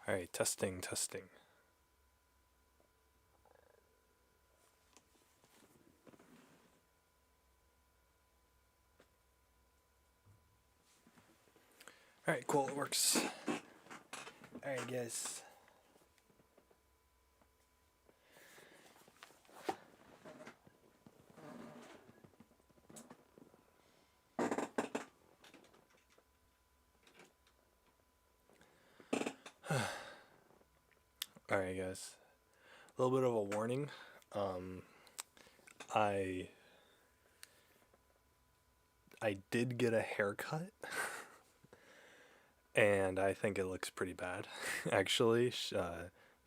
All right, testing, testing. All right, cool, it works. All right, guys. All right, guys. A little bit of a warning. Um, I I did get a haircut, and I think it looks pretty bad. Actually,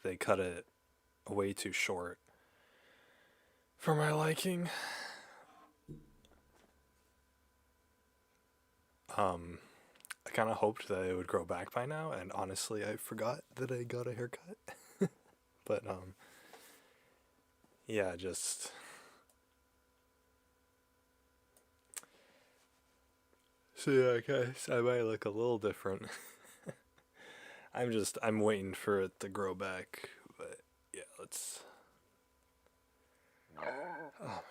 they cut it way too short for my liking. Um, I kind of hoped that it would grow back by now, and honestly, I forgot that I got a haircut. But yeah, just so yeah, guys, I might look a little different. I'm waiting for it to grow back, but yeah, let's. Oh my god.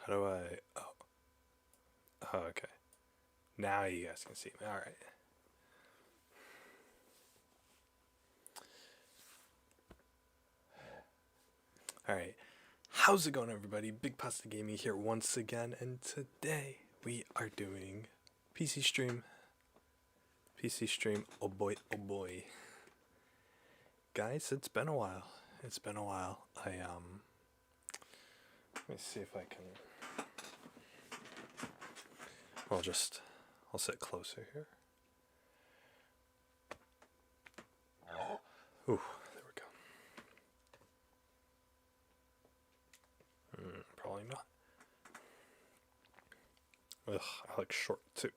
How do I? Oh, okay. Now you guys can see me. All right. All right. How's it going, everybody? Big Pasta Gaming here once again, and today we are doing PC stream. PC stream. Oh boy, oh boy. Guys, it's been a while. It's been a while. Let me see if I can. I'll sit closer here. Ooh, there we go. Probably not. Ugh, I look short too.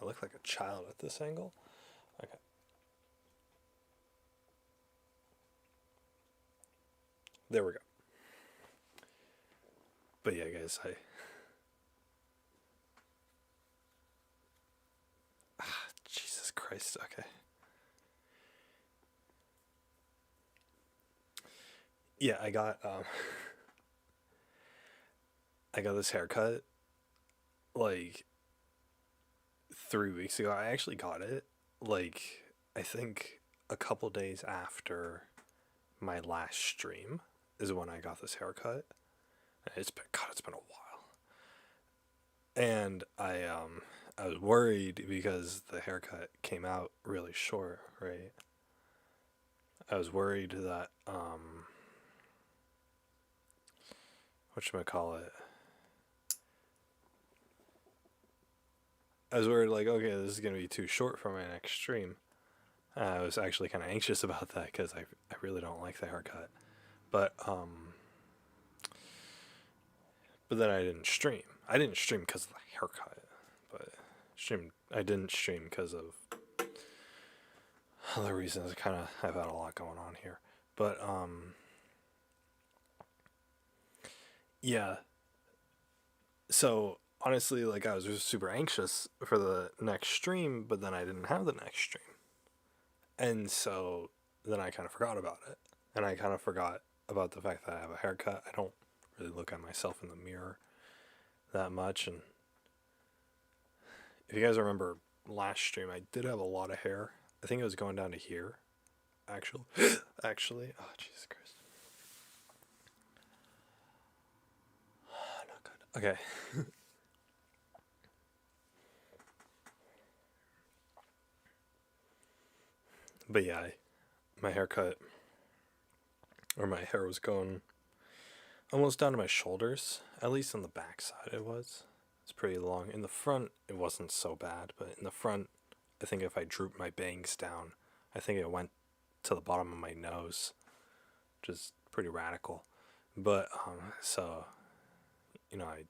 I look like a child at this angle. Okay. There we go. But yeah, guys, Jesus Christ, okay. Yeah, I got this haircut like 3 weeks ago. I actually got it like I think a couple days after my last stream is when I got this haircut. It's been a while. And I was worried because the haircut came out really short, right? I was worried that whatchamacallit. I was worried like, okay, this is gonna be too short for my next stream. I was actually kind of anxious about that because I really don't like the haircut, but but then I didn't stream. I didn't stream because of the haircut, but I didn't stream because of other reasons. I've had a lot going on here, but yeah. So honestly, like I was just super anxious for the next stream, but then I didn't have the next stream, and so then I kind of forgot about it, and I kind of forgot about the fact that I have a haircut. I don't really look at myself in the mirror that much, and if you guys remember last stream, I did have a lot of hair. I think it was going down to here, actually. Oh Jesus Christ. Not good. Okay. But yeah, my haircut, or my hair was going almost down to my shoulders. At least on the back side it was. It's pretty long. In the front, it wasn't so bad, but in the front, I think if I drooped my bangs down, I think it went to the bottom of my nose, which is pretty radical. But so I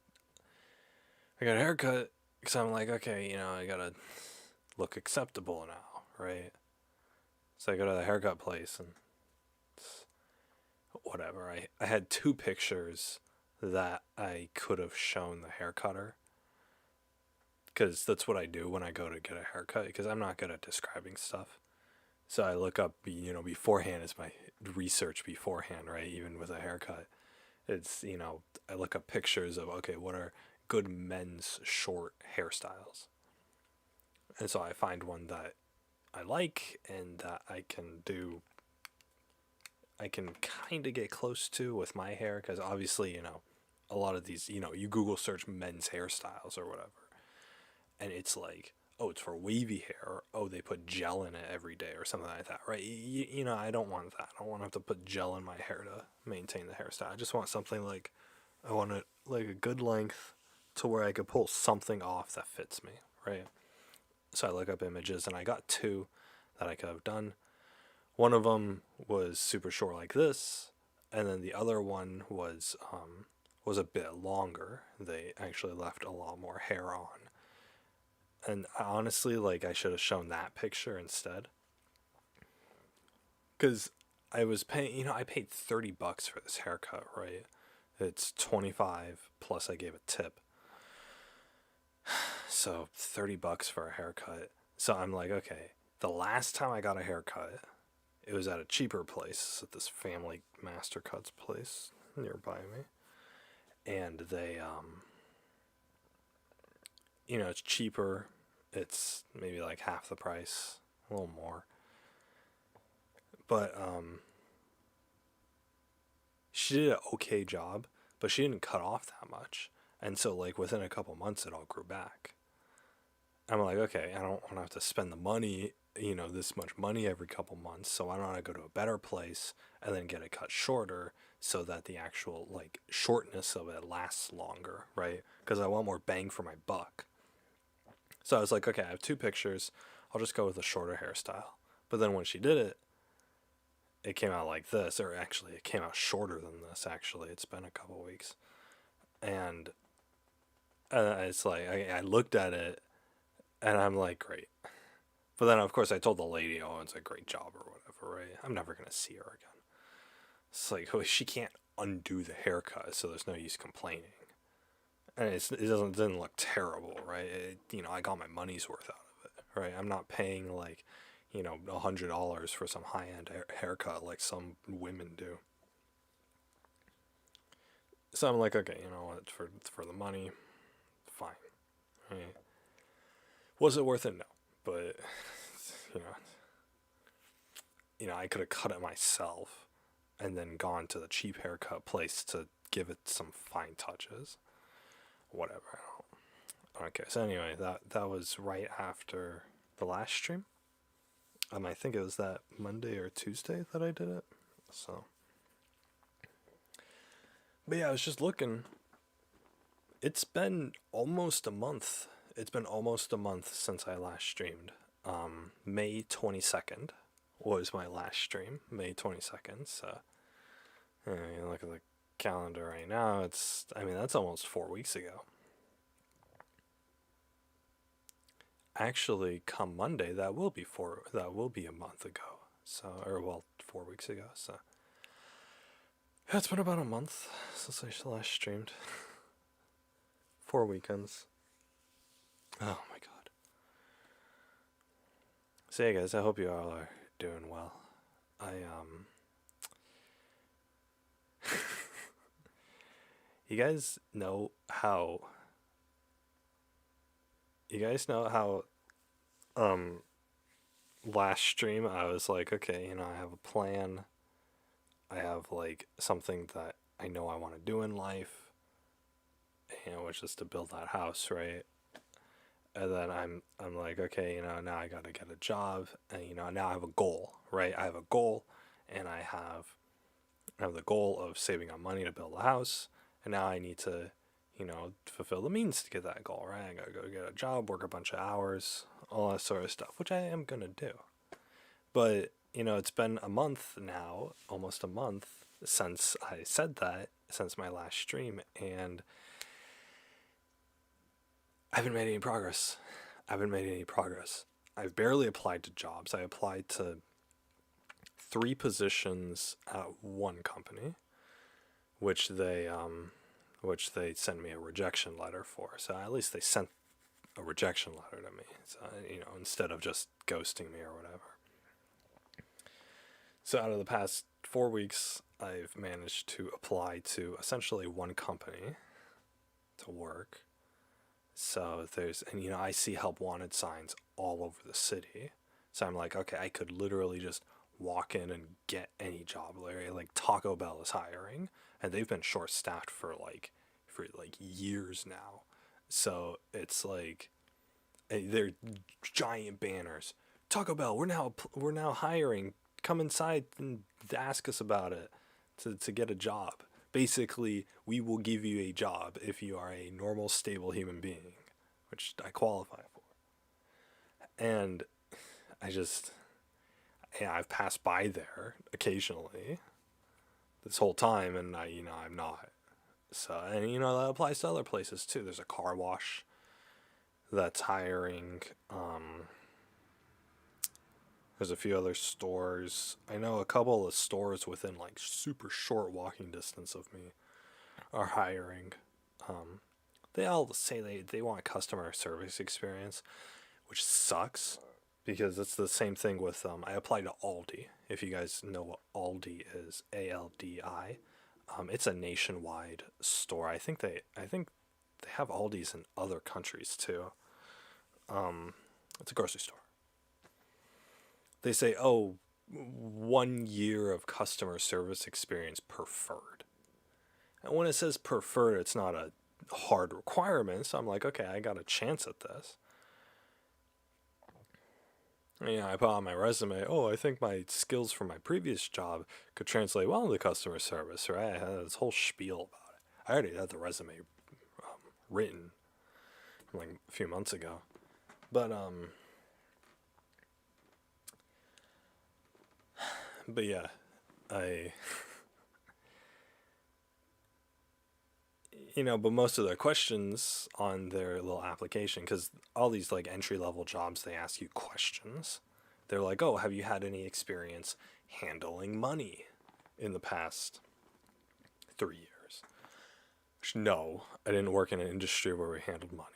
got a haircut because I'm like, okay, I gotta look acceptable now, right? So I go to the haircut place and whatever. I had two pictures that I could have shown the hair cutter because that's what I do when I go to get a haircut because I'm not good at describing stuff. So I look up, beforehand is my research beforehand, right? Even with a haircut, it's, I look up pictures of, okay, what are good men's short hairstyles? And so I find one that I like and that I can kind of get close to with my hair because obviously, a lot of these, you Google search men's hairstyles or whatever, and it's like, oh, it's for wavy hair, or oh, they put gel in it every day or something like that, right? I don't want that. I don't want to have to put gel in my hair to maintain the hairstyle. I just want something like, I want it like a good length to where I could pull something off that fits me, right? So I look up images and I got two that I could have done. One of them was super short like this, and then the other one was a bit longer. They actually left a lot more hair on. And honestly, like I should have shown that picture instead. Cuz I was paying, I paid $30 for this haircut, right? It's 25 plus I gave a tip. So $30 for a haircut. So I'm like, okay, the last time I got a haircut, it was at a cheaper place, at this Family Master Cuts place nearby me. And they, it's cheaper. It's maybe like half the price, a little more. But, she did an okay job, but she didn't cut off that much. And so, like, within a couple months, it all grew back. I'm like, okay, I don't want to have to spend the money, this much money every couple months. So why don't I go to a better place and then get it cut shorter so that the actual, like, shortness of it lasts longer, right? Because I want more bang for my buck. So I was like, okay, I have two pictures. I'll just go with a shorter hairstyle. But then when she did it, it came out like this, or actually, it came out shorter than this, actually. It's been a couple weeks. And it's like, I looked at it, and I'm like, great. But then, of course, I told the lady, oh, it's a great job or whatever, right? I'm never going to see her again. It's like, oh, she can't undo the haircut, so there's no use complaining. And it didn't look terrible, right? I got my money's worth out of it, right? I'm not paying, like, $100 for some high-end haircut like some women do. So I'm like, okay, you know what, for the money, fine. Right? Was it worth it? No. But, I could have cut it myself and then gone to the cheap haircut place to give it some fine touches. Whatever. Okay, so anyway, that was right after the last stream. I think it was that Monday or Tuesday that I did it. So, but yeah, I was just looking. It's been almost a month. It's been almost a month since I last streamed. May 22nd was my last stream. May 22nd. So, you look at the calendar right now. That's almost 4 weeks ago. Actually, come Monday, that will be a month ago. So, 4 weeks ago. So, yeah, it's been about a month since I last streamed. 4 weekends. Oh my god. So yeah, guys, I hope you all are doing well. You guys know how last stream I was like, okay, I have a plan. I have like something that I know I want to do in life, which is to build that house, right? And then I'm like, okay, now I gotta get a job, and now I have a goal, right? I have a goal, and I have the goal of saving up money to build a house, and now I need to, fulfill the means to get that goal, right? I gotta go get a job, work a bunch of hours, all that sort of stuff, which I am gonna do. But it's been a month now, almost a month since I said that, since my last stream, and I haven't made any progress. I've barely applied to jobs. I applied to 3 positions at one company, which they sent me a rejection letter for. So at least they sent a rejection letter to me. So instead of just ghosting me or whatever. So out of the past 4 weeks, I've managed to apply to essentially one company to work. So I see help wanted signs all over the city. So I'm like, okay, I could literally just walk in and get any job. Like Taco Bell is hiring, and they've been short staffed for years now. So it's like they're giant banners. Taco Bell, we're now hiring. Come inside and ask us about it to get a job. Basically, we will give you a job if you are a normal, stable human being, which I qualify for. And I've passed by there occasionally this whole time, and I'm not. So, and that applies to other places too. There's a car wash that's hiring. There's a few other stores. I know a couple of stores within like super short walking distance of me are hiring. They all say they want customer service experience, which sucks because it's the same thing with I applied to Aldi. If you guys know what Aldi is, ALDI, it's a nationwide store. I think they have Aldis in other countries too. It's a grocery store. They say, 1 year of customer service experience preferred. And when it says preferred, it's not a hard requirement. So I'm like, okay, I got a chance at this. I put on my resume, I think my skills from my previous job could translate well into customer service, right? I had this whole spiel about it. I already had the resume written like a few months ago. But yeah, but most of their questions on their little application, because all these like entry level jobs, they ask you questions. They're like, have you had any experience handling money in the past 3 years? Which, no, I didn't work in an industry where we handled money.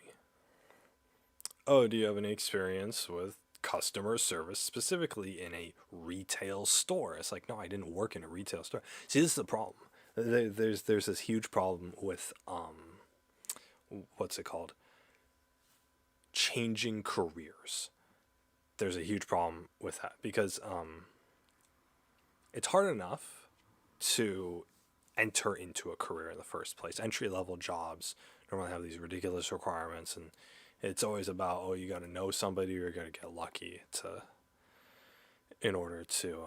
Do you have any experience with customer service, specifically in a retail store? It's like, no, I didn't work in a retail store. See, this is the problem. There's this huge problem with what's it called? Changing careers. There's a huge problem with that because it's hard enough to enter into a career in the first place. Entry level jobs normally have these ridiculous requirements, and it's always about, oh, you got to know somebody or you're going to get lucky to in order to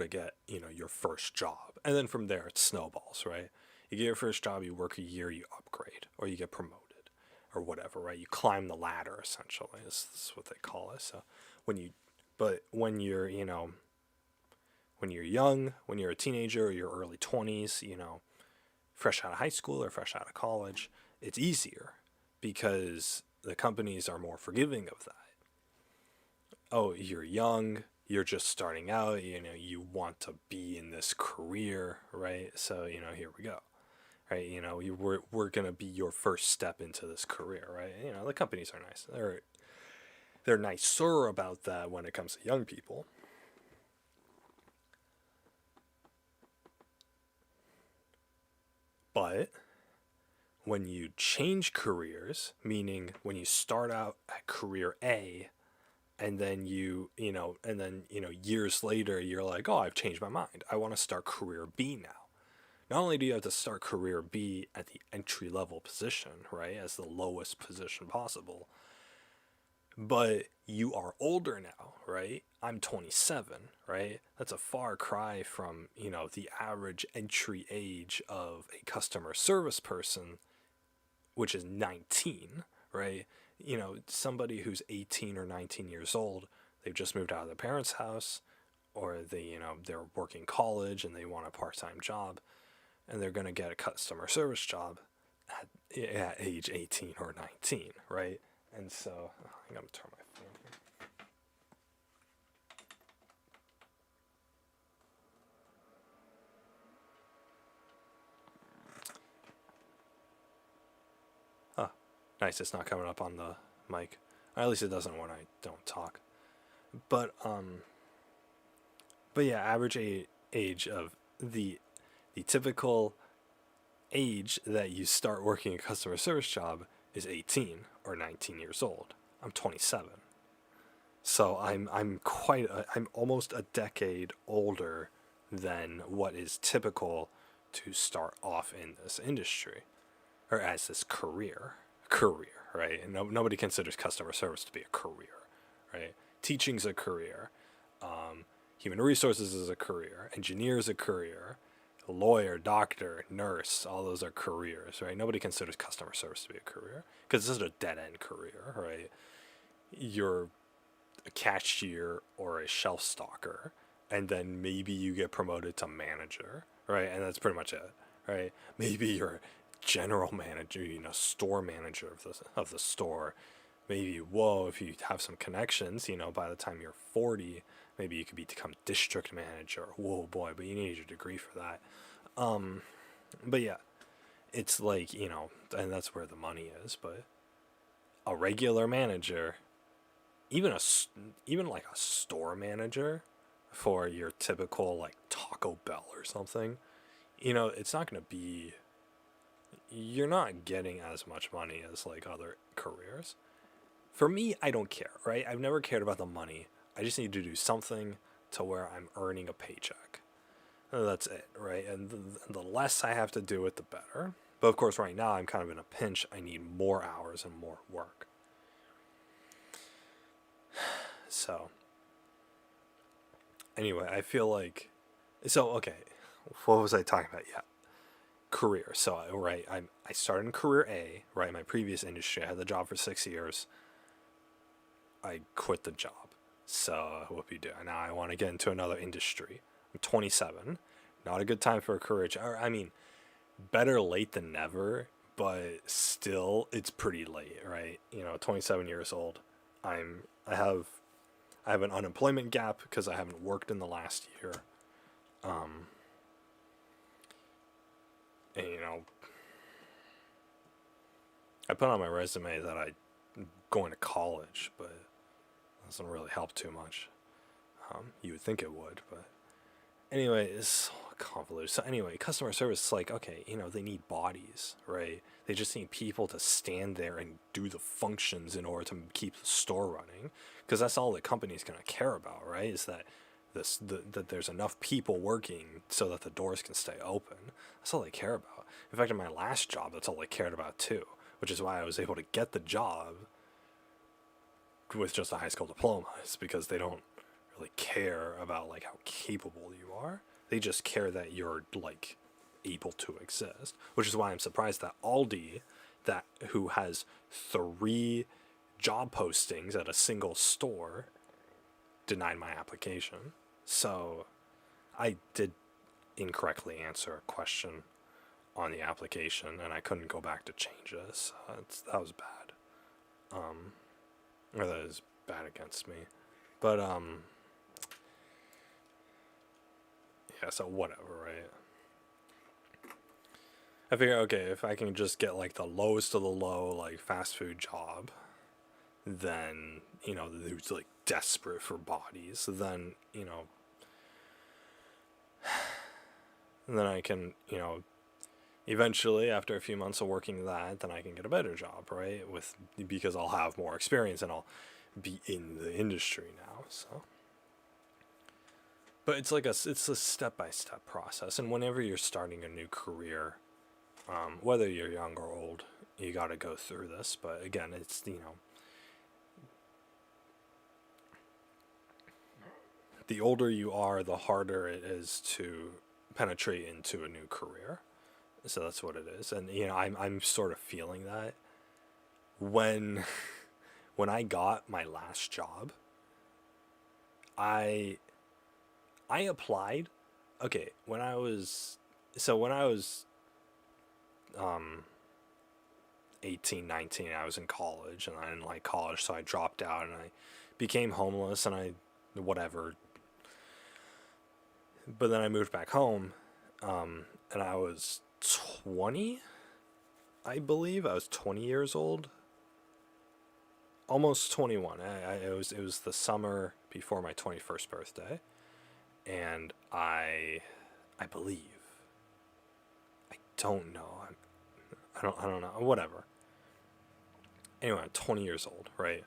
get, your first job. And then from there it snowballs, right? You get your first job, you work a year, you upgrade, or you get promoted, or whatever, right? You climb the ladder, essentially, is what they call it. So when you're, when you're young, when you're a teenager or your early 20s, fresh out of high school or fresh out of college, it's easier because the companies are more forgiving of that. Oh, you're young, you're just starting out, you want to be in this career, right? So, here we go. Right, we're gonna be your first step into this career, right? The companies are nice. They're nicer about that when it comes to young people. But when you change careers, meaning when you start out at career A, and then years later you're like, oh, I've changed my mind, I want to start career B now. Not only do you have to start career B at the entry level position, right, as the lowest position possible, but you are older now, right? I'm 27, right? That's a far cry from, the average entry age of a customer service person, which is 19, right? Somebody who's 18 or 19 years old, they've just moved out of their parents' house, or they're working college and they want a part-time job, and they're going to get a customer service job at age 18 or 19, right? And so, I'm going to turn my phone here. Oh, nice, it's not coming up on the mic. Or at least it doesn't when I don't talk. But yeah, average age of the typical age that you start working a customer service job is 18 or 19 years old. I'm 27. So I'm almost a decade older than what is typical to start off in this industry, or as this career, right? And nobody considers customer service to be a career, right? Teaching's a career. Human resources is a career. Engineer is a career. Lawyer, doctor, nurse, all those are careers, right? Nobody considers customer service to be a career because this is a dead-end career, right? You're a cashier or a shelf stalker, and then maybe you get promoted to manager, right? And that's pretty much it, right? Maybe you're general manager, store manager of the store. Maybe, whoa, if you have some connections, by the time you're 40, maybe you could become district manager. Whoa, boy, but you need your degree for that. But yeah, it's like, and that's where the money is. But a regular manager, even like a store manager for your typical like Taco Bell or something, it's not going to be, you're not getting as much money as like other careers. For me, I don't care, right? I've never cared about the money. I just need to do something to where I'm earning a paycheck. And that's it, right? And the less I have to do it, the better. But of course, right now, I'm kind of in a pinch. I need more hours and more work. So, anyway, I feel like... So, okay, what was I talking about? Yeah, career. So, right, I started in career A, right? My previous industry, I had the job for 6 years. I quit the job. So, what you do? Now I want to get into another industry. I'm 27. Not a good time for a career change. I mean, better late than never, but still, it's pretty late, right? 27 years old. I have an unemployment gap because I haven't worked in the last year. And I put on my resume that I'm going to college, but it doesn't really help too much. You would think it would, but anyway, it's convoluted. So anyway, customer service is like, okay, they need bodies, right? They just need people to stand there and do the functions in order to keep the store running, because that's all the company's going to care about, right? Is that that there's enough people working so that the doors can stay open. That's all they care about. In fact, in my last job, that's all I cared about too, which is why I was able to get the job with just a high school diploma. It's because they don't really care about like how capable you are. They just care that you're like able to exist, which is why I'm surprised that Aldi, that who has 3 job postings at a single store, denied my application. So I did incorrectly answer a question on the application, and I couldn't go back to change it. So that was bad. Or that is bad against me. But yeah. So whatever, right? I figure, okay, if I can just get like the lowest of the low, like fast food job, then who's like desperate for bodies, then then I can eventually, after a few months of working that, then I can get a better job, right? Because I'll have more experience and I'll be in the industry now. So, but it's a step-by-step process, and whenever you're starting a new career, whether you're young or old, you got to go through this. But again, it's the older you are, the harder it is to penetrate into a new career. So that's what it is, and I'm sort of feeling that when when I got my last job, I applied. Okay, when I was 18, 19, I was in college, and I didn't like college, so I dropped out and I became homeless, and I whatever. But then I moved back home, and I was 20, I believe. I was 20 years old, almost 21. It was the summer before my 21st birthday, and I believe, I don't know, I don't know, whatever. Anyway, I'm 20 years old, right?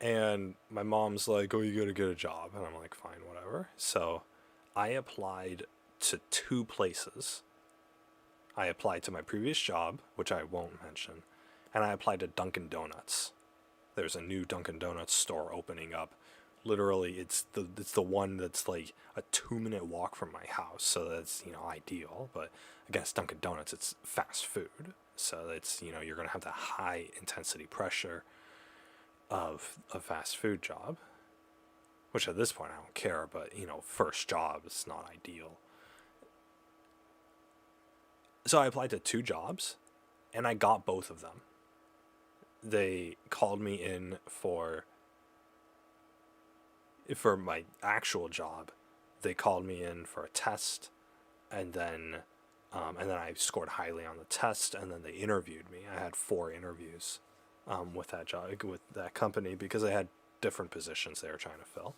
And my mom's like, "Oh, you gotta get a job," and I'm like, "Fine, whatever." So I applied to 2 places. I applied to my previous job, which I won't mention, and I applied to Dunkin' Donuts. There's a new Dunkin' Donuts store opening up. Literally, it's the one that's like a 2-minute walk from my house, so that's ideal. But against Dunkin' Donuts, it's fast food, so it's you're gonna have that high intensity pressure of a fast food job, which at this point I don't care. But first job is not ideal. So I applied to 2 jobs, and I got both of them. They called me in for my actual job. They called me in for a test, and then I scored highly on the test, and then they interviewed me. I had 4 interviews with that job, with that company, because they had different positions they were trying to fill.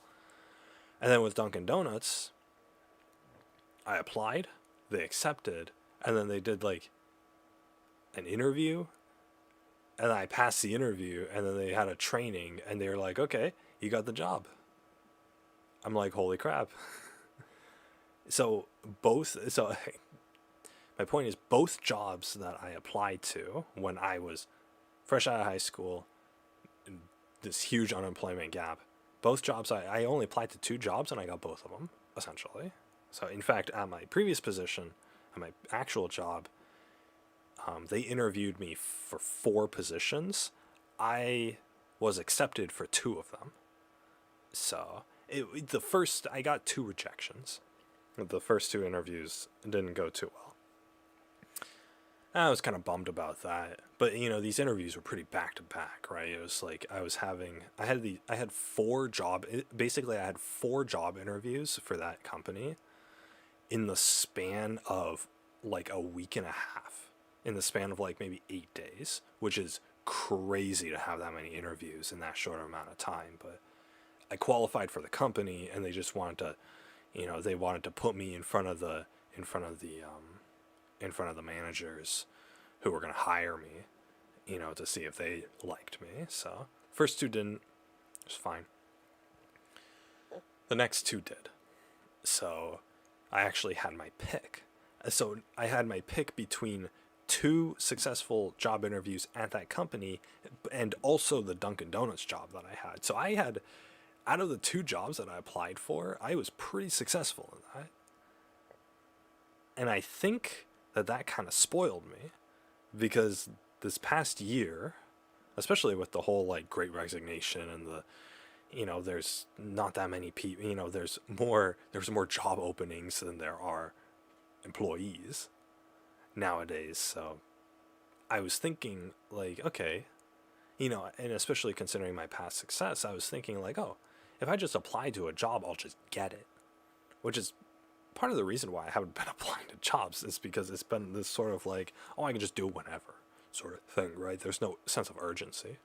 And then with Dunkin' Donuts, I applied, they accepted, and then they did like an interview, and I passed the interview, and then they had a training, and they were like, "Okay, you got the job." I'm like, "Holy crap." So my point is, both jobs that I applied to when I was fresh out of high school, this huge unemployment gap, both jobs, I only applied to 2 jobs, and I got both of them, essentially. So in fact, at my previous position, at my actual job, they interviewed me for 4 positions. I was accepted for 2 of them. So I got 2 rejections. The first 2 interviews didn't go too well. I was kind of bummed about that, but these interviews were pretty back to back, right? It was like I had 4 job interviews for that company in the span of like a week and a half, in the span of like maybe 8 days, which is crazy to have that many interviews in that short amount of time. But I qualified for the company, and they just wanted to, they wanted to put me in front of the managers who were going to hire me, to see if they liked me. So first 2 didn't. It was fine. The next 2 did. So I actually had my pick. So I had my pick between two successful job interviews at that company and also the Dunkin' Donuts job that I had. So I had, out of the two jobs that I applied for, I was pretty successful in that. And I think that that kind of spoiled me because this past year, especially with the whole like great resignation and the, there's not that many people, there's more job openings than there are employees nowadays. So I was thinking like, okay, and especially considering my past success, I was thinking like, oh, if I just apply to a job, I'll just get it, which is part of the reason why I haven't been applying to jobs is because it's been this sort of like, oh, I can just do it whenever sort of thing, right? There's no sense of urgency.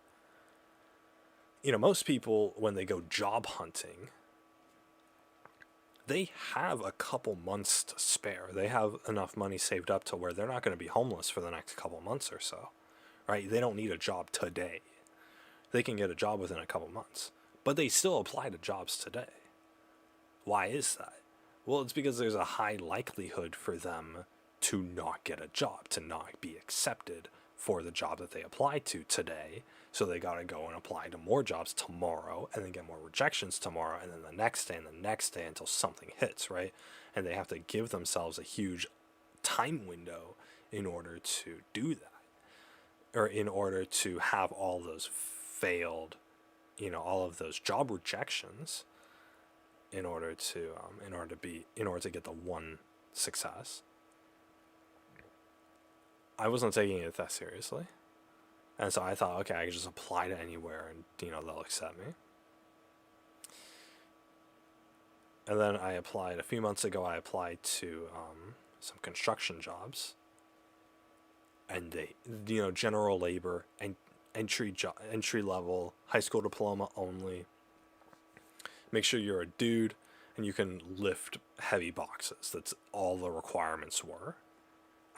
Most people, when they go job hunting, they have a couple months to spare. They have enough money saved up to where they're not going to be homeless for the next couple months or so, right? They don't need a job today. They can get a job within a couple months, but they still apply to jobs today. Why is that? Well, it's because there's a high likelihood for them to not get a job, to not be accepted for the job that they applied to today. So they got to go and apply to more jobs tomorrow and then get more rejections tomorrow and then the next day and the next day until something hits, right? And they have to give themselves a huge time window in order to do that, or in order to have all those failed, all of those job rejections in order to get the one success. I wasn't taking it that seriously. And so I thought, okay, I could just apply to anywhere and, they'll accept me. And then a few months ago, I applied to some construction jobs. And they, general labor and entry level, high school diploma only. Make sure you're a dude and you can lift heavy boxes. That's all the requirements were.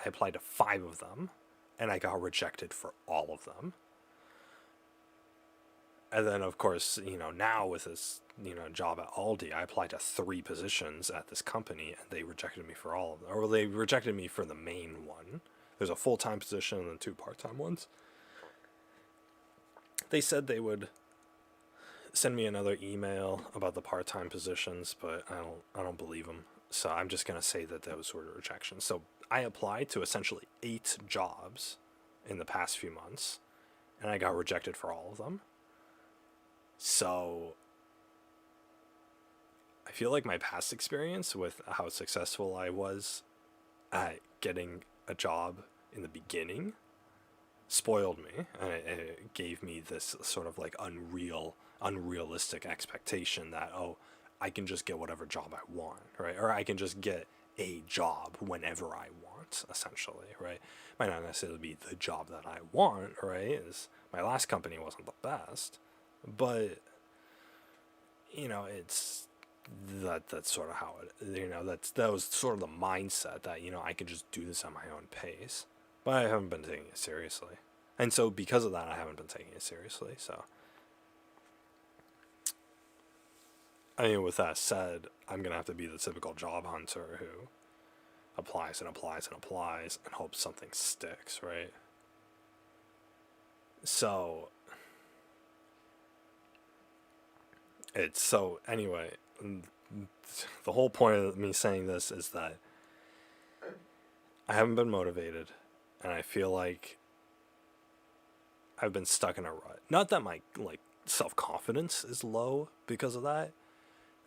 I applied to 5 of them, and I got rejected for all of them. And then, of course, now with this, job at Aldi, I applied to 3 positions at this company, and they rejected me for all of them. Or they rejected me for the main one. There's a full-time position and then 2 part-time ones. They said they would send me another email about the part-time positions, but I don't believe them. So I'm just going to say that those were rejections. So I applied to essentially 8 jobs in the past few months, and I got rejected for all of them. So I feel like my past experience with how successful I was at getting a job in the beginning spoiled me, and it gave me this sort of like unrealistic expectation that, oh, I can just get whatever job I want, right? Or I can just get a job whenever I want, essentially, right? Might not necessarily be the job that I want, right? Is my last company wasn't the best, but it's that's sort of how it, that was sort of the mindset that I can just do this at my own pace, but I haven't been taking it seriously, and so because of that, I haven't been taking it seriously. So with that said, I'm going to have to be the typical job hunter who applies and applies and applies and hopes something sticks, right? So, anyway, the whole point of me saying this is that I haven't been motivated, and I feel like I've been stuck in a rut. Not that my, self-confidence is low because of that,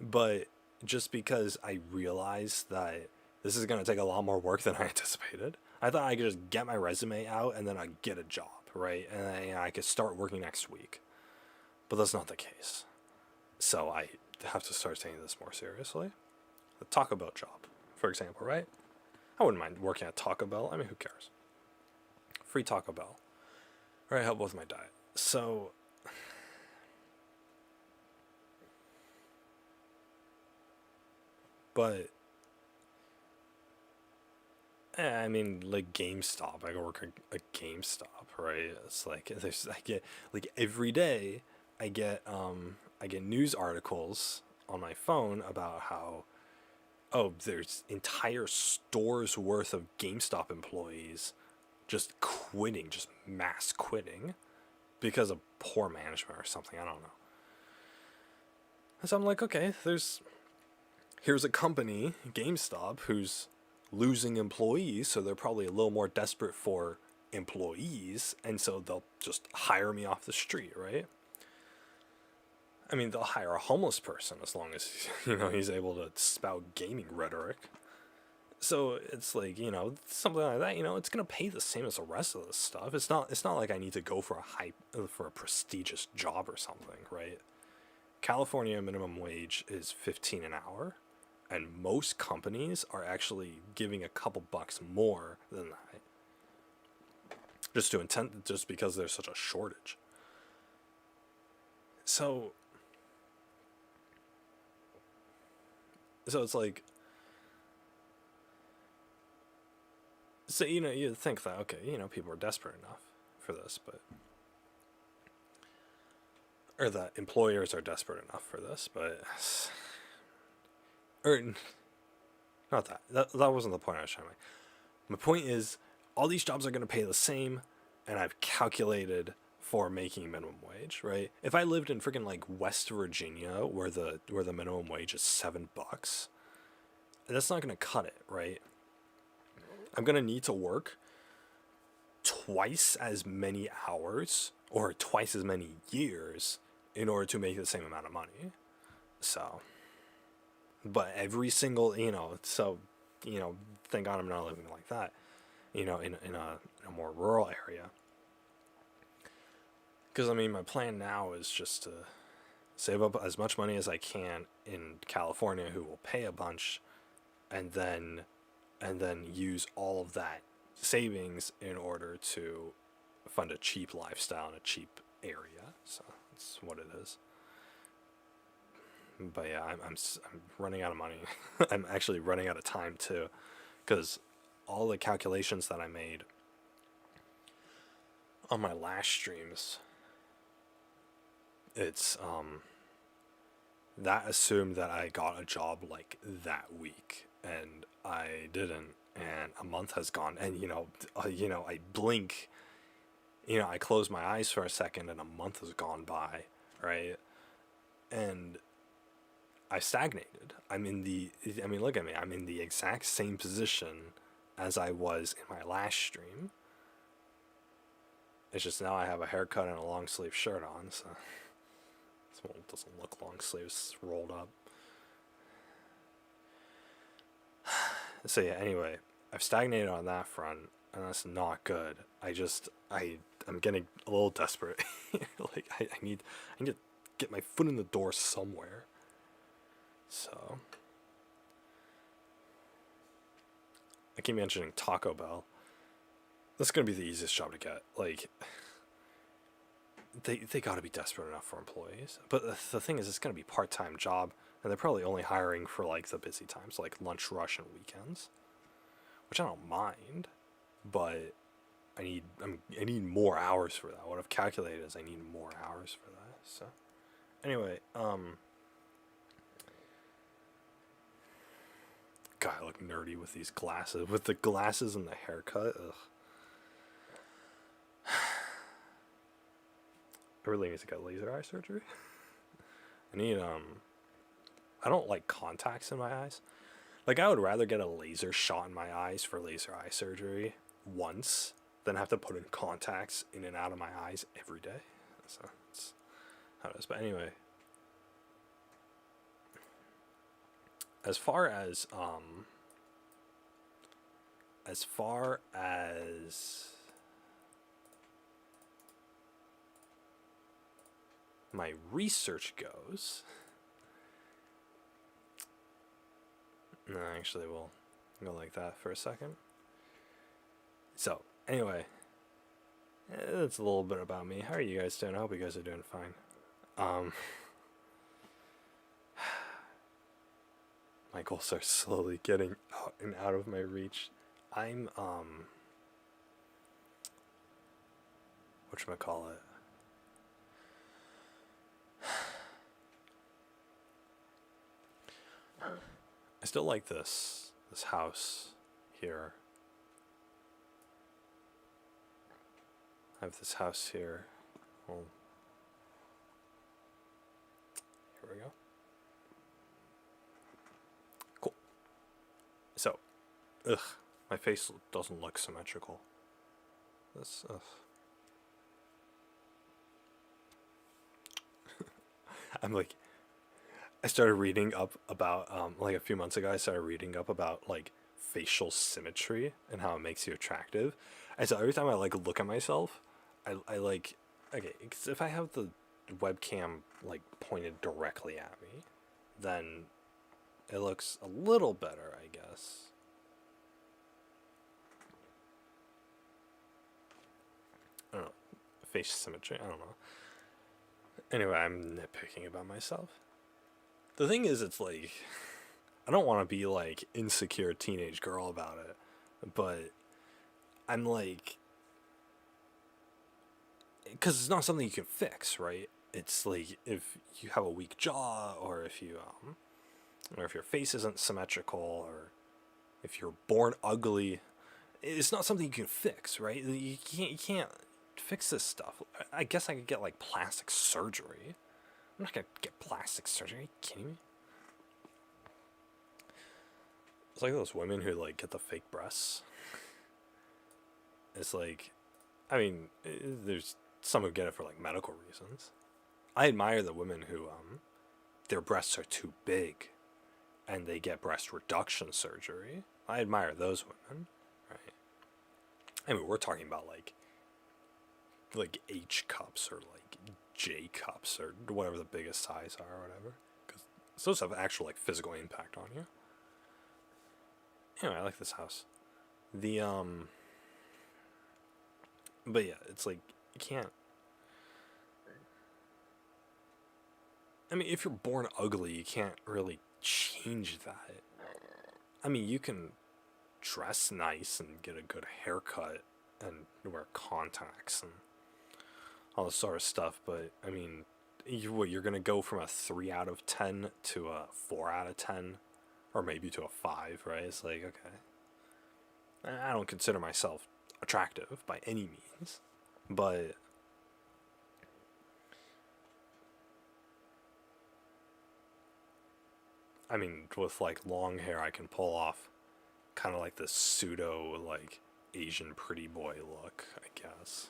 but just because I realized that this is going to take a lot more work than I anticipated. I thought I could just get my resume out and then I'd get a job, right? And then I could start working next week. But that's not the case. So I have to start taking this more seriously. The Taco Bell job, for example, right? I wouldn't mind working at Taco Bell. I mean, who cares? Free Taco Bell. Right, help with my diet. So but I mean, like GameStop. I go work at GameStop, right? It's like I get like every day I get news articles on my phone about how, oh, there's entire stores worth of GameStop employees just quitting, just mass quitting because of poor management or something. I don't know. And so I'm like, okay, here's a company, GameStop, who's losing employees, so they're probably a little more desperate for employees, and so they'll just hire me off the street, right? I mean, they'll hire a homeless person as long as he's able to spout gaming rhetoric. So it's like, something like that, it's gonna pay the same as the rest of this stuff. It's not like I need to go for a prestigious job or something, right? California minimum wage is 15 an hour, and most companies are actually giving a couple bucks more than that. Just because there's such a shortage. So it's like, so you think that, okay, people are desperate enough for this, or that employers are desperate enough for this, but or not that wasn't the point I was trying to make. My point is, all these jobs are going to pay the same, and I've calculated for making minimum wage, right? If I lived in freaking like West Virginia, where the minimum wage is $7, that's not going to cut it, right? I'm going to need to work twice as many hours or twice as many years in order to make the same amount of money. So, but every single, thank God I'm not living like that, in a more rural area. Because, my plan now is just to save up as much money as I can in California, who will pay a bunch, and then use all of that savings in order to fund a cheap lifestyle in a cheap area. So that's what it is. But yeah, I'm running out of money. I'm actually running out of time too, because all the calculations that I made on my last streams, it's that assumed that I got a job like that week, and I didn't, and a month has gone, and I blink, I close my eyes for a second and a month has gone by, right? And I stagnated. Look at me, I'm in the exact same position as I was in my last stream. It's just now I have a haircut and a long sleeve shirt on, so this one doesn't look long sleeves, rolled up. So yeah, anyway, I've stagnated on that front, and that's not good. I'm getting a little desperate. Like I need to get my foot in the door somewhere. So I keep mentioning Taco Bell. That's gonna be the easiest job to get. Like, they gotta be desperate enough for employees. But the thing is, it's gonna be part-time job, and they're probably only hiring for like the busy times, like lunch rush and weekends, which I don't mind, but I need more hours for that. What I've calculated is I need more hours for that. So anyway, God, I look nerdy with these glasses, with the glasses and the haircut. Ugh. I really need to get laser eye surgery. I don't like contacts in my eyes. Like, I would rather get a laser shot in my eyes for laser eye surgery once than have to put in contacts in and out of my eyes every day. So that's how it is. But anyway, as far as my research goes, no, actually, we'll go like that for a second. So anyway, that's a little bit about me. How are you guys doing? I hope you guys are doing fine. My goals are slowly getting out and out of my reach. I'm whatchamacallit? I still like this house here. I have this house here. Well, here we go. Cool. So, my face doesn't look symmetrical. This, I'm like, I started reading up about, like a few months ago, I started reading up about, like, facial symmetry and how it makes you attractive. And so every time I, like, look at myself, I like, okay, 'cause if I have the webcam, like, pointed directly at me, then it looks a little better, I guess. I don't know. Face symmetry, I don't know. Anyway, I'm nitpicking about myself. The thing is, it's like, I don't want to be like insecure teenage girl about it, but I'm like, because it's not something you can fix, right? It's like if you have a weak jaw, or if your face isn't symmetrical, or if you're born ugly, it's not something you can fix, right? You can't fix this stuff. I guess I could get like plastic surgery. I'm not gonna get plastic surgery. Are you kidding me? It's like those women who like get the fake breasts. It's like, I mean, there's some who get it for like medical reasons. I admire the women who their breasts are too big, and they get breast reduction surgery. I admire those women, right? I mean, we're talking about like H cups or like J cups or whatever the biggest size are or whatever, because those have actual like physical impact on you. Anyway, I like this house. The but yeah, it's like you can't. I mean, if you're born ugly, you can't really change that. I mean, you can dress nice and get a good haircut and wear contacts and all this sort of stuff, but I mean, you're gonna go from a 3 out of 10 to a 4 out of 10, or maybe to a 5, right? It's like, okay, I don't consider myself attractive by any means, but I mean, with like long hair, I can pull off kind of like this pseudo like Asian pretty boy look, I guess.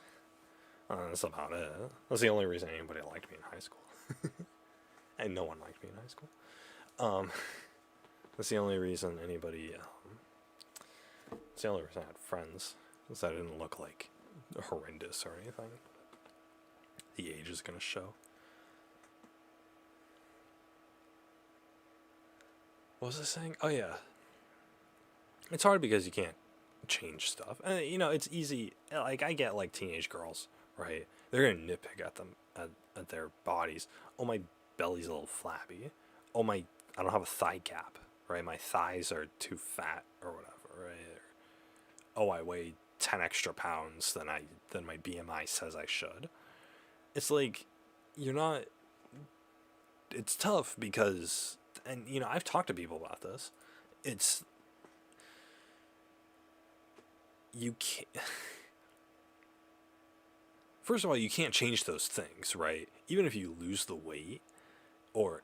That's about it. That's the only reason anybody liked me in high school. And no one liked me in high school. That's the only reason anybody. It's the only reason I had friends. Was that I didn't look like horrendous or anything. The age is gonna show. What was I saying? Oh yeah. It's hard because you can't change stuff. And it's easy. Like I get like teenage girls, right? They're gonna nitpick at them at their bodies. Oh, my belly's a little flabby. Oh, I don't have a thigh gap, right? My thighs are too fat or whatever, right? Oh, I weigh 10 extra pounds than my BMI says I should. It's like you're not. It's tough because, and I've talked to people about this. It's you can't. First of all, you can't change those things, right? Even if you lose the weight, or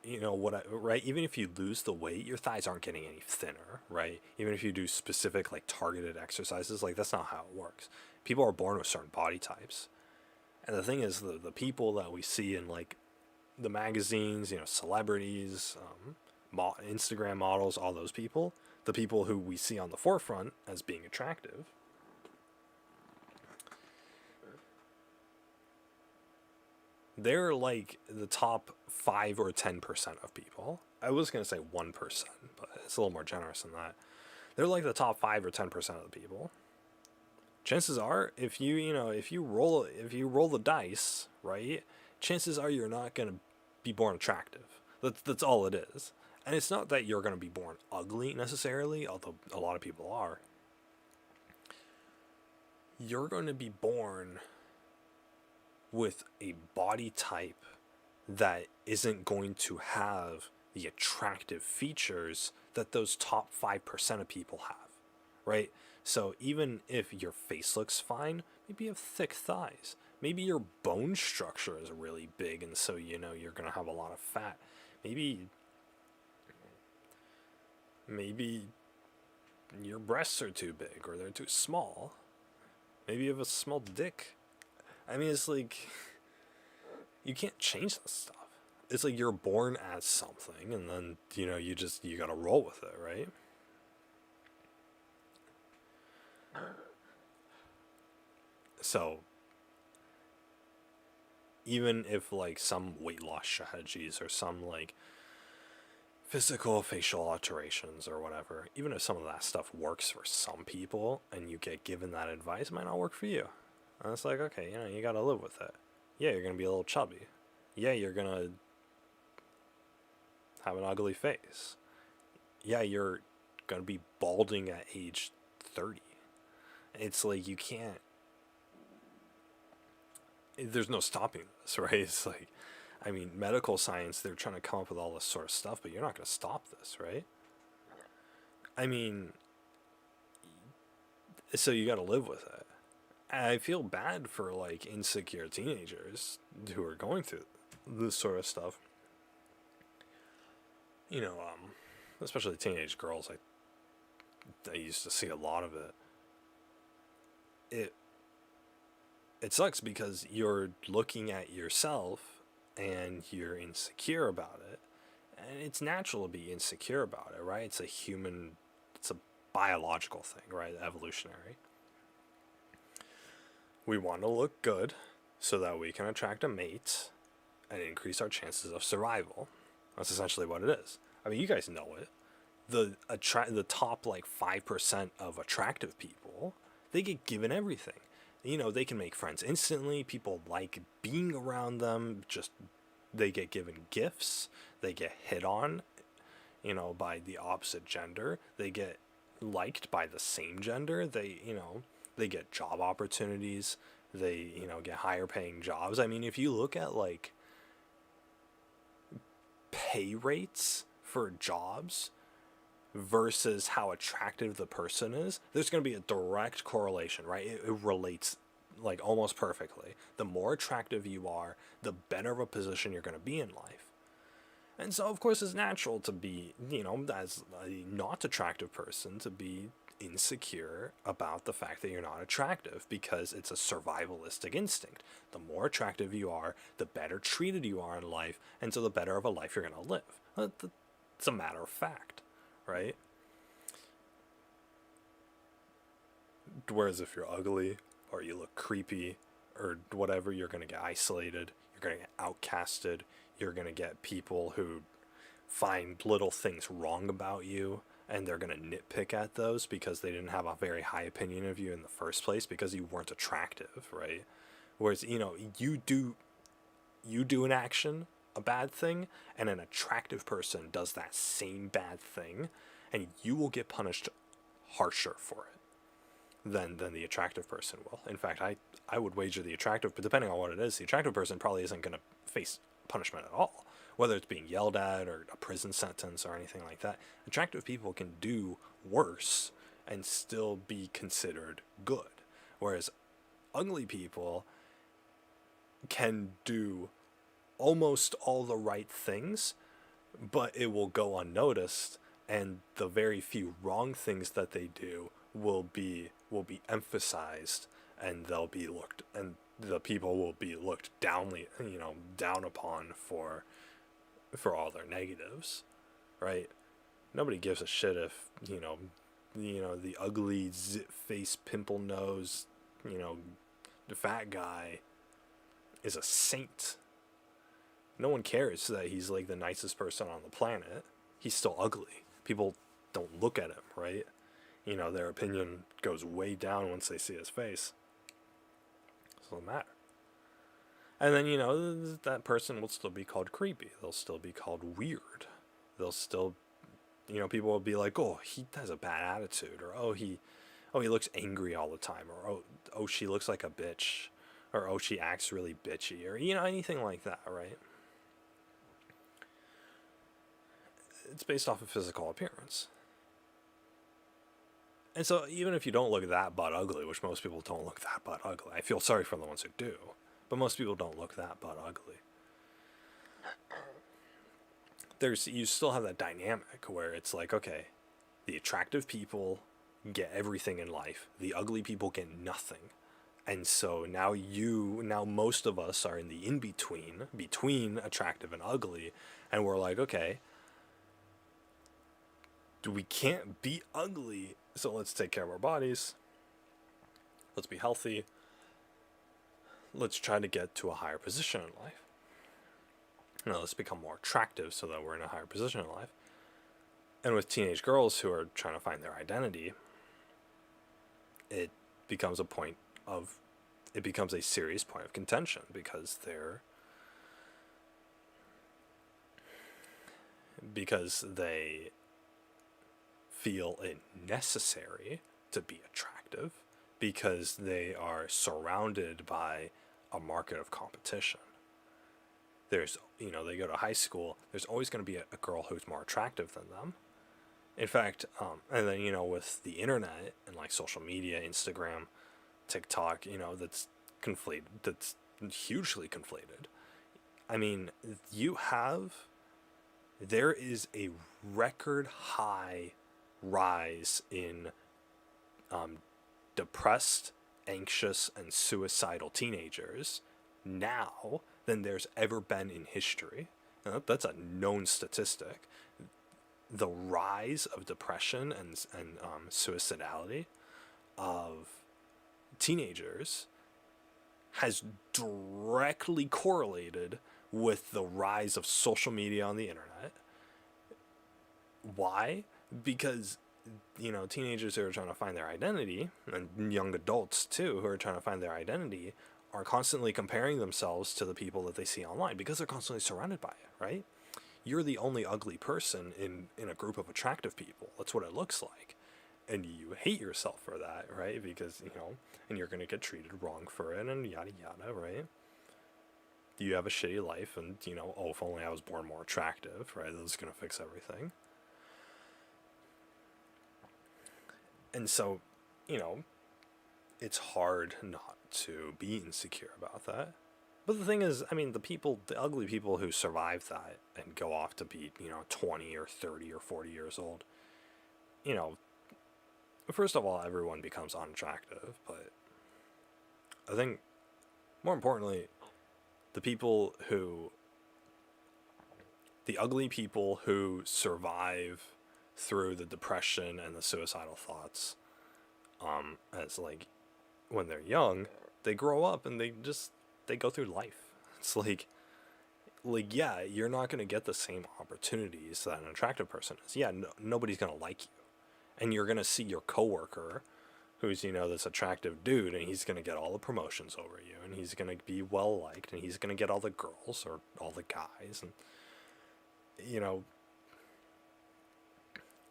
right? Even if you lose the weight, your thighs aren't getting any thinner, right? Even if you do specific like targeted exercises, like that's not how it works. People are born with certain body types, and the thing is, the people that we see in like the magazines, celebrities, Instagram models, all those people, the people who we see on the forefront as being attractive, they're like the top 5 or 10% of people. I was gonna say 1%, but it's a little more generous than that. They're like the top 5 or 10% of the people. Chances are, if you roll the dice, right? Chances are you're not gonna be born attractive. That's all it is. And it's not that you're gonna be born ugly necessarily, although a lot of people are. You're going to be born with a body type that isn't going to have the attractive features that those top 5% of people have, right? So even if your face looks fine, maybe you have thick thighs. Maybe your bone structure is really big, and so you're gonna have a lot of fat. Maybe your breasts are too big or they're too small. Maybe you have a small dick. I mean, it's like you can't change this stuff. It's like you're born as something, and then you gotta roll with it, right? So even if like some weight loss strategies or some like physical facial alterations or whatever, even if some of that stuff works for some people and you get given that advice, it might not work for you. And it's like, okay, you gotta live with it. Yeah, you're gonna be a little chubby. Yeah, you're gonna have an ugly face. Yeah, you're gonna be balding at age 30. It's like you can't. There's no stopping this, right? It's like, I mean, medical science, they're trying to come up with all this sort of stuff, but you're not going to stop this, right? I mean, so you got to live with it. I feel bad for like insecure teenagers who are going through this sort of stuff. Especially teenage girls. I used to see a lot of it. It it sucks because you're looking at yourself and you're insecure about it. And it's natural to be insecure about it, right? It's a biological thing, right? Evolutionary. We want to look good so that we can attract a mate and increase our chances of survival. That's essentially what it is. I mean, you guys know it. The top like 5% of attractive people, they get given everything. They can make friends instantly. People like being around them. Just they get given gifts. They get hit on, by the opposite gender. They get liked by the same gender. They get job opportunities. They, get higher paying jobs. I mean, if you look at like pay rates for jobs versus how attractive the person is, there's going to be a direct correlation, right? It relates like almost perfectly. The more attractive you are, the better of a position you're going to be in life. And so, of course, it's natural to be, as a not attractive person, to be insecure about the fact that you're not attractive because it's a survivalistic instinct. The more attractive you are, the better treated you are in life, and so the better of a life you're going to live. It's a matter of fact, right? Whereas if you're ugly or you look creepy or whatever, you're going to get isolated, you're going to get outcasted, you're going to get people who find little things wrong about you and they're going to nitpick at those because they didn't have a very high opinion of you in the first place because you weren't attractive, right? Whereas, you do an action, a bad thing, and an attractive person does that same bad thing, and you will get punished harsher for it than the attractive person will. In fact, I would wager but depending on what it is, the attractive person probably isn't going to face punishment at all, whether it's being yelled at or a prison sentence or anything like that. Attractive people can do worse and still be considered good, whereas ugly people can do almost all the right things, but it will go unnoticed, and the very few wrong things that they do will be emphasized, and the people will be looked down upon for all their negatives, right? Nobody gives a shit if the ugly zit face pimple nose the fat guy is a saint. No one cares that he's like the nicest person on the planet. He's still ugly. People don't look at him, right? Their opinion goes way down once they see his face. So it doesn't matter. And then, that person will still be called creepy. They'll still be called weird. They'll still, people will be like, oh, he has a bad attitude. Or, he looks angry all the time. Or, oh, she looks like a bitch. Or, oh, she acts really bitchy. Or, anything like that, right? it's based off of physical appearance. And so even if you don't look that butt ugly, which most people don't look that butt ugly, I feel sorry for the ones who do, but most people don't look that butt ugly. You still have that dynamic where it's like, okay, the attractive people get everything in life, the ugly people get nothing. And so now most of us are in the between attractive and ugly, and we're like, okay, we can't be ugly, so let's take care of our bodies. Let's be healthy. Let's try to get to a higher position in life. Let's become more attractive so that we're in a higher position in life. And with teenage girls who are trying to find their identity, it becomes a serious point of contention because they feel it necessary to be attractive because they are surrounded by a market of competition. They go to high school, there's always going to be a girl who's more attractive than them. In fact, and then, with the internet and like social media, Instagram, TikTok, that's hugely conflated. I mean, there is a record high rise in depressed, anxious, and suicidal teenagers now than there's ever been in history. And that's a known statistic. The rise of depression and suicidality of teenagers has directly correlated with the rise of social media on the internet. Why? Because teenagers who are trying to find their identity, and young adults too who are trying to find their identity, are constantly comparing themselves to the people that they see online because they're constantly surrounded by it, right? You're the only ugly person in a group of attractive people. That's what it looks like. And you hate yourself for that, right? Because, and you're going to get treated wrong for it and yada yada, right? You have a shitty life and, if only I was born more attractive, right? That's going to fix everything. And so, it's hard not to be insecure about that. But the thing is, the ugly people who survive that and go off to be, 20 or 30 or 40 years old, first of all, everyone becomes unattractive. But I think, more importantly, the ugly people who survive through the depression and the suicidal thoughts, as like, when they're young, they grow up and they go through life. It's like yeah, you're not going to get the same opportunities that an attractive person is. Yeah, nobody's going to like you. And you're going to see your coworker who's, this attractive dude, and he's going to get all the promotions over you, and he's going to be well liked, and he's going to get all the girls or all the guys, and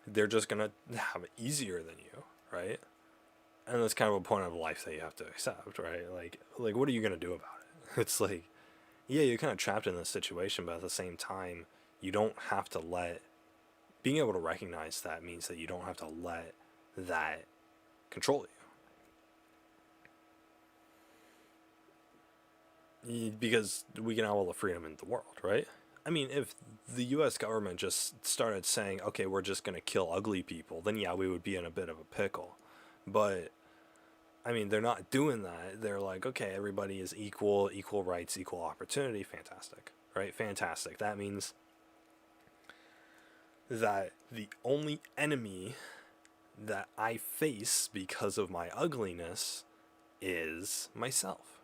they're just going to have it easier than you, right? And that's kind of a point of life that you have to accept, right? Like what are you going to do about it? It's like, yeah, you're kind of trapped in this situation, but at the same time, you don't have to being able to recognize that means that you don't have to let that control you. Because we can have all the freedom in the world, right? If the U.S. government just started saying, okay, we're just going to kill ugly people, then yeah, we would be in a bit of a pickle. But they're not doing that. They're like, okay, everybody is equal rights, equal opportunity. Fantastic, right? Fantastic. That means that the only enemy that I face because of my ugliness is myself.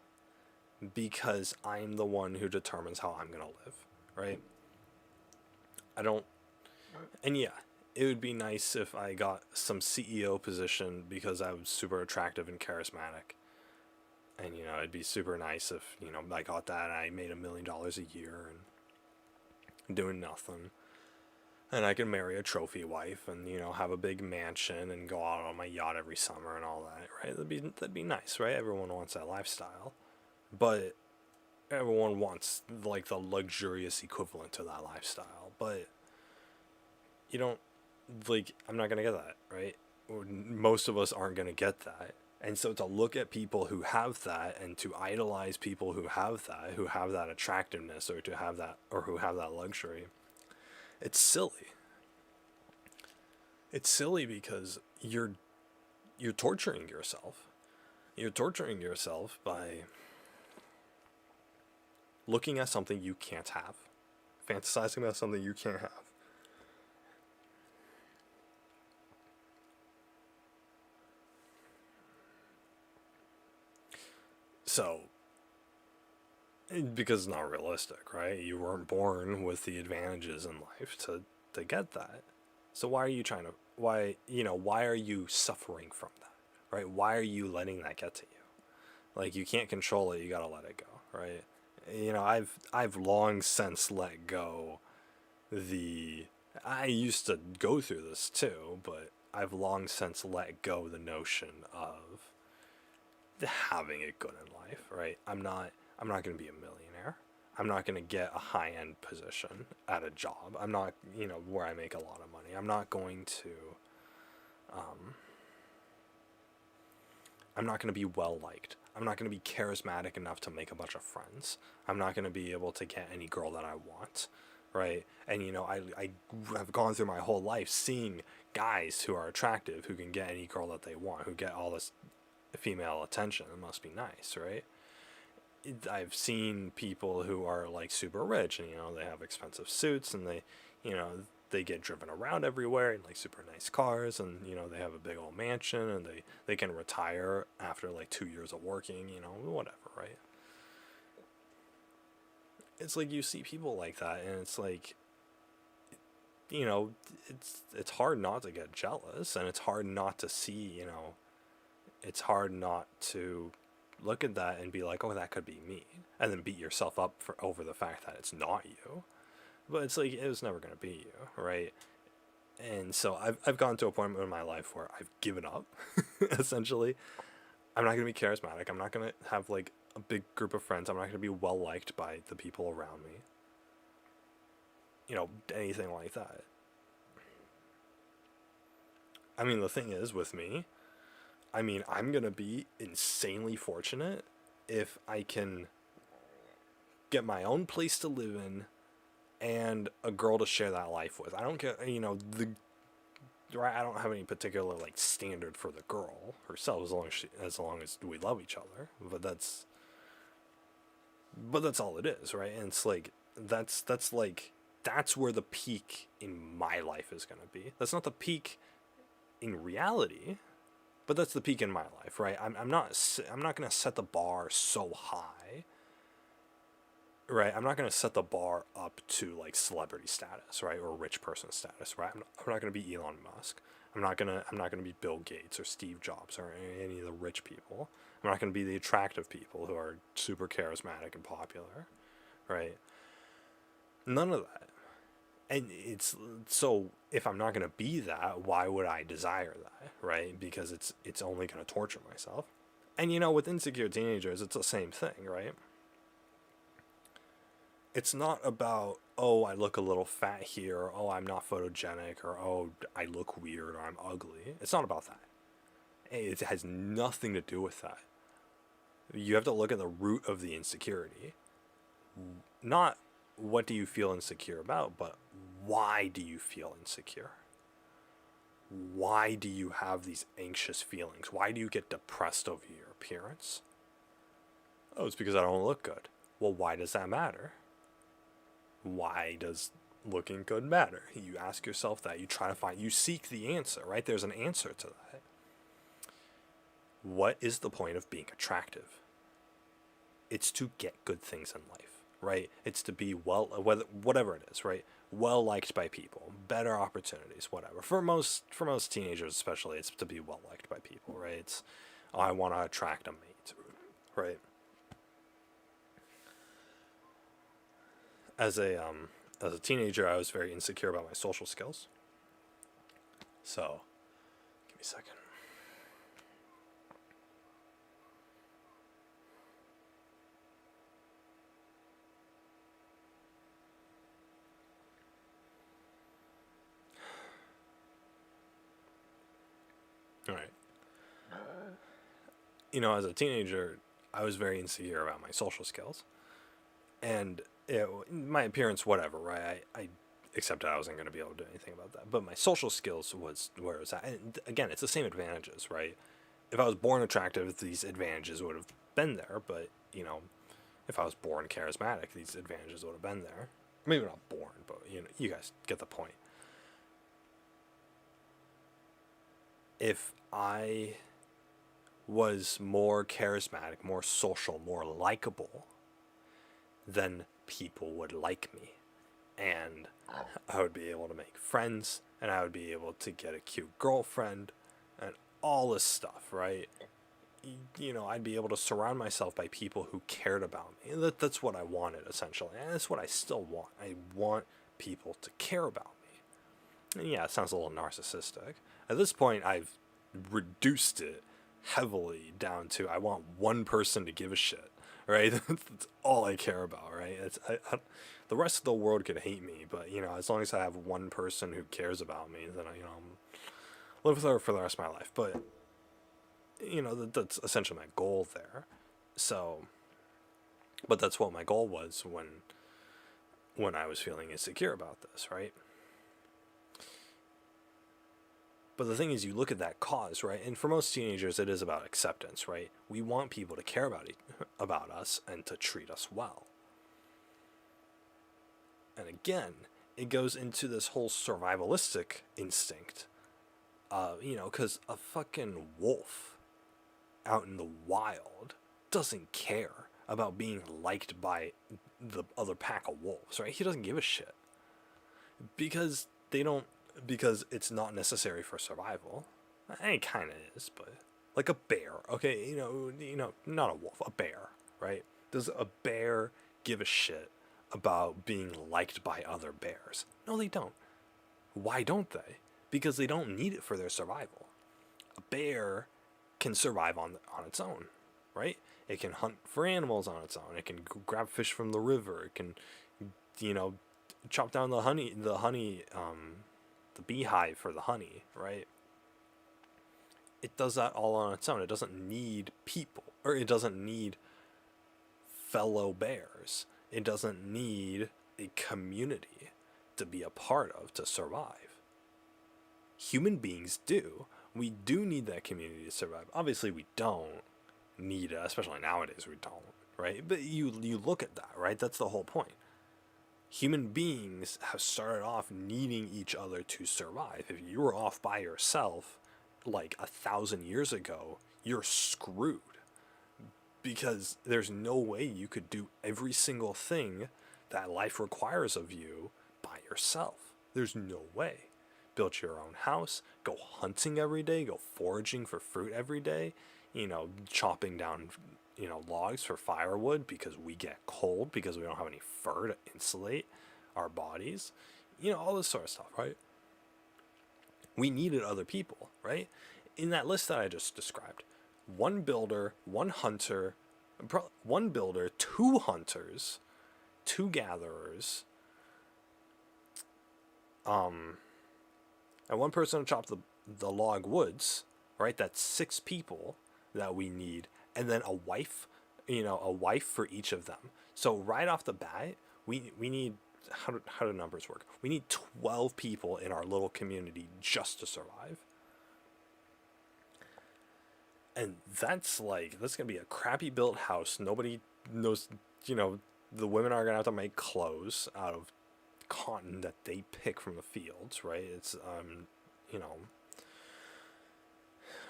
Because I'm the one who determines how I'm going to live, right? And yeah, it would be nice if I got some CEO position because I was super attractive and charismatic. And, it'd be super nice if, I got that and I made $1 million a year and doing nothing. And I could marry a trophy wife and, have a big mansion and go out on my yacht every summer and all that, right? That'd be nice, right? Everyone wants that lifestyle. But everyone wants, like, the luxurious equivalent to that lifestyle. But you don't, like, I'm not gonna get that, right? Most of us aren't gonna get that. And so to look at people who have that and to idolize people who have that attractiveness, or to have that, or who have that luxury, it's silly. It's silly because you're torturing yourself. You're torturing yourself by looking at something you can't have, fantasizing about something you can't have. So, because it's not realistic, right? You weren't born with the advantages in life to get that. So why are you trying to, why are you suffering from that, right? Why are you letting that get to you? Like, you can't control it, you gotta let it go, right? I've long since let go the, I used to go through this too, but I've long since let go the notion of having it good in life, right? I'm not going to be a millionaire. I'm not going to get a high-end position at a job. I'm not, where I make a lot of money. I'm not going to I'm not going to be well liked. I'm not going to be charismatic enough to make a bunch of friends. I'm not going to be able to get any girl that I want, right? And I have gone through my whole life seeing guys who are attractive, who can get any girl that they want, who get all this female attention. It must be nice, right? I've seen people who are like super rich, and they have expensive suits, and you know they get driven around everywhere in like super nice cars, and they have a big old mansion, and they can retire after like 2 years of working, whatever, right? It's like you see people like that, and it's like, it's hard not to get jealous, and it's hard not to see, it's hard not to look at that and be like, oh, that could be me, and then beat yourself up for over the fact that it's not you. But it's like, it was never going to be you, right? And so I've gotten to a point in my life where I've given up. Essentially, I'm not going to be charismatic. I'm not going to have like a big group of friends. I'm not going to be well liked by the people around me, anything like that. I mean, the thing is with me, I'm going to be insanely fortunate if I can get my own place to live in and a girl to share that life with. I don't care, I don't have any particular like standard for the girl herself, as long as we love each other. But that's all it is, right? And it's like that's where the peak in my life is going to be. That's not the peak in reality, but that's the peak in my life, right? I'm not going to set the bar so high, right? I'm not going to set the bar up to like celebrity status, right, or rich person status, right? I'm not going to be Elon Musk. I'm not gonna be Bill Gates or Steve Jobs or any of the rich people. I'm not gonna be the attractive people who are super charismatic and popular, right? None of that. And it's so, if I'm not gonna be that, why would I desire that, right? Because it's only gonna torture myself. And with insecure teenagers, it's the same thing, right? It's not about, oh, I look a little fat here, or oh, I'm not photogenic, or oh, I look weird, or I'm ugly. It's not about that. It has nothing to do with that. You have to look at the root of the insecurity. Not what do you feel insecure about, but why do you feel insecure? Why do you have these anxious feelings? Why do you get depressed over your appearance? Oh, it's because I don't look good. Well, why does that matter? Why does looking good matter? You ask yourself that. You seek the answer, right? There's an answer to that. What is the point of being attractive? It's to get good things in life, right? It's to be whatever it is, right? Well liked by people, better opportunities, whatever. For most teenagers, especially, it's to be well liked by people, right? It's, oh, I want to attract a mate, right? As a teenager, I was very insecure about my social skills. So, give me a second. All right. As a teenager, I was very insecure about my social skills, and my appearance, whatever, right? I accepted I wasn't going to be able to do anything about that, but my social skills was where it was at. And again, it's the same advantages, right? If I was born attractive, these advantages would have been there, but if I was born charismatic, these advantages would have been there. Maybe not born, but you guys get the point. If I was more charismatic, more social, more likable, then people would like me. And I would be able to make friends, and I would be able to get a cute girlfriend, and all this stuff, right? I'd be able to surround myself by people who cared about me. That's what I wanted, essentially. And that's what I still want. I want people to care about me. And yeah, it sounds a little narcissistic. At this point, I've reduced it heavily down to I want one person to give a shit, right? That's all I care about, right? The rest of the world could hate me, but as long as I have one person who cares about me, then I live with her for the rest of my life. But that's essentially my goal there. So, but that's what my goal was when I was feeling insecure about this, right? But the thing is, you look at that cause, right? And for most teenagers, it is about acceptance, right? We want people to care about us and to treat us well. And again, it goes into this whole survivalistic instinct. Because a fucking wolf out in the wild doesn't care about being liked by the other pack of wolves, right? He doesn't give a shit. Because it's not necessary for survival. It kind of is, but like a bear, okay? Not a wolf, a bear, right? Does a bear give a shit about being liked by other bears? No, they don't. Why don't they? Because they don't need it for their survival. A bear can survive on its own, right? It can hunt for animals on its own. It can grab fish from the river. It can, chop down the beehive for the honey, right? It does that all on its own. It doesn't need people, or it doesn't need fellow bears. It doesn't need a community to be a part of to survive. Human beings do. We do need that community to survive. Obviously, we don't need it, especially nowadays we don't, right? But you look at that, right? That's the whole point. Human beings have started off needing each other to survive. If you were off by yourself like 1,000 years ago, you're screwed. Because there's no way you could do every single thing that life requires of you by yourself. There's no way. Build your own house, go hunting every day, go foraging for fruit every day, chopping down, logs for firewood because we get cold because we don't have any fur to insulate our bodies, all this sort of stuff, right? We needed other people, right? In that list that I just described, one builder, one hunter, one builder, two hunters, two gatherers, and one person to chop the log woods, right? That's 6 people that we need, and then a wife for each of them. So right off the bat, we need, how do numbers work? We need 12 people in our little community just to survive. And that's going to be a crappy built house. Nobody knows, the women are going to have to make clothes out of cotton that they pick from the fields, right? It's,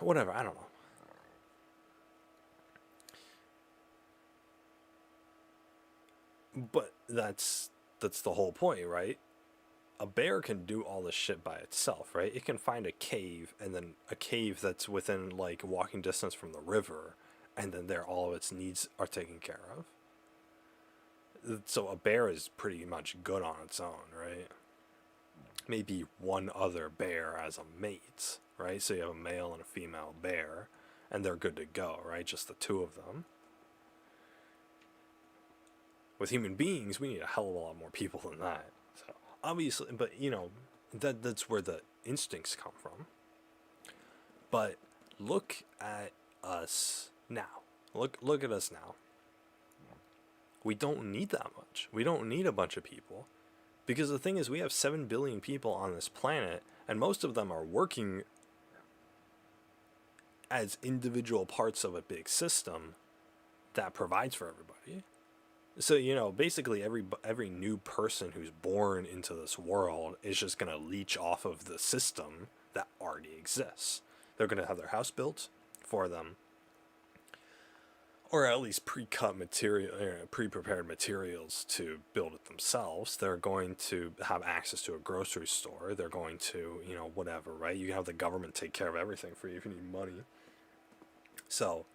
whatever, I don't know. But that's the whole point, right? A bear can do all this shit by itself, right? It can find a cave, and then a cave that's within walking distance from the river, and then there all of its needs are taken care of. So a bear is pretty much good on its own, right? Maybe one other bear as a mate, right? So you have a male and a female bear, and they're good to go, right? Just the two of them. With human beings, we need a hell of a lot more people than that. So obviously, but that's where the instincts come from. But look at us now. Look at us now. We don't need that much. We don't need a bunch of people. Because the thing is, we have 7 billion people on this planet, and most of them are working as individual parts of a big system that provides for everybody. So, you know, basically every new person who's born into this world is just going to leech off of the system that already exists. They're going to have their house built for them, or at least pre-cut material, pre-prepared materials to build it themselves. They're going to have access to a grocery store. They're going to, you know, whatever, right? You have the government take care of everything for you if you need money. So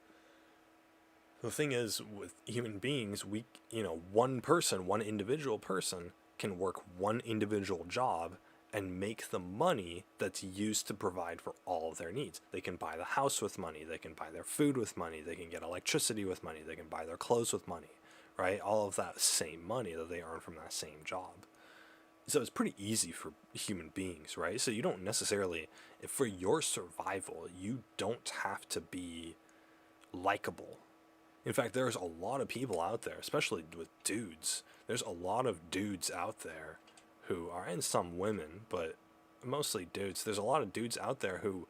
the thing is, with human beings, one individual person can work one individual job and make the money that's used to provide for all of their needs. They can buy the house with money, they can buy their food with money, they can get electricity with money, they can buy their clothes with money, right? All of that same money that they earn from that same job. So it's pretty easy for human beings, right? So you don't necessarily, for your survival, you don't have to be likable. In fact, there's a lot of people out there, especially with dudes. There's a lot of dudes out there who are, and some women, but mostly dudes. There's a lot of dudes out there who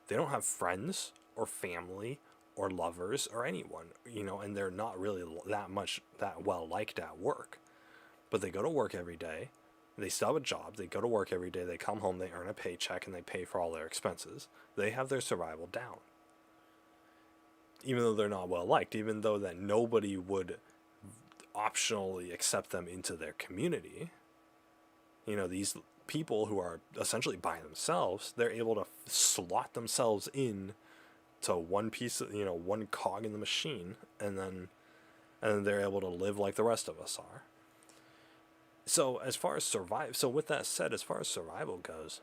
they don't have friends or family or lovers or anyone, you know, and they're not really that well liked at work. But they go to work every day. They still have a job. They go to work every day. They come home, they earn a paycheck, and they pay for all their expenses. They have their survival down. Even though they're not well liked, even though that nobody would optionally accept them into their community, you know, these people who are essentially by themselves, they're able to slot themselves in to one piece of, one cog in the machine, and then they're able to live like the rest of us are. So with that said, as far as survival goes,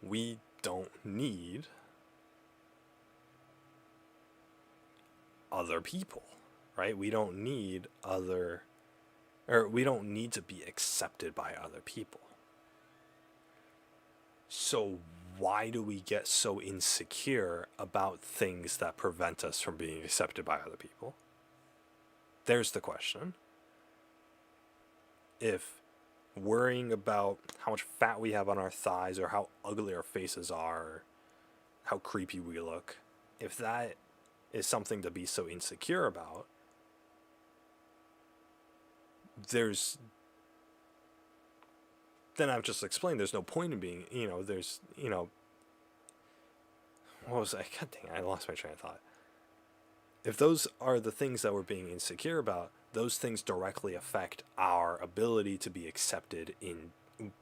we don't need other people, right? We don't need we don't need to be accepted by other people. So why do we get so insecure about things that prevent us from being accepted by other people? There's the question. If worrying about how much fat we have on our thighs, or how ugly our faces are, or how creepy we look, if that is something to be so insecure about, then I've just explained there's no point in being, what was I? God dang, I lost my train of thought. If those are the things that we're being insecure about, those things directly affect our ability to be accepted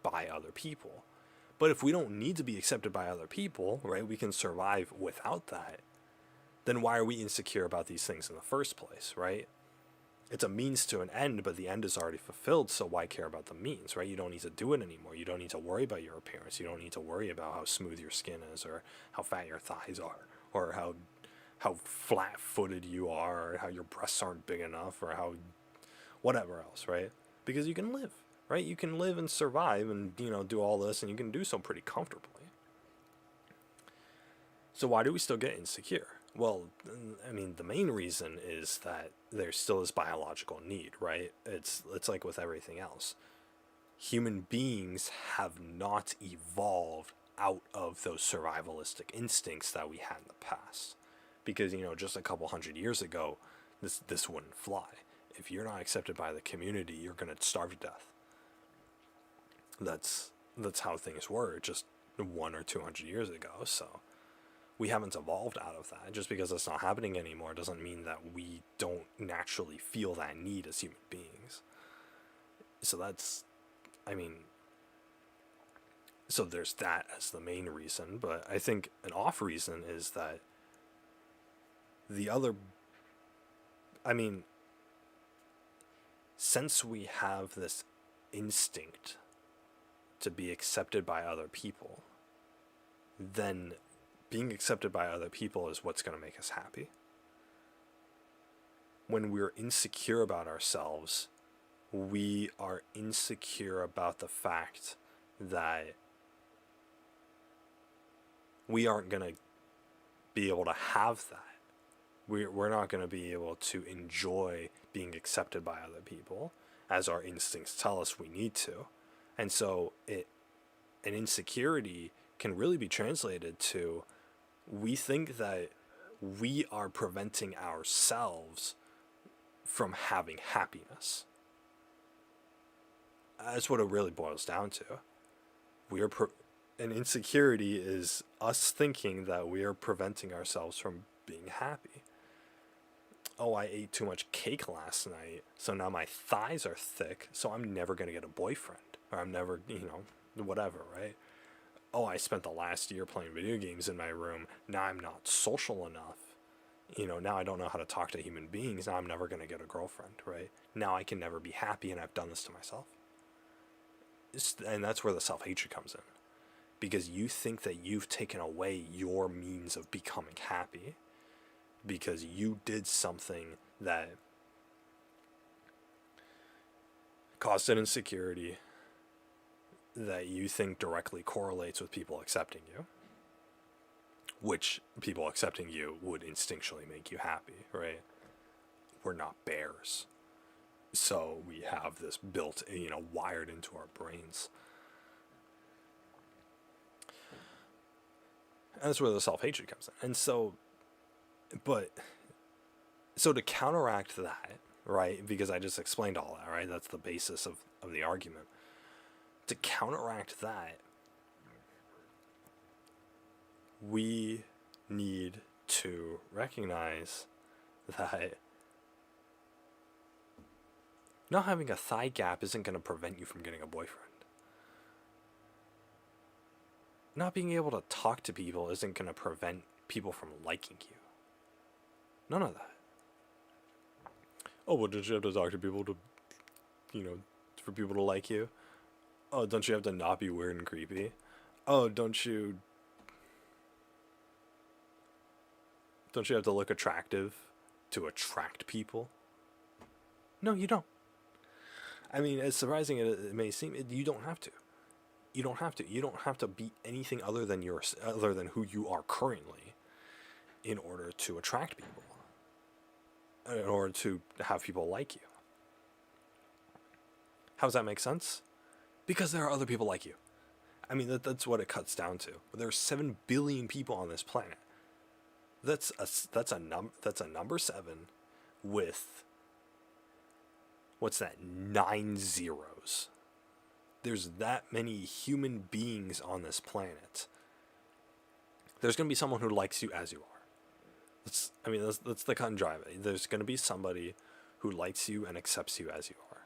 by other people. But if we don't need to be accepted by other people, right, we can survive without that, then why are we insecure about these things in the first place, right? It's a means to an end, but the end is already fulfilled, so why care about the means, right? You don't need to do it anymore. You don't need to worry about your appearance. You don't need to worry about how smooth your skin is, or how fat your thighs are, or how flat-footed you are, or how your breasts aren't big enough, or how whatever else, right? Because you can live, right? You can live and survive and, do all this, and you can do so pretty comfortably. So why do we still get insecure? Well, I mean, the main reason is that there still is biological need, right? It's like with everything else. Human beings have not evolved out of those survivalistic instincts that we had in the past. Because, just a couple hundred years ago, this wouldn't fly. If you're not accepted by the community, you're going to starve to death. That's how things were just 100 or 200 years ago, so we haven't evolved out of that. Just because it's not happening anymore doesn't mean that we don't naturally feel that need as human beings. So so there's that as the main reason, but I think an off reason is that since we have this instinct to be accepted by other people, then being accepted by other people is what's going to make us happy. When we're insecure about ourselves, we are insecure about the fact that we aren't going to be able to have that. We're not going to be able to enjoy being accepted by other people as our instincts tell us we need to. And so an insecurity can really be translated to, we think that we are preventing ourselves from having happiness. That's what it really boils down to. An insecurity is us thinking that we are preventing ourselves from being happy. Oh, I ate too much cake last night, so now my thighs are thick, so I'm never going to get a boyfriend. Or I'm never, whatever, right? Oh, I spent the last year playing video games in my room, now I'm not social enough. Now I don't know how to talk to human beings, now I'm never going to get a girlfriend, right? Now I can never be happy, and I've done this to myself. And that's where the self-hatred comes in. Because you think that you've taken away your means of becoming happy. Because you did something that caused an insecurity that you think directly correlates with people accepting you. Which people accepting you would instinctually make you happy, right? We're not bears. So we have this built, wired into our brains. And that's where the self-hatred comes in. And so to counteract that, right, because I just explained all that, right? That's the basis of the argument. To counteract that, we need to recognize that not having a thigh gap isn't going to prevent you from getting a boyfriend. Not being able to talk to people isn't going to prevent people from liking you. None of that. Oh, well, don't you have to talk to people to, for people to like you? Oh, don't you have to not be weird and creepy? Oh, don't you have to look attractive to attract people? No, you don't. I mean, as surprising as it may seem, you don't have to. You don't have to. You don't have to be anything other than who you are currently in order to attract people. In order to have people like you. How does that make sense? Because there are other people like you. I mean, that's what it cuts down to. There are 7 billion people on this planet. That's a number 7 with, what's that, 9 zeros. There's that many human beings on this planet. There's going to be someone who likes you as you are. That's the cut and dry of it. There's going to be somebody who likes you and accepts you as you are.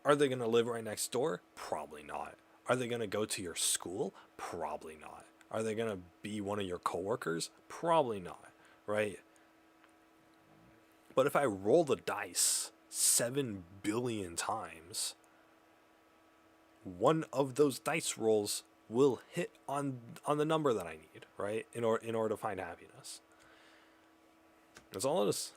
Are they going to live right next door? Probably not. Are they going to go to your school? Probably not. Are they going to be one of your coworkers? Probably not, right? But if I roll the dice 7 billion times, one of those dice rolls will hit on the number that I need, right? In order to find happiness. That's all it is.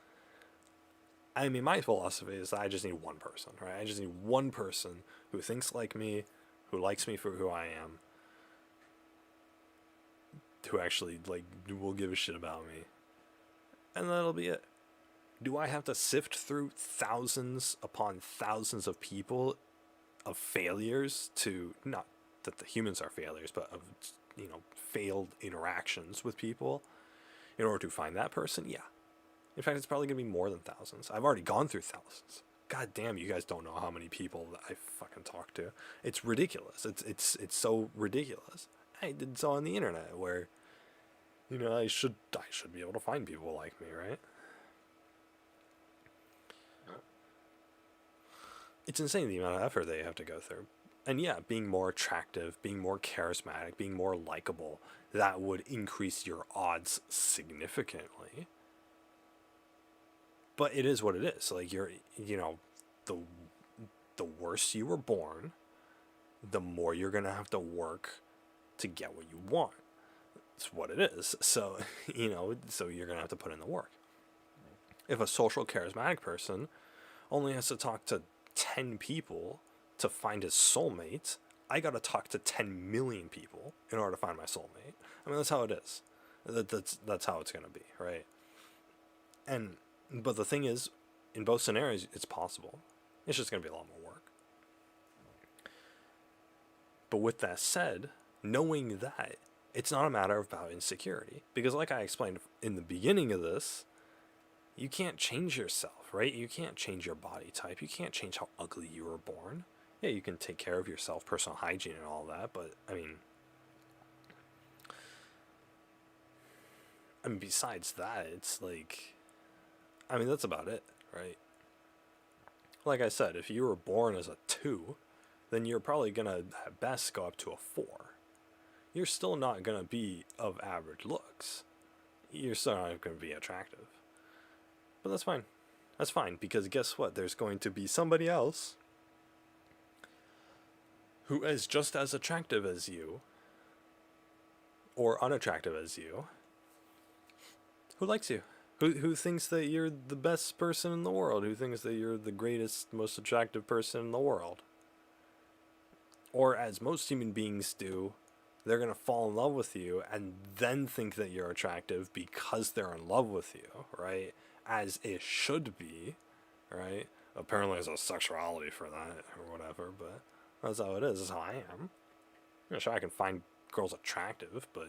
I mean, my philosophy is that I just need one person, right? I just need one person who thinks like me, who likes me for who I am, who actually, will give a shit about me. And that'll be it. Do I have to sift through thousands upon thousands of people, of failures to, not that the humans are failures, but of, failed interactions with people in order to find that person? Yeah. In fact, it's probably going to be more than thousands. I've already gone through thousands. God damn, you guys don't know how many people that I fucking talk to. It's ridiculous. It's so ridiculous. I did so on the internet where, I should be able to find people like me, right? It's insane the amount of effort they have to go through. And yeah, being more attractive, being more charismatic, being more likable, that would increase your odds significantly. But it is what it is. You're, the worse you were born, the more you're going to have to work to get what you want. It's what it is. So, so you're going to have to put in the work. If a social charismatic person only has to talk to 10 people to find his soulmate, I got to talk to 10 million people in order to find my soulmate. I mean, that's how it is. That's how it's gonna be, right? And but the thing is, in both scenarios, it's possible. It's just gonna be a lot more work. But with that said, knowing that, it's not a matter about insecurity, because like I explained in the beginning of this, you can't change yourself, right? You can't change your body type. You can't change how ugly you were born. Yeah, you can take care of yourself, personal hygiene and all that, but besides that, it's like, that's about it, right? Like I said, if you were born as a 2, then you're probably gonna at best go up to a 4. You're still not gonna be of average looks. You're still not gonna be attractive. But that's fine. That's fine, because guess what? There's going to be somebody else who is just as attractive as you, or unattractive as you, who likes you. Who thinks that you're the best person in the world, who thinks that you're the greatest, most attractive person in the world. Or as most human beings do, they're going to fall in love with you and then think that you're attractive because they're in love with you, right? As it should be, right? Apparently there's a sexuality for that or whatever, but that's how it is. That's how I am. Sure, I can find girls attractive, but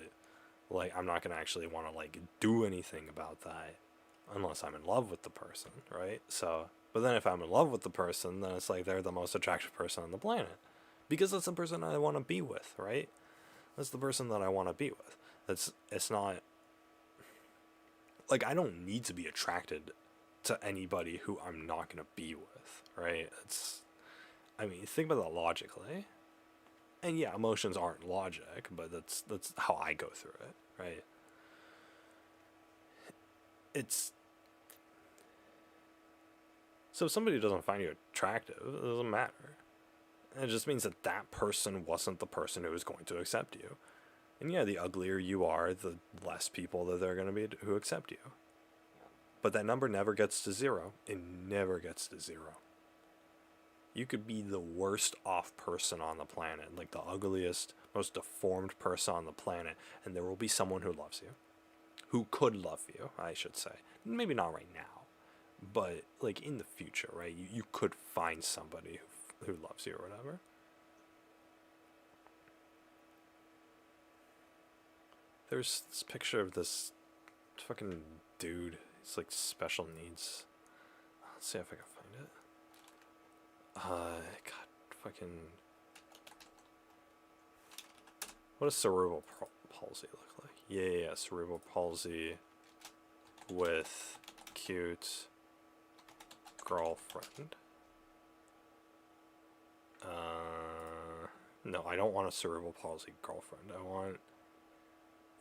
like, I'm not going to actually want to like do anything about that unless I'm in love with the person, right? So, but then if I'm in love with the person, then it's like they're the most attractive person on the planet, because that's the person I want to be with, right? That's the person that I want to be with. It's not like I don't need to be attracted to anybody who I'm not going to be with, right? Think about that logically. And yeah, emotions aren't logic, but that's how I go through it, right? So if somebody doesn't find you attractive, it doesn't matter. It just means that that person wasn't the person who was going to accept you. And yeah, the uglier you are, the less people that there are going to be who accept you. But that number never gets to 0. It never gets to 0. You could be the worst off person on the planet, like the ugliest, most deformed person on the planet, and there will be someone who loves you. Who could love you, I should say. Maybe not right now, but like in the future, right? You could find somebody who loves you or whatever. There's this picture of this fucking dude. He's like special needs. Let's see if I can find it. God, fucking. What does cerebral palsy look like? Yeah, cerebral palsy with cute girlfriend. No, I don't want a cerebral palsy girlfriend.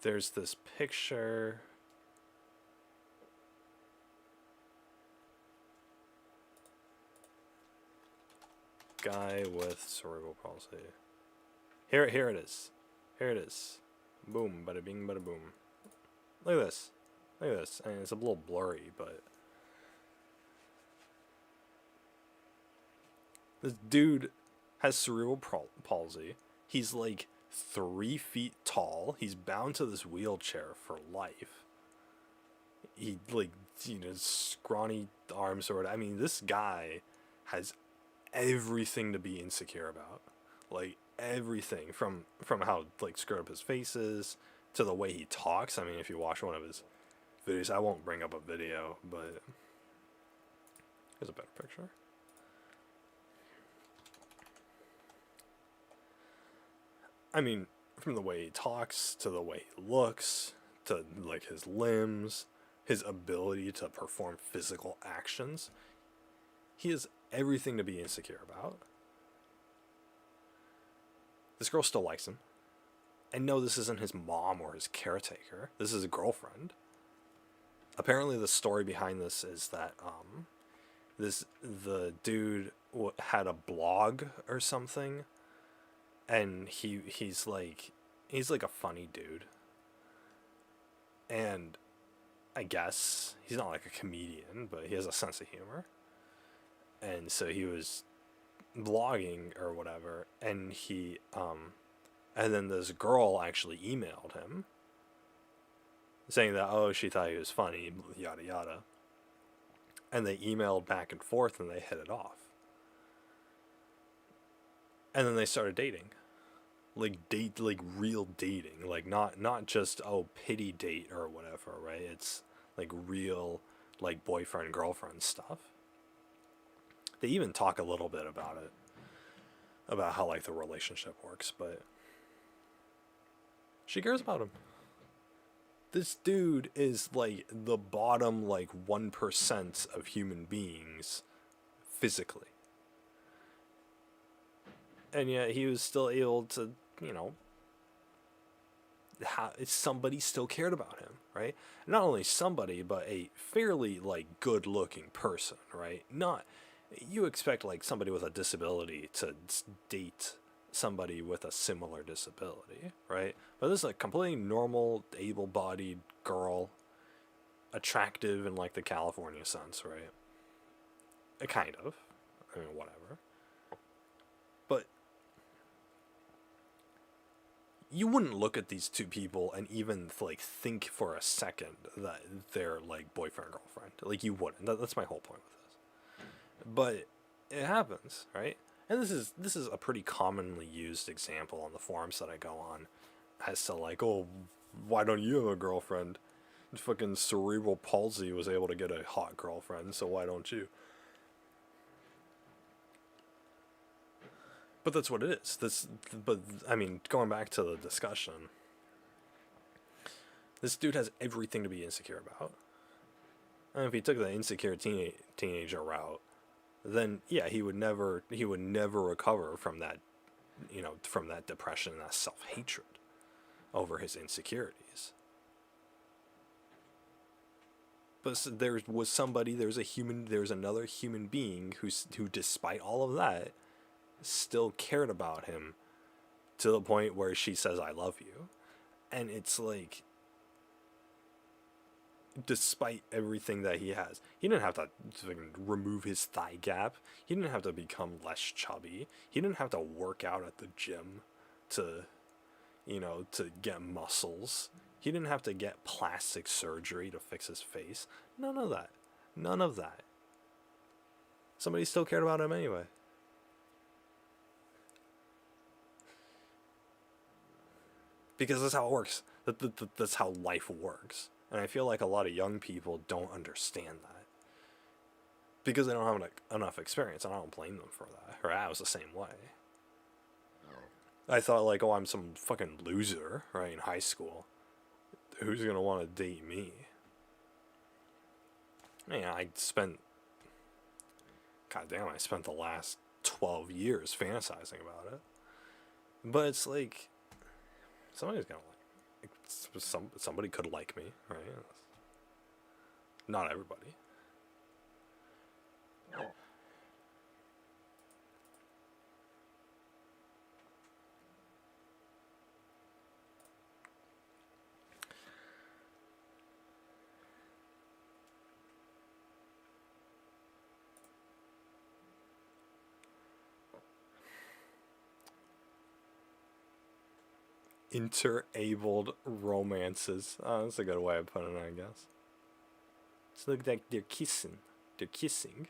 There's this picture. Guy with cerebral palsy. Here it is. Here it is. Boom, bada bing, bada boom. Look at this. Look at this. I mean, it's a little blurry, but this dude has cerebral palsy. He's like 3 feet tall. He's bound to this wheelchair for life. He scrawny arms or whatever. This guy has everything to be insecure about. Like everything from how like screwed up his face is to the way he talks. If you watch one of his videos, I won't bring up a video, but here's a better picture. From the way he talks to the way he looks to like his limbs, his ability to perform physical actions, he has everything to be insecure about. This girl still likes him. And no, this isn't his mom or his caretaker. This is a girlfriend. Apparently the story behind this is that the dude had a blog or something, and he's like a funny dude. And I guess he's not like a comedian, but he has a sense of humor. And so he was blogging or whatever, and and then this girl actually emailed him saying that, oh, she thought he was funny, yada yada. And they emailed back and forth and they hit it off. And then they started dating. Like real dating. Like not just, oh, pity date or whatever, right? It's like real, like boyfriend, girlfriend stuff. They even talk a little bit about it. About how like the relationship works, but she cares about him. This dude is like the bottom like 1% of human beings physically. And yet he was still able to, somebody still cared about him, right? Not only somebody, but a fairly like good looking person, right? Not, you expect like somebody with a disability to date somebody with a similar disability, right? But this is a completely normal, able-bodied girl, attractive in like the California sense, right? Kind of. I mean, whatever. But you wouldn't look at these two people and even like think for a second that they're like boyfriend girlfriend. Like you wouldn't. That's my whole point with this. But it happens, right? And this is a pretty commonly used example on the forums that I go on, as to like, oh, why don't you have a girlfriend? Fucking cerebral palsy was able to get a hot girlfriend, so why don't you? But that's what it is. But I mean, going back to the discussion, this dude has everything to be insecure about. And if he took the insecure teenager route, then yeah, he would never recover from that, from that depression and that self-hatred over his insecurities. But there was another human being who despite all of that still cared about him to the point where she says I love you. And it's like, despite everything that he has, he didn't have to remove his thigh gap. He didn't have to become less chubby. He didn't have to work out at the gym to get muscles. He didn't have to get plastic surgery to fix his face. None of that. Somebody still cared about him anyway. Because that's how it works. That's how life works. And I feel like a lot of young people don't understand that. Because they don't have enough experience, and I don't blame them for that. Or I was the same way. I thought like, oh, I'm some fucking loser, right, in high school. Who's going to want to date me? Yeah, I spent the last 12 years fantasizing about it. But it's like, somebody's gonna somebody could like me, right? Not everybody. Interabled romances. Oh, that's a good way of putting it, I guess. It's look like they're kissing. They're kissing.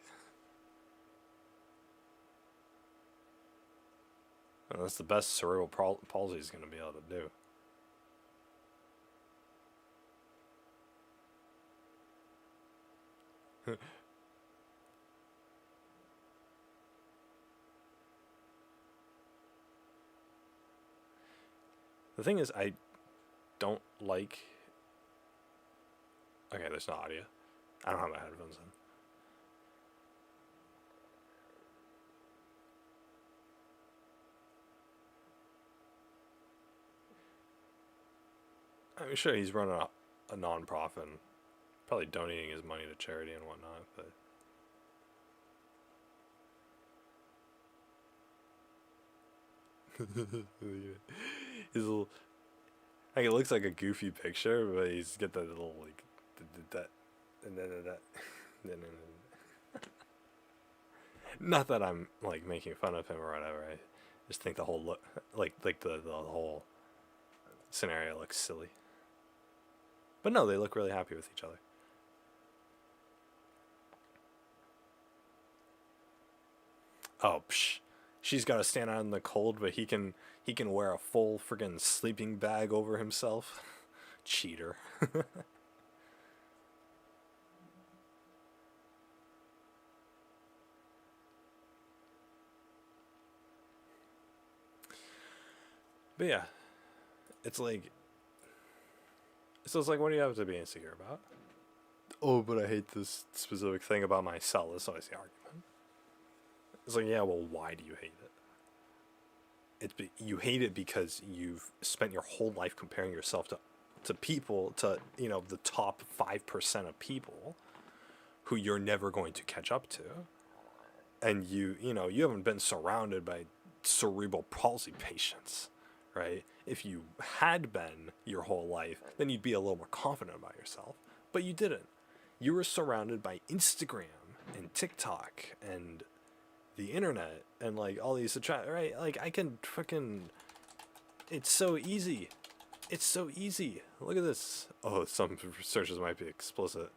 Well, that's the best cerebral palsy is going to be able to do. The thing is, I don't like... Okay, there's no audio. I don't have my headphones in. I'm sure he's running a non-profit and probably donating his money to charity and whatnot, but... His little, like, it looks like a goofy picture, but he's got that little like that and then that. Not that I'm like making fun of him or whatever. I just think the whole look, like the whole scenario looks silly. But no, they look really happy with each other. Oh, psh. She's got to stand out in the cold, but he can wear a full friggin' sleeping bag over himself. Cheater. But yeah, it's like so it's like, what do you have to be insecure about? Oh, but I hate this specific thing about myself. That's always the argument. It's like, yeah, well, why do you hate it? You hate it because you've spent your whole life comparing yourself to people, to the top 5% of people who you're never going to catch up to, and you haven't been surrounded by cerebral palsy patients, right? If you had been your whole life, then you'd be a little more confident about yourself, but you didn't. You were surrounded by Instagram and TikTok and the internet and like all these right? Like I can fucking. It's so easy. It's so easy. Look at this. Oh, some searches might be explicit.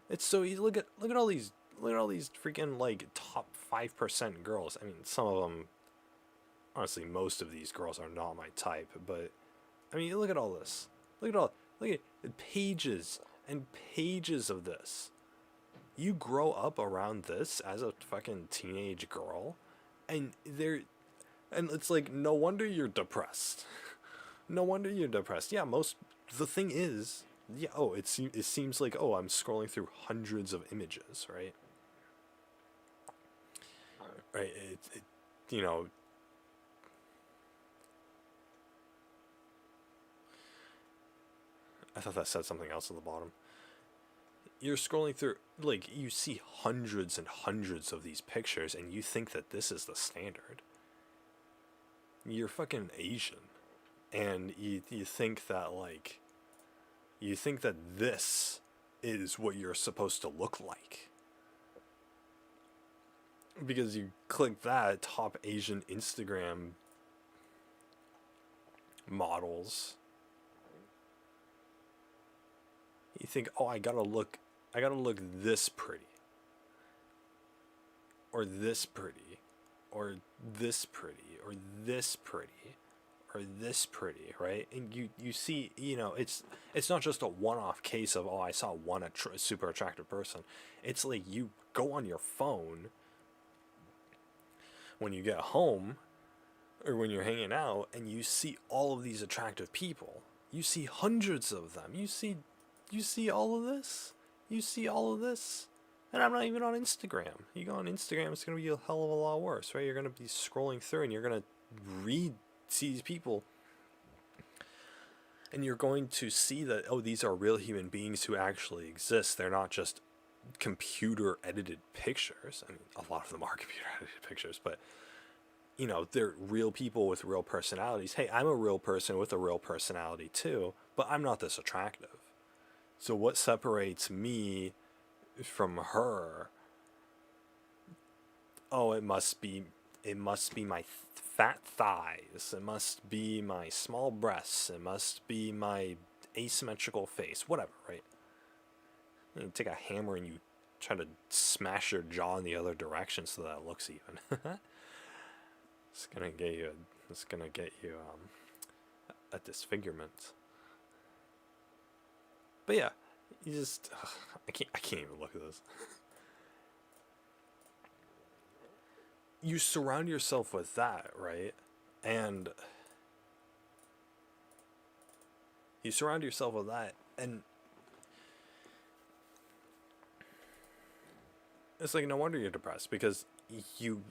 It's so easy. Look at all these. Look at all these freaking like top 5% girls. I mean, some of them. Honestly, most of these girls are not my type. But I mean, look at all this. Look at pages and pages of this. You grow up around this as a fucking teenage girl, and it's like, no wonder you're depressed. No wonder you're depressed. Yeah, the thing is, yeah, it seems like, I'm scrolling through hundreds of images, right? Right, you know, I thought that said something else at the bottom. You're scrolling through, like, you see hundreds and hundreds of these pictures, and you think that this is the standard. You're fucking Asian, and you think that, like, this is what you're supposed to look like. Because you click that, top Asian Instagram models. You think, I gotta look this pretty. Or this pretty. Or this pretty. Or this pretty. Or this pretty, right? And you see, it's not just a one-off case of, I saw one super attractive person. It's like you go on your phone when you get home or when you're hanging out and you see all of these attractive people. You see hundreds of them. You see all of this. You see all of this. And I'm not even on Instagram. You go on Instagram, it's going to be a hell of a lot worse, right? You're going to be scrolling through and you're going to see these people. And you're going to see that, these are real human beings who actually exist. They're not just computer edited pictures. I mean, a lot of them are computer edited pictures, but they're real people with real personalities. Hey, I'm a real person with a real personality too, but I'm not this attractive. So what separates me from her? It must be my fat thighs. It must be my small breasts. It must be my asymmetrical face. Whatever, right? You take a hammer and you try to smash your jaw in the other direction so that it looks even. It's gonna get you a disfigurement. But yeah, you just I can't even look at this. You surround yourself with that, right? And you surround yourself with that, and it's like, no wonder you're depressed, because you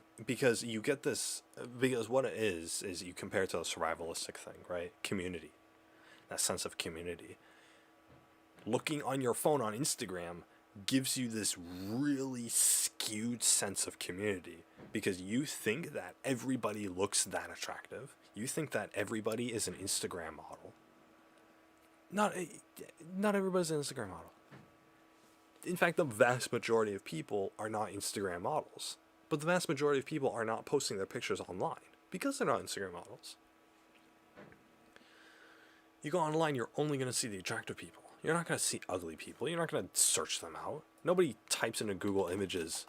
get this, because what it is you compare it to a survivalistic thing, right? Community, that sense of community. Looking on your phone on Instagram gives you this really skewed sense of community, because you think that everybody looks that attractive. You think that everybody is an Instagram model. Not everybody's an Instagram model. In fact, the vast majority of people are not Instagram models. But the vast majority of people are not posting their pictures online because they're not Instagram models. You go online, you're only going to see the attractive people. You're not gonna see ugly people. You're not gonna search them out. Nobody types into Google Images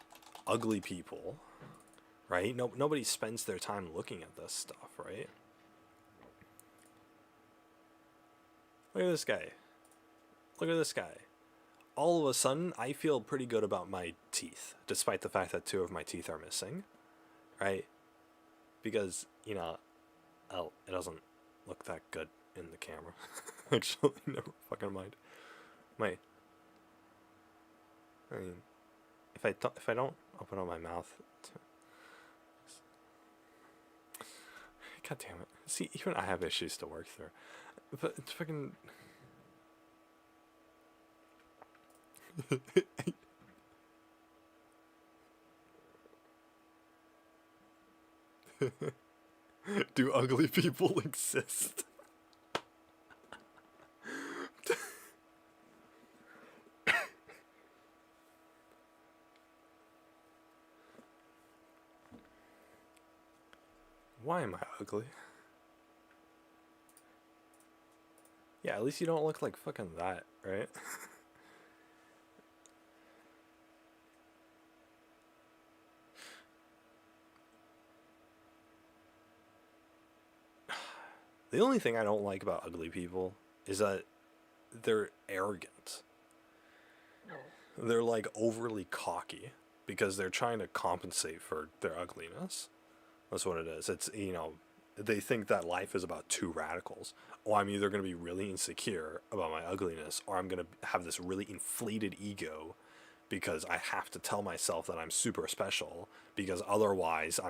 ugly people, right? No, nobody spends their time looking at this stuff, right? Look at this guy. Look at this guy. All of a sudden, I feel pretty good about my teeth, despite the fact that 2 of my teeth are missing, right? Because, you know, oh, it doesn't look that good in the camera. Actually, never fucking mind. I mean, if I don't open up my mouth, god damn it. See, even I have issues to work through. But it's fucking. Do ugly people exist? Why am I ugly? Yeah, at least you don't look like fucking that, right? The only thing I don't like about ugly people is that they're arrogant. They're like overly cocky because they're trying to compensate for their ugliness. That's what it is. It's, you know, they think that life is about 2 radicals. Oh, I'm either going to be really insecure about my ugliness, or I'm going to have this really inflated ego because I have to tell myself that I'm super special, because otherwise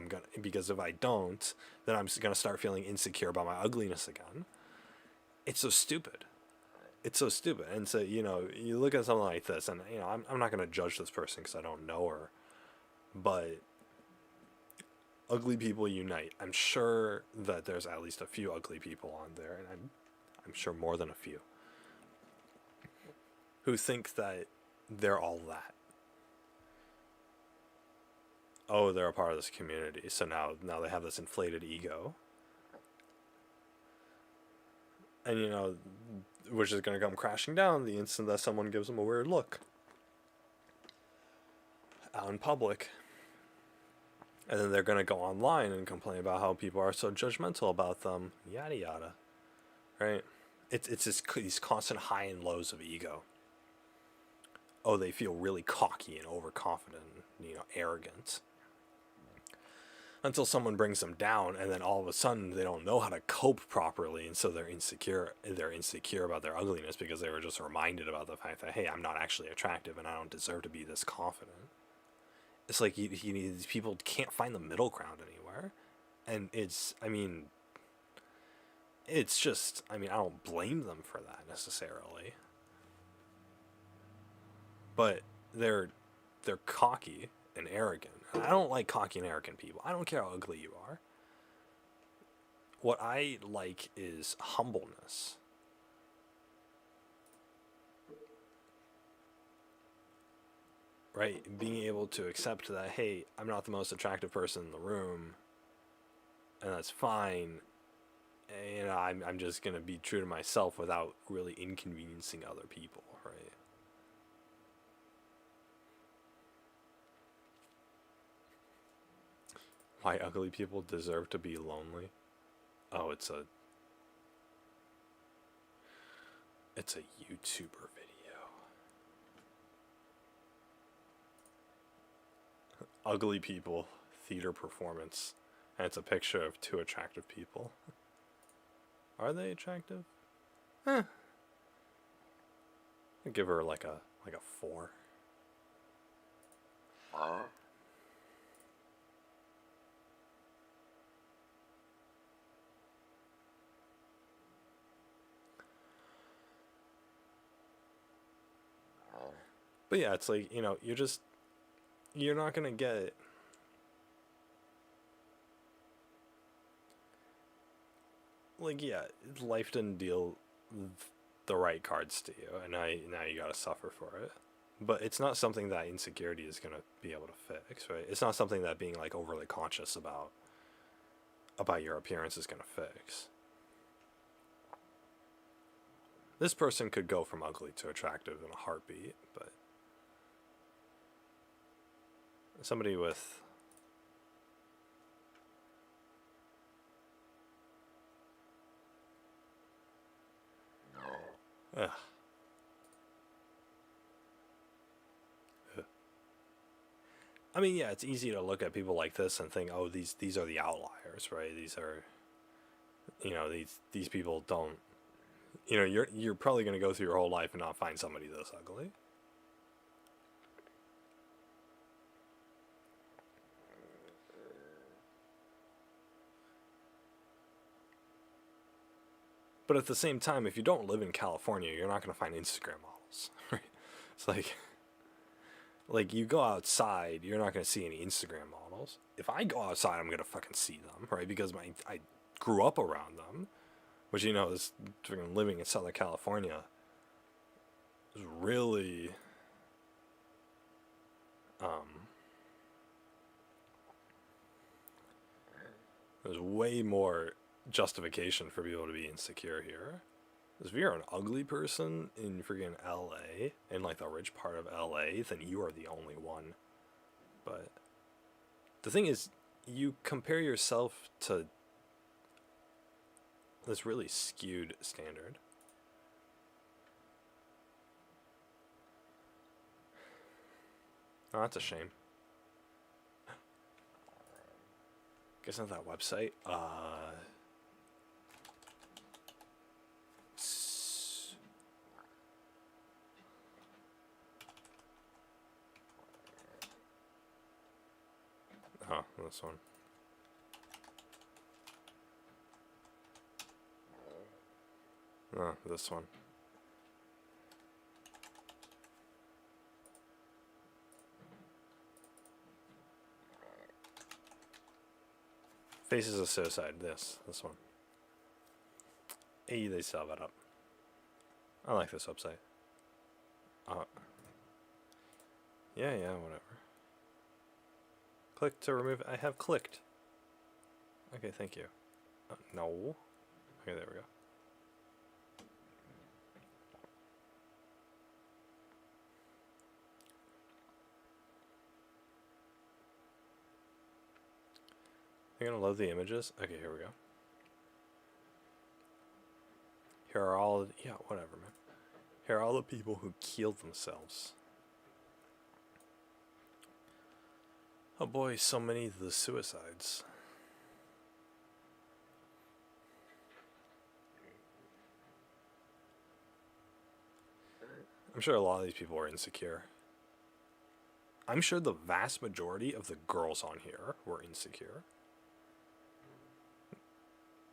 because if I don't, then I'm going to start feeling insecure about my ugliness again. It's so stupid. It's so stupid. And so, you know, you look at something like this, and, you know, I'm not going to judge this person because I don't know her, but ugly people unite. I'm sure that there's at least a few ugly people on there, and I'm sure more than a few, who think that they're all that. Oh, they're a part of this community, so now they have this inflated ego. And, you know, which is going to come crashing down the instant that someone gives them a weird look out in public. And then they're going to go online and complain about how people are so judgmental about them, yada yada, right? It's these constant high and lows of ego. Oh, they feel really cocky and overconfident, you know, arrogant. Until someone brings them down, and then all of a sudden they don't know how to cope properly, and so they're insecure. They're insecure about their ugliness because they were just reminded about the fact that, hey, I'm not actually attractive and I don't deserve to be this confident. It's like these people can't find the middle ground anywhere, and it's just, I don't blame them for that necessarily, but they're cocky and arrogant. And I don't like cocky and arrogant people. I don't care how ugly you are. What I like is humbleness. Right? Being able to accept that, hey, I'm not the most attractive person in the room, and that's fine. And, you know, I'm just going to be true to myself without really inconveniencing other people, right? Why ugly people deserve to be lonely? Oh, it's a YouTuber video. Ugly people theater performance, and it's a picture of 2 attractive people. Are they attractive? I'd give her like a 4. But yeah, it's like, you know, you're not gonna get like, yeah, life didn't deal the right cards to you, and now you gotta suffer for it. But it's not something that insecurity is gonna be able to fix, right? It's not something that being like overly conscious about your appearance is gonna fix. This person could go from ugly to attractive in a heartbeat, but somebody with ugh. I mean, yeah, it's easy to look at people like this and think, oh, these are the outliers, right? These are, these people don't, you're probably going to go through your whole life and not find somebody this ugly. But at the same time, if you don't live in California, you're not going to find Instagram models, right? It's like you go outside, you're not going to see any Instagram models. If I go outside, I'm going to fucking see them, right? Because I grew up around them, which, is living in Southern California is really, there's way more justification for people to be insecure here. Because if you're an ugly person in freaking LA, in like the rich part of LA, then you are the only one. But the thing is, you compare yourself to this really skewed standard. Oh, that's a shame. Guess not that website. Oh, this one. Oh, this one. Faces of Suicide. This one. Hey, they sell that up. I like this website. Yeah, whatever. Click to remove. I have clicked. Okay, thank you. No. Okay, there we go. You're gonna load the images? Okay, here we go. Here are all, yeah, whatever, man. Here are all the people who killed themselves. Oh boy, so many of the suicides. I'm sure a lot of these people are insecure. I'm sure the vast majority of the girls on here were insecure.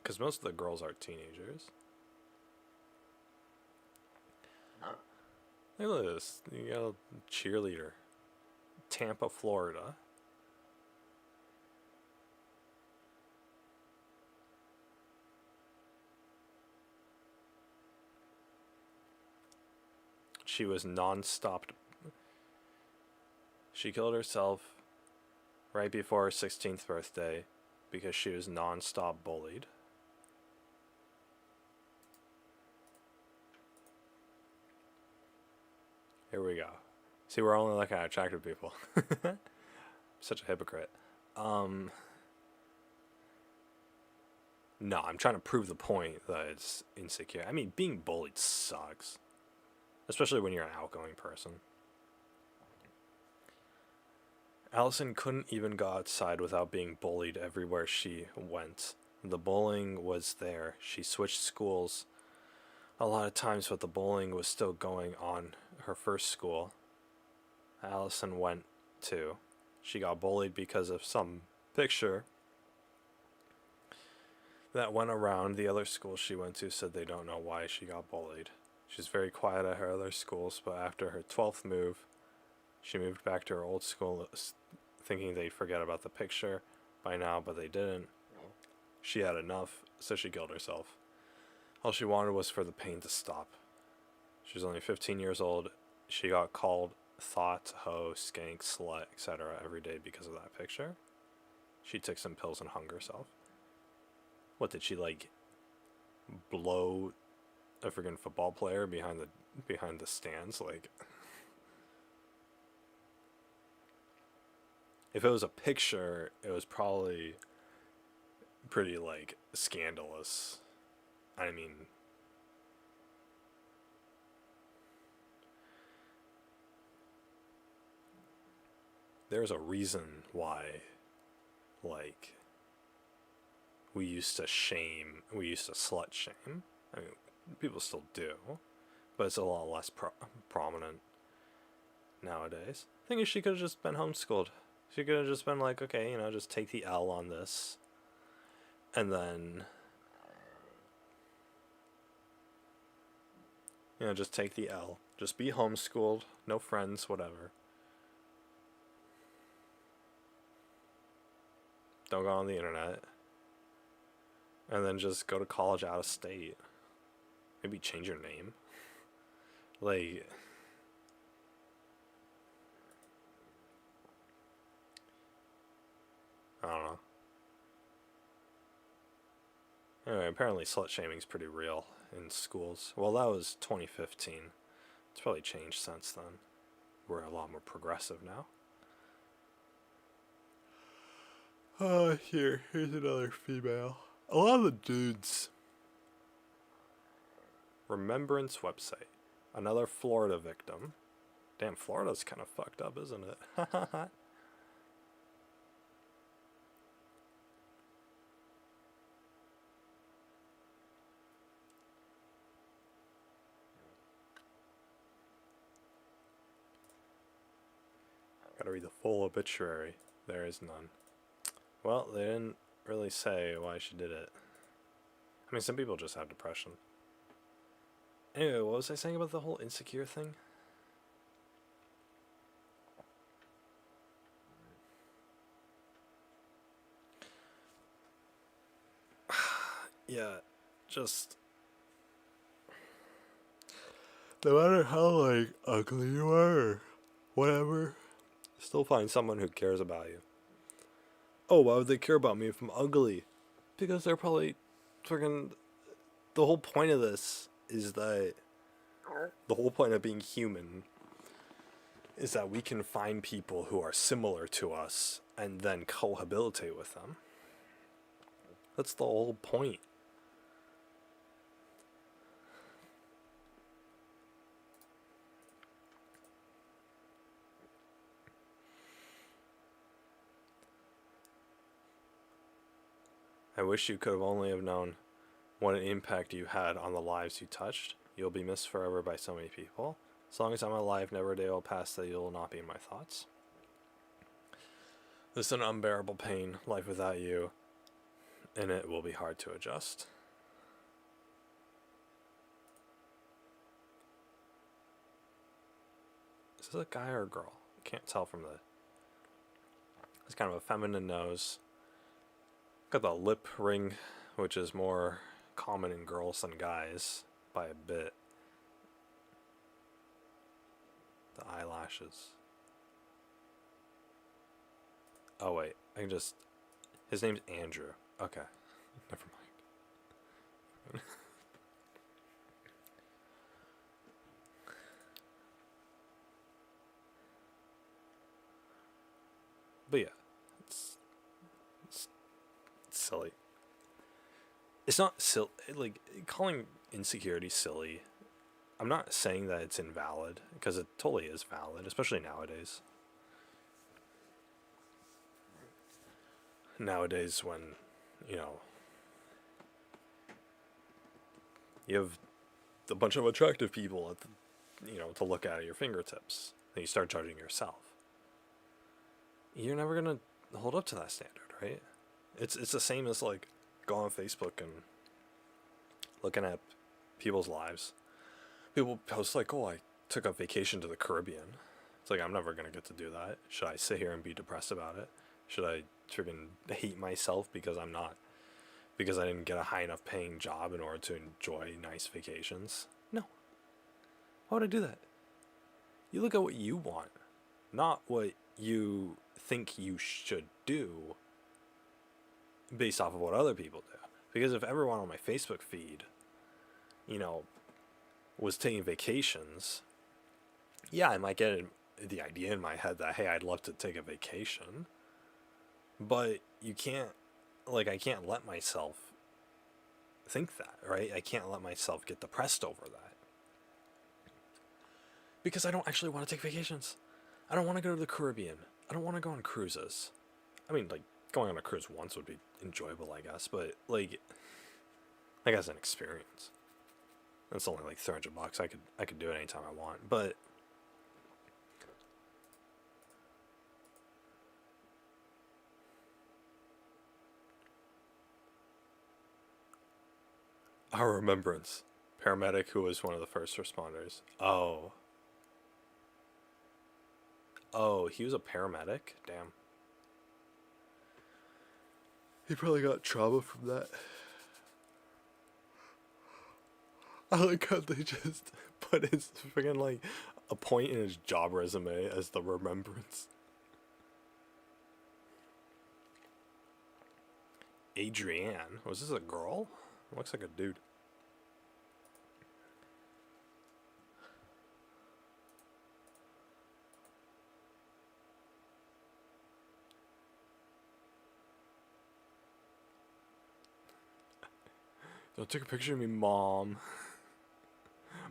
Because most of the girls are teenagers. Hey, look at this. You got a cheerleader. Tampa, Florida. She was non-stop. She killed herself right before her 16th birthday because she was non-stop bullied. Here we go. See, we're only looking at attractive people. Such a hypocrite. No, I'm trying to prove the point that it's insecure. I mean, being bullied sucks. Especially when you're an outgoing person. Allison couldn't even go outside without being bullied everywhere she went. The bullying was there. She switched schools a lot of times, but the bullying was still going on. Her first school Allison went to, she got bullied because of some picture that went around. The other school she went to said they don't know why she got bullied. She's very quiet at her other schools, but after her 12th move, she moved back to her old school thinking they'd forget about the picture by now, but they didn't. She had enough, so she killed herself. All she wanted was for the pain to stop. She was only 15 years old. She got called thought, hoe, skank, slut, etc. every day because of that picture. She took some pills and hung herself. What, did she, like, blow a freaking football player behind the stands. Like, if it was a picture, it was probably pretty like scandalous. I mean, there's a reason why, like, we used to slut shame. I mean, people still do, but it's a lot less prominent nowadays. I think she could have just been homeschooled. She could have just been like, okay, just take the L on this, and then, just take the L. Just be homeschooled, no friends, whatever. Don't go on the internet. And then just go to college out of state. Maybe change your name. Like, I don't know. Anyway, apparently slut shaming's pretty real in schools. Well, that was 2015. It's probably changed since then. We're a lot more progressive now. Here's another female. A lot of the dudes. Remembrance website. Another Florida victim. Damn, Florida's kind of fucked up, isn't it? Gotta read the full obituary. There is none. Well, they didn't really say why she did it. I mean, some people just have depression. Anyway, what was I saying about the whole insecure thing? Yeah, just no matter how like ugly you are or whatever, still find someone who cares about you. Oh, why would they care about me if I'm ugly? Because they're probably freaking. The whole point of this is that the whole point of being human is that we can find people who are similar to us and then cohabitate with them. That's the whole point. I wish you could have only have known what an impact you had on the lives you touched. You'll be missed forever by so many people. As long as I'm alive, never a day will pass that you'll not be in my thoughts. This is an unbearable pain, life without you, and it will be hard to adjust. Is this a guy or a girl? Can't tell from the... It's kind of a feminine nose. Got the lip ring, which is more common in girls than guys by a bit. The eyelashes. Oh wait, I can just... His name's Andrew. Okay, never mind. But yeah, it's silly. It's not silly. Like, calling insecurity silly, I'm not saying that it's invalid, because it totally is valid, especially nowadays. Nowadays, when, you have a bunch of attractive people at to look at your fingertips, and you start judging yourself. You're never gonna hold up to that standard, right? It's the same as like going on Facebook and looking at people's lives. People post like, "Oh, I took a vacation to the Caribbean." It's like, I'm never gonna get to do that. Should I sit here and be depressed about it? Should I freaking hate myself because I didn't get a high enough paying job in order to enjoy nice vacations? No. Why would I do that? You look at what you want, not what you think you should do based off of what other people do. Because if everyone on my Facebook feed, was taking vacations, yeah, I might get the idea in my head that, hey, I'd love to take a vacation, but you can't, like, I can't let myself think that, right? I can't let myself get depressed over that. Because I don't actually want to take vacations. I don't want to go to the Caribbean. I don't want to go on cruises. I mean, like, going on a cruise once would be enjoyable, I guess, but, like as an experience. It's only like $300. I could do it anytime I want, but our remembrance paramedic who was one of the first responders. Oh, he was a paramedic? Damn. He probably got trauma from that. I like how they just put his freaking, like, a point in his job resume as the remembrance. Adrienne. Was this a girl? Looks like a dude. Don't take a picture of me, Mom.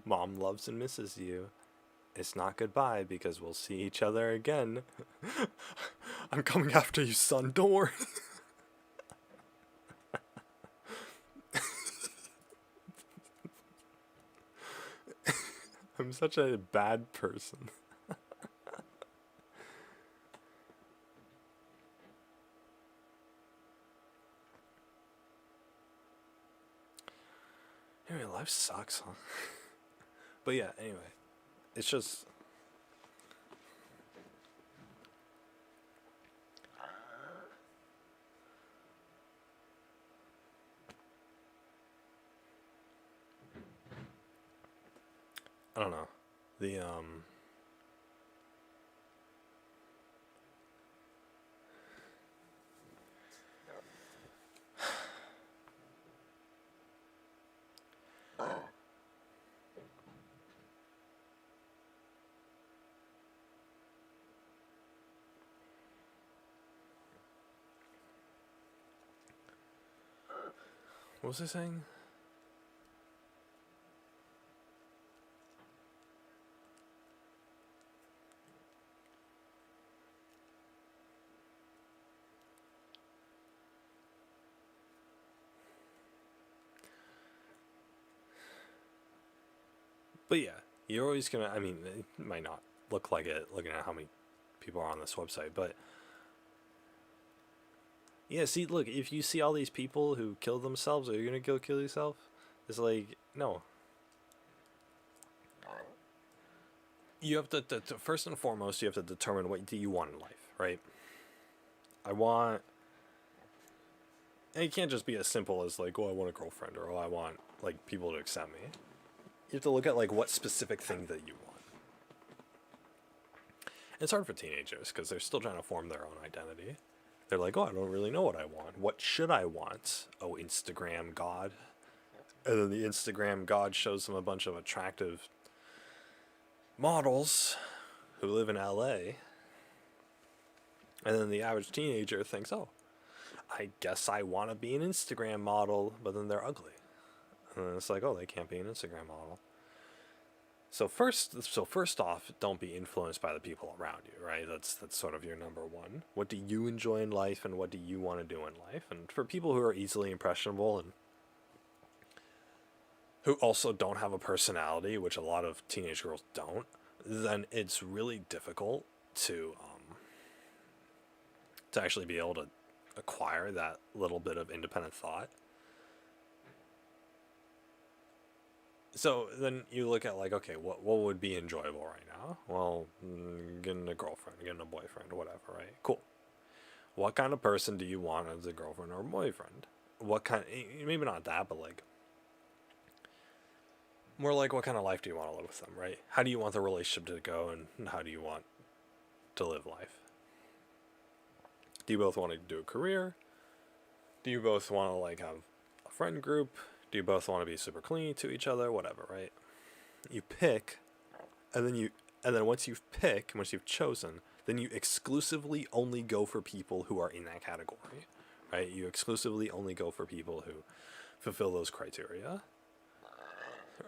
Mom loves and misses you. It's not goodbye because we'll see each other again. I'm coming after you, son. Don't worry. I'm such a bad person. Anyway, life sucks, huh? But yeah, anyway. It's just... I don't know. The, what was I saying? But yeah, you're always gonna, I mean, it might not look like it looking at how many people are on this website, but yeah, see, look, if you see all these people who kill themselves, are you gonna go kill yourself? It's like, no. You have to first and foremost, you have to determine what do you want in life, right? I want, and it can't just be as simple as like, oh, I want a girlfriend, or oh, I want like people to accept me. You have to look at like what specific thing that you want. It's hard for teenagers because they're still trying to form their own identity. They're like, oh, I don't really know what I want. What should I want? Oh, Instagram God. And then the Instagram God shows them a bunch of attractive models who live in LA. And then the average teenager thinks, oh, I guess I want to be an Instagram model, but then they're ugly. And then it's like, oh, they can't be an Instagram model. So first off, don't be influenced by the people around you, right? That's sort of your number one. What do you enjoy in life, and what do you want to do in life? And for people who are easily impressionable and who also don't have a personality, which a lot of teenage girls don't, then it's really difficult to actually be able to acquire that little bit of independent thought. So then you look at like, okay, what would be enjoyable right now? Well, getting a girlfriend, getting a boyfriend, whatever, right? Cool. What kind of person do you want as a girlfriend or a boyfriend? What kind? Maybe not that, but like more like what kind of life do you want to live with them, right? How do you want the relationship to go, and how do you want to live life? Do you both want to do a career? Do you both want to like have a friend group? Do you both want to be super clingy to each other? Whatever, right? You pick, and then once you've chosen, then you exclusively only go for people who are in that category, right? You exclusively only go for people who fulfill those criteria.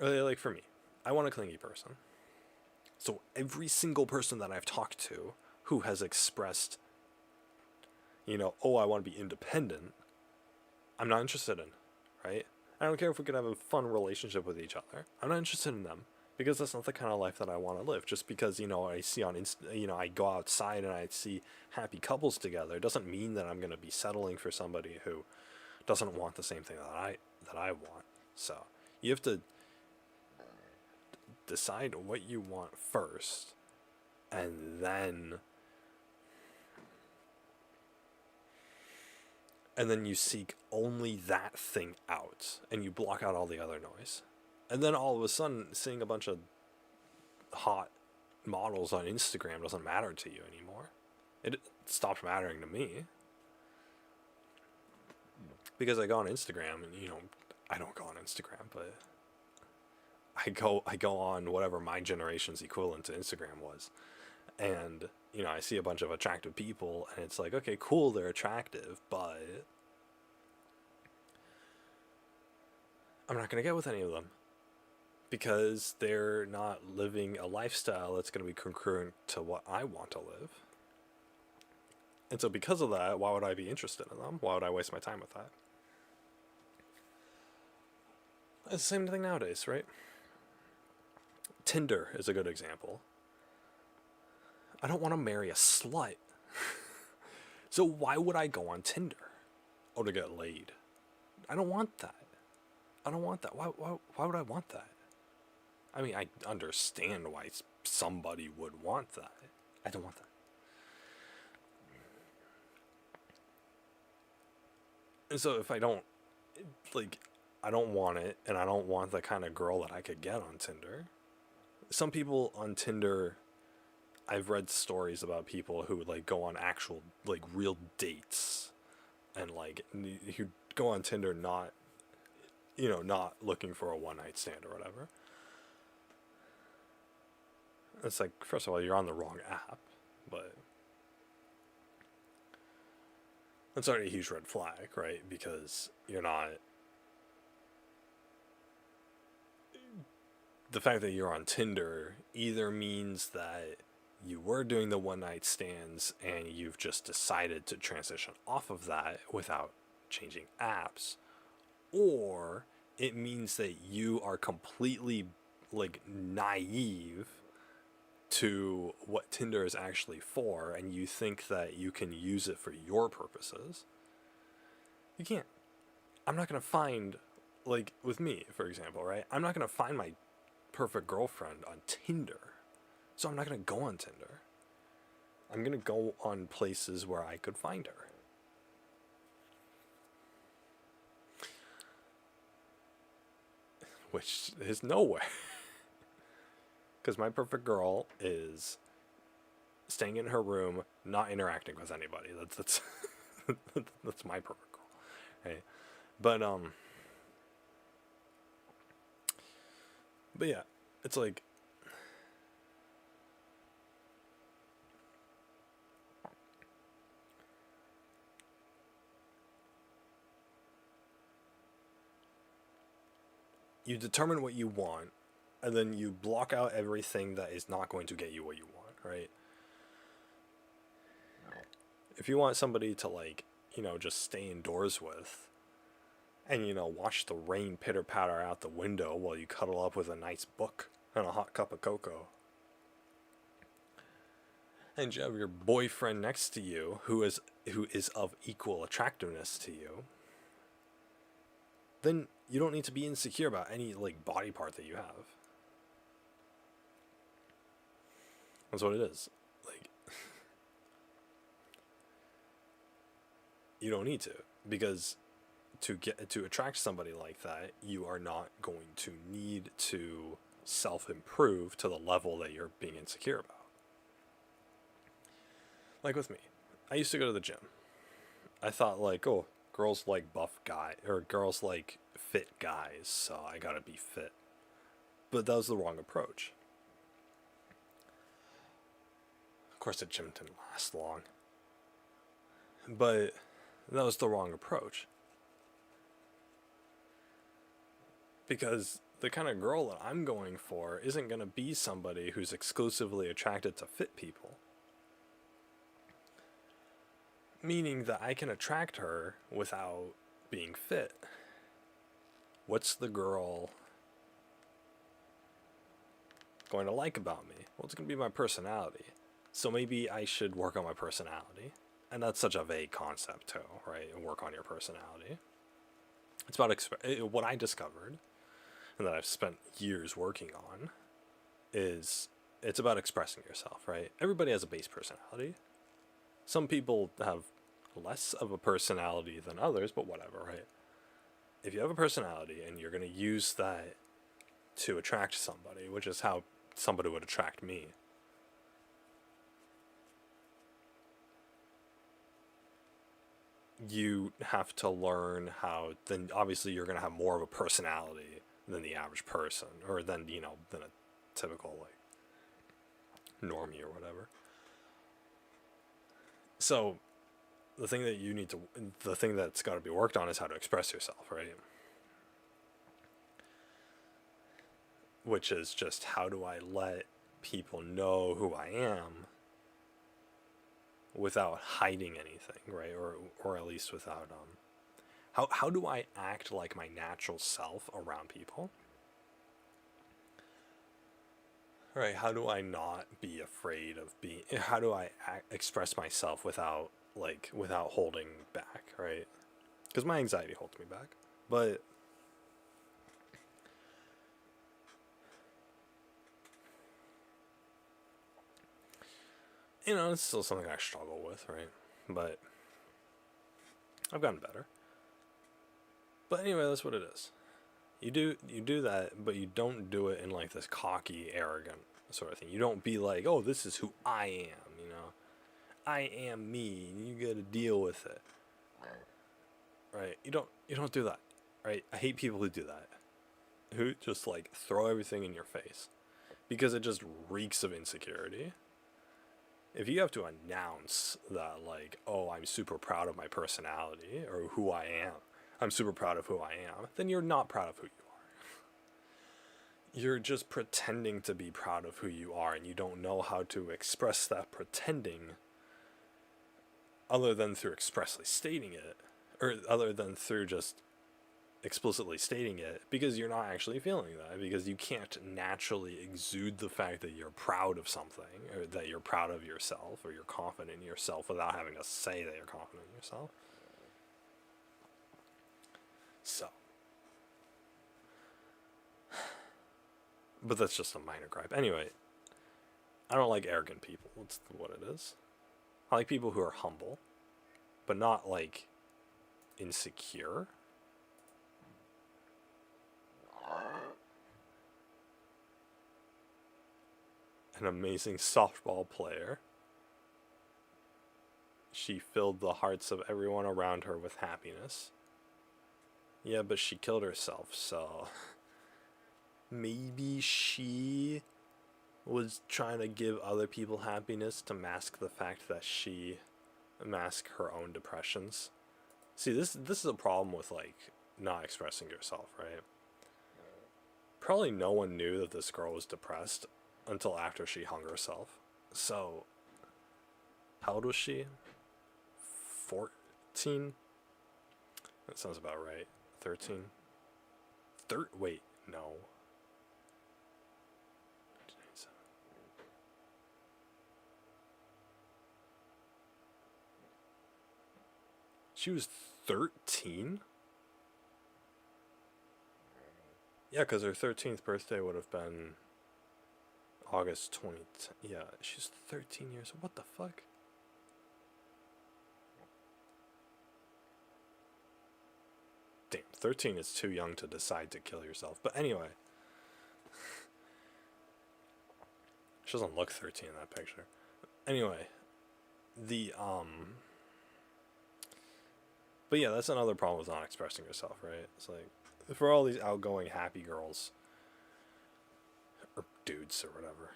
Or like for me, I want a clingy person. So every single person that I've talked to who has expressed, oh, I want to be independent, I'm not interested in, right? I don't care if we could have a fun relationship with each other. I'm not interested in them because that's not the kind of life that I want to live. Just because, I see on I go outside and I see happy couples together, it doesn't mean that I'm going to be settling for somebody who doesn't want the same thing that I want. So you have to decide what you want first, and then you seek only that thing out, and you block out all the other noise. And then all of a sudden, seeing a bunch of hot models on Instagram doesn't matter to you anymore. It stopped mattering to me. Because I go on Instagram, and, I don't go on Instagram, but I go on whatever my generation's equivalent to Instagram was. And, I see a bunch of attractive people, and it's like, okay, cool, they're attractive, but I'm not going to get with any of them. Because they're not living a lifestyle that's going to be concurrent to what I want to live. And so because of that, why would I be interested in them? Why would I waste my time with that? It's the same thing nowadays, right? Tinder is a good example. I don't want to marry a slut. So why would I go on Tinder? Oh, to get laid. I don't want that. Why would I want that? I mean, I understand why somebody would want that. I don't want that. And so if I don't want it, and I don't want the kind of girl that I could get on Tinder. Some people on Tinder, I've read stories about people who go on actual real dates, and who go on Tinder not looking for a one night stand or whatever. It's like, first of all, you're on the wrong app, but that's already a huge red flag, right? Because you're not. The fact that you're on Tinder either means that you were doing the one night stands and you've just decided to transition off of that without changing apps, or it means that you are completely naive to what Tinder is actually for, and you think that you can use it for your purposes. You can't. I'm not going to find, with me, for example, right? I'm not going to find my perfect girlfriend on Tinder. So I'm not going to go on Tinder. I'm going to go on places where I could find her. Which is nowhere. Because my perfect girl is staying in her room, not interacting with anybody. That's that's my perfect girl, right? But yeah, it's like you determine what you want, and then you block out everything that is not going to get you what you want, right? If you want somebody to just stay indoors with, and watch the rain pitter patter out the window while you cuddle up with a nice book and a hot cup of cocoa, and you have your boyfriend next to you who is of equal attractiveness to you, then you don't need to be insecure about any body part that you have. That's what it is. You don't need to, because to attract somebody like that, you are not going to need to self-improve to the level that you're being insecure about. Like with me, I used to go to the gym. I thought oh, girls like buff guy, or girls like fit guys, so I gotta be fit. But that was the wrong approach. Of course, the gym didn't last long. But that was the wrong approach. Because the kind of girl that I'm going for isn't going to be somebody who's exclusively attracted to fit people. Meaning that I can attract her without being fit. What's the girl going to like about me? Well, it's going to be my personality. So maybe I should work on my personality. And that's such a vague concept too, right? Work on your personality. It's about what I discovered, and that I've spent years working on, is it's about expressing yourself, right? Everybody has a base personality. Some people have less of a personality than others, but whatever, right? If you have a personality and you're going to use that to attract somebody, which is how somebody would attract me, you have to learn how, then obviously you're going to have more of a personality than the average person, or than, than a typical, like, normie or whatever. So the thing that's got to be worked on is how to express yourself, right? Which is just, how do I let people know who I am without hiding anything, right? Or at least without how do I act like my natural self around people? Right? How do I not be afraid of being? How do I express myself without holding back, right? Because my anxiety holds me back, but it's still something I struggle with, right? But I've gotten better. But anyway, that's what it is. You do that, but you don't do it in like this cocky, arrogant sort of thing. You don't be like, oh, this is who I am, I am me, and you gotta deal with it. Right? You don't do that. Right? I hate people who do that. Who just like throw everything in your face. Because it just reeks of insecurity. If you have to announce that, like, oh, I'm super proud of my personality, or who I am, I'm super proud of who I am, then you're not proud of who you are. You're just pretending to be proud of who you are, and you don't know how to express that pretending other than through expressly stating it, or other than through just explicitly stating it, because you're not actually feeling that, because you can't naturally exude the fact that you're proud of something, or that you're proud of yourself, or you're confident in yourself without having to say that you're confident in yourself. So, but that's just a minor gripe. Anyway, I don't like arrogant people. That's what it is. I like people who are humble, but not like insecure. An amazing softball player. She filled the hearts of everyone around her with happiness. Yeah, but she killed herself, so maybe she was trying to give other people happiness to mask the fact that she masked her own depressions. See, this is a problem with, like, not expressing yourself, right? Probably no one knew that this girl was depressed until after she hung herself. So, how old was she? 14? That sounds about right. 13? Wait, no. She was 13? Yeah, because her 13th birthday would have been August 20th. Yeah, she's 13 years old. What the fuck? Damn, 13 is too young to decide to kill yourself. But anyway. She doesn't look 13 in that picture. Anyway. But yeah, that's another problem with not expressing yourself, right? It's like, for all these outgoing, happy girls, dudes or whatever.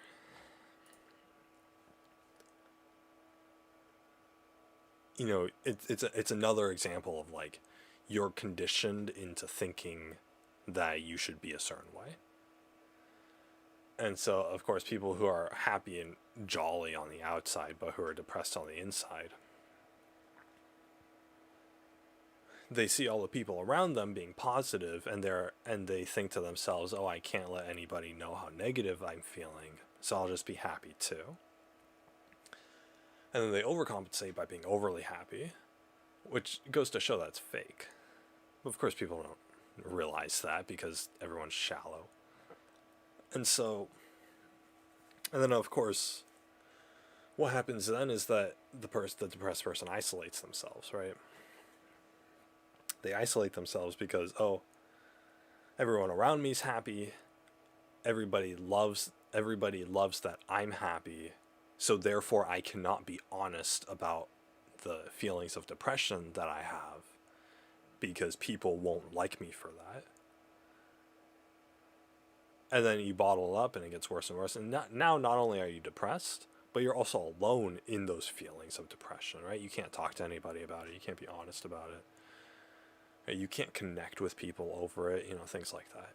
You know, it's another example of like you're conditioned into thinking that you should be a certain way. And so, of course, people who are happy and jolly on the outside, but who are depressed on the inside, they see all the people around them being positive, and they think to themselves, "Oh, I can't let anybody know how negative I'm feeling, so I'll just be happy too." And then they overcompensate by being overly happy, which goes to show that's fake. But of course, people don't realize that because everyone's shallow. And so, and then of course, what happens then is that the depressed person isolates themselves, right? They isolate themselves because, oh, everyone around me's happy. Everybody loves that I'm happy. So therefore I cannot be honest about the feelings of depression that I have because people won't like me for that. And then you bottle it up and it gets worse and worse. And now not only are you depressed, but you're also alone in those feelings of depression, right? You can't talk to anybody about it. You can't be honest about it. Right? You can't connect with people over it, things like that.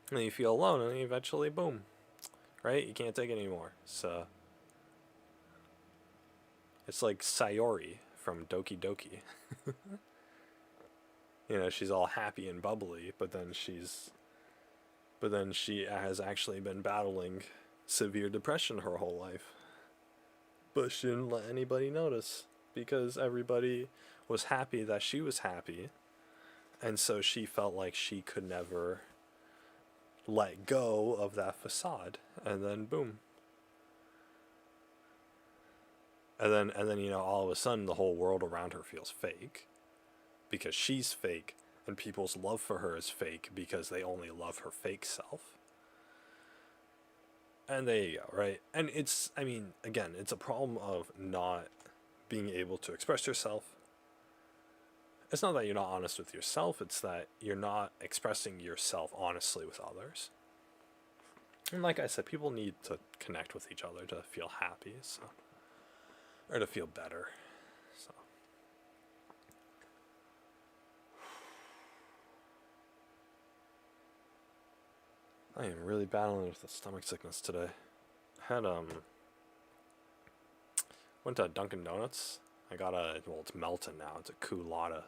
And then you feel alone and then eventually, boom, right? You can't take it anymore. So it's like Sayori from Doki Doki. She's all happy and bubbly, but then she has actually been battling severe depression her whole life. But she didn't let anybody notice because everybody was happy that she was happy. And so she felt like she could never let go of that facade. And then boom. And then all of a sudden the whole world around her feels fake because she's fake. And people's love for her is fake because they only love her fake self. And there you go, right? And again, it's a problem of not being able to express yourself. It's not that you're not honest with yourself, it's that you're not expressing yourself honestly with others. And like I said, people need to connect with each other to feel happy, or to feel better. So. I am really battling with the stomach sickness today. Went to Dunkin' Donuts. I got it's Melton now. It's a Coolata.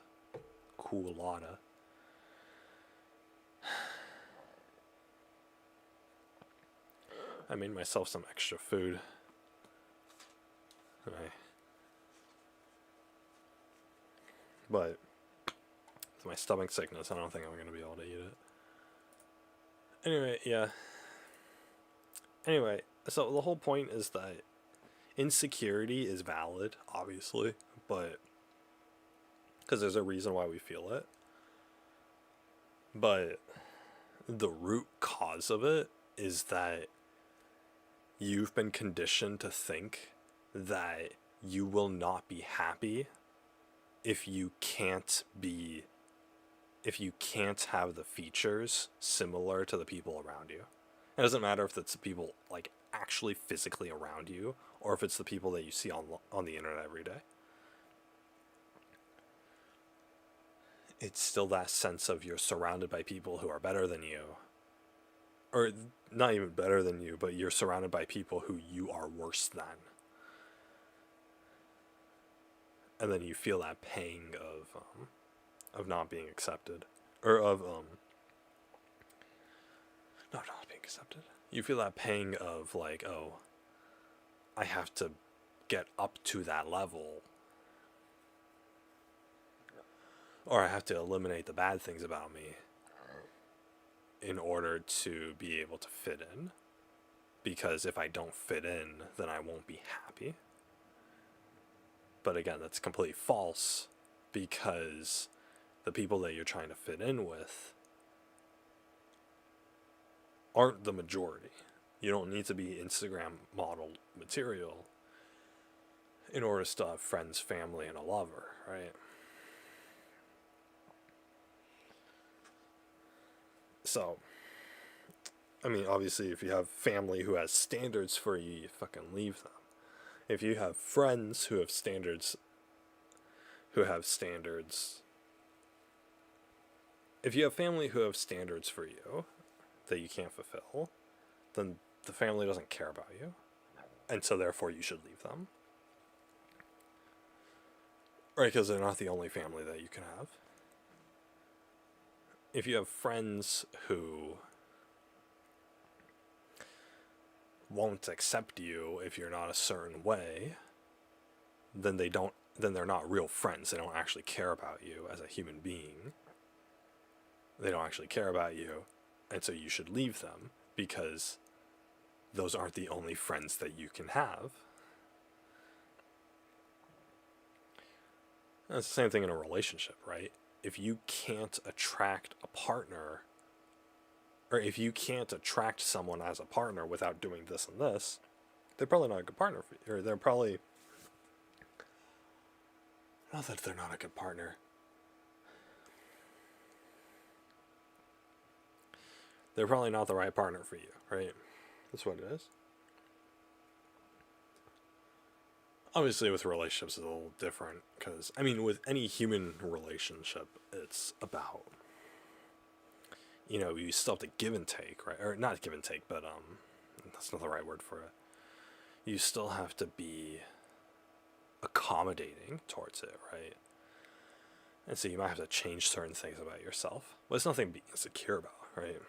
I made myself some extra food. But with my stomach sickness, I don't think I'm going to be able to eat it. Anyway, yeah. Anyway, so the whole point is that insecurity is valid, obviously, but because there's a reason why we feel it. But the root cause of it is that you've been conditioned to think that you will not be happy if you can't have the features similar to the people around you. It doesn't matter if it's the people like actually physically around you or if it's the people that you see on the internet every day. It's still that sense of you're surrounded by people who are better than you. Or not even better than you, but you're surrounded by people who you are worse than. And then you feel that pang of not being accepted. Or of not being accepted. You feel that pang of like, oh, I have to get up to that level. Or I have to eliminate the bad things about me in order to be able to fit in. Because if I don't fit in, then I won't be happy. But again, that's completely false because the people that you're trying to fit in with aren't the majority. You don't need to be Instagram model material in order to still have friends, family, and a lover, right? So, I mean, obviously, if you have family who has standards for you, you fucking leave them. If you have friends who have standards, who have standards, if you have family who have standards for you that you can't fulfill, then the family doesn't care about you, and so therefore you should leave them. Right, because they're not the only family that you can have. If you have friends who won't accept you if you're not a certain way, then they're not real friends. They don't actually care about you as a human being. They don't actually care about you, and so you should leave them because those aren't the only friends that you can have. And it's the same thing in a relationship, right? If you can't attract a partner, or if you can't attract someone as a partner without doing this and this, they're probably not a good partner for you. Or they're probably, not that they're not a good partner. They're probably not the right partner for you, right? That's what it is. Obviously, with relationships, it's a little different because, I mean, with any human relationship, it's about, you still have to give and take, right? Or not give and take, but that's not the right word for it. You still have to be accommodating towards it, right? And so you might have to change certain things about yourself, but it's nothing to be insecure about, right?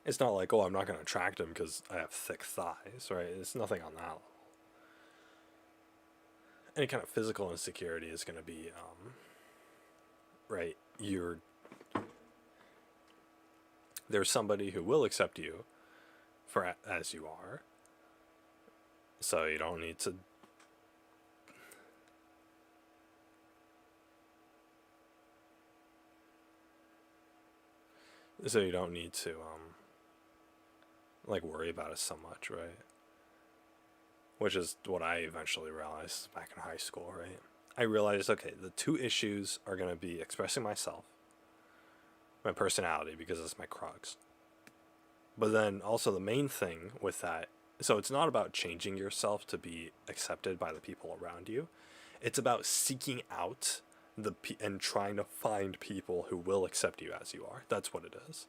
It's not like, oh, I'm not going to attract him because I have thick thighs, right? It's nothing on that level. Any kind of physical insecurity is going to be, right, there's somebody who will accept you for as you are, so you don't need to worry about it so much, right? Which is what I eventually realized back in high school, right? I realized, okay, the two issues are going to be expressing myself, my personality, because it's my crux. But then also the main thing with that, so it's not about changing yourself to be accepted by the people around you. It's about seeking out and trying to find people who will accept you as you are. That's what it is.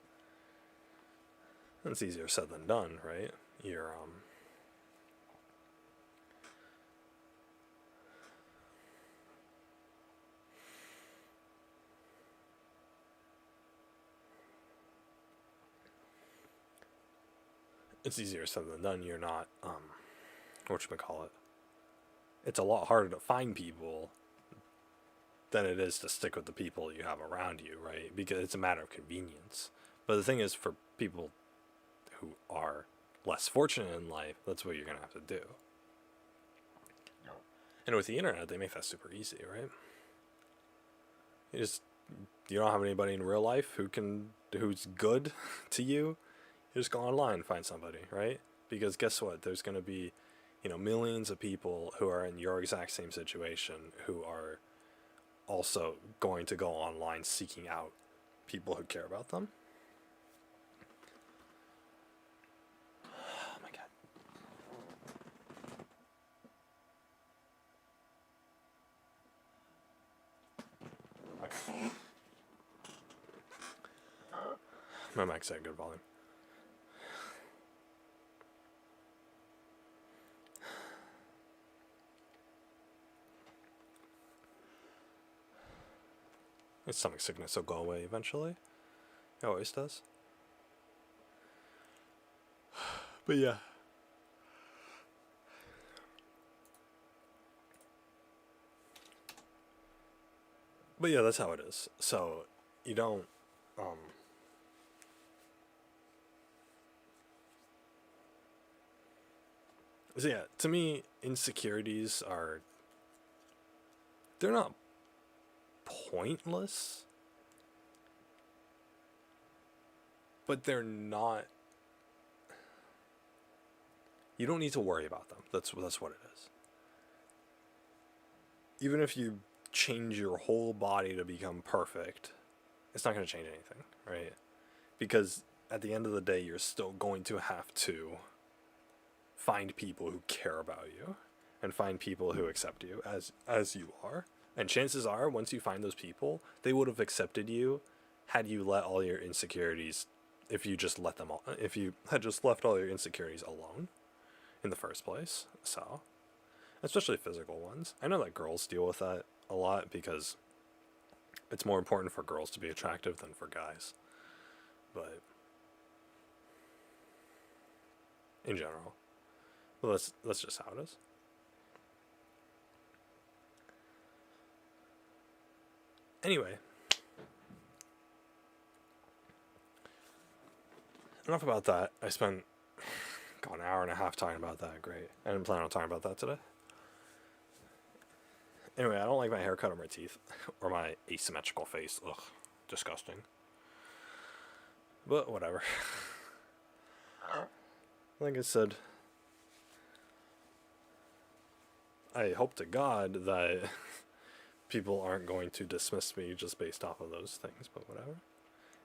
It's easier said than done, right? It's easier said than done. You're not, whatchamacallit. It's a lot harder to find people than it is to stick with the people you have around you, right? Because it's a matter of convenience. But the thing is, for people who are less fortunate in life, that's what you're going to have to do. And with the internet, they make that super easy, right? You don't have anybody in real life who's good to you. You just go online and find somebody, right? Because guess what? There's going to be, millions of people who are in your exact same situation who are also going to go online seeking out people who care about them. Oh my god. Okay. My mic's at good volume. His stomach sickness will go away eventually. It always does. But yeah. But yeah, that's how it is. So, you don't, so yeah, to me, insecurities they're not pointless, but they're not, you don't need to worry about them. That's what it is. Even if you change your whole body to become perfect, it's not going to change anything, right? Because at the end of the day, you're still going to have to find people who care about you and find people who accept you as you are. And chances are, once you find those people, they would have accepted you had you let all your insecurities, if you just let them all, if you had just left all your insecurities alone in the first place. So, especially physical ones. I know that girls deal with that a lot because it's more important for girls to be attractive than for guys. But in general, well, that's just how it is. Anyway, enough about that. I spent an hour and a half talking about that. Great. I didn't plan on talking about that today. Anyway, I don't like my haircut or my teeth or my asymmetrical face. Ugh, disgusting. But whatever. Like I said, I hope to God that people aren't going to dismiss me just based off of those things, but whatever.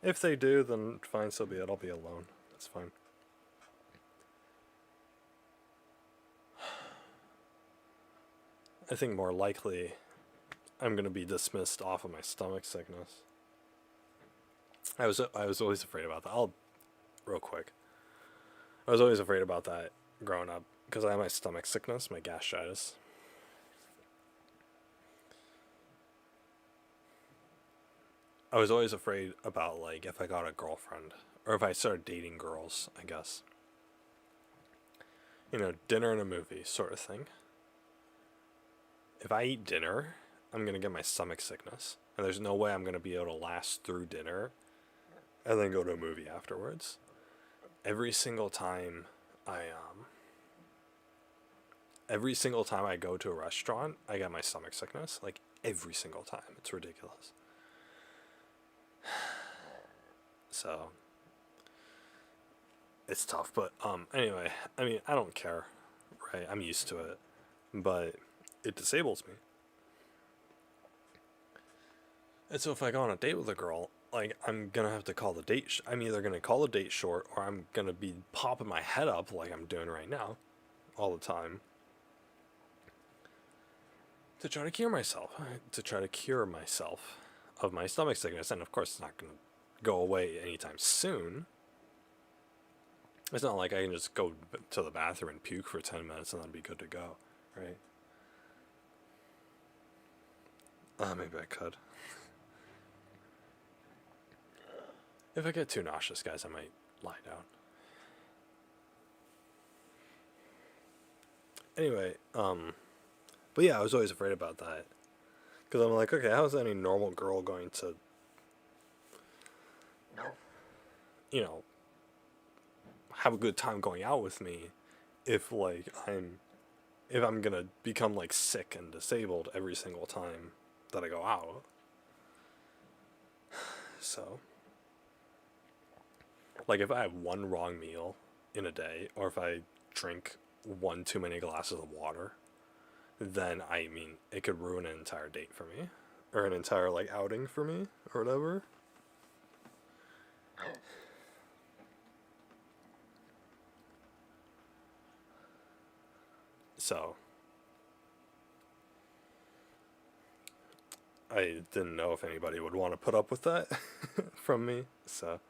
If they do, then fine, so be it. I'll be alone. That's fine. I think more likely I'm going to be dismissed off of my stomach sickness. I was always afraid about that. Real quick. I was always afraid about that growing up because I have my stomach sickness, my gastritis. I was always afraid about, like, if I got a girlfriend or if I started dating girls, I guess. You know, dinner and a movie sort of thing. If I eat dinner, I'm going to get my stomach sickness. And there's no way I'm going to be able to last through dinner and then go to a movie afterwards. Every single time I go to a restaurant, I get my stomach sickness. Like, every single time. It's ridiculous. So, it's tough. But, anyway, I mean, I don't care, right? I'm used to it. But it disables me. And so if I go on a date with a girl, like, I'm gonna have to call the date. I'm either gonna call the date short, or I'm gonna be popping my head up like I'm doing right now, all the time, to try to cure myself. Of my stomach sickness. And of course, it's not gonna go away anytime soon. It's not like I can just go to the bathroom and puke for 10 minutes and then be good to go, right? Maybe I could. If I get too nauseous, guys, I might lie down. Anyway, but yeah, I was always afraid about that. Because I'm like, okay, how is any normal girl going to, you know, have a good time going out with me if, like, if I'm gonna become, like, sick and disabled every single time that I go out. So, like, if I have one wrong meal in a day, or if I drink one too many glasses of water, then, I mean, it could ruin an entire date for me. Or an entire, like, outing for me, or whatever. So, I didn't know if anybody would want to put up with that from me, so,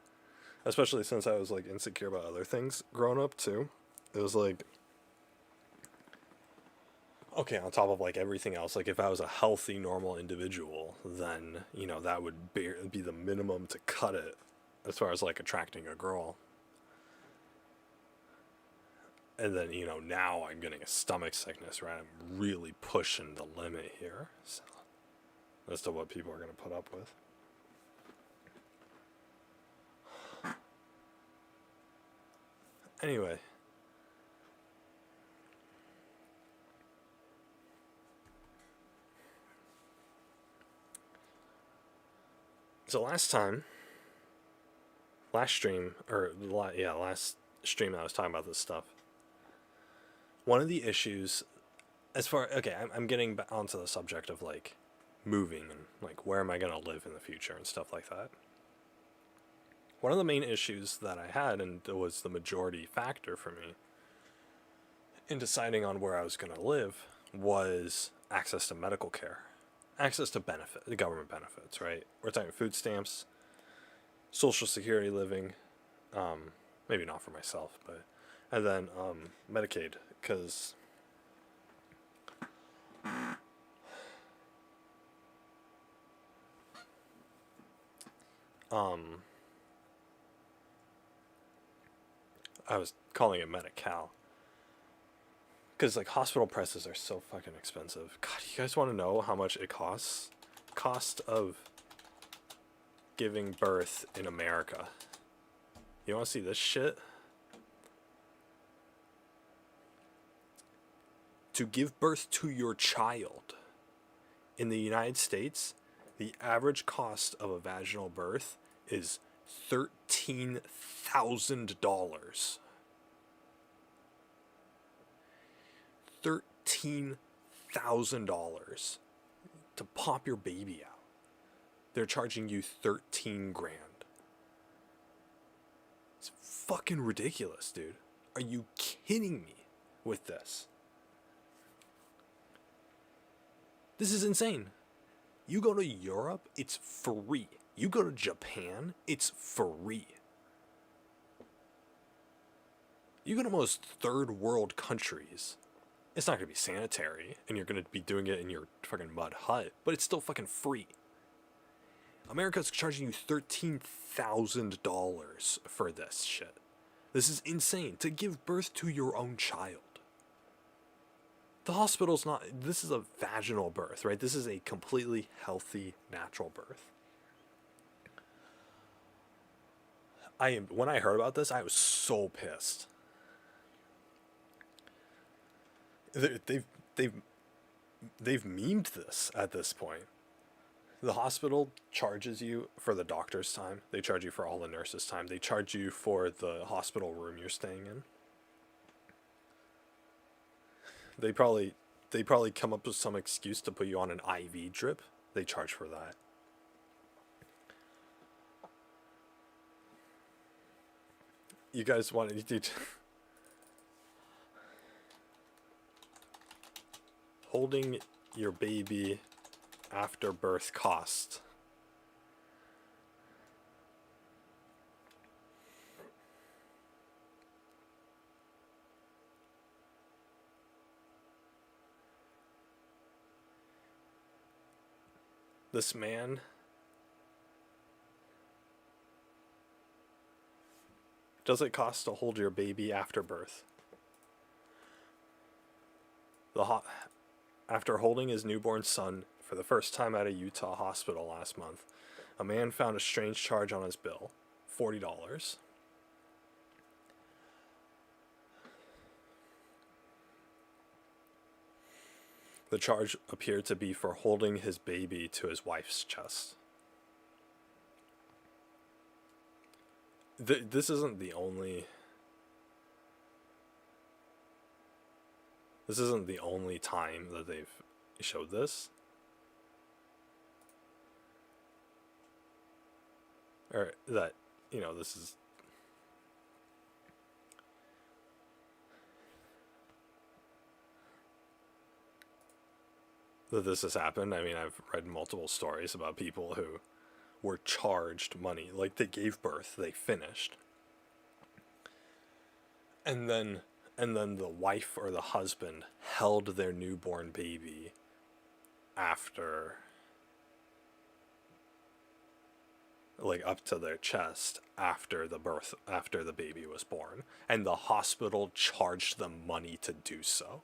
especially since I was, like, insecure about other things growing up, too. It was, like, okay, on top of, like, everything else, like, if I was a healthy, normal individual, then, you know, that would be the minimum to cut it as far as, like, attracting a girl. And then, you know, now I'm getting a stomach sickness, right? I'm really pushing the limit here, so, as to what people are going to put up with. Anyway. So last stream that I was talking about this stuff. One of the issues, I'm getting onto the subject of, like, moving and, like, where am I going to live in the future and stuff like that. one of the main issues that I had, and it was the majority factor for me in deciding on where I was going to live, was access to medical care, access to the government benefits, right? We're talking food stamps, social security living, maybe not for myself, but, and then Medicaid, because I was calling it Medi-Cal. Because, like, hospital prices are so fucking expensive. God, you guys want to know how much it costs? Cost of giving birth in America. You want to see this shit? To give birth to your child in the United States, the average cost of a vaginal birth is $13,000. $13,000 to pop your baby out. They're charging you 13 grand. It's fucking ridiculous, dude. Are you kidding me with this? This is insane. You go to Europe, it's free. You go to Japan, it's free. You go to most third world countries, it's not going to be sanitary, and you're going to be doing it in your fucking mud hut, but it's still fucking free. America's charging you $13,000 for this shit. This is insane. To give birth to your own child. The hospital's not... This is a vaginal birth, right? This is a completely healthy, natural birth. When I heard about this, I was so pissed. They've memed this at this point. The hospital charges you for the doctor's time. They charge you for all the nurses' time. They charge you for the hospital room you're staying in. They probably come up with some excuse to put you on an IV drip. They charge for that. You guys want to... Holding your baby after birth cost. This man does it cost to hold your baby after birth? After holding his newborn son for the first time at a Utah hospital last month, a man found a strange charge on his bill, $40. The charge appeared to be for holding his baby to his wife's chest. This isn't the only... This isn't the only time that they've showed this. Or that, you know, this is... That this has happened. I mean, I've read multiple stories about people who were charged money. Like, they gave birth, they finished. And then the wife or the husband held their newborn baby after, like, up to their chest after the baby was born, and the hospital charged them money to do so.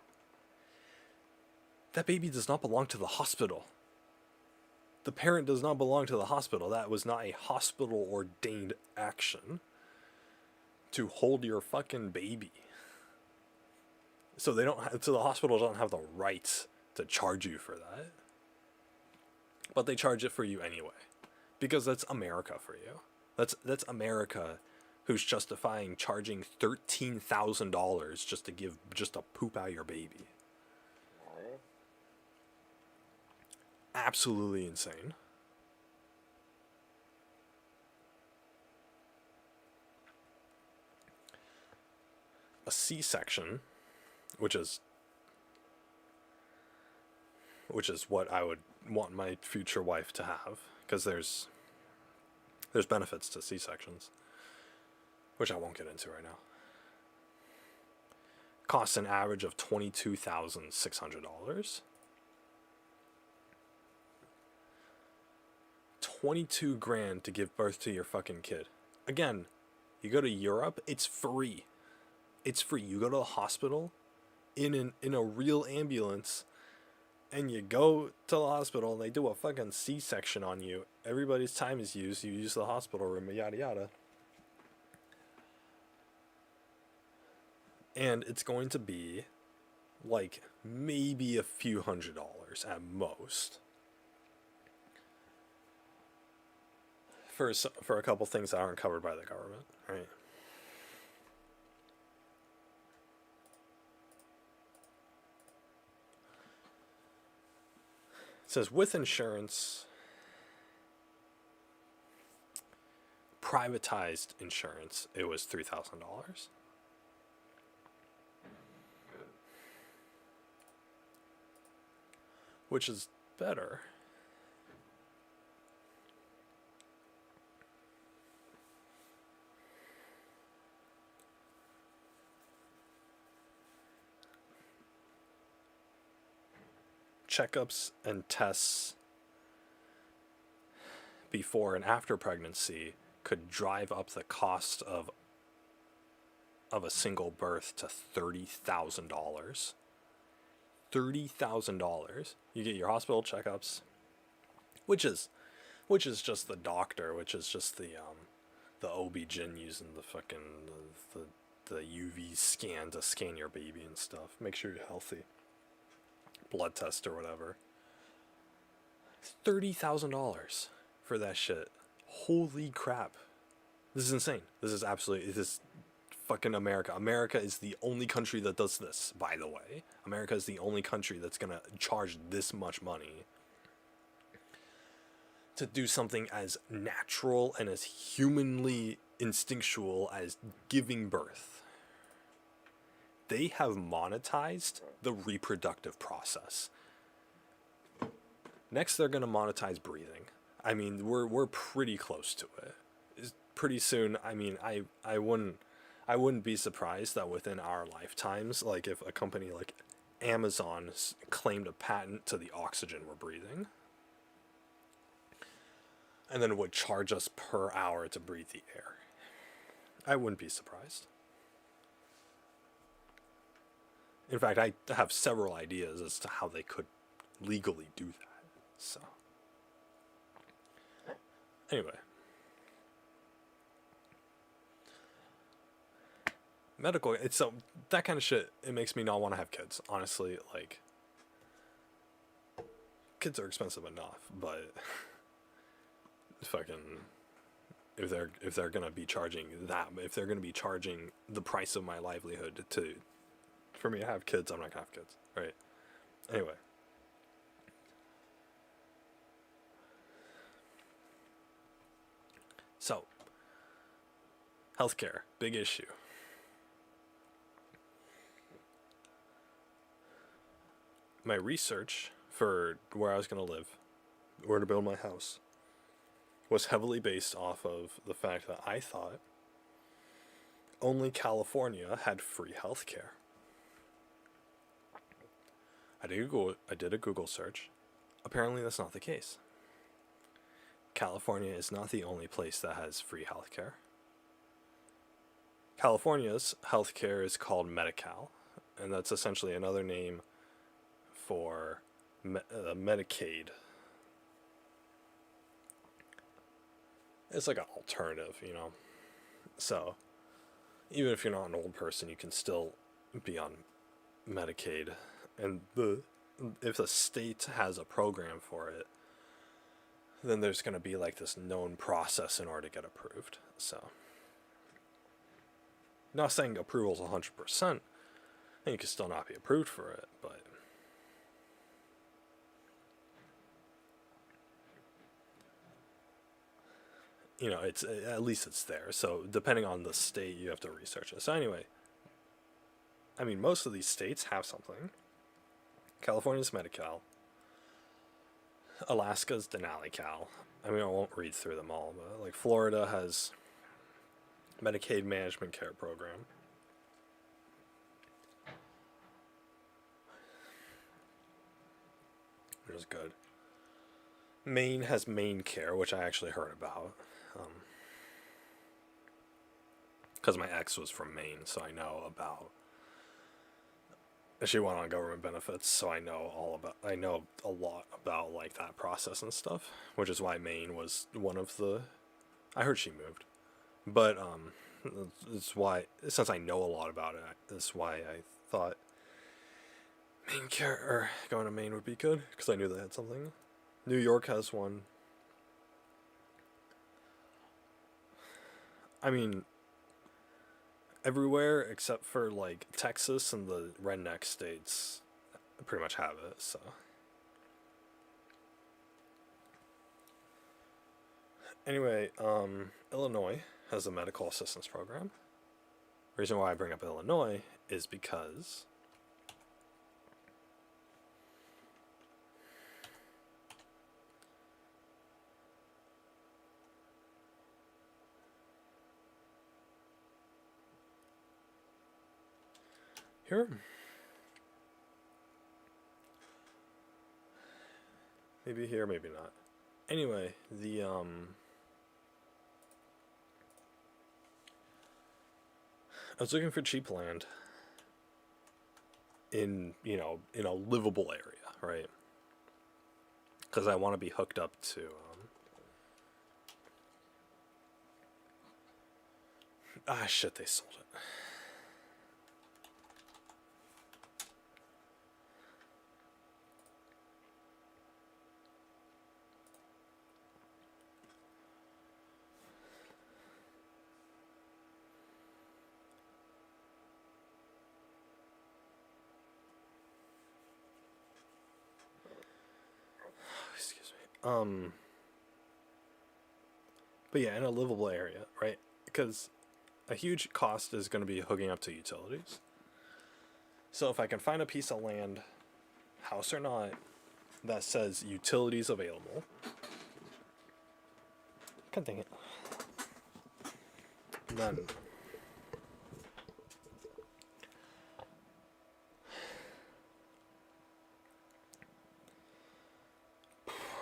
That baby does not belong to the hospital. The parent does not belong to the hospital. That was not a hospital ordained action to hold your fucking baby. So the hospital doesn't have the rights to charge you for that. But they charge it for you anyway. Because that's America for you. That's America who's justifying charging $13,000 just to poop out your baby. Absolutely insane. a C-section, which is what I would want my future wife to have, because there's benefits to C-sections, which I won't get into right now. Costs an average of $22,600. 22 grand to give birth to your fucking kid. Again, you go to Europe, it's free. It's free. You go to a hospital in a real ambulance, and you go to the hospital and they do a fucking C-section on you. Everybody's time is used. You use the hospital room, yada yada. And it's going to be like maybe a few $100s at most. For a couple things that aren't covered by the government, right? It says with insurance, privatized insurance, it was $3,000. Which is better. Checkups and tests before and after pregnancy could drive up the cost of a single birth to $30,000. $30,000. You get your hospital checkups, which is just the doctor, which is just the OB-GYN using the fucking the UV scan to scan your baby and stuff. Make sure you're healthy. Blood test or whatever. $30,000 for that shit. Holy crap. This is insane. This is fucking America. America is the only country that does this, by the way. America is the only country that's gonna charge this much money to do something as natural and as humanly instinctual as giving birth. They have monetized the reproductive process. Next, they're gonna monetize breathing. I mean, we're pretty close to it. Pretty soon, I mean, I wouldn't be surprised that within our lifetimes, like if a company like Amazon claimed a patent to the oxygen we're breathing, and then would charge us per hour to breathe the air, I wouldn't be surprised. In fact, I have several ideas as to how they could legally do that. So, anyway. Medical, it's so, that kind of shit, it makes me not want to have kids, honestly. Like, kids are expensive enough, but fucking, if they're gonna be charging that, if they're gonna be charging the price of my livelihood for me to have kids, I'm not gonna have kids, right? Anyway. So, healthcare, big issue. My research for where I was going to live, where to build my house, was heavily based off of the fact that I thought only California had free healthcare. I did a Google search. Apparently that's not the case. California is not the only place that has free healthcare. California's healthcare is called Medi-Cal, and that's essentially another name for Medicaid. It's like an alternative, you know. So, even if you're not an old person, you can still be on Medicaid. And if the state has a program for it, then there's going to be like this known process in order to get approved. So, not saying approval's 100%, and you can still not be approved for it, but you know, it's at least it's there. So depending on the state, you have to research it. So anyway, I mean, most of these states have something. California's Medi-Cal. Alaska's Denali-Cal. I mean, I won't read through them all, but like Florida has Medicaid Management Care Program. Which is good. Maine has Maine Care, which I actually heard about. Because my ex was from Maine, so I know about. She went on government benefits, so I know a lot about like that process and stuff, which is why Maine was one of the. I heard she moved, but it's why, since I know a lot about it, that's why I thought Maine Care or going to Maine would be good, because I knew they had something. New York has one. I mean, everywhere except for like Texas and the redneck states pretty much have it, so. Anyway, Illinois has a medical assistance program. The reason why I bring up Illinois is because here, maybe here, maybe not. Anyway, I was looking for cheap land in a livable area, right? Because I want to be hooked up to. Shit! They sold it. Excuse me. But yeah, in a livable area, right? Because a huge cost is going to be hooking up to utilities. So if I can find a piece of land, house or not, that says utilities available. God dang it. Then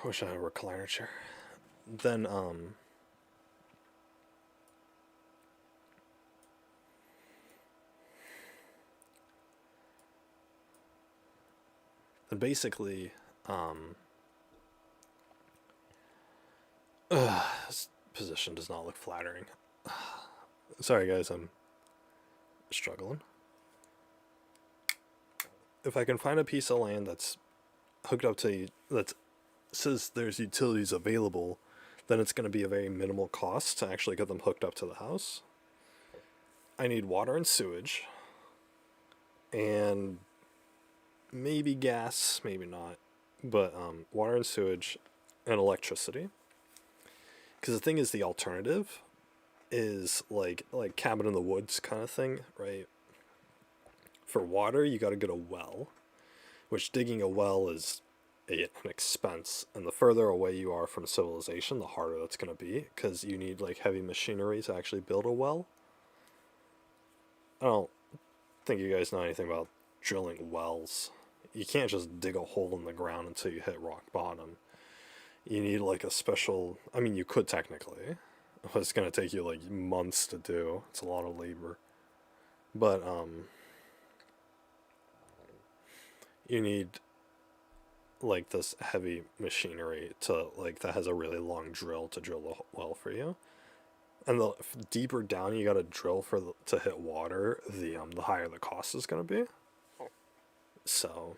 wish I had a recliner chair. Then basically this position does not look flattering. Sorry guys, I'm struggling. If I can find a piece of land that's hooked up to that says there's utilities available, then it's going to be a very minimal cost to actually get them hooked up to the house. I need water and sewage, and maybe gas, maybe not, but water and sewage and electricity. Because the thing is, the alternative is like cabin in the woods kind of thing, right? For water, you got to get a well, which digging a well is an expense, and the further away you are from civilization, the harder that's going to be, because you need like heavy machinery to actually build a well. I don't think you guys know anything about drilling wells. You can't just dig a hole in the ground until you hit rock bottom. You need like a special, I mean, you could technically, but it's going to take you like months to do. It's a lot of labor. But you need like this heavy machinery to like that has a really long drill to drill the well for you. And the deeper down you got to drill to hit water, the higher the cost is going to be. So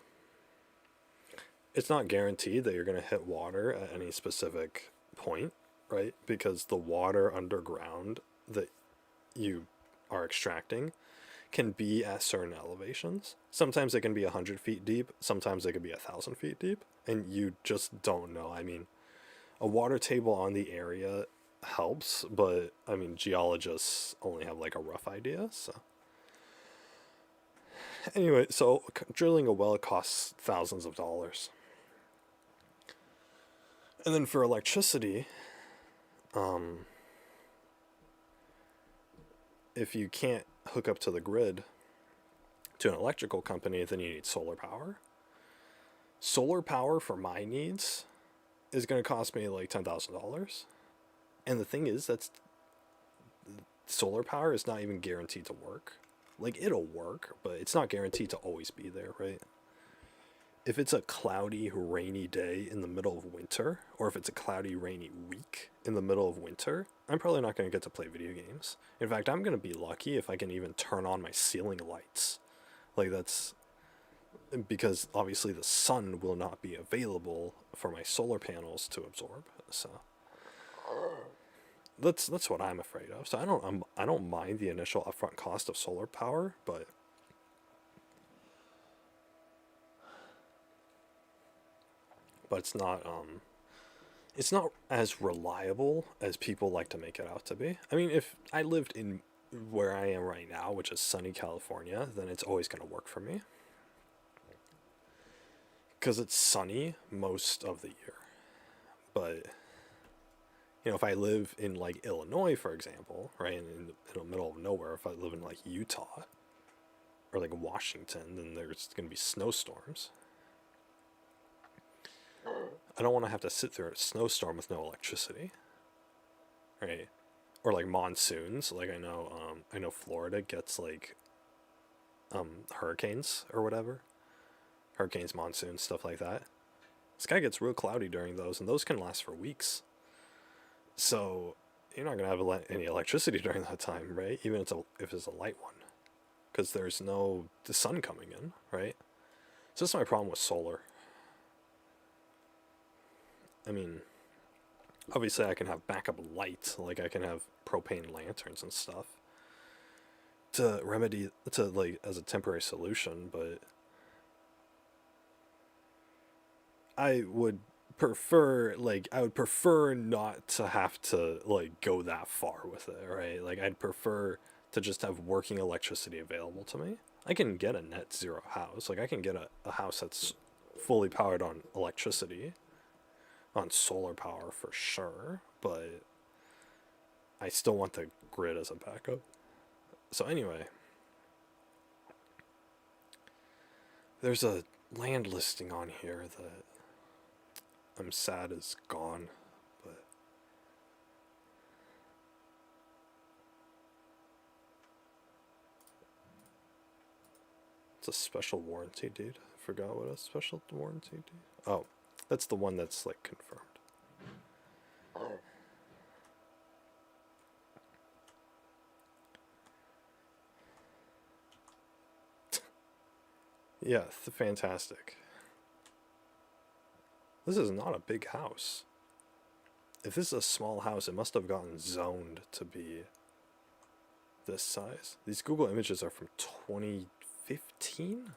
it's not guaranteed that you're going to hit water at any specific point, right? Because the water underground that you are extracting can be at certain elevations. Sometimes it can be 100 feet deep. Sometimes it can be 1,000 feet deep. And you just don't know. I mean, a water table on the area helps, but I mean, geologists only have like a rough idea. So Anyway, so drilling a well costs thousands of dollars. And then for electricity, um, if you can't hook up to the grid to an electrical company, then you need solar power. Solar power for my needs is going to cost me like $10,000. And the thing is, that's solar power is not even guaranteed to work. Like, it'll work, but it's not guaranteed to always be there, right? If it's a cloudy, rainy day in the middle of winter, or if it's a cloudy, rainy week in the middle of winter, I'm probably not going to get to play video games. In fact, I'm going to be lucky if I can even turn on my ceiling lights. Like, that's because obviously the sun will not be available for my solar panels to absorb. So that's what I'm afraid of. So I don't mind the initial upfront cost of solar power, but it's not as reliable as people like to make it out to be. I mean, if I lived in where I am right now, which is sunny California, then it's always going to work for me because it's sunny most of the year. But if I live in like Illinois, for example, right, in the middle of nowhere, if I live in like Utah or like Washington, then there's going to be snowstorms. I don't want to have to sit through a snowstorm with no electricity, right? Or like monsoons. Like I know Florida gets like hurricanes or whatever, hurricanes, monsoons, stuff like that. The sky gets real cloudy during those, and those can last for weeks. So you're not gonna have any electricity during that time, right? Even if it's a light one, because there's no the sun coming in, right? So that's my problem with solar. I mean, obviously I can have backup lights, like I can have propane lanterns and stuff to remedy to like as a temporary solution, but I would I would prefer not to have to like go that far with it, right? Like I'd prefer to just have working electricity available to me. I can get a net zero house. Like I can get a house that's fully powered on electricity, on solar power for sure, but I still want the grid as a backup. So anyway, there's a land listing on here that I'm sad is gone, but it's a special warranty deed. I forgot what a special warranty deed. Oh, that's the one that's like confirmed. Yeah, fantastic. This is not a big house. If this is a small house, it must have gotten zoned to be this size. These Google images are from 2015?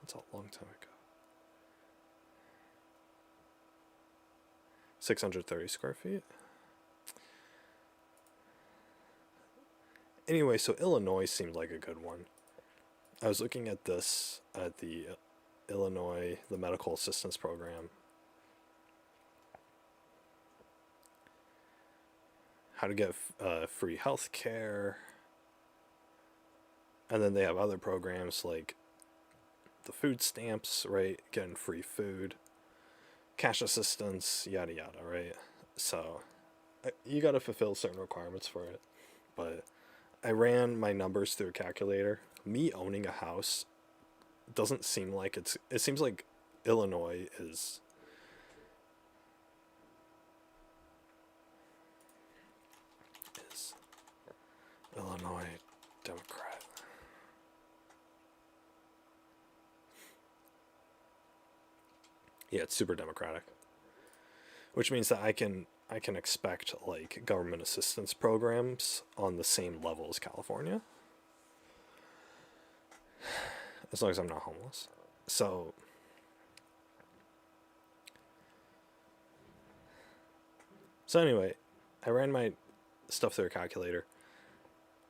That's a long time ago. 630 square feet. Anyway, so Illinois seemed like a good one. I was looking at this at the Illinois, the medical assistance program. How to get free health care. And then they have other programs like the food stamps, right? Getting free food, cash assistance, yada yada, right? So you got to fulfill certain requirements for it. But I ran my numbers through a calculator. Me owning a house doesn't seem like it seems like Illinois is Illinois Democrat. Yeah, it's super democratic. Which means that I can expect like government assistance programs on the same level as California. As long as I'm not homeless. So anyway, I ran my stuff through a calculator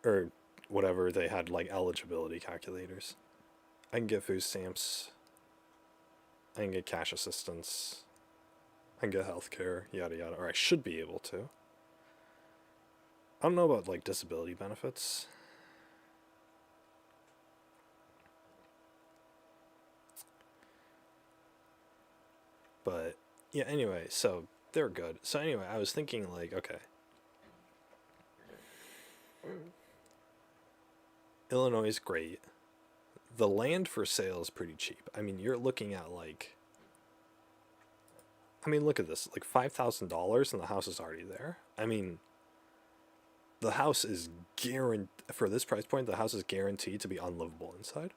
or whatever, they had like eligibility calculators. I can get food stamps. I can get cash assistance. I can get health care, yada yada. Or I should be able to. I don't know about like disability benefits. But yeah, anyway, so they're good. So anyway, I was thinking like, okay. Illinois is great. The land for sale is pretty cheap. I mean, you're looking at like, I mean, look at this, like $5,000 and the house is already there. I mean, the house is guaranteed, for this price point, the house is guaranteed to be unlivable inside.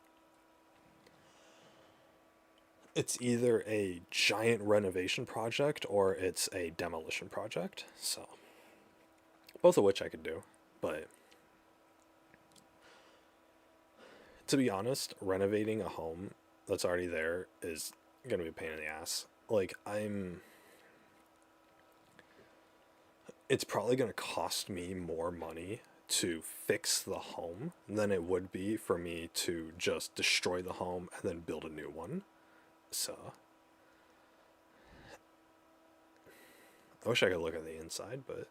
It's either a giant renovation project or it's a demolition project. So, both of which I could do. But to be honest, renovating a home that's already there is going to be a pain in the ass. Like, it's probably going to cost me more money to fix the home than it would be for me to just destroy the home and then build a new one. So, I wish I could look at the inside, but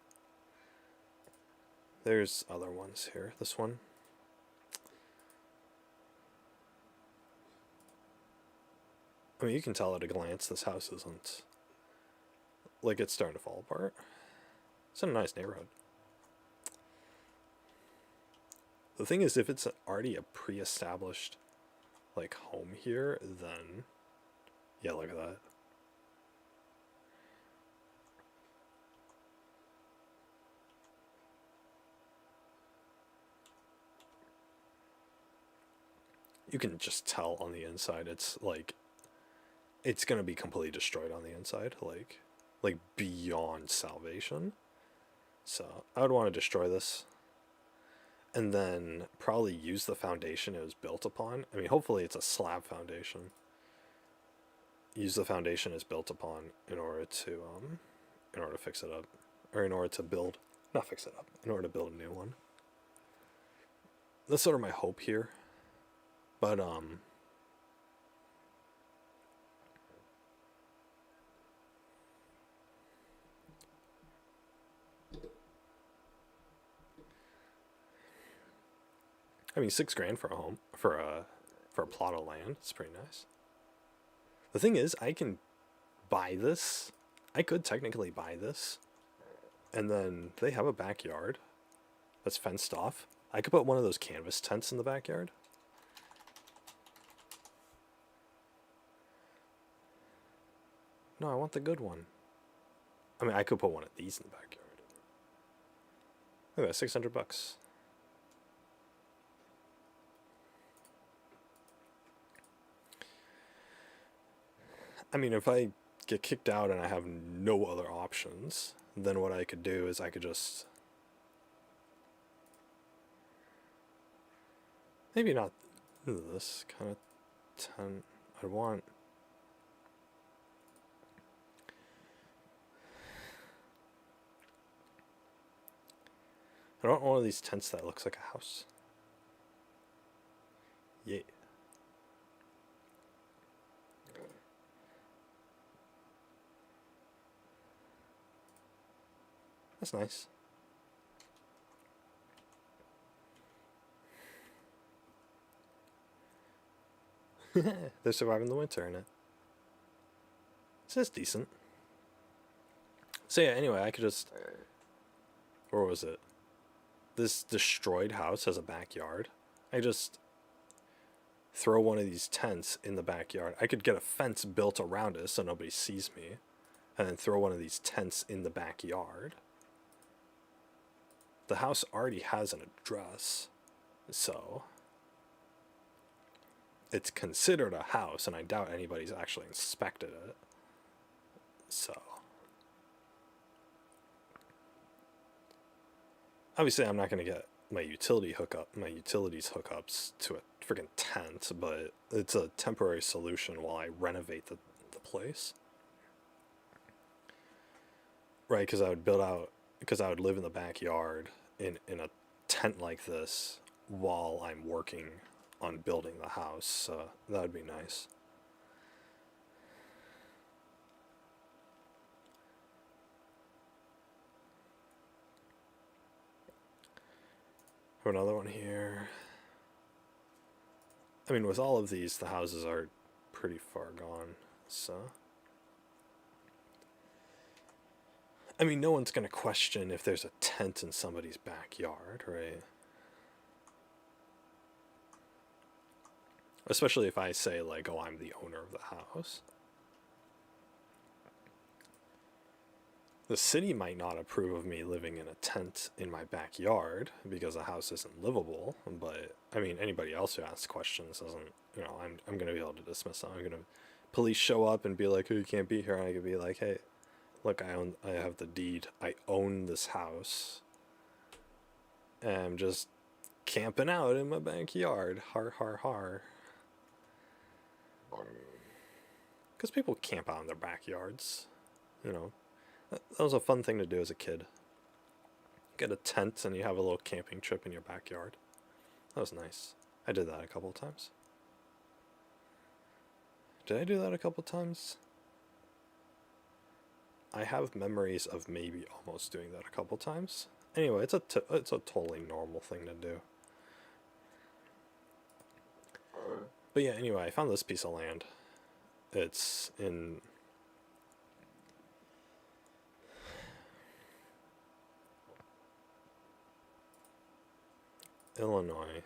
there's other ones here. This one. I mean, you can tell at a glance this house isn't, like, it's starting to fall apart. It's in a nice neighborhood. The thing is, if it's already a pre-established, like, home here, then, yeah, look at that. You can just tell on the inside, it's, like, it's gonna be completely destroyed on the inside, like beyond salvation. So I would want to destroy this, and then probably use the foundation it was built upon. I mean, hopefully it's a slab foundation. Use the foundation it's built upon in order to fix it up, or in order to build, not fix it up, in order to build a new one. That's sort of my hope here, but I mean, $6,000 for a home, for a plot of land. It's pretty nice. The thing is, I can buy this. I could technically buy this, and then they have a backyard that's fenced off. I could put one of those canvas tents in the backyard. No, I want the good one. I mean, I could put one of these in the backyard. Look at that, $600. I mean, if I get kicked out and I have no other options, then what I could do is I could just... Maybe not this kind of tent. I want... I don't want one of these tents that looks like a house. Yeah. That's nice. They're surviving the winter in it. So it's decent. So yeah, anyway, I could just... Where was it? This destroyed house has a backyard. I just throw one of these tents in the backyard. I could get a fence built around it so nobody sees me, and then throw one of these tents in the backyard. The house already has an address, so it's considered a house, and I doubt anybody's actually inspected it. So obviously I'm not going to get my utilities hookups to a freaking tent, but it's a temporary solution while I renovate the place. Right, because I would live in the backyard in a tent like this while I'm working on building the house, so that would be nice. Another one here. I mean, with all of these, the houses are pretty far gone, so. I mean, no one's gonna question if there's a tent in somebody's backyard, right? Especially if I say, like, oh, I'm the owner of the house. The city might not approve of me living in a tent in my backyard because the house isn't livable, but I mean, anybody else who asks questions doesn't, I'm going to be able to dismiss them. I'm going to, police show up and be like, oh, you can't be here. And I could be like, hey, look, I have the deed. I own this house. And I'm just camping out in my backyard. Har, har, har. Because people camp out in their backyards, That was a fun thing to do as a kid. Get a tent and you have a little camping trip in your backyard. That was nice. I did that a couple times. Did I do that a couple times? I have memories of maybe almost doing that a couple times. Anyway, it's a totally normal thing to do. But yeah, anyway, I found this piece of land. It's in Illinois.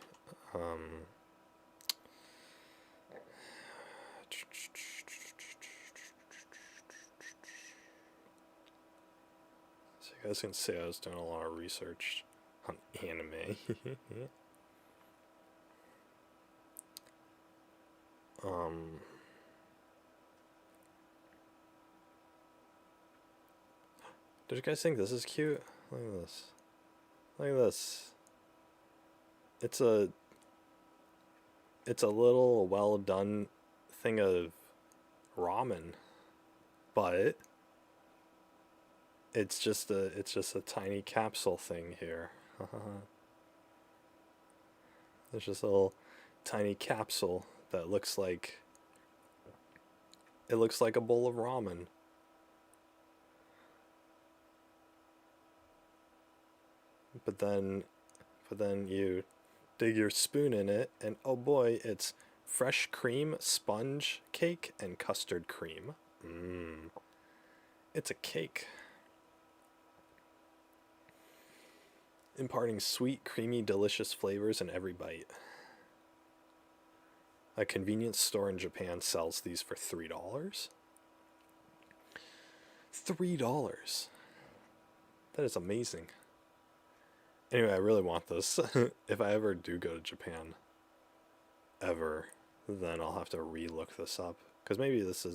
So you guys can see I was doing a lot of research on anime. Did you guys think this is cute? Look at this. Look at this. It's a little well done thing of ramen, but it's just a tiny capsule thing here. There's just a little tiny capsule that looks like a bowl of ramen. But then you dig your spoon in it, and oh boy, it's fresh cream, sponge cake, and custard cream. It's a cake. Imparting sweet, creamy, delicious flavors in every bite. A convenience store in Japan sells these for $3. $3. That is amazing. Anyway, I really want this. If I ever do go to Japan, then I'll have to re-look this up. Because maybe this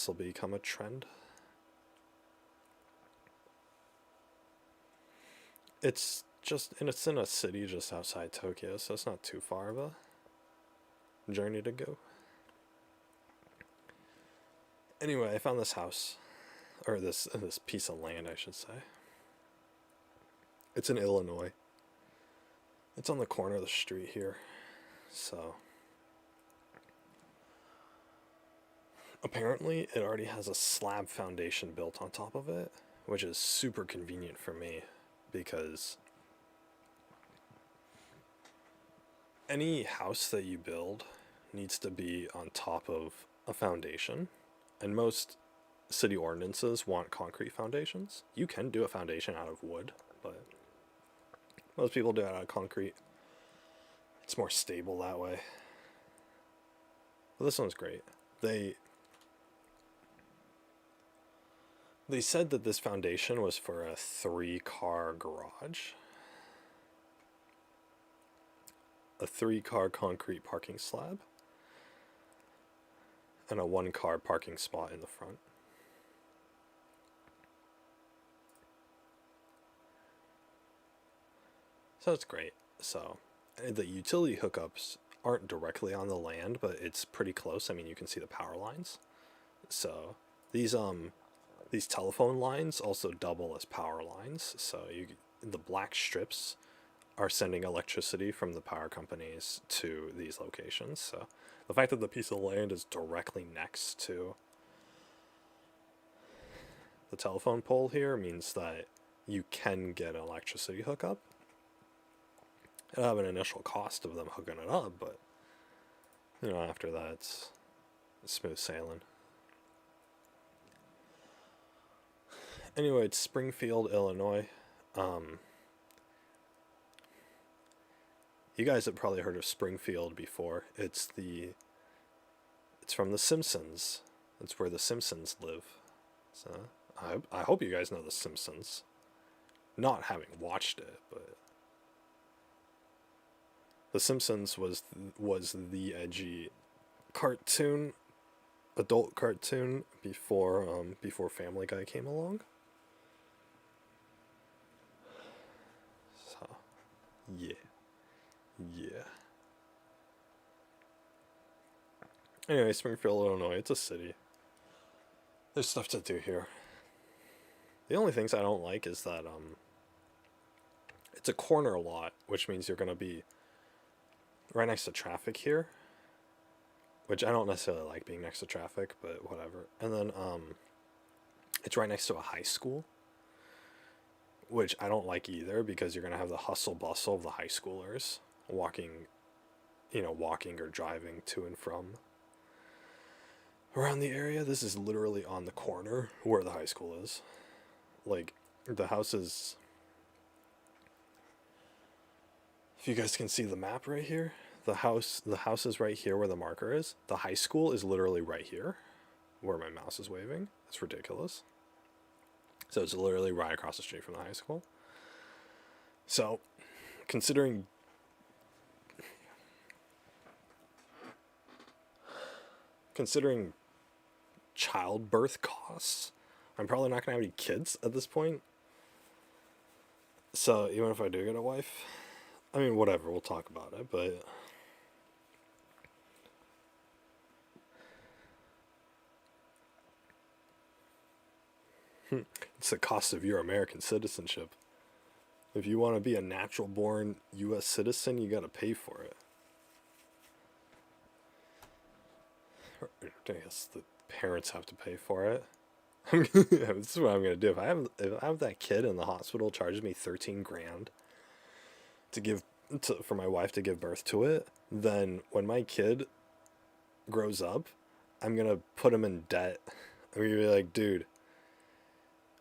will become a trend. It's in a city just outside Tokyo, so it's not too far of a journey to go. Anyway, I found this house, or this piece of land, I should say. It's in Illinois. It's on the corner of the street here. So apparently it already has a slab foundation built on top of it, which is super convenient for me because any house that you build needs to be on top of a foundation, and most city ordinances want concrete foundations. You can do a foundation out of wood, but most people do it out of concrete. It's more stable that way. But this one's great. They said that this foundation was for a 3-car garage. A 3-car concrete parking slab. And a 1-car parking spot in the front. So it's great. So the utility hookups aren't directly on the land, but it's pretty close. I mean, you can see the power lines. So these telephone lines also double as power lines. So the black strips are sending electricity from the power companies to these locations. So the fact that the piece of land is directly next to the telephone pole here means that you can get an electricity hookup. It'll have an initial cost of them hooking it up, but after that it's smooth sailing. Anyway, it's Springfield, Illinois. You guys have probably heard of Springfield before. It's from The Simpsons. It's where the Simpsons live. So I hope you guys know The Simpsons. Not having watched it, but The Simpsons was the edgy cartoon, adult cartoon before Family Guy came along. So yeah. Anyway, Springfield, Illinois, it's a city. There's stuff to do here. The only things I don't like is that it's a corner lot, which means you're gonna be right next to traffic here. Which I don't necessarily like being next to traffic, but whatever. And then it's right next to a high school, which I don't like either, because you're gonna have the hustle bustle of the high schoolers walking or driving to and from around the area. This is literally on the corner where the high school is. Like, the house is, if you guys can see the map right here, the house is right here where the marker is. The high school is literally right here where my mouse is waving. It's ridiculous. So it's literally right across the street from the high school. So, considering childbirth costs, I'm probably not going to have any kids at this point. So, even if I do get a wife, I mean, whatever, we'll talk about it, but it's the cost of your American citizenship. If you want to be a natural born U.S. citizen, you got to pay for it. I guess the parents have to pay for it. This is what I'm gonna do. If I have that kid in the hospital charges me $13,000 for my wife to give birth to it, then when my kid grows up, I'm gonna put him in debt. I'm gonna be like, dude,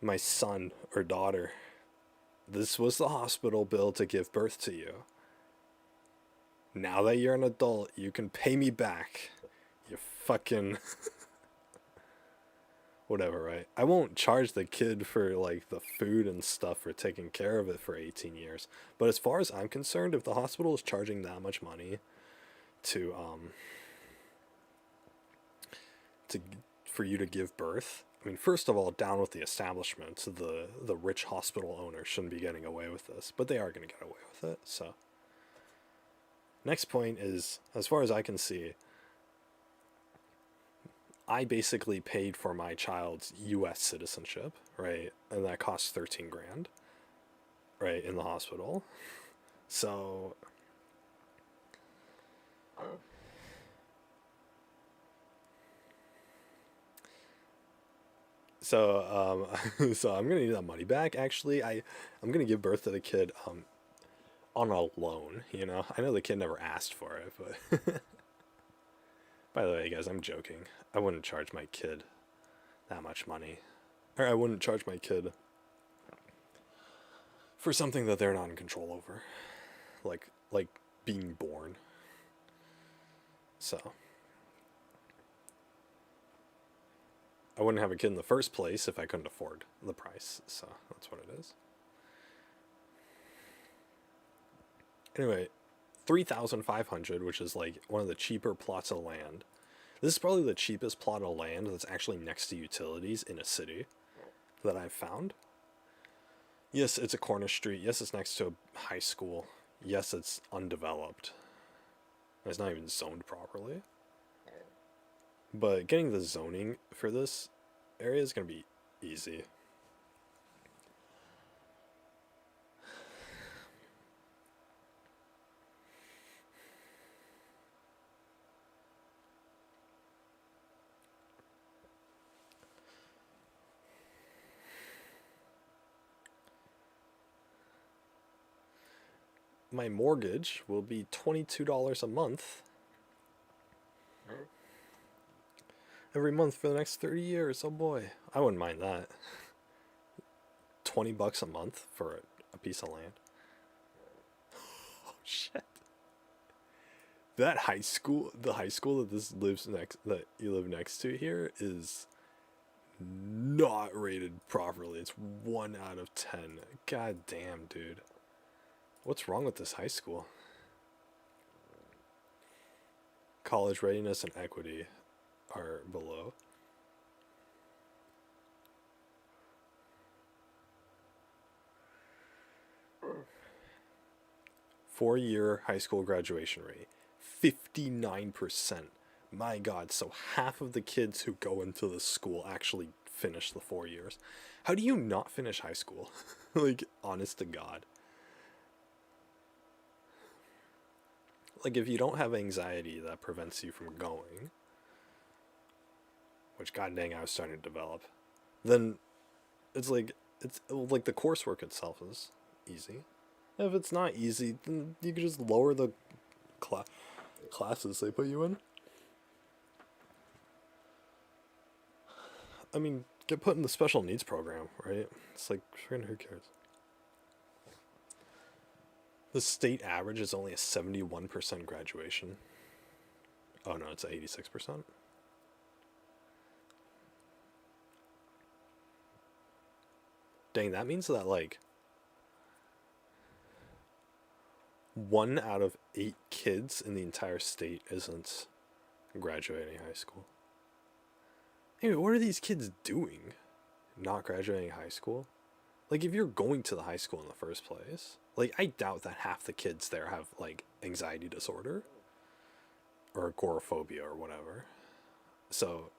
my son or daughter, this was the hospital bill to give birth to you. Now that you're an adult, you can pay me back. You fucking whatever, right? I won't charge the kid for like the food and stuff for taking care of it for 18 years. But as far as I'm concerned, if the hospital is charging that much money to for you to give birth, I mean, first of all, down with the establishment. The rich hospital owners shouldn't be getting away with this, but they are going to get away with it. So next point is, as far as I can see, I basically paid for my child's U.S. citizenship, right? And that costs $13,000, right, in the hospital. So so I'm gonna need that money back. Actually, I'm gonna give birth to the kid on a loan. I know the kid never asked for it, but by the way, guys, I'm joking. I wouldn't charge my kid that much money. Or I wouldn't charge my kid for something that they're not in control over. Like being born. So I wouldn't have a kid in the first place if I couldn't afford the price. So that's what it is. Anyway, 3,500, which is like one of the cheaper plots of land. This is probably the cheapest plot of land that's actually next to utilities in a city that I've found. Yes, it's a corner street. Yes, it's next to a high school. Yes, it's undeveloped. It's not even zoned properly. But getting the zoning for this area is going to be easy. my mortgage will be $22 a month every month for the next 30 years. Oh boy, I wouldn't mind that. $20 a month for a piece of land. Oh shit. That high school, the high school that you live next to here is not rated properly. It's 1 out of 10. God damn, dude. What's wrong with this high school? College readiness and equity are below. Four-year high school graduation rate, 59%. My God, so half of the kids who go into the school actually finish the 4 years. How do you not finish high school? Like, honest to God. Like, if you don't have anxiety that prevents you from going, which god dang I was starting to develop, then it's like the coursework itself is easy. If it's not easy, then you can just lower the classes they put you in. I mean, get put in the special needs program, right? It's like, freaking who cares? The state average is only a 71% graduation. Oh no, it's 86%. Dang, that means that like 1 out of 8 kids in the entire state isn't graduating high school. Anyway, what are these kids doing? Not graduating high school? Like, if you're going to the high school in the first place, like, I doubt that half the kids there have, like, anxiety disorder or agoraphobia or whatever. So,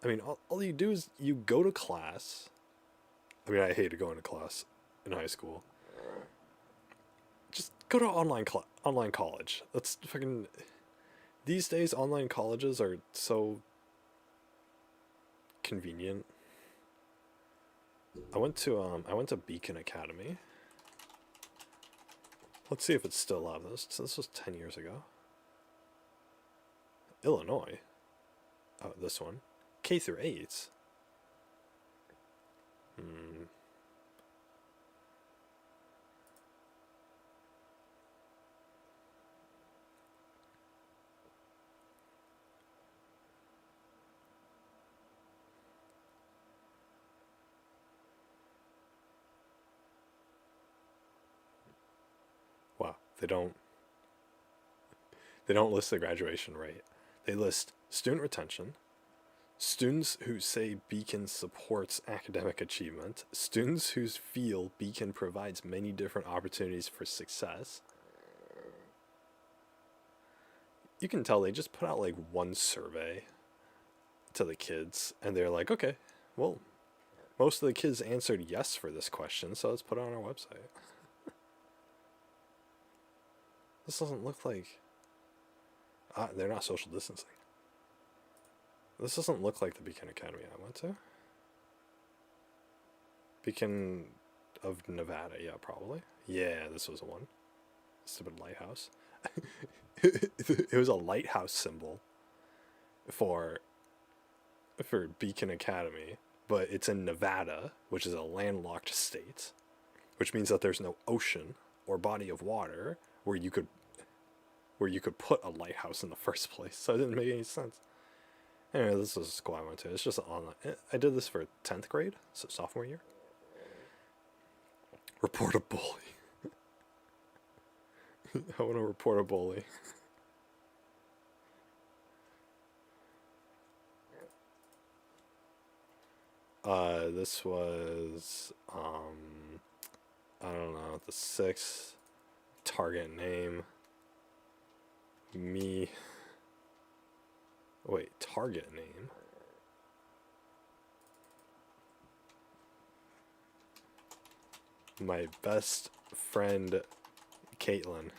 I mean, all you do is you go to class. I mean, I hated going to class in high school. Just go to online college. That's fucking... These days, online colleges are so convenient. I went to Beacon Academy. Let's see if it's still alive. This was 10 years ago. Illinois. Oh, this one. K through 8. Wow, they don't list the graduation rate. They list student retention, students who say Beacon supports academic achievement, students who feel Beacon provides many different opportunities for success. You can tell they just put out like one survey to the kids, and they're like, okay, well, most of the kids answered yes for this question, so let's put it on our website. This doesn't look like... they're not social distancing. This doesn't look like the Beacon Academy I went to. Beacon of Nevada, yeah, probably. Yeah, this was the one. Stupid lighthouse. It was a lighthouse symbol for Beacon Academy, but it's in Nevada, which is a landlocked state, which means that there's no ocean or body of water where you could put a lighthouse in the first place. So it didn't make any sense. Anyway, this is a school I went to. It's just online. I did this for 10th grade, so sophomore year. Report a bully. I want to report a bully. This was, I don't know, the 6th, target name, me, wait, target name, my best friend, Caitlin.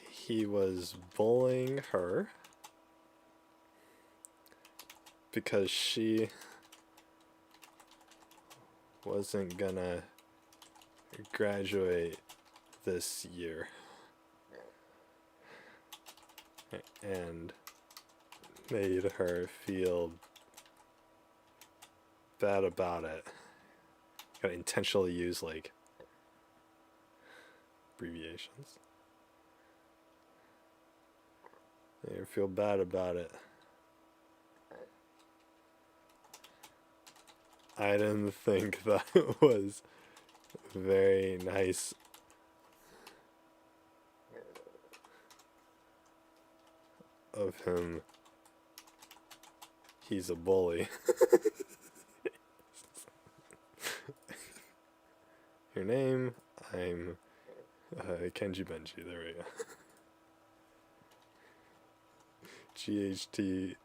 He was bullying her because she wasn't gonna graduate this year. And made her feel bad about it. Gotta intentionally use like abbreviations. Made her feel bad about it. I didn't think that was very nice of him. He's a bully. Your name? I'm Kenji Benji. There we go. GHT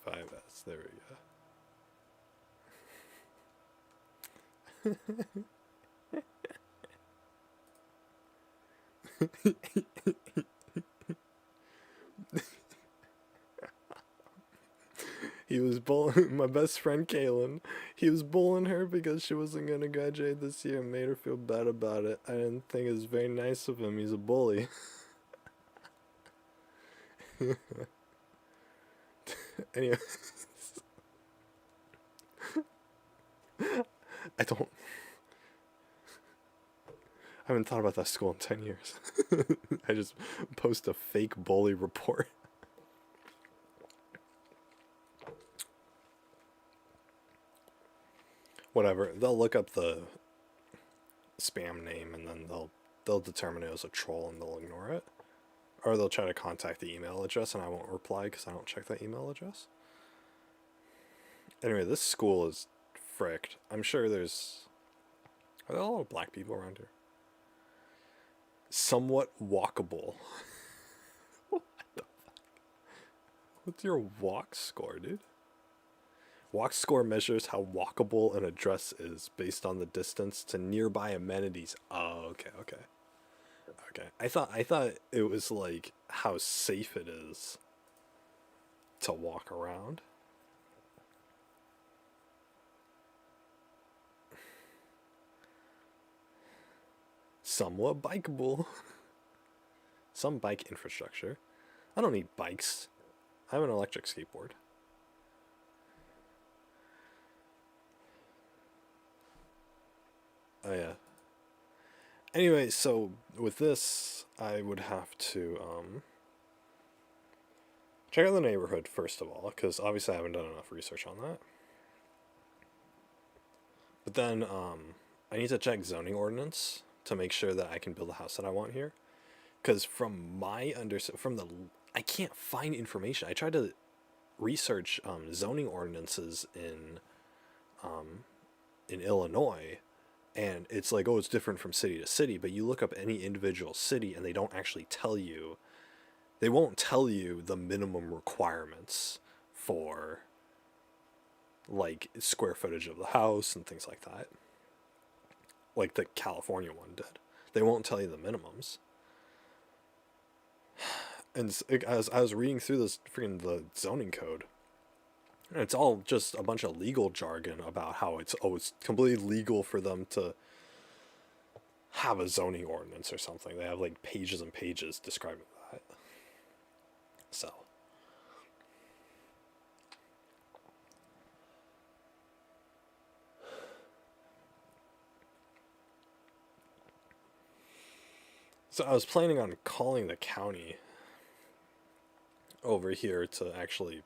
5S. There we go. He was bullying my best friend Kaylin. He was bullying her because she wasn't gonna graduate this year and made her feel bad about it. I didn't think it was very nice of him. He's a bully. Anyway. I haven't thought about that school in 10 years. I just post a fake bully report. Whatever, they'll look up the spam name and then they'll determine it was a troll and they'll ignore it. Or they'll try to contact the email address and I won't reply because I don't check that email address. Anyway, this school is fricked. I'm sure are there a lot of black people around here? Somewhat walkable. What the fuck? What's your walk score, dude? Walk score measures how walkable an address is based on the distance to nearby amenities. Oh, okay. I thought it was like how safe it is to walk around. Somewhat bikeable. Some bike infrastructure. I don't need bikes. I have an electric skateboard. Oh yeah. Anyway, so with this, I would have to check out the neighborhood first of all, because obviously I haven't done enough research on that. But then I need to check zoning ordinance to make sure that I can build a house that I want here. Because from my I can't find information. I tried to research zoning ordinances in Illinois. And it's like, oh, it's different from city to city. But you look up any individual city and they don't actually tell you. They won't tell you the minimum requirements for, like, square footage of the house and things like that. Like the California one did. They won't tell you the minimums. And as I was reading through the zoning code, and it's all just a bunch of legal jargon about how it's completely legal for them to have a zoning ordinance or something. They have like pages and pages describing that. So I was planning on calling the county over here to actually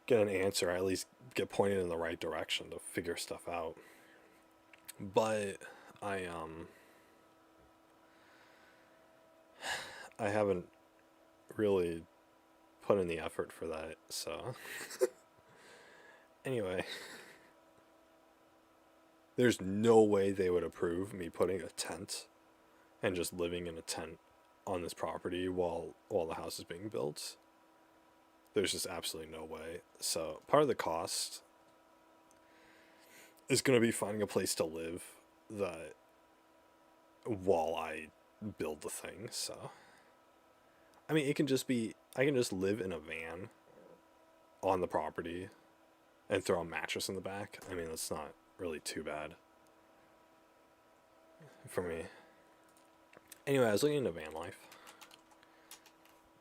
get an answer, at least get pointed in the right direction to figure stuff out. But I haven't really put in the effort for that, so anyway, there's no way they would approve me putting a tent and just living in a tent on this property while the house is being built. There's just absolutely no way. So part of the cost is going to be finding a place to live that while I build the thing. So I mean, it can just be, I can just live in a van on the property and throw a mattress in the back. I mean, that's not really too bad for me. Anyway, I was looking into van life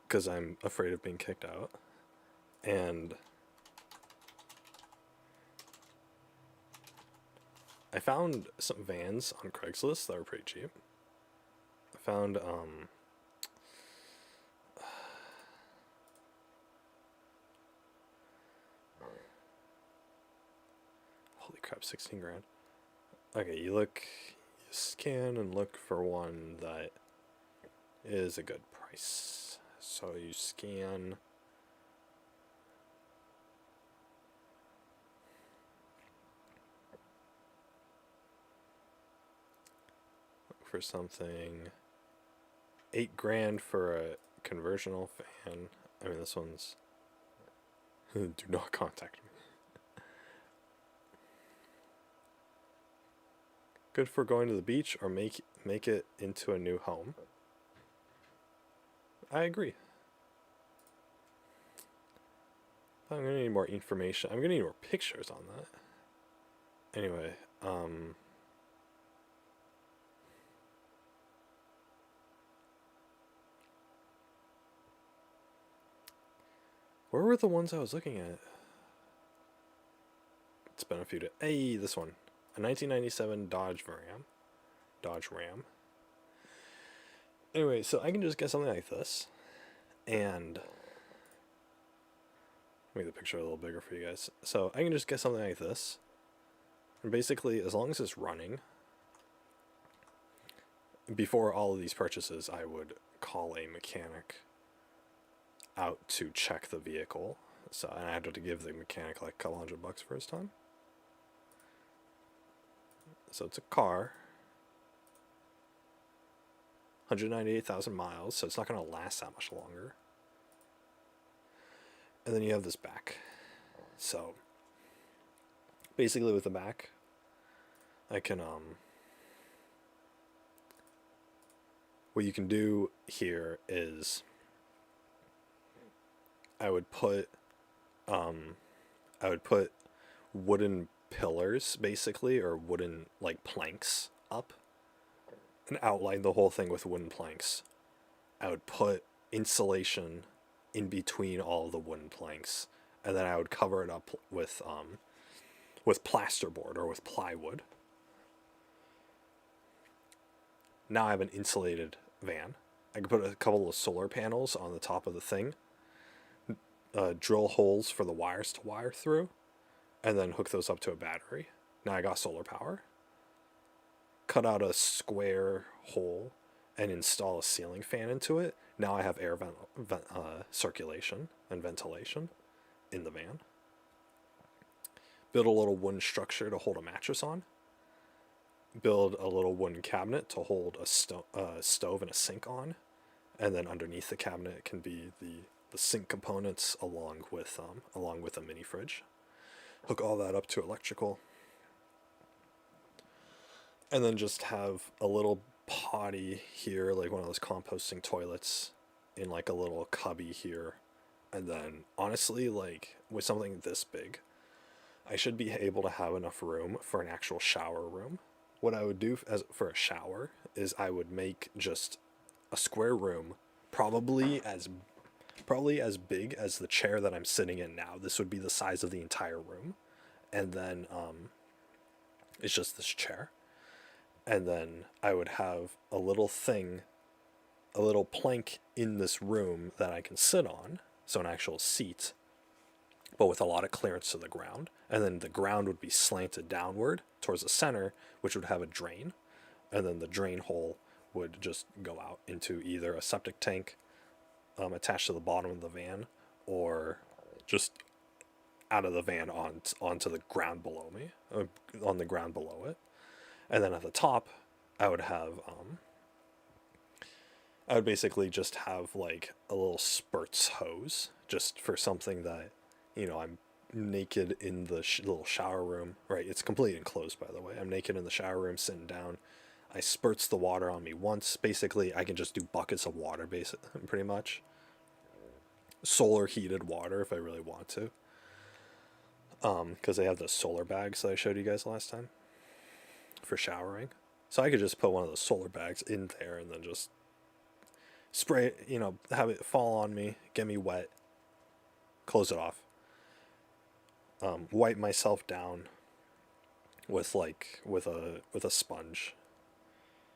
because I'm afraid of being kicked out, and I found some vans on Craigslist that were pretty cheap. I found holy crap, 16 grand. Okay, you scan and look for one that is a good price. So you scan. Look for something. 8 grand for a conversional fan. I mean, this one's. Do not contact me. Good for going to the beach or make it into a new home. I agree. I'm gonna need more information. I'm gonna need more pictures on that. Anyway, where were the ones I was looking at? It's been a few days. Hey, this one. A 1997 Dodge Ram. Anyway, so I can just get something like this. And make the picture a little bigger for you guys. So I can just get something like this. And basically, as long as it's running, before all of these purchases, I would call a mechanic out to check the vehicle. So, and I had to give the mechanic like a couple $100 for his time. So it's a car, 198,000 miles, so it's not going to last that much longer. And then you have this back. So basically with the back, I can, what you can do here is I would put wooden pillars basically, or wooden like planks up, and outline the whole thing with wooden planks. I would put insulation in between all the wooden planks, and then I would cover it up with plasterboard or with plywood. Now I have an insulated van. I could put a couple of solar panels on the top of the thing, drill holes for the wires to wire through, and then hook those up to a battery. Now I got solar power. Cut out a square hole and install a ceiling fan into it. Now I have air circulation and ventilation in the van. Build a little wooden structure to hold a mattress on. Build a little wooden cabinet to hold a stove and a sink on. And then underneath the cabinet can be the sink components along with a mini fridge. Hook all that up to electrical. And then just have a little potty here, like one of those composting toilets, in like a little cubby here. And then honestly, like with something this big, I should be able to have enough room for an actual shower room. What I would do for a shower is I would make just a square room, probably as big as the chair that I'm sitting in now. This would be the size of the entire room. And then it's just this chair. And then I would have a little plank in this room that I can sit on, so an actual seat, but with a lot of clearance to the ground. And then the ground would be slanted downward towards the center, which would have a drain. And then the drain hole would just go out into either a septic tank attached to the bottom of the van, or just out of the van onto the ground below me, on the ground below it. And then at the top, I would basically just have like a little spurts hose, just for something that, I'm naked in the little shower room, right? It's completely enclosed, by the way. I'm naked in the shower room, sitting down. I spurts the water on me once. Basically, I can just do buckets of water, pretty much. Solar heated water if I really want to. because they have the solar bags that I showed you guys last time for showering. So I could just put one of those solar bags in there and then just spray it, have it fall on me, get me wet, close it off, wipe myself down with a sponge,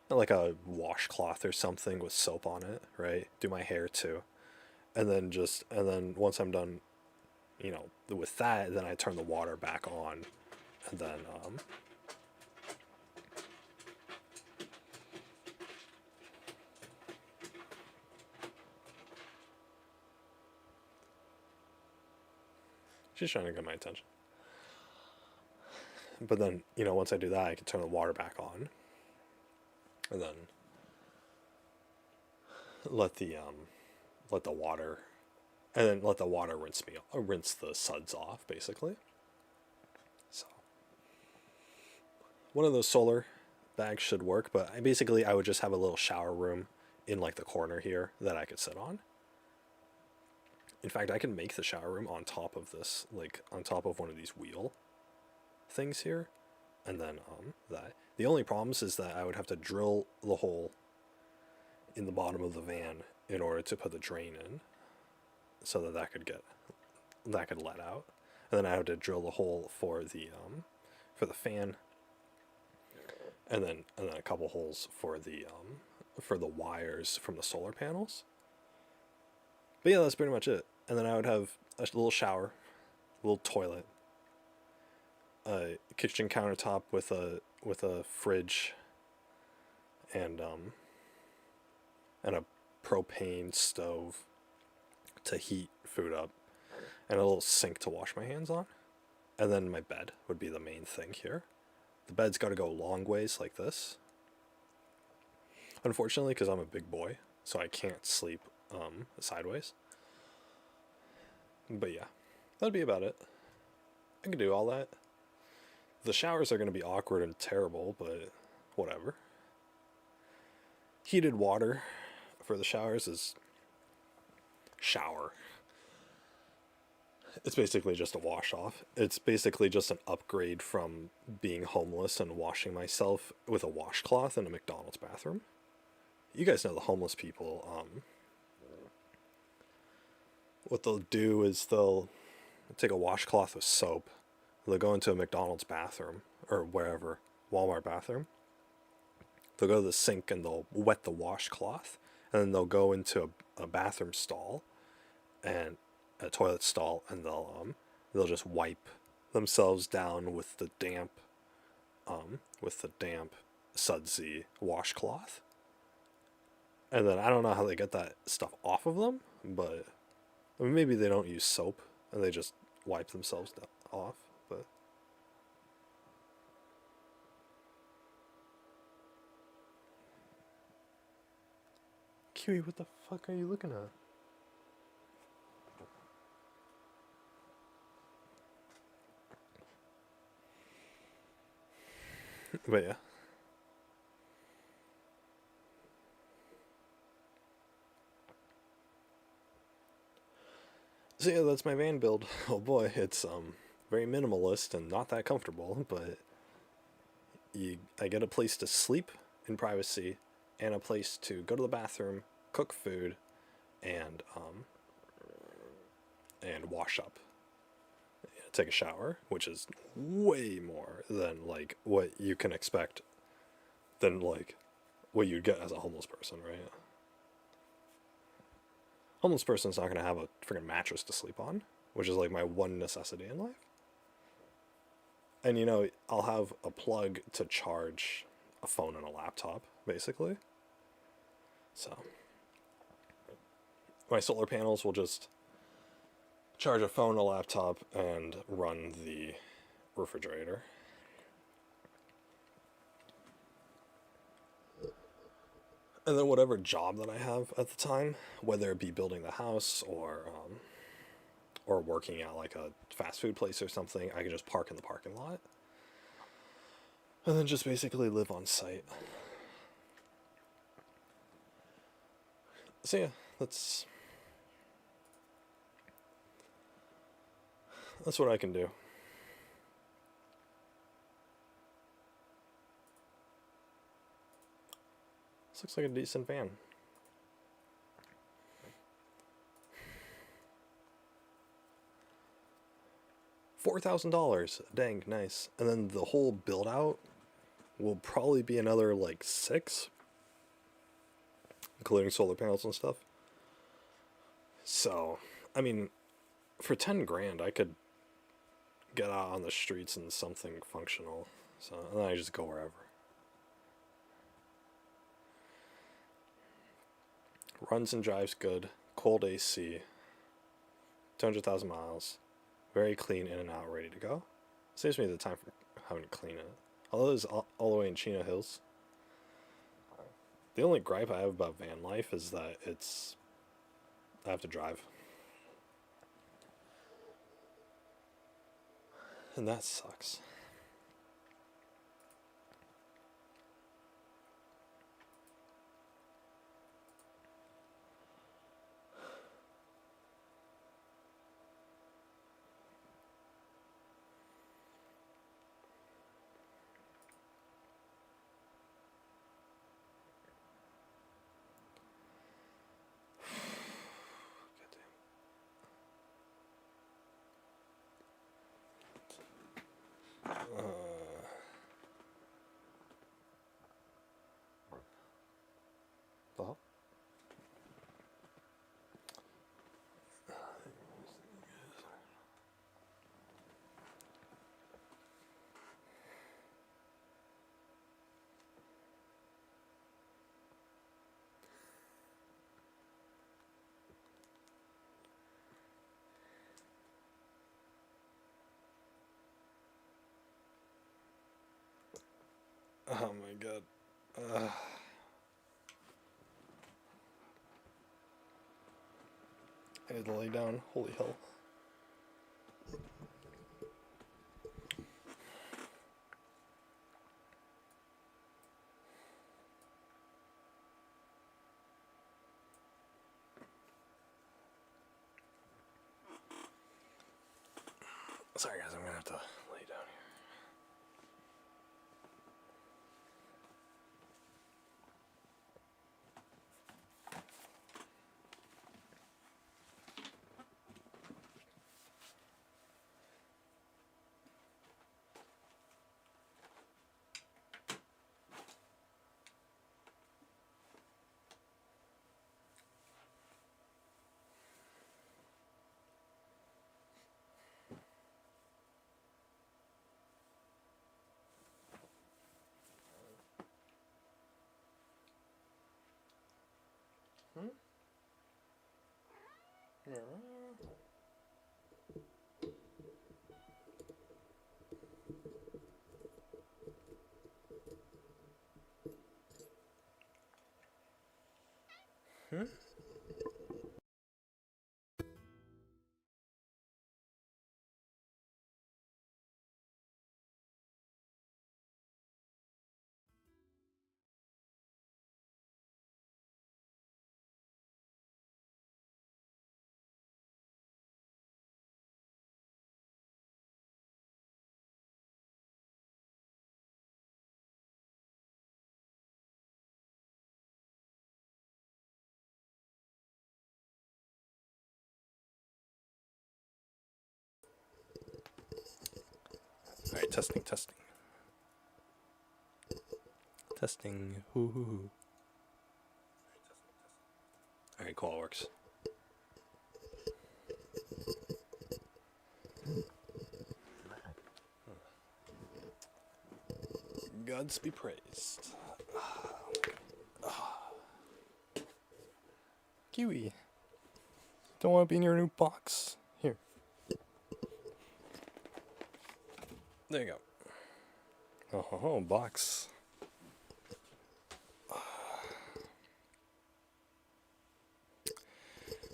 like a washcloth or something with soap on it, right? Do my hair too, and then once I'm done, with that, then I turn the water back on, and then she's trying to get my attention. But then, once I do that, I can turn the water back on, and then let the water, and then let the water rinse the suds off, basically. So one of those solar bags should work, but I would just have a little shower room in like the corner here that I could sit on. In fact, I can make the shower room on top of this, like on top of one of these wheel things here, and then that. The only problems is that I would have to drill the hole in the bottom of the van in order to put the drain in, so that could let out, and then I have to drill the hole for the fan, and then a couple holes for the wires from the solar panels. But yeah, that's pretty much it. And then I would have a little shower, a little toilet, a kitchen countertop with a fridge, and a propane stove to heat food up, and a little sink to wash my hands on. And then my bed would be the main thing here. The bed's got to go long ways like this. Unfortunately, because I'm a big boy, so I can't sleep sideways. But yeah, that'd be about it. I can do all that. The showers are going to be awkward and terrible, but whatever. Heated water for the showers is shower. It's basically just a wash off. It's basically just an upgrade from being homeless and washing myself with a washcloth in a McDonald's bathroom. You guys know the homeless people. What they'll do is they'll take a washcloth with soap. They'll go into a McDonald's bathroom or wherever, Walmart bathroom. They'll go to the sink and they'll wet the washcloth, and then they'll go into a bathroom stall and a toilet stall, and they'll just wipe themselves down with the damp sudsy washcloth. And then I don't know how they get that stuff off of them, but maybe they don't use soap and they just wipe themselves off. But Kiwi, what the fuck are you looking at? But yeah. So yeah, that's my van build. Oh boy, it's very minimalist and not that comfortable, but I get a place to sleep in privacy and a place to go to the bathroom, cook food, and wash up. Take a shower, which is way more than like what you can expect than like what you'd get as a homeless person, right? Homeless person's not gonna have a freaking mattress to sleep on, which is like my one necessity in life. And I'll have a plug to charge a phone and a laptop, basically. So my solar panels will just charge a phone, a laptop, and run the refrigerator. And then whatever job that I have at the time, whether it be building the house or working at like a fast food place or something, I can just park in the parking lot. And then just basically live on site. So yeah, that's what I can do. looks like a decent van. $4,000. Dang, nice. And then the whole build out will probably be another like 6, including solar panels and stuff. So, I mean, for 10 grand, I could get out on the streets in something functional. So, and then I just go wherever. Runs and drives good. Cold AC. 200,000 miles. Very clean in and out, ready to go. Saves me the time for having to clean it. Although it's all the way in Chino Hills. The only gripe I have about van life is that I have to drive. And that sucks. Oh. Oh my god. I had to lay down. Holy hell. Sorry guys, I'm gonna have to lay down here. Hmm? Alright, testing. Testing. Hoo. Alright, cool, it works. Gods be praised. Kiwi. Don't want to be in your new box. Here. There you go. Oh, box.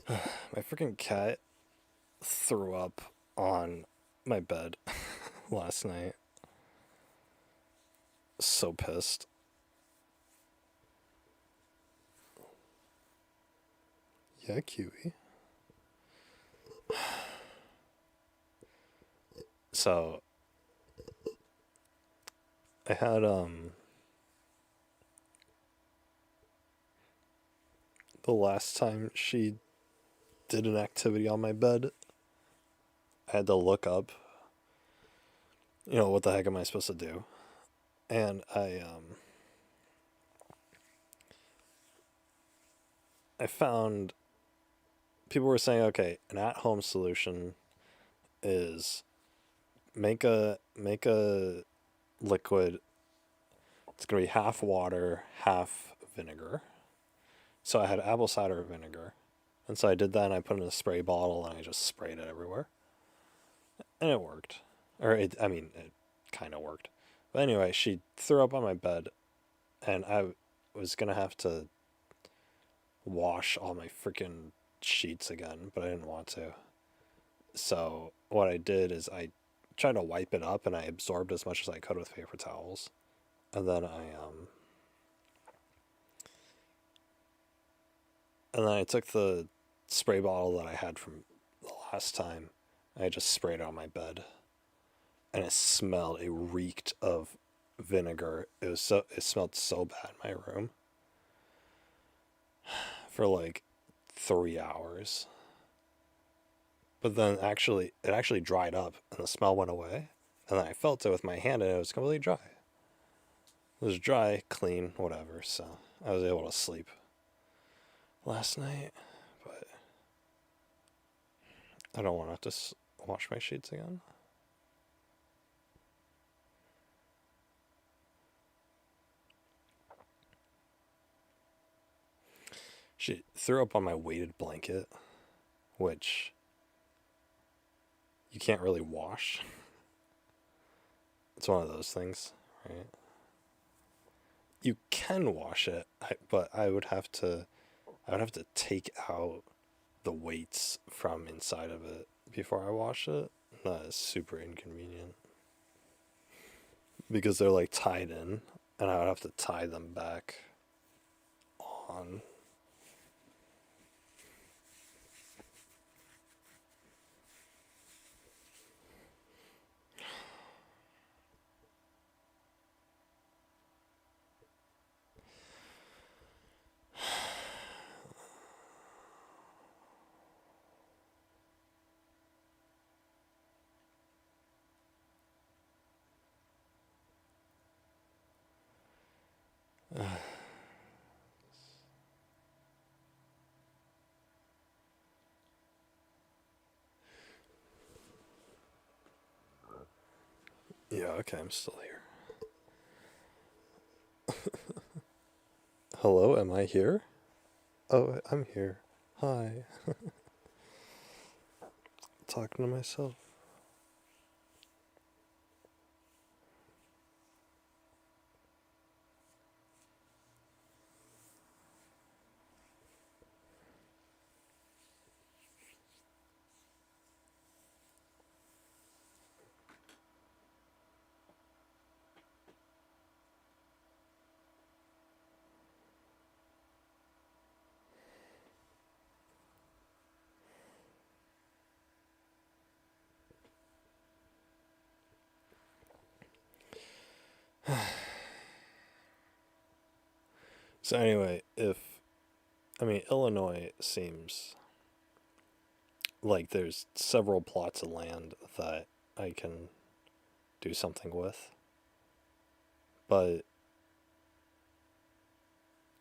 My freaking cat threw up on my bed last night. So pissed. Yeah, Kiwi. So I had the last time she did an activity on my bed, I had to look up, what the heck am I supposed to do? And I found people were saying, okay, an at-home solution is make a liquid. It's gonna be half water, half vinegar. So I had apple cider vinegar, and so I did that, and I put it in a spray bottle, and I just sprayed it everywhere, and it worked. It kind of worked. But anyway, she threw up on my bed, and I was gonna have to wash all my freaking sheets again, but I didn't want to. So what I did is I tried to wipe it up, and I absorbed as much as I could with paper towels, and then I took the spray bottle that I had from the last time. I just sprayed it on my bed, and it reeked of vinegar. It smelled so bad in my room for like 3 hours. But then it actually dried up, and the smell went away. And then I felt it with my hand, and it was completely dry. It was dry, clean, whatever. So I was able to sleep last night, but I don't want to have to wash my sheets again. She threw up on my weighted blanket, which you can't really wash. It's one of those things, right? You can wash it, but I would have to take out the weights from inside of it before I wash it. That is super inconvenient because they're like tied in, and I would have to tie them back on. Yeah, okay, I'm still here. Hello, am I here? Oh, I'm here. Hi. Talking to myself. So anyway, Illinois seems like there's several plots of land that I can do something with, but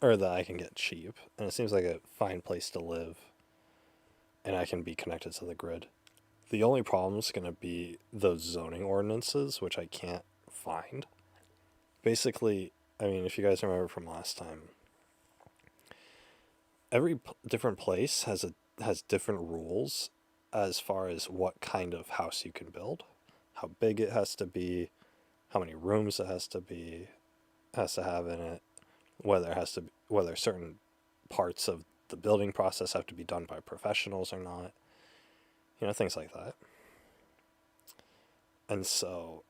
or that I can get cheap, and it seems like a fine place to live, and I can be connected to the grid. The only problem is going to be those zoning ordinances, which I can't find. Basically, if you guys remember from last time, every different place has different rules as far as what kind of house you can build, how big it has to be, how many rooms it has to have in it, whether certain parts of the building process have to be done by professionals or not, things like that. And so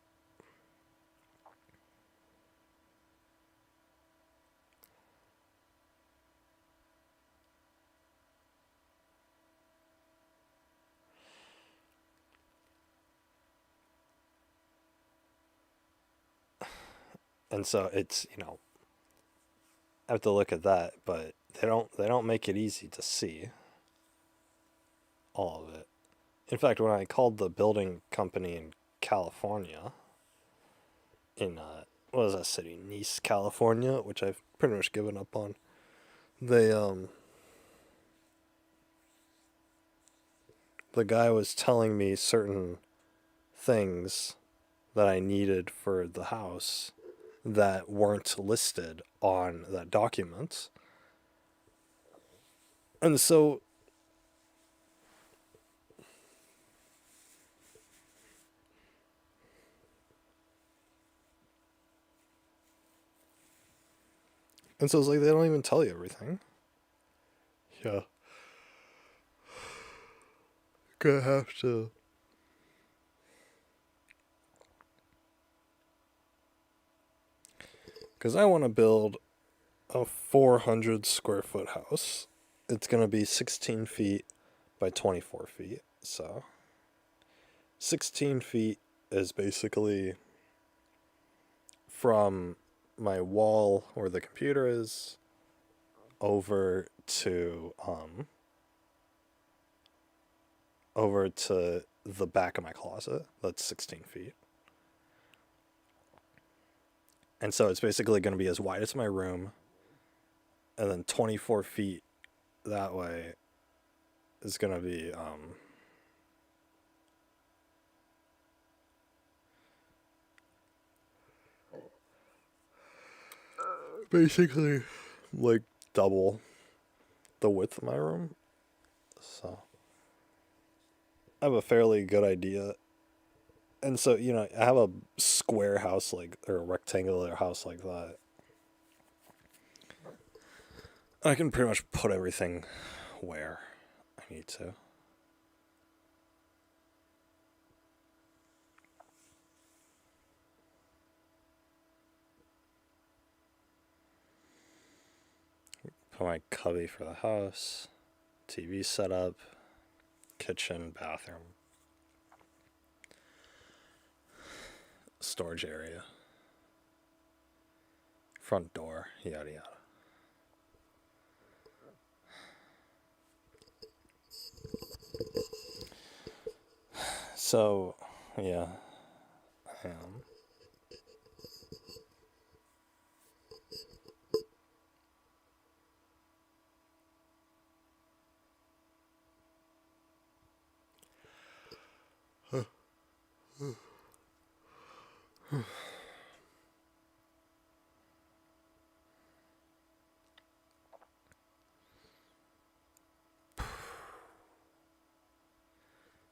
it's, I have to look at that, but they don't make it easy to see all of it. In fact, when I called the building company in California, in what is that city? Nice, California, which I've pretty much given up on. They the guy was telling me certain things that I needed for the house that weren't listed on that document. And so it's like they don't even tell you everything. Yeah. Gonna have to. Because I want to build a 400 square foot house. It's going to be 16 feet by 24 feet. So 16 feet is basically from my wall where the computer is over to the back of my closet. That's 16 feet. And so it's basically going to be as wide as my room, and then 24 feet that way is going to be basically like double the width of my room. So I have a fairly good idea. And so, I have a square house or a rectangular house like that. I can pretty much put everything where I need to. Put my cubby for the house, TV setup, kitchen, bathroom, storage area, front door, yada yada. So, yeah, I am.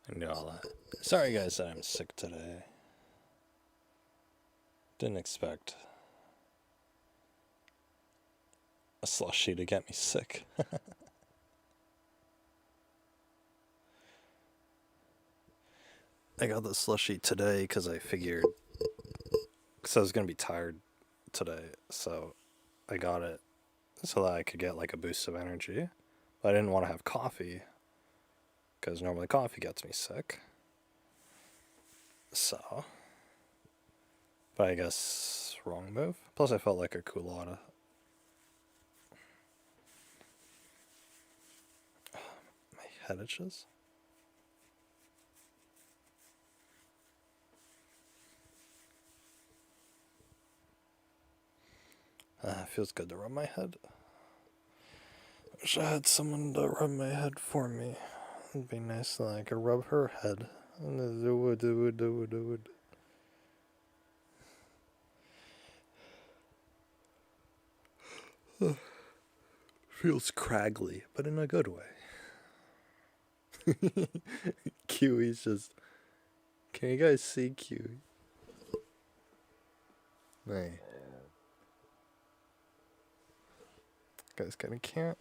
I knew all that. Sorry, guys, that I'm sick today. Didn't expect a slushie to get me sick. I got the slushie today because I figured, because I was going to be tired today, so I got it so that I could get like a boost of energy. But I didn't want to have coffee because normally coffee gets me sick. So, but I guess wrong move. Plus, I felt like a culotta. My head itches. It feels good to rub my head. Wish I had someone to rub my head for me. It'd be nice that I could rub her head. Feels craggly, but in a good way. Kiwi's just. Can you guys see Kiwi? Hey. Guys kinda can't.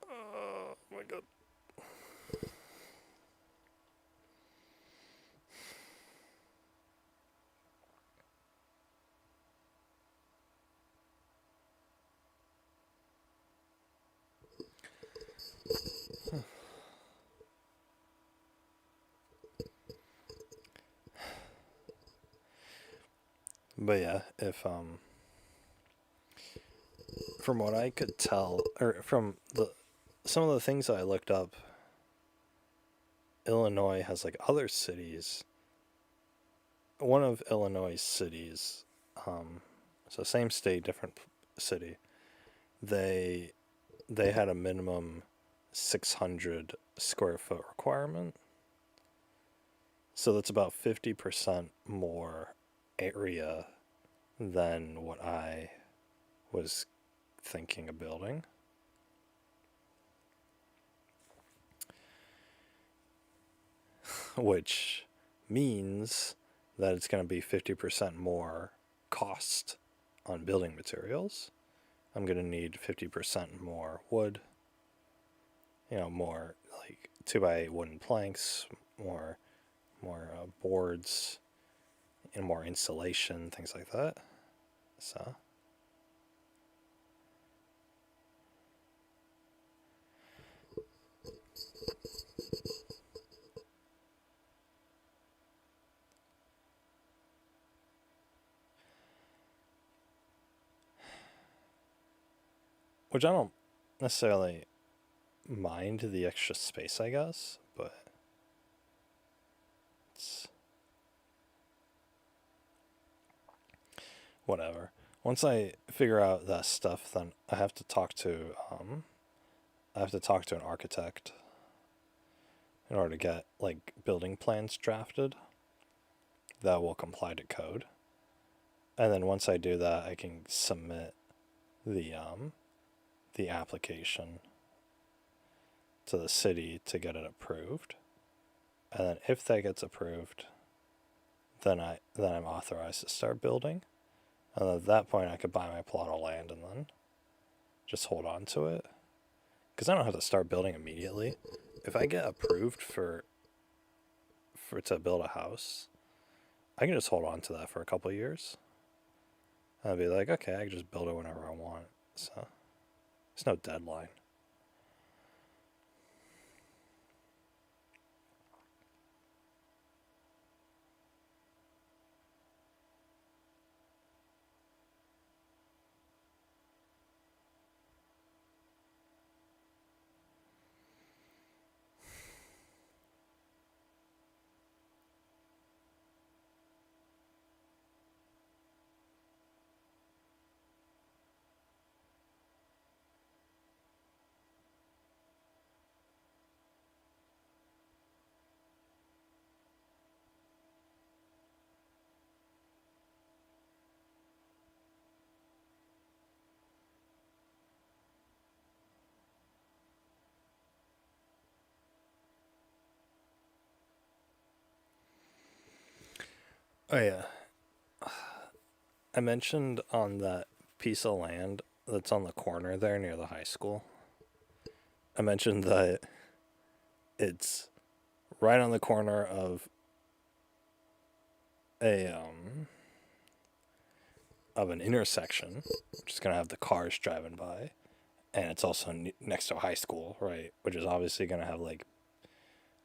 Oh my god. But yeah, if from what I could tell, or from some of the things that I looked up, Illinois has like other cities. One of Illinois' cities, so same state, different city. They had a minimum 600 square foot requirement. So that's about 50% more area than what I was thinking of building. Which means that it's going to be 50% more cost on building materials. I'm going to need 50% more wood, more like 2x8 wooden planks, more boards, and more insulation, things like that. So which I don't necessarily mind the extra space, I guess, but it's whatever. Once I figure out that stuff, then I have to talk to an architect in order to get like building plans drafted that will comply to code. And then once I do that, I can submit the application to the city to get it approved. And then if that gets approved, then I'm authorized to start building. And at that point, I could buy my plot of land and then just hold on to it. Because I don't have to start building immediately. If I get approved for to build a house, I can just hold on to that for a couple of years. And I'll be like, okay, I can just build it whenever I want. So there's no deadline. Oh yeah, I mentioned on that piece of land that's on the corner there near the high school. I mentioned that it's right on the corner of an intersection, which is gonna have the cars driving by, and it's also next to a high school, right? Which is obviously gonna have like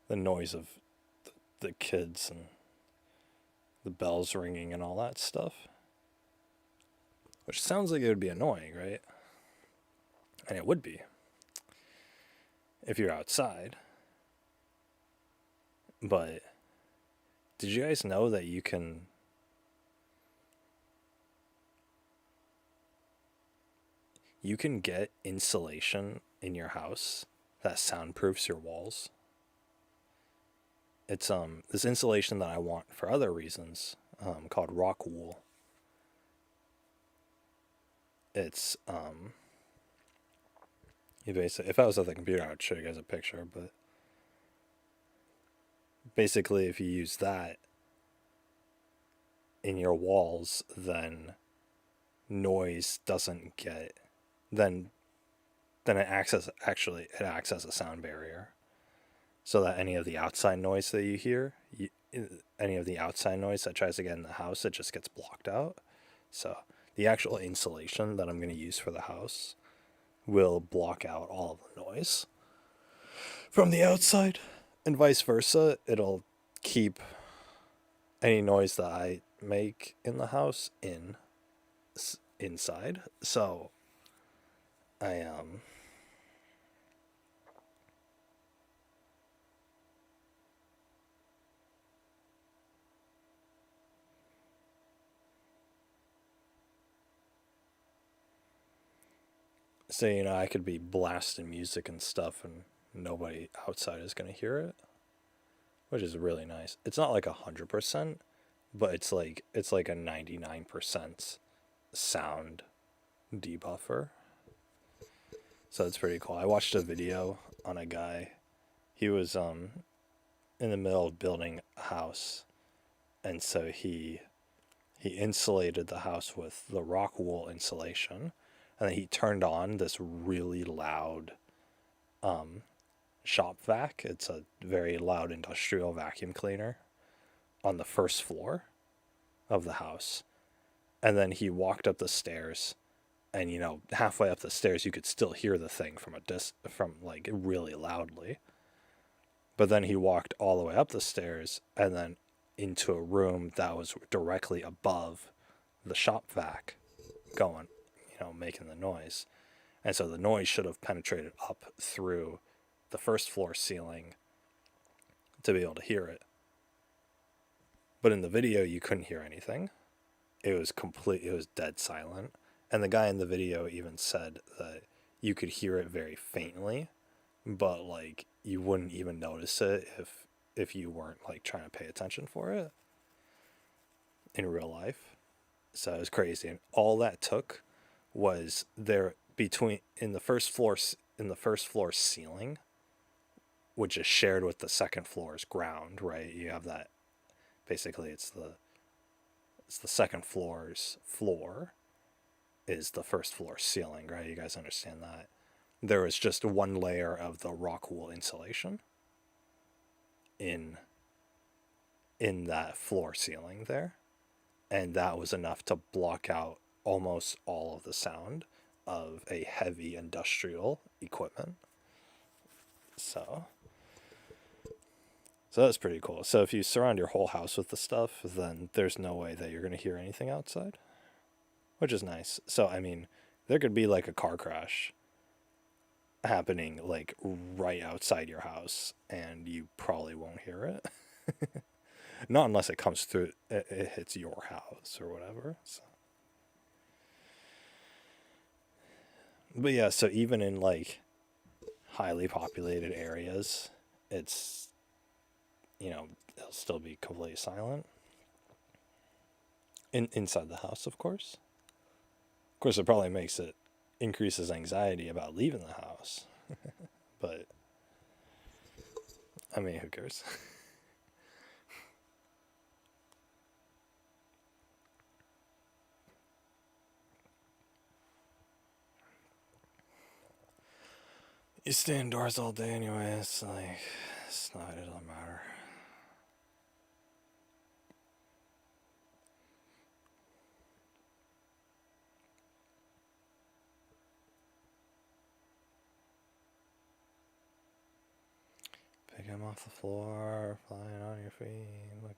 the noise of the kids and the bells ringing and all that stuff. Which sounds like it would be annoying, right? And it would be if you're outside. But did you guys know that you can get insulation in your house that soundproofs your walls? It's this insulation that I want for other reasons, called rock wool. It's you basically, if I was at the computer, I would show you guys a picture, but basically if you use that in your walls, then noise doesn't get, then it acts as a sound barrier, so that any of the outside noise that you hear, any of the outside noise that tries to get in the house, it just gets blocked out. So the actual insulation that I'm going to use for the house will block out all of the noise from the outside, and vice versa. It'll keep any noise that I make in the house inside. So I So, I could be blasting music and stuff and nobody outside is going to hear it, which is really nice. It's not like 100%, but it's like a 99% sound debuffer. So it's pretty cool. I watched a video on a guy. He was in the middle of building a house, and so he insulated the house with the rock wool insulation, and then he turned on this really loud shop vac. It's a very loud industrial vacuum cleaner on the first floor of the house. And then he walked up the stairs, and halfway up the stairs you could still hear the thing from like really loudly. But then he walked all the way up the stairs and then into a room that was directly above the shop vac going, making the noise. And so the noise should have penetrated up through the first floor ceiling to be able to hear it. But in the video, you couldn't hear anything. It was dead silent. And the guy in the video even said that you could hear it very faintly, but like you wouldn't even notice it if you weren't like trying to pay attention for it in real life. So it was crazy. And all that took was there between in the first floor ceiling, which is shared with the second floor's ground, right? You have that basically it's the second floor's floor is the first floor ceiling, right? You guys understand that? There was just one layer of the rock wool insulation in that floor ceiling there, and that was enough to block out almost all of the sound of a heavy industrial equipment. So that's pretty cool. So if you surround your whole house with the stuff, then there's no way that you're going to hear anything outside, which is nice. So, I mean, there could be like a car crash happening like right outside your house and you probably won't hear it. Not unless it comes through, it hits your house or whatever. So. But yeah, so even in like highly populated areas, it's, it'll still be completely silent. Inside the house, of course. Of course, it probably increases anxiety about leaving the house. But, I mean, who cares? You stay indoors all day anyway, it doesn't matter. Pick him off the floor, flying on your feet, looking.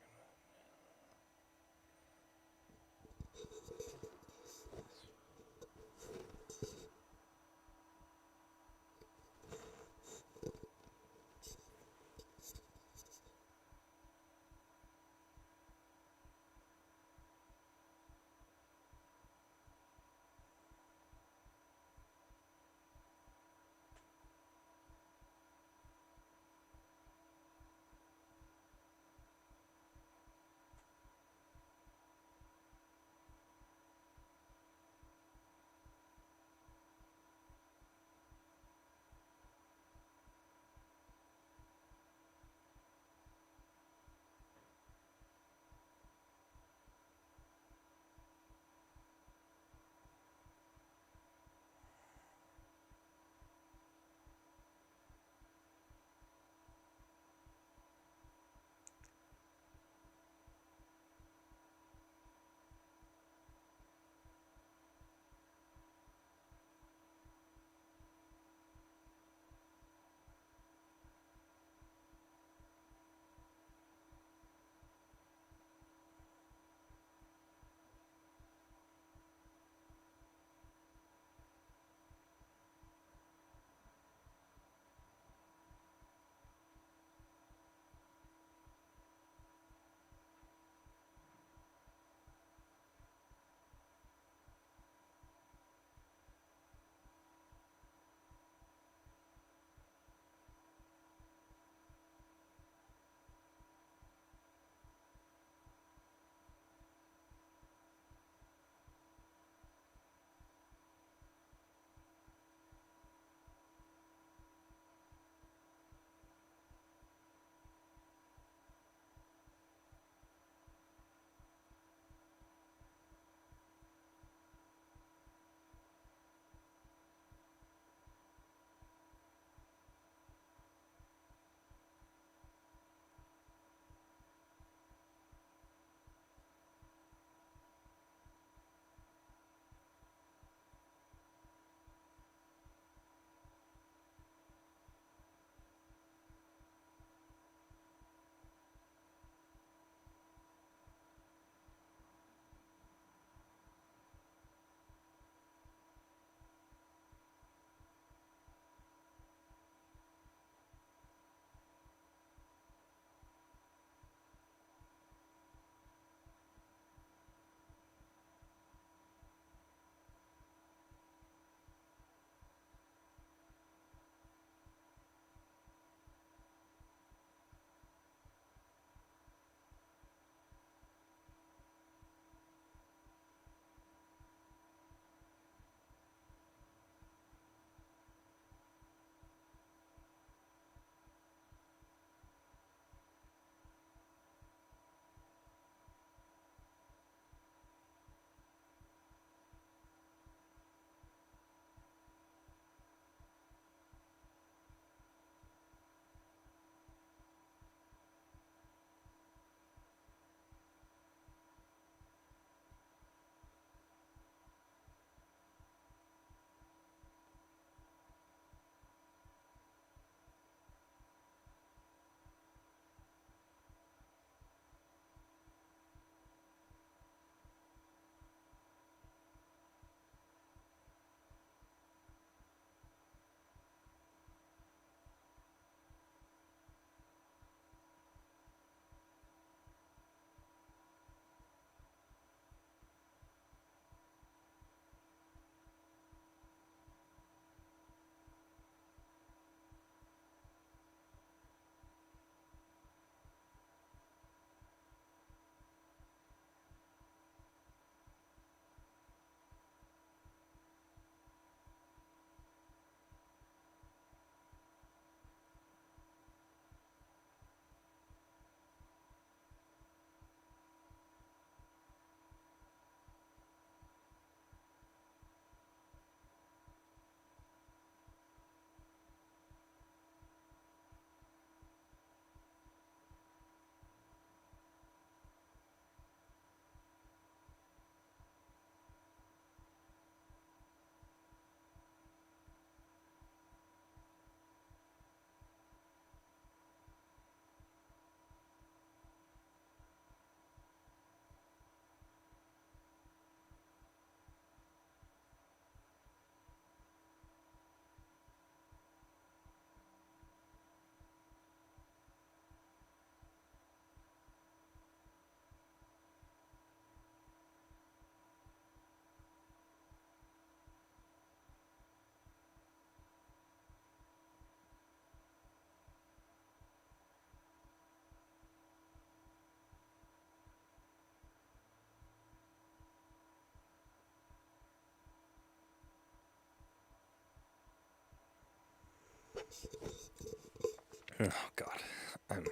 Oh God, I'm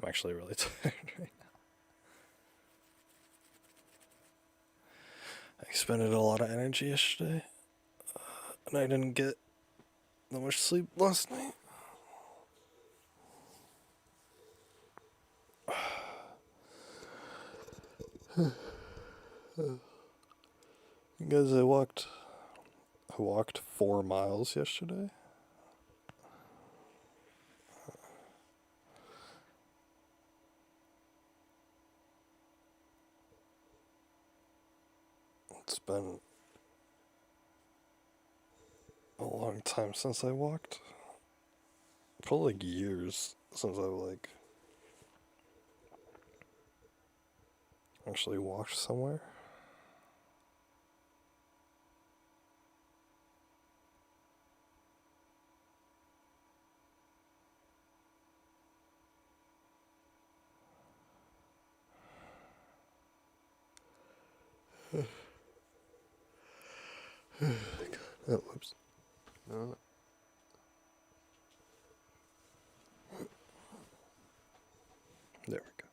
actually really tired right now. I expended a lot of energy yesterday, and I didn't get that much sleep last night. Guys, I walked 4 miles yesterday. It's been a long time since I walked. Probably like years since I actually walked somewhere. Oh, whoops. No. There we go.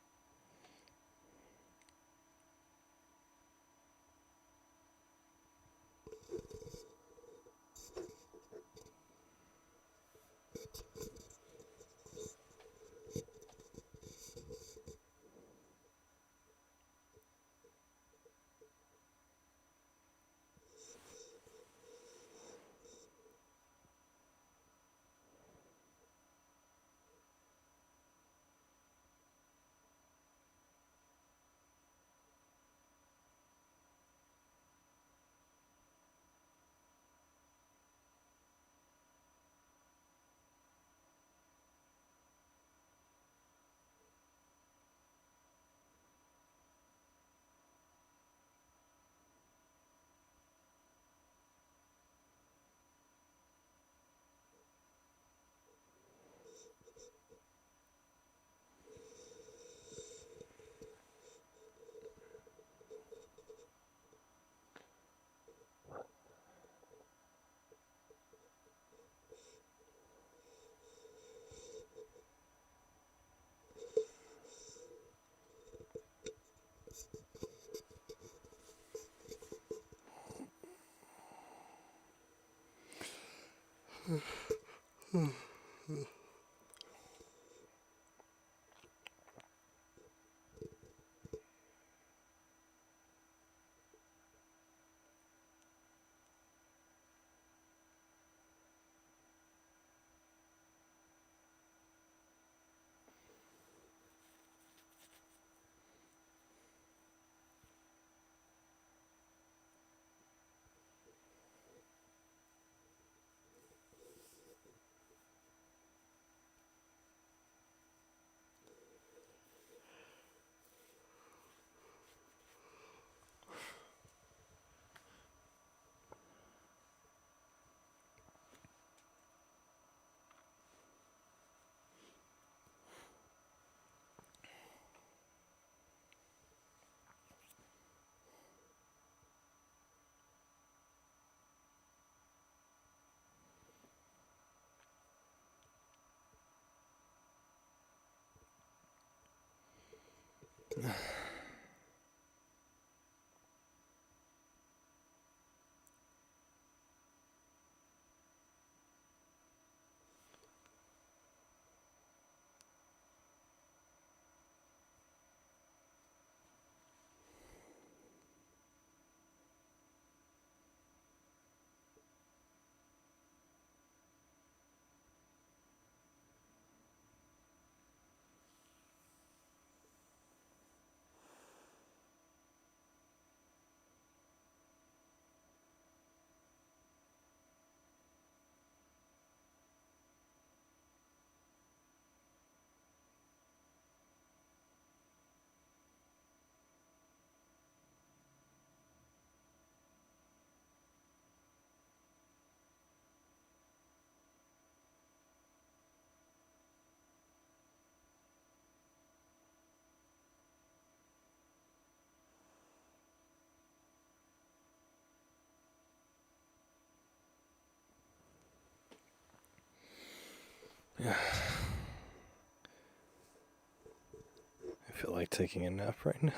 feel like taking a nap right now.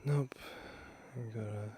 Nope. I gotta.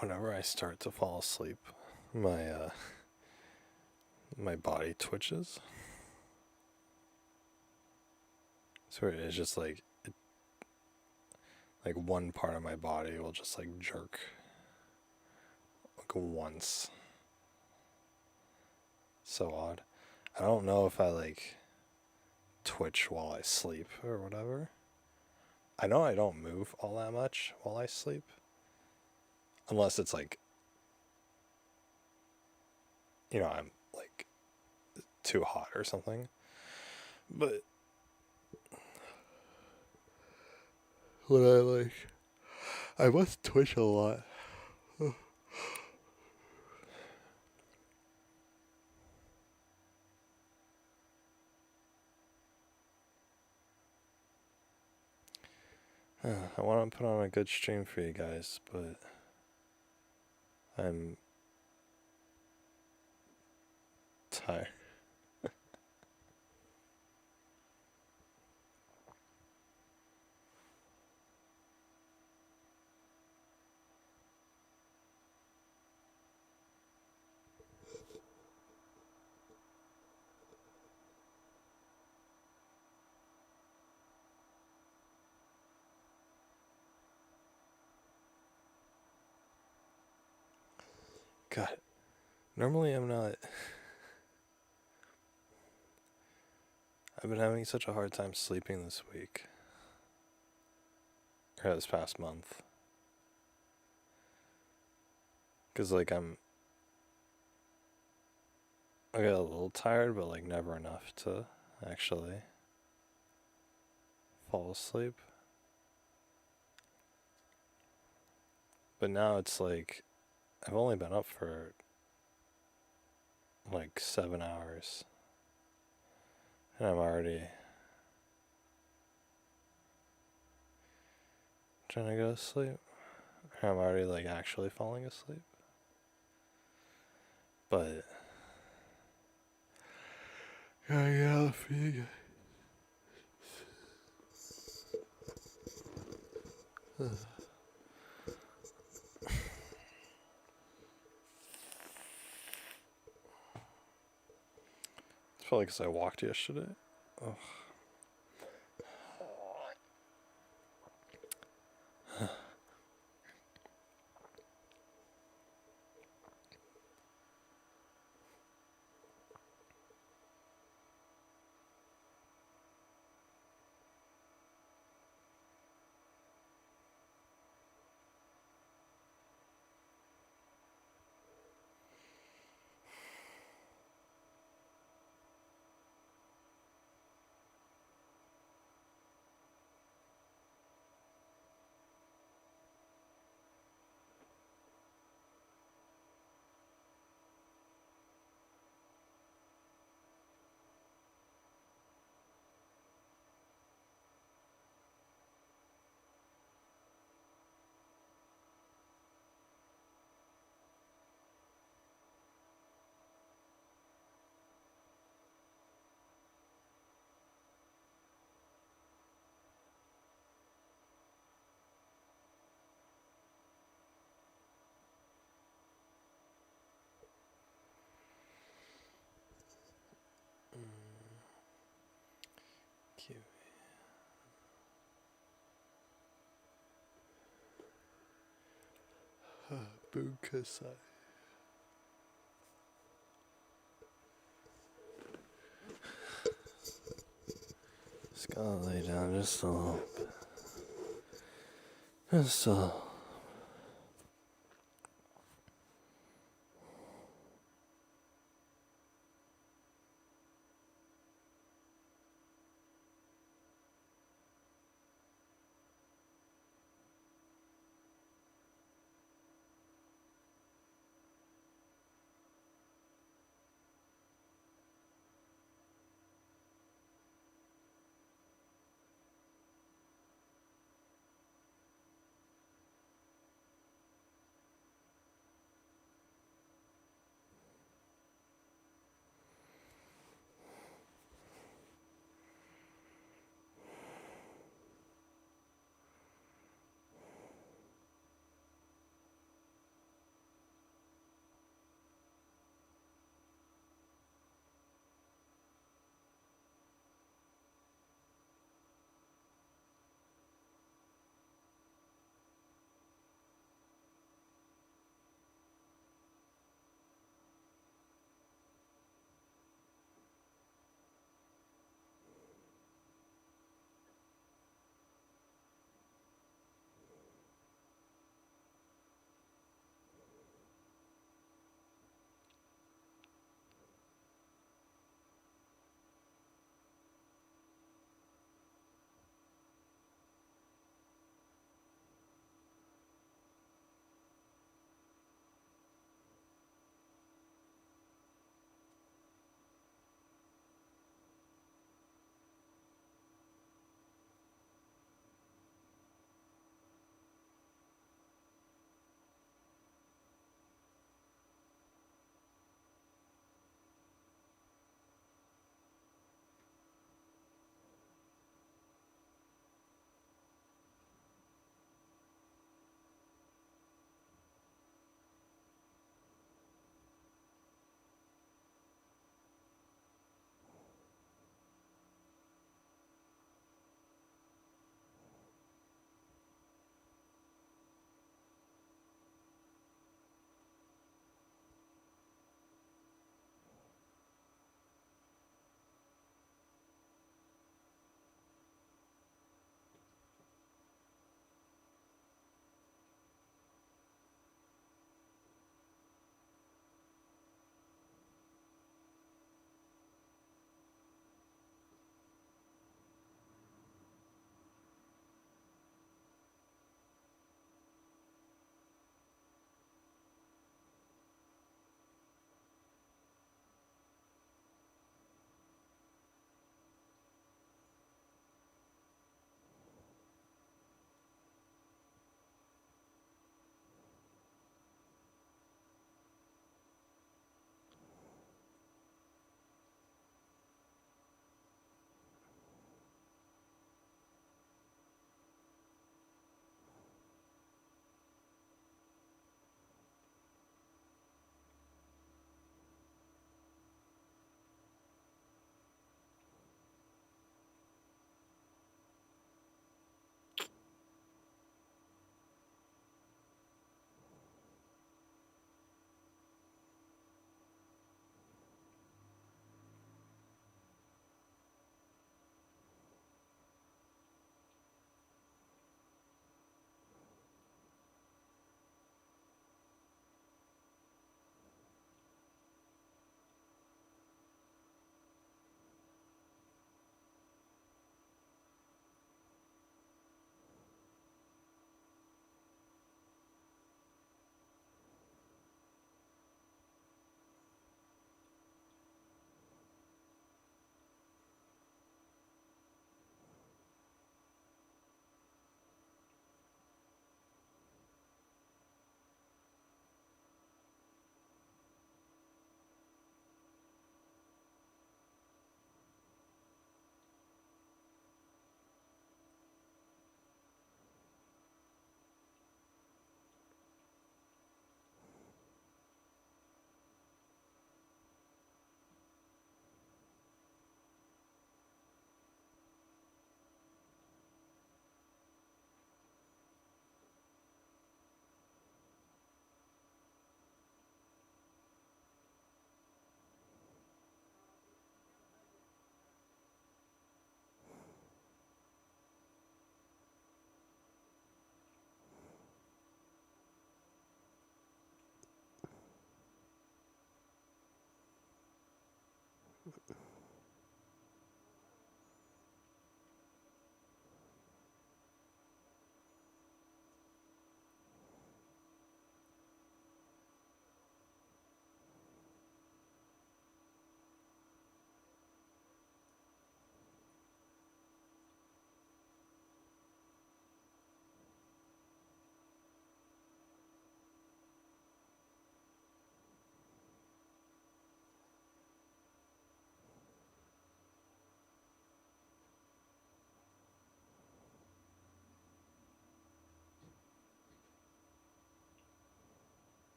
Whenever I start to fall asleep, my body twitches. So it's just like one part of my body will just like jerk like once. So odd. I don't know if I like twitch while I sleep or whatever. I know I don't move all that much while I sleep. Unless it's like, I'm like too hot or something. But when I must twitch a lot. I want to put on a good stream for you guys, but I'm tired. God. Normally I'm not. I've been having such a hard time sleeping this week. Or this past month. Because, like, I get a little tired, but, like, never enough to actually fall asleep. But now it's like, I've only been up for, like, 7 hours. And I'm already trying to go to sleep. I'm already, like, actually falling asleep. But yeah, feeling. It's probably because I walked yesterday. Oh. Cute. Bukasai. Just gonna lay down just a little bit. Just a little.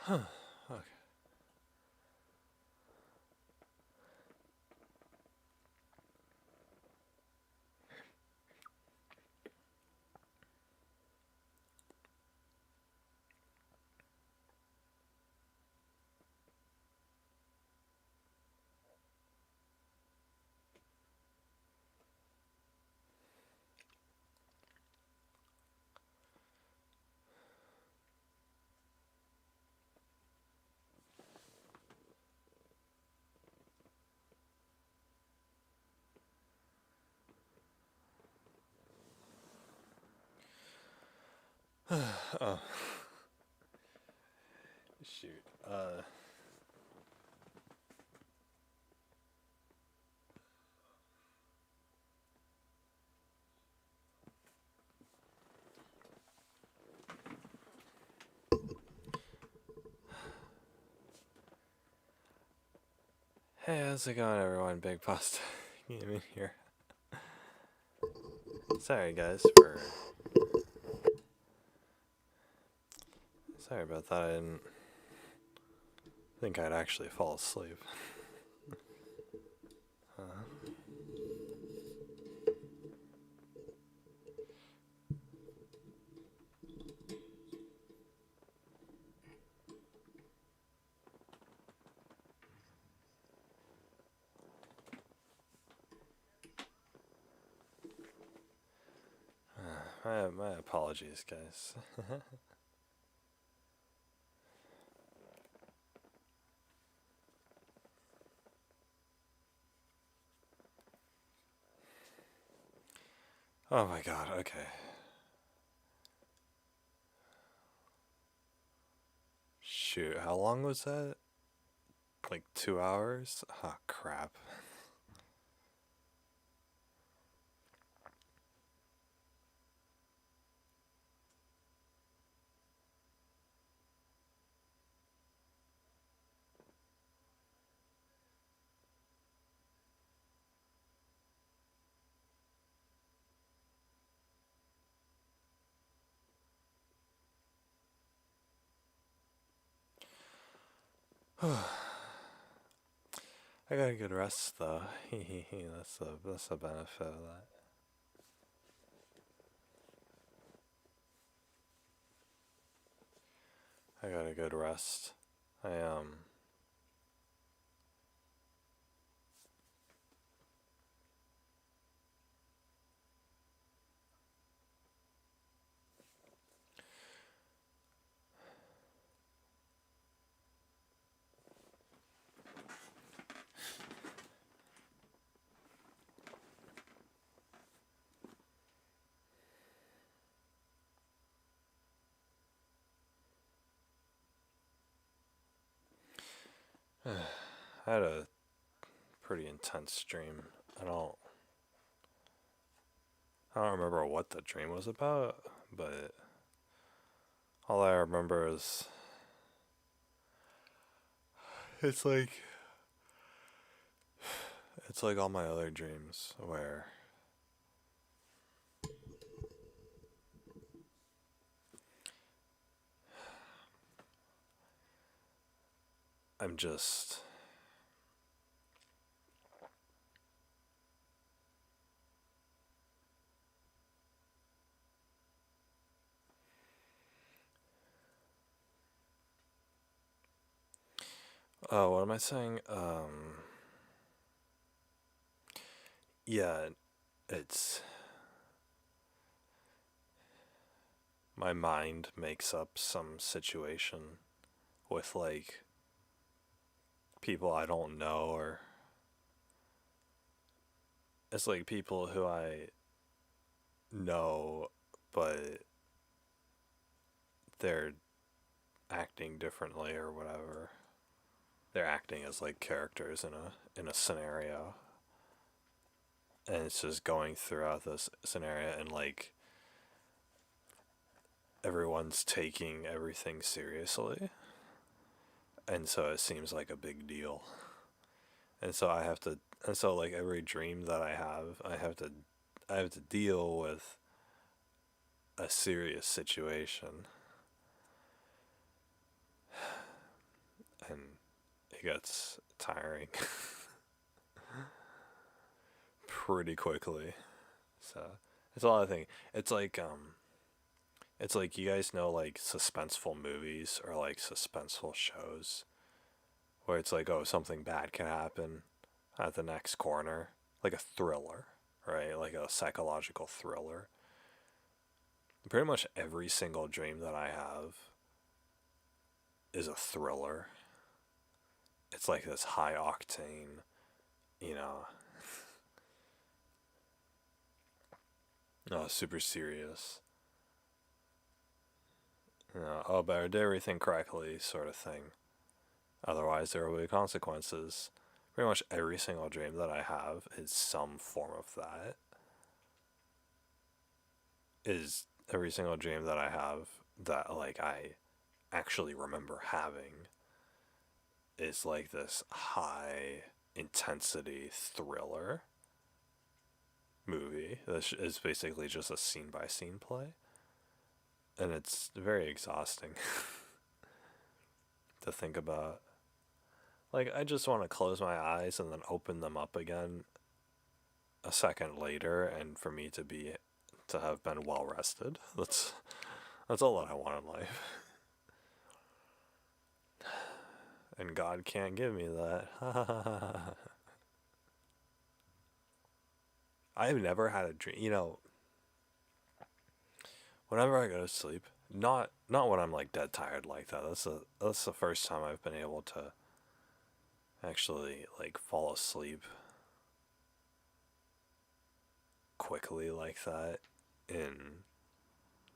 Huh. Okay. Oh, shoot. Hey, how's it going, everyone? Big Pasta Gaming here. Sorry, guys, for. Sorry about that. I didn't think I'd actually fall asleep. My apologies, guys. Oh my god, okay. Shoot, how long was that? Like 2 hours? Oh, crap. I got a good rest, though. That's the benefit of that. I got a good rest. I had a pretty intense stream. I don't remember what the dream was about, but all I remember is it's like it's like all my other dreams where I'm just oh, what am I saying? Yeah, it's my mind makes up some situation with like people I don't know, or it's like people who I know but they're acting differently or whatever. They're acting as like characters in a scenario, and it's just going throughout this scenario, and like everyone's taking everything seriously, and so it seems like a big deal. And so I have to, and so like every dream that I have to deal with a serious situation. gets tiring pretty quickly. So it's a lot of things. It's like you guys know like suspenseful movies or like suspenseful shows where it's like, oh, something bad can happen at the next corner, like a thriller, right? Like a psychological thriller. Pretty much every single dream that I have is a thriller. It's like this high octane, you know, super serious. Oh, better do everything correctly, sort of thing. Otherwise, there will be consequences. Pretty much every single dream that I have is some form of that. Is every single dream that I have that, like, I actually remember having is like this high intensity thriller movie that is basically just a scene by scene play. And it's very exhausting to think about. Like, I just want to close my eyes and then open them up again a second later, and for me to have been well rested. That's all that I want in life. And God can't give me that. I've never had a dream. Whenever I go to sleep, not when I'm like dead tired like that. That's the first time I've been able to actually like fall asleep quickly like that in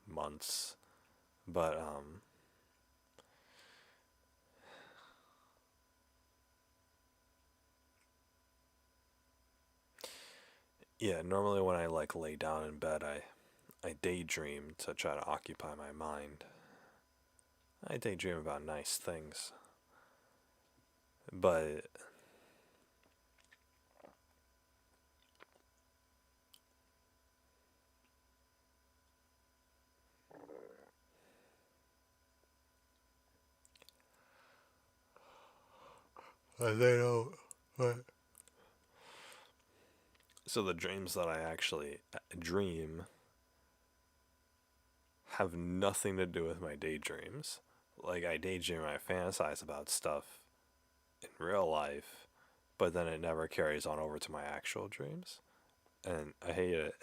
months. But yeah, normally when I like lay down in bed, I daydream to try to occupy my mind. I daydream about nice things. But they don't. What? So the dreams that I actually dream have nothing to do with my daydreams. Like, I daydream, I fantasize about stuff in real life, but then it never carries on over to my actual dreams. And I hate it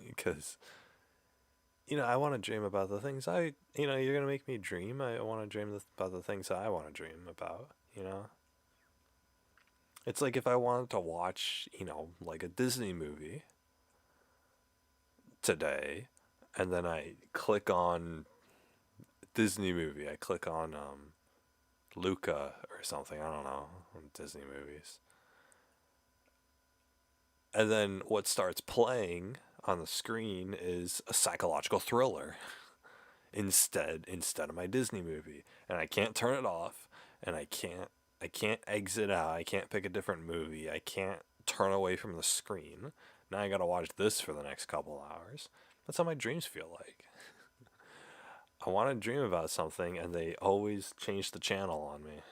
because, I want to dream about the things you're going to make me dream. I want to dream about the things that I want to dream about. It's like if I wanted to watch, like a Disney movie today, and then I click on Disney movie. I click on Luca or something. I don't know. Disney movies. And then what starts playing on the screen is a psychological thriller instead of my Disney movie. And I can't turn it off, and I can't exit out. I can't pick a different movie. I can't turn away from the screen. Now I got to watch this for the next couple hours. That's how my dreams feel like. I want to dream about something, and they always change the channel on me.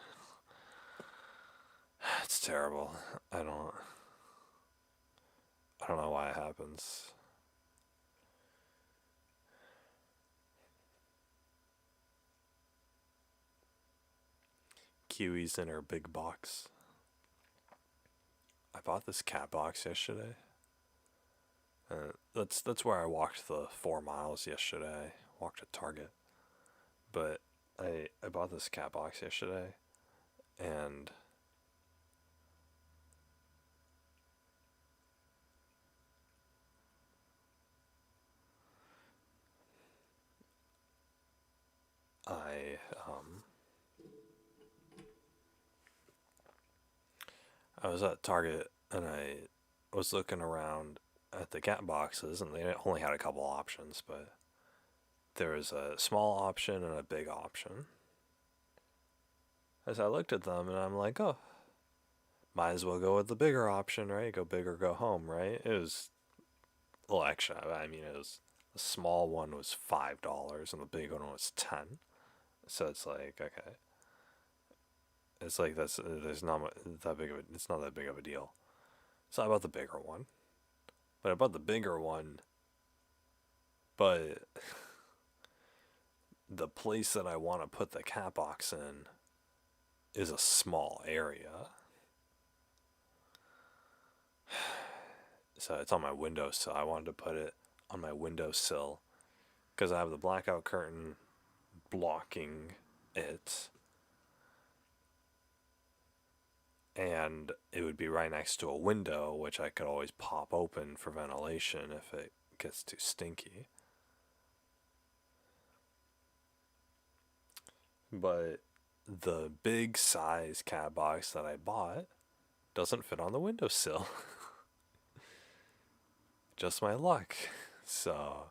It's terrible. I don't know why it happens. Kiwi's in her big box. I bought this cat box yesterday. That's where I walked the 4 miles yesterday. Walked to Target. But I bought this cat box yesterday, and I I was at Target, and I was looking around at the cat boxes, and they only had a couple options, but there was a small option and a big option. As I looked at them, and I'm like, oh, might as well go with the bigger option, right? Go big or go home, right? It was a little extra. I mean, it was the small one was $5 and the big one was 10. So it's like, okay. It's like there's not that big of a, it's not that big of a deal. It's not about the bigger one, but about the bigger one. But the place that I want to put the cat box in is a small area. So it's on my windowsill. I wanted to put it on my windowsill because I have the blackout curtain blocking it. And it would be right next to a window, which I could always pop open for ventilation if it gets too stinky. But the big size cat box that I bought doesn't fit on the windowsill. Just my luck. So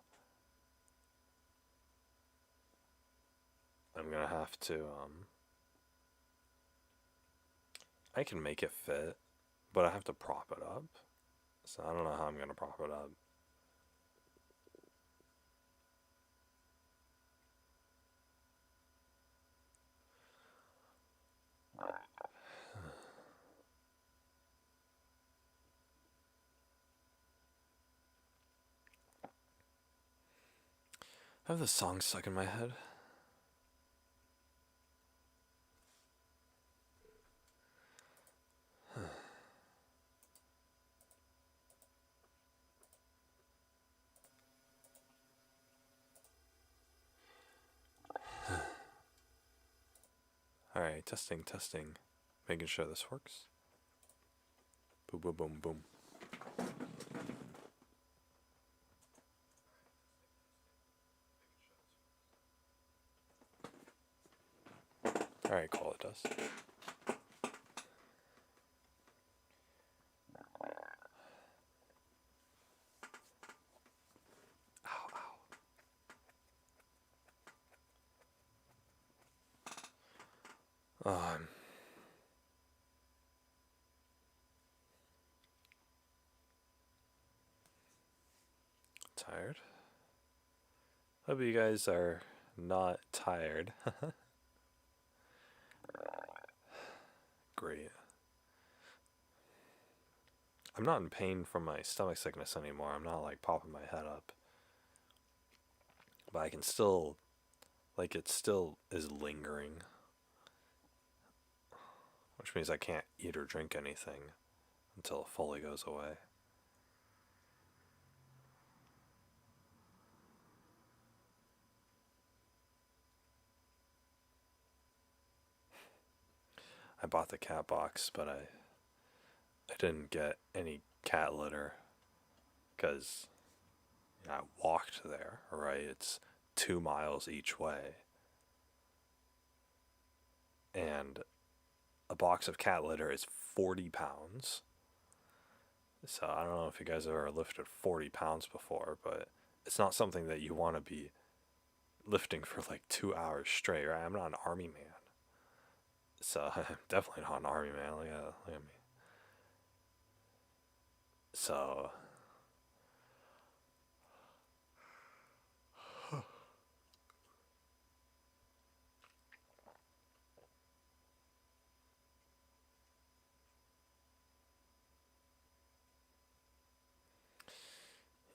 I'm gonna have to I can make it fit, but I have to prop it up. So I don't know how I'm gonna prop it up. I have this song stuck in my head. Alright, testing, testing. Making sure this works. Boom, boom, boom, boom. Alright, cool, it does. Ow, ow. I'm tired. Hope you guys are not tired. Great. I'm not in pain from my stomach sickness anymore. I'm not like popping my head up. But I can still, like, it still is lingering. Which means I can't eat or drink anything until it fully goes away. I bought the cat box, but I didn't get any cat litter because I walked there, right? It's 2 miles each way. And a box of cat litter is 40 pounds. So I don't know if you guys have ever lifted 40 pounds before, but it's not something that you want to be lifting for like 2 hours straight, right? I'm not an army man. So I'm definitely not an army man. Look at me. So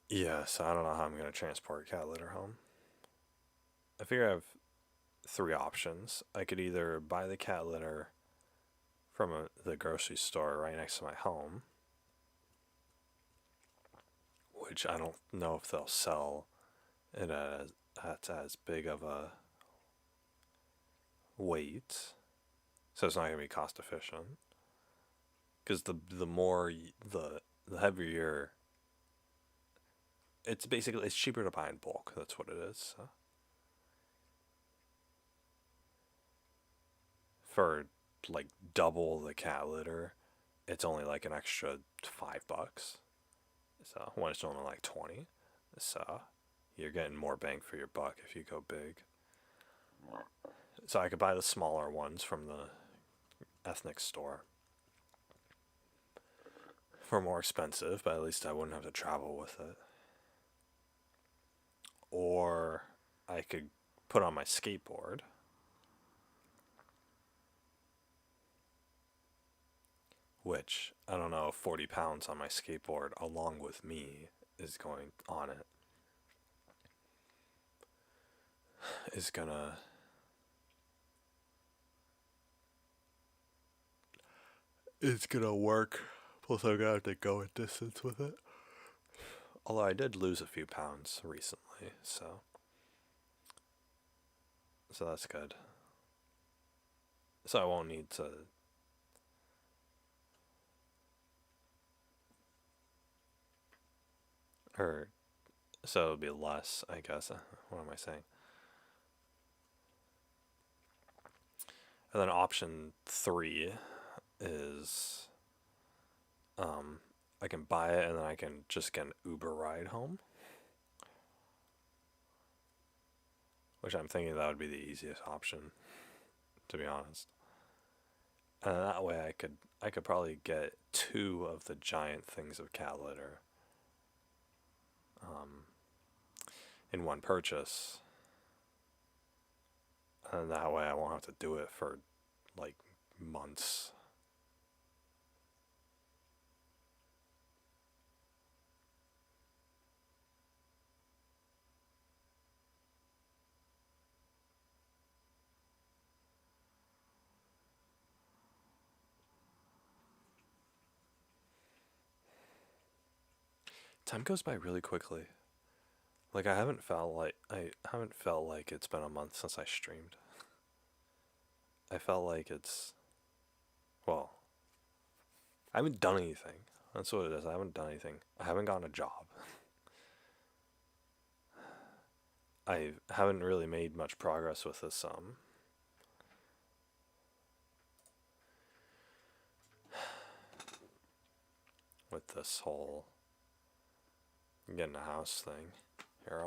yeah, so I don't know how I'm gonna transport cat litter home. I figure I have three options. I could either buy the cat litter from the grocery store right next to my home, which I don't know if they'll sell it as big of a weight, so it's not gonna be cost efficient. Because the more the heavier, it's cheaper to buy in bulk. That's what it is. So. For like double the cat litter, it's only like an extra $5. So when it's only like 20, so you're getting more bang for your buck if you go big. So I could buy the smaller ones from the ethnic store for more expensive, but at least I wouldn't have to travel with it. Or I could put on my skateboard which I don't know, 40 pounds on my skateboard along with me is going on it, is gonna it's gonna work. Plus, I'm gonna have to go a distance with it. Although I did lose a few pounds recently, so that's good. So I won't need to. Or, so it'll be less, I guess. What am I saying? And then option 3 is I can buy it and then I can just get an Uber ride home. Which I'm thinking that would be the easiest option, to be honest. And that way I could probably get 2 of the giant things of cat litter in one purchase. And that way I won't have to do it for like months. Time goes by really quickly. Like I haven't felt like it's been a month since I streamed. I felt like well, I haven't done anything. That's what it is. I haven't done anything. I haven't gotten a job. I haven't really made much progress with this with this whole getting a house thing. Here,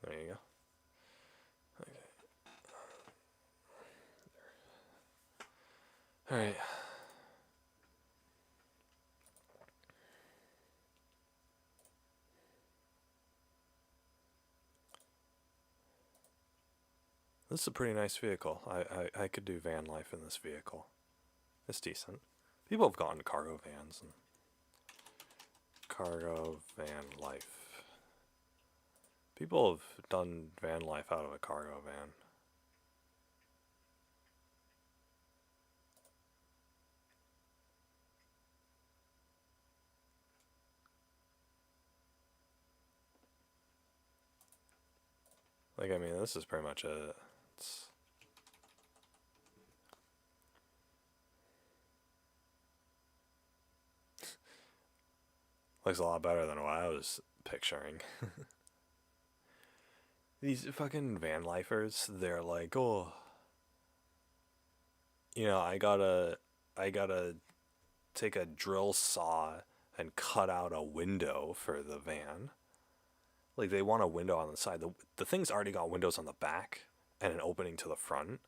there you go. Okay. All right. This is a pretty nice vehicle. I could do van life in this vehicle. It's decent. People have gotten cargo vans and cargo van life. People have done van life out of a cargo van. Like, I mean, this is pretty much it. Looks a lot better than what I was picturing. These fucking van lifers, they're like, oh, you know, I gotta take a drill saw and cut out a window for the van. Like, they want a window on the side. The thing's already got windows on the back and an opening to the front.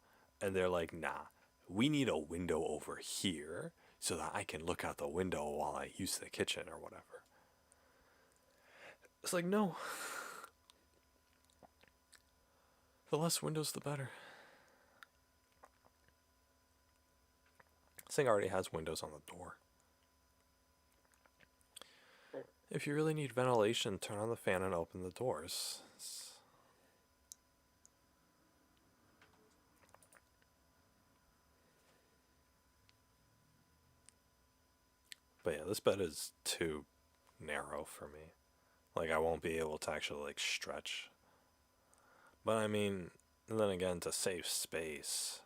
And they're like, nah, we need a window over here so that I can look out the window while I use the kitchen or whatever. It's like, no. The less windows, the better. This thing already has windows on the door. If you really need ventilation, turn on the fan and open the doors. But yeah, this bed is too narrow for me. Like, I won't be able to actually, like, stretch. But I mean, then again, to save space,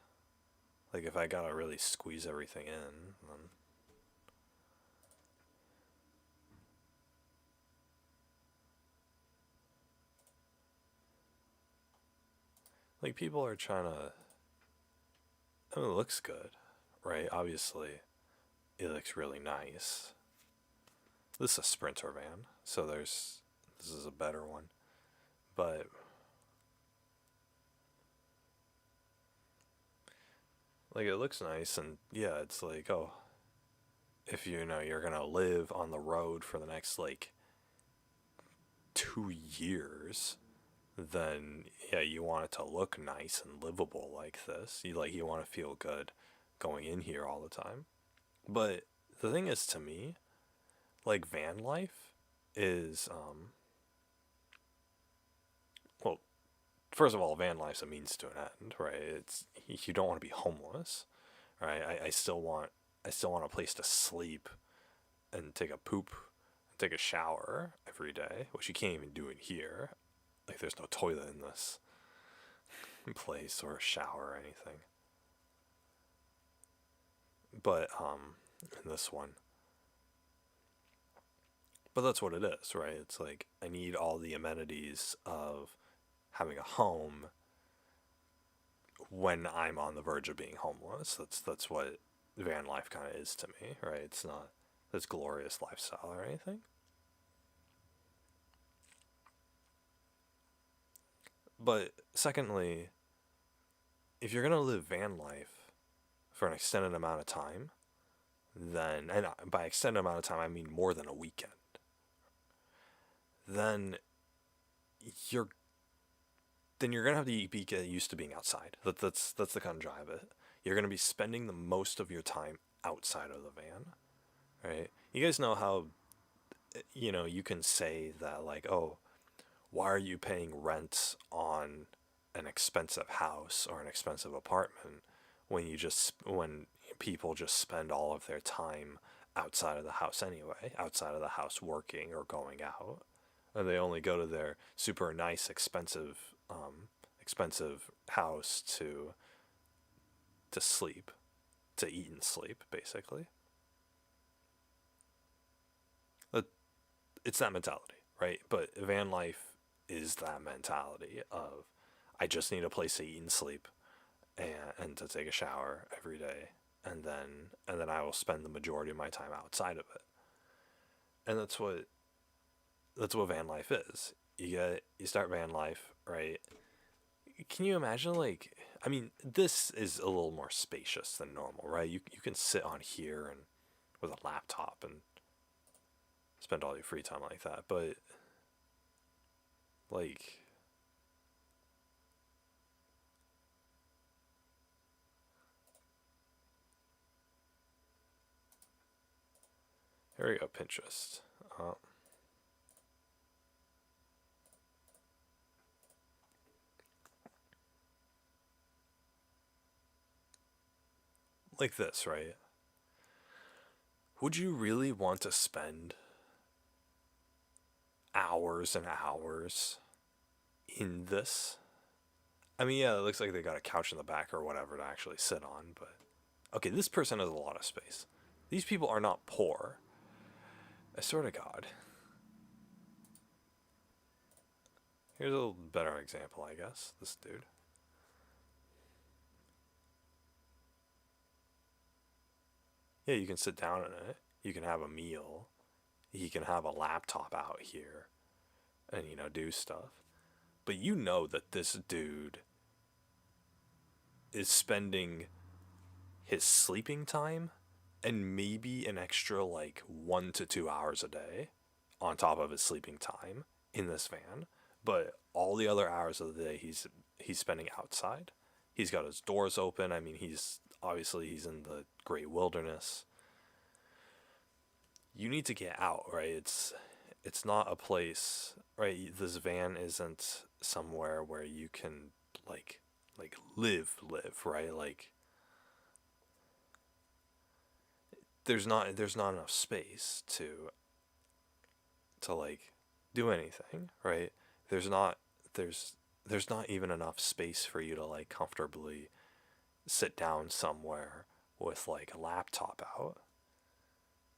like, if I gotta really squeeze everything in, then... Like, people are trying to... I mean, it looks good, right? Obviously, it looks really nice. This is a Sprinter van, so this is a better one. But... like, it looks nice, and yeah, it's like, oh, if you know you're gonna live on the road for the next like 2 years, then yeah, you want it to look nice and livable like this. You want to feel good going in here all the time. But the thing is, to me, like van life is well, first of all, van life's a means to an end, right? It's you don't want to be homeless, right? I still want a place to sleep and take a poop, and take a shower every day, which you can't even do in here. Like there's no toilet in this place or a shower or anything. But in this one, but that's what it is, right? It's like I need all the amenities of having a home when I'm on the verge of being homeless. That's what van life kind of is to me, right? It's not this glorious lifestyle or anything. But secondly, if you're gonna live van life for an extended amount of time, then, and by extended amount of time I mean more than a weekend, then you're you're gonna have to be get used to being outside. That's the kind of drive it. You're gonna be spending the most of your time outside of the van, right? You guys know how you can say that like, oh, why are you paying rent on an expensive house or an expensive apartment when people just spend all of their time outside of the house anyway, outside of the house working or going out, and they only go to their super nice expensive house to sleep, to eat and sleep, basically. It's that mentality, right? But van life is that mentality of I just need a place to eat and sleep and to take a shower every day, and then I will spend the majority of my time outside of it. And that's what van life is. You start van life, right? Can you imagine like I mean, this is a little more spacious than normal, right? You can sit on here and with a laptop and spend all your free time like that, but like here we go, Pinterest. Uh, like this, right? Would you really want to spend hours and hours in this? I mean, yeah, it looks like they got a couch in the back or whatever to actually sit on, but okay, this person has a lot of space. These people are not poor. I swear to God. Here's a little better example, I guess. This dude. Yeah, you can sit down in it. You can have a meal. He can have a laptop out here and, do stuff. But you know that this dude is spending his sleeping time and maybe an extra like 1 to 2 hours a day on top of his sleeping time in this van. But all the other hours of the day he's spending outside. He's got his doors open. I mean, he's in the great wilderness. You need to get out, right? It's not a place, right? This van isn't somewhere where you can like live, right? Like there's not enough space to like do anything, right? There's not there's not even enough space for you to like comfortably sit down somewhere with like a laptop out,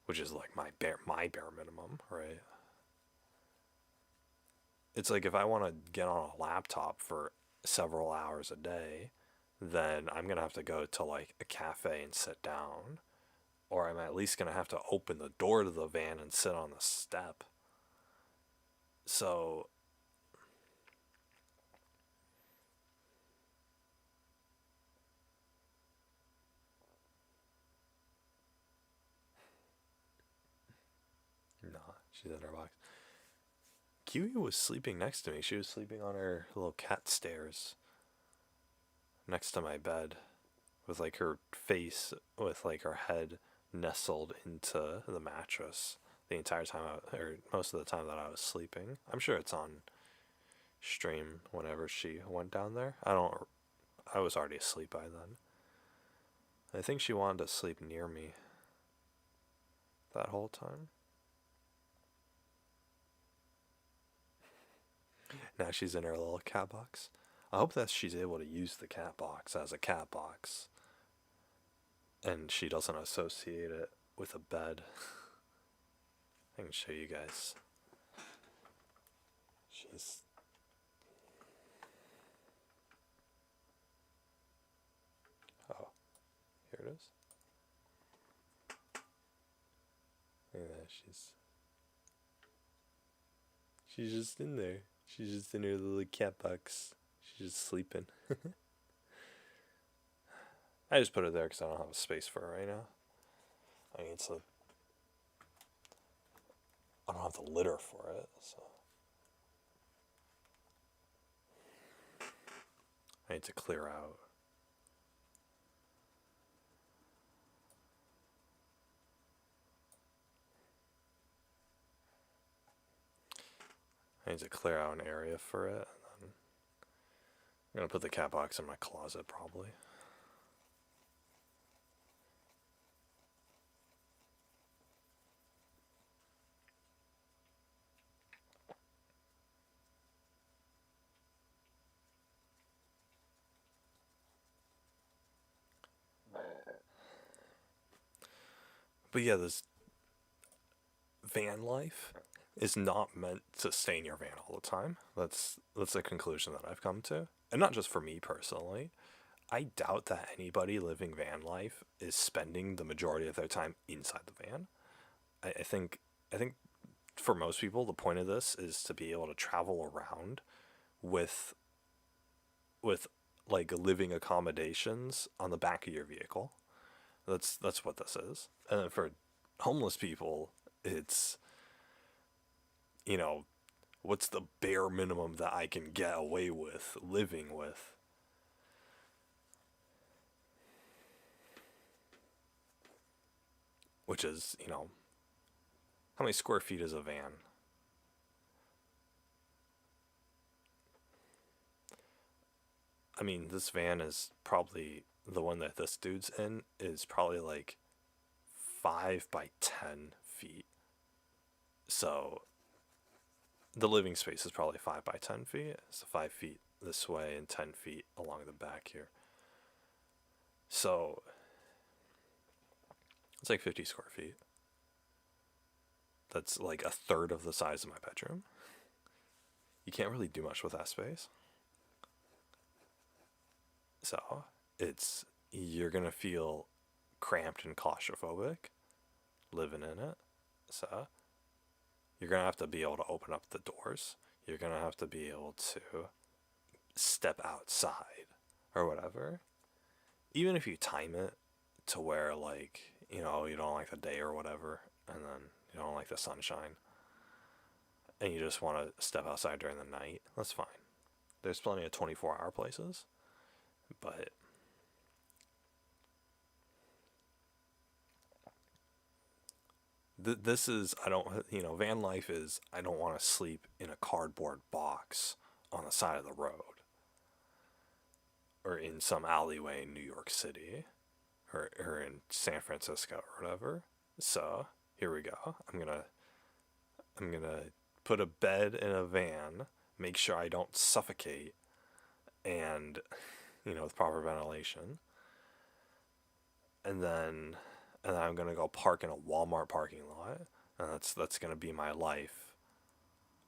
which is like my bare minimum, right? It's like if I want to get on a laptop for several hours a day, then I'm going to have to go to like a cafe and sit down, or I'm at least going to have to open the door to the van and sit on the step. So, She's in her box. Kiwi was sleeping next to me. She was sleeping on her little cat stairs next to my bed with like her face, with like her head nestled into the mattress the entire time, or most of the time that I was sleeping. I'm sure it's on stream whenever she went down there. I was already asleep by then. I think she wanted to sleep near me that whole time. Now she's in her little cat box. I hope that she's able to use the cat box as a cat box and she doesn't associate it with a bed. I can show you guys. She's oh, here it is. Look at that, she's just in there. She's just in her little cat box. She's just sleeping. I just put it there because I don't have a space for it right now. I don't have the litter for it, so I need to clear out. I need to clear out an area for it. And then I'm gonna put the cat box in my closet probably. But yeah, this van life is not meant to stay in your van all the time. That's a conclusion that I've come to. And not just for me personally. I doubt that anybody living van life is spending the majority of their time inside the van. I think for most people the point of this is to be able to travel around with with like living accommodations on the back of your vehicle. That's what this is. And then for homeless people, it's, you know, what's the bare minimum that I can get away with living with? Which is, how many square feet is a van? I mean, this van is probably, the one that this dude's in is probably like 5 by 10 feet. So the living space is probably 5 by 10 feet. So 5 feet this way and 10 feet along the back here. So it's like 50 square feet. That's like a third of the size of my bedroom. You can't really do much with that space. So you're gonna feel cramped and claustrophobic living in it. So you're gonna have to be able to open up the doors. You're gonna have to be able to step outside or whatever. Even if you time it to where, like, you don't like the day or whatever, and then you don't like the sunshine, and you just want to step outside during the night, that's fine. There's plenty of 24-hour places, but this is, van life is, I don't want to sleep in a cardboard box on the side of the road or in some alleyway in New York City or in San Francisco or whatever. So here we go. I'm gonna put a bed in a van, make sure I don't suffocate, and with proper ventilation. And then I'm gonna go park in a Walmart parking lot, and that's gonna be my life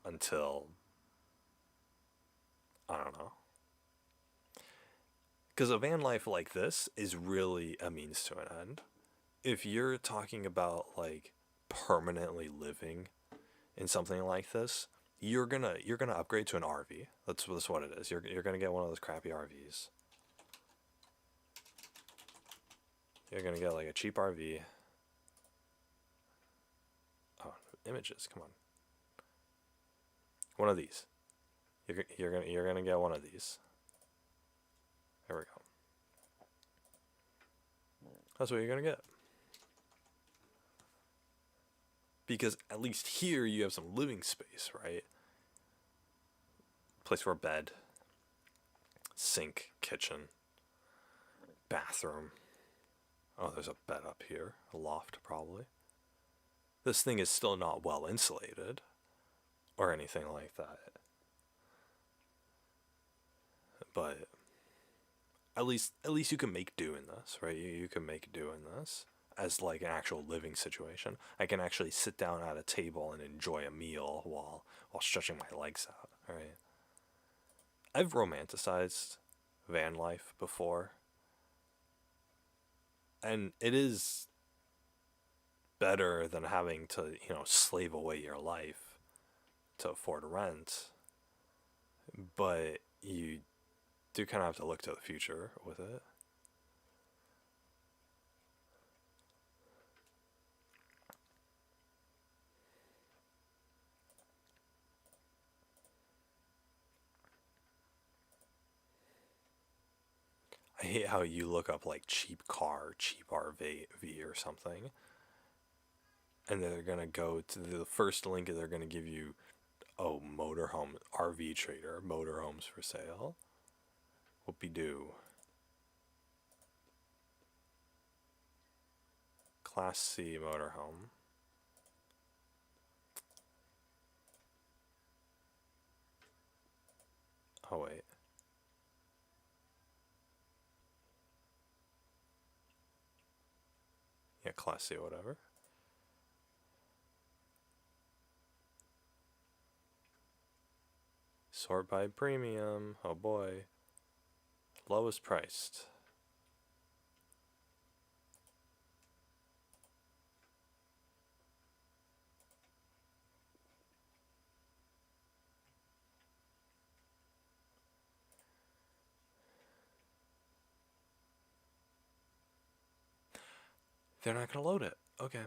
until, I don't know. Because a van life like this is really a means to an end. If you're talking about like permanently living in something like this, you're gonna upgrade to an RV. That's what it is. You're gonna get one of those crappy RVs. You're gonna get like a cheap RV. Oh, images. Come on. One of these. You're gonna get one of these. There we go. That's what you're gonna get. Because at least here you have some living space, right? Place for a bed, sink, kitchen, bathroom. Oh, there's a bed up here. A loft, probably. This thing is still not well insulated or anything like that. But at least you can make do in this, right? You can make do in this as like an actual living situation. I can actually sit down at a table and enjoy a meal while stretching my legs out, right? I've romanticized van life before. And it is better than having to, slave away your life to afford rent. But you do kind of have to look to the future with it. I hate how you look up like cheap car, cheap RV or something, and they're gonna go to the first link. They're gonna give you, oh, motorhome RV Trader, motorhomes for sale. Whoopie doo. Class C motorhome. Oh wait. Yeah, Class C, whatever. Sort by premium. Oh boy. Lowest priced. They're not gonna load it. Okay.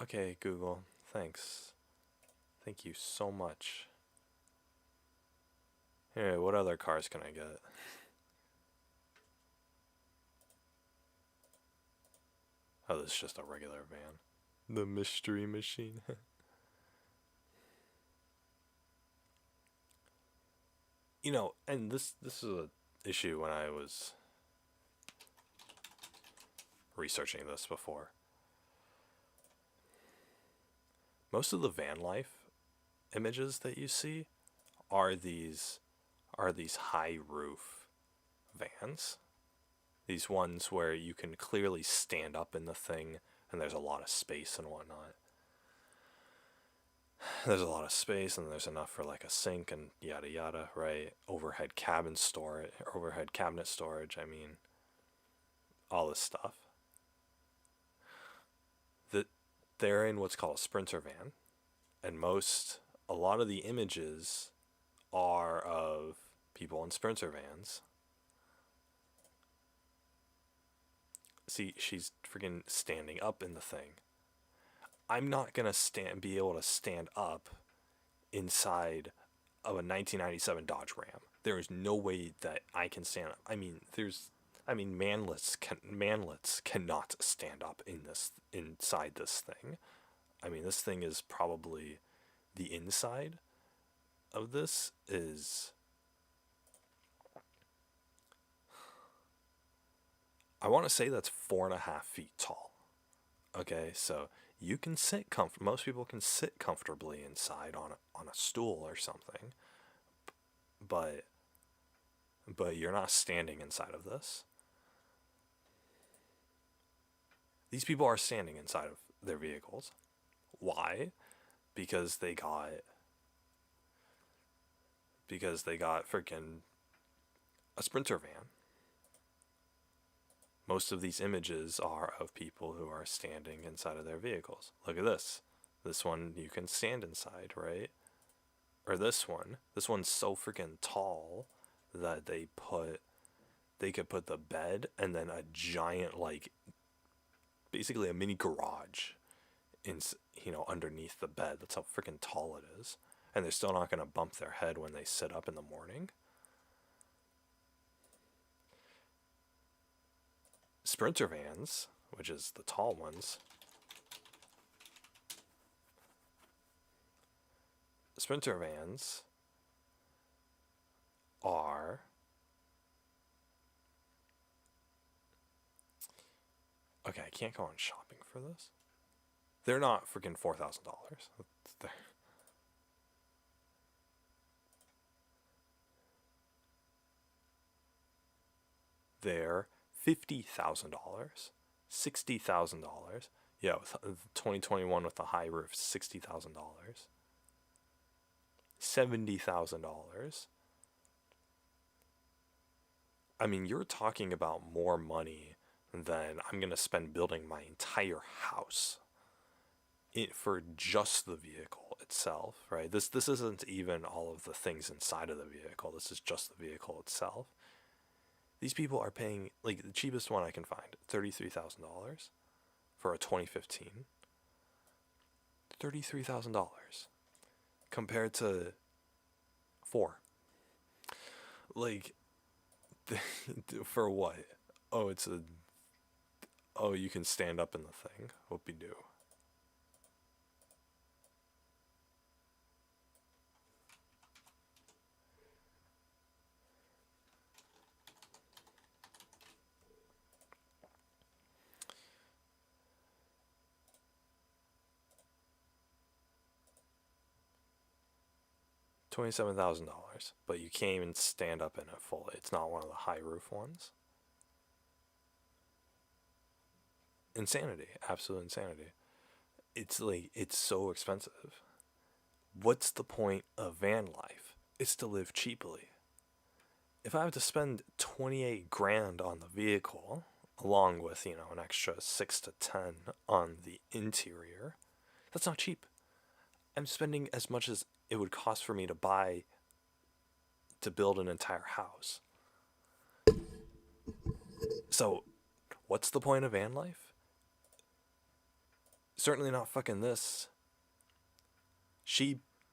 Okay, Google. Thanks. Thank you so much. Hey, what other cars can I get? Oh, this is just a regular van. The mystery machine. And this is a issue when I was researching this before. Most of the van life images that you see are these high roof vans. These ones where you can clearly stand up in the thing and there's a lot of space and whatnot. There's a lot of space and there's enough for like a sink and yada yada, right? Overhead cabinet storage, I mean, all this stuff. They're in what's called a Sprinter van, and a lot of the images are of people in Sprinter vans. See, she's freaking standing up in the thing. I'm not gonna be able to stand up inside of a 1997 Dodge Ram. There is no way that I can stand up. Manlets cannot stand up inside this thing. I mean, this thing is probably the inside of this is. I want to say that's 4.5 feet tall. Okay, so you can sit most people can sit comfortably inside on a stool or something, but you're not standing inside of this. These people are standing inside of their vehicles. Why? Because they got freaking a Sprinter van. Most of these images are of people who are standing inside of their vehicles. Look at this. This one you can stand inside, right? Or this one. This one's so freaking tall that they could put the bed and then a giant, like, basically a mini garage in, underneath the bed. That's how freaking tall it is. And they're still not going to bump their head when they sit up in the morning. Sprinter vans, which is the tall ones. Sprinter vans are okay, I can't go on shopping for this. They're not freaking $4,000. They're $50,000, $60,000. Yeah, with 2021 with the high roof, $60,000, $70,000. I mean, you're talking about more money than I'm gonna spend building my entire house for just the vehicle itself, right? This isn't even all of the things inside of the vehicle. This is just the vehicle itself. These people are paying, like, the cheapest one I can find, $33,000 for a 2015. $33,000 compared to 4. Like, for what? Oh, you can stand up in the thing. Whoopie-doo. $27,000, but you can't even stand up in it fully. It's not one of the high roof ones. Insanity, absolute insanity. It's like, it's so expensive. What's the point of van life? It's to live cheaply. If I have to spend 28 grand on the vehicle, along with, an extra 6 to 10 on the interior, that's not cheap. I'm spending as much as it would cost for me to build an entire house. So, what's the point of van life? Certainly not fucking this.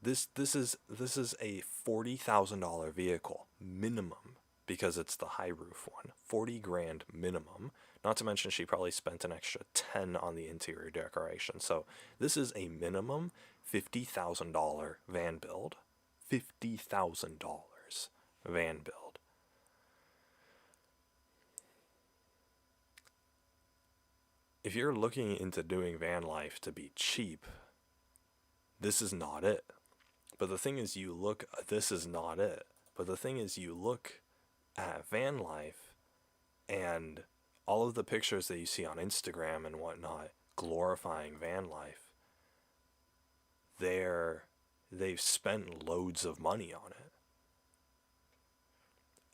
This is a $40,000 vehicle minimum, because it's the high roof one. 40 grand minimum. Not to mention she probably spent an extra 10 on the interior decoration. So this is a minimum $50,000 van build. $50,000 van build. If you're looking into doing van life to be cheap, this is not it. But the thing is, this is not it. But the thing is, you look at van life and all of the pictures that you see on Instagram and whatnot glorifying van life, they've spent loads of money on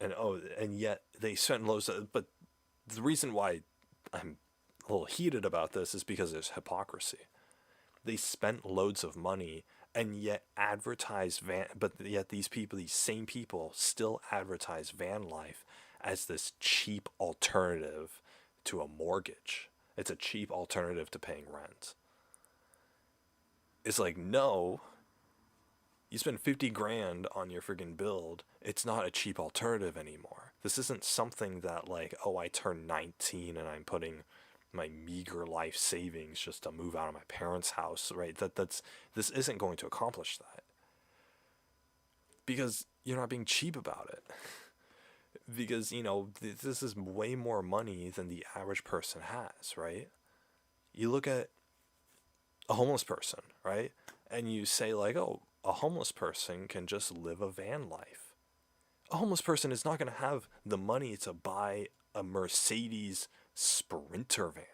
it. And yet they spent loads of, but the reason why I'm a little heated about this is because there's hypocrisy. They spent loads of money and yet these same people still advertise van life as this cheap alternative to a mortgage. It's a cheap alternative to paying rent. It's like, no, you spend 50 grand on your friggin' build. It's not a cheap alternative anymore. This isn't something that, like, oh, I turned 19 and I'm putting my meager life savings just to move out of my parents' house, right? This isn't going to accomplish that, because you're not being cheap about it. Because, this is way more money than the average person has, right? You look at a homeless person, right? And you say, like, oh, a homeless person can just live a van life. A homeless person is not going to have the money to buy a Mercedes Sprinter van.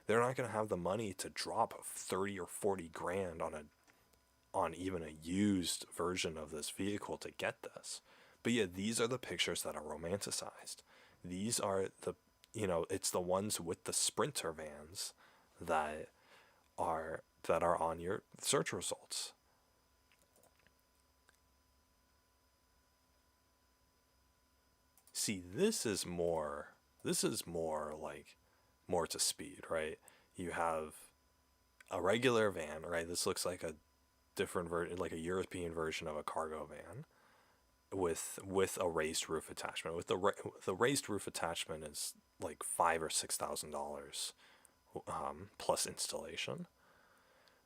They're not going to have the money to drop 30 or 40 grand on even a used version of this vehicle to get this. But yeah, these are the pictures that are romanticized. These are it's the ones with the Sprinter vans that are on your search results. See, this is more like more to speed, right? You have a regular van, right? This looks like a different version, like a European version of a cargo van with a raised roof attachment. The raised roof attachment is like $5,000 or $6,000 plus installation,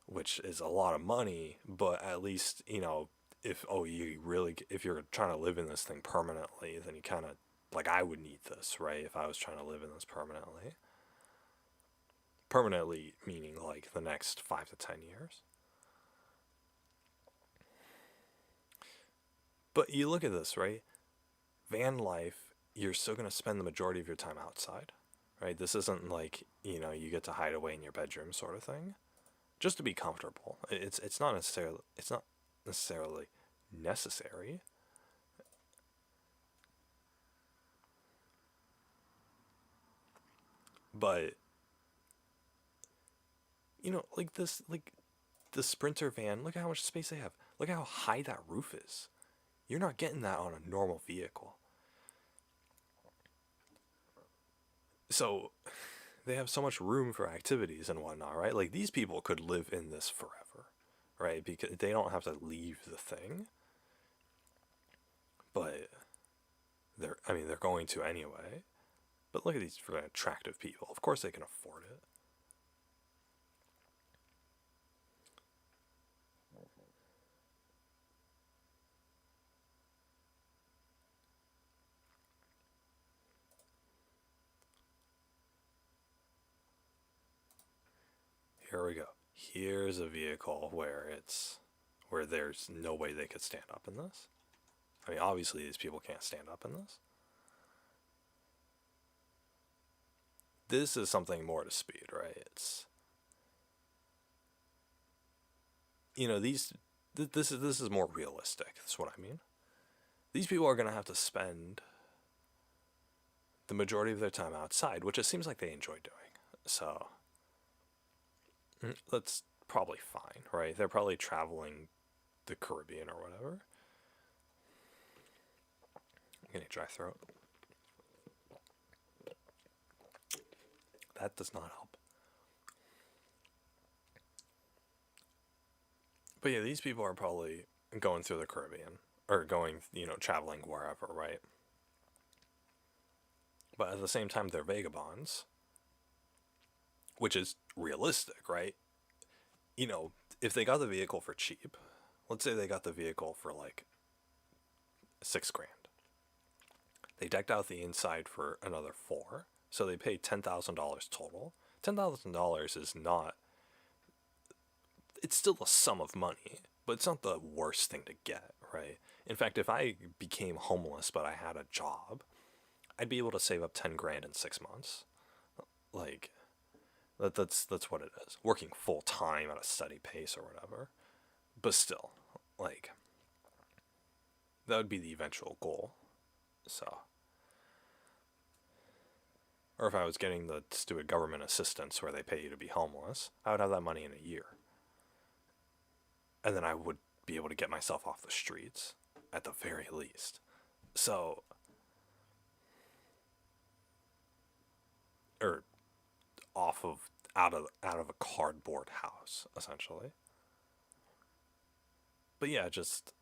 which is a lot of money. But at least if you're trying to live in this thing permanently, then you kind of like I would need this, right? If I was trying to live in this permanently. Permanently meaning like the next 5 to 10 years. But you look at this, right? Van life, you're still going to spend the majority of your time outside, right? This isn't like, you get to hide away in your bedroom sort of thing. Just to be comfortable. It's not necessarily necessary. But like this, like the Sprinter van, look at how much space they have. Look at how high that roof is. You're not getting that on a normal vehicle. So they have so much room for activities and whatnot, right? Like these people could live in this forever, right? Because they don't have to leave the thing. But they're going to anyway. But look at these very attractive people. Of course they can afford it. Here we go. Here's a vehicle where there's no way they could stand up in this. I mean, obviously these people can't stand up in this. This is something more to speed, right? It's this is more realistic. That's what I mean. These people are going to have to spend the majority of their time outside, which it seems like they enjoy doing. So that's probably fine, right? They're probably traveling the Caribbean or whatever. I'm getting dry throat. That does not help. But yeah, these people are probably going through the Caribbean or going, traveling wherever, right? But at the same time, they're vagabonds, which is realistic, right? If they got the vehicle for cheap, let's say they got the vehicle for like $6,000. They decked out the inside for another $4,000, so they paid $10,000 total. $10,000 is not. It's still a sum of money, but it's not the worst thing to get, right? In fact, if I became homeless but I had a job, I'd be able to save up $10,000 in 6 months. Like, that's what it is. Working full time at a steady pace or whatever, but still, like, that would be the eventual goal. So, or if I was getting the stupid government assistance where they pay you to be homeless, I would have that money in a year, and then I would be able to get myself off the streets at the very least. So, or out of a cardboard house, essentially. But yeah, just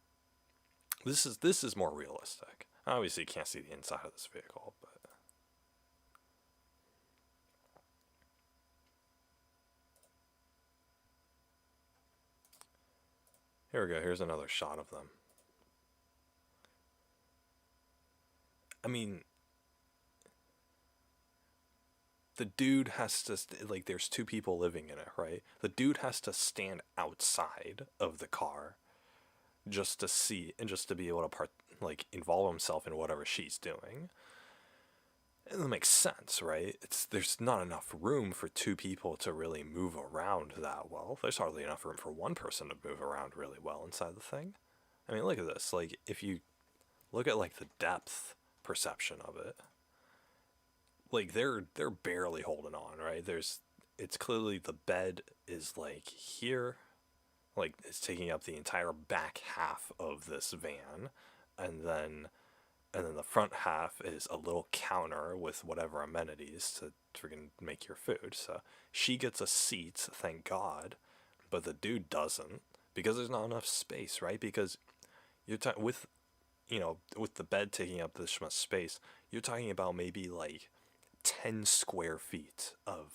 this is more realistic. Obviously, you can't see the inside of this vehicle, but here we go. Here's another shot of them. I mean, the dude has to like. There's two people living in it, right? The dude has to stand outside of the car just to see and just to be able to involve himself in whatever she's doing. And that makes sense, right? There's not enough room for two people to really move around that well. There's hardly enough room for one person to move around really well inside the thing. I mean, look at this. Like, if you look at like the depth perception of it, like they're barely holding on, right? It's clearly the bed is like here, like it's taking up the entire back half of this van, and then and then the front half is a little counter with whatever amenities to freaking make your food. So she gets a seat, thank God, but the dude doesn't because there's not enough space, right? Because with with the bed taking up this much space, you're talking about maybe like 10 square feet of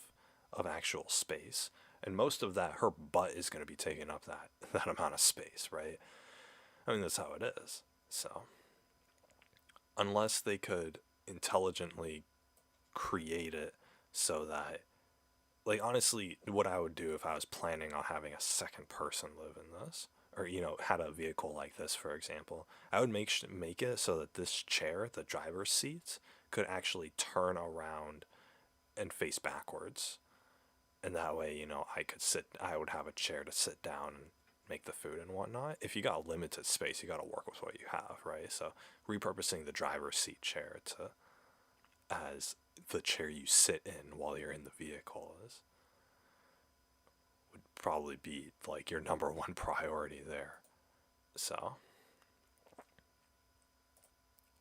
actual space. And most of that, her butt is going to be taking up that amount of space, right? I mean, that's how it is. So, unless they could intelligently create it so that, like, honestly, what I would do if I was planning on having a second person live in this, or, had a vehicle like this, for example, I would make it so that this chair, the driver's seat, could actually turn around and face backwards. And that way, I would have a chair to sit down and make the food and whatnot. If you got limited space, you got to work with what you have, right? So repurposing the driver's seat chair as the chair you sit in while you're in the vehicle would probably be like your number one priority there. So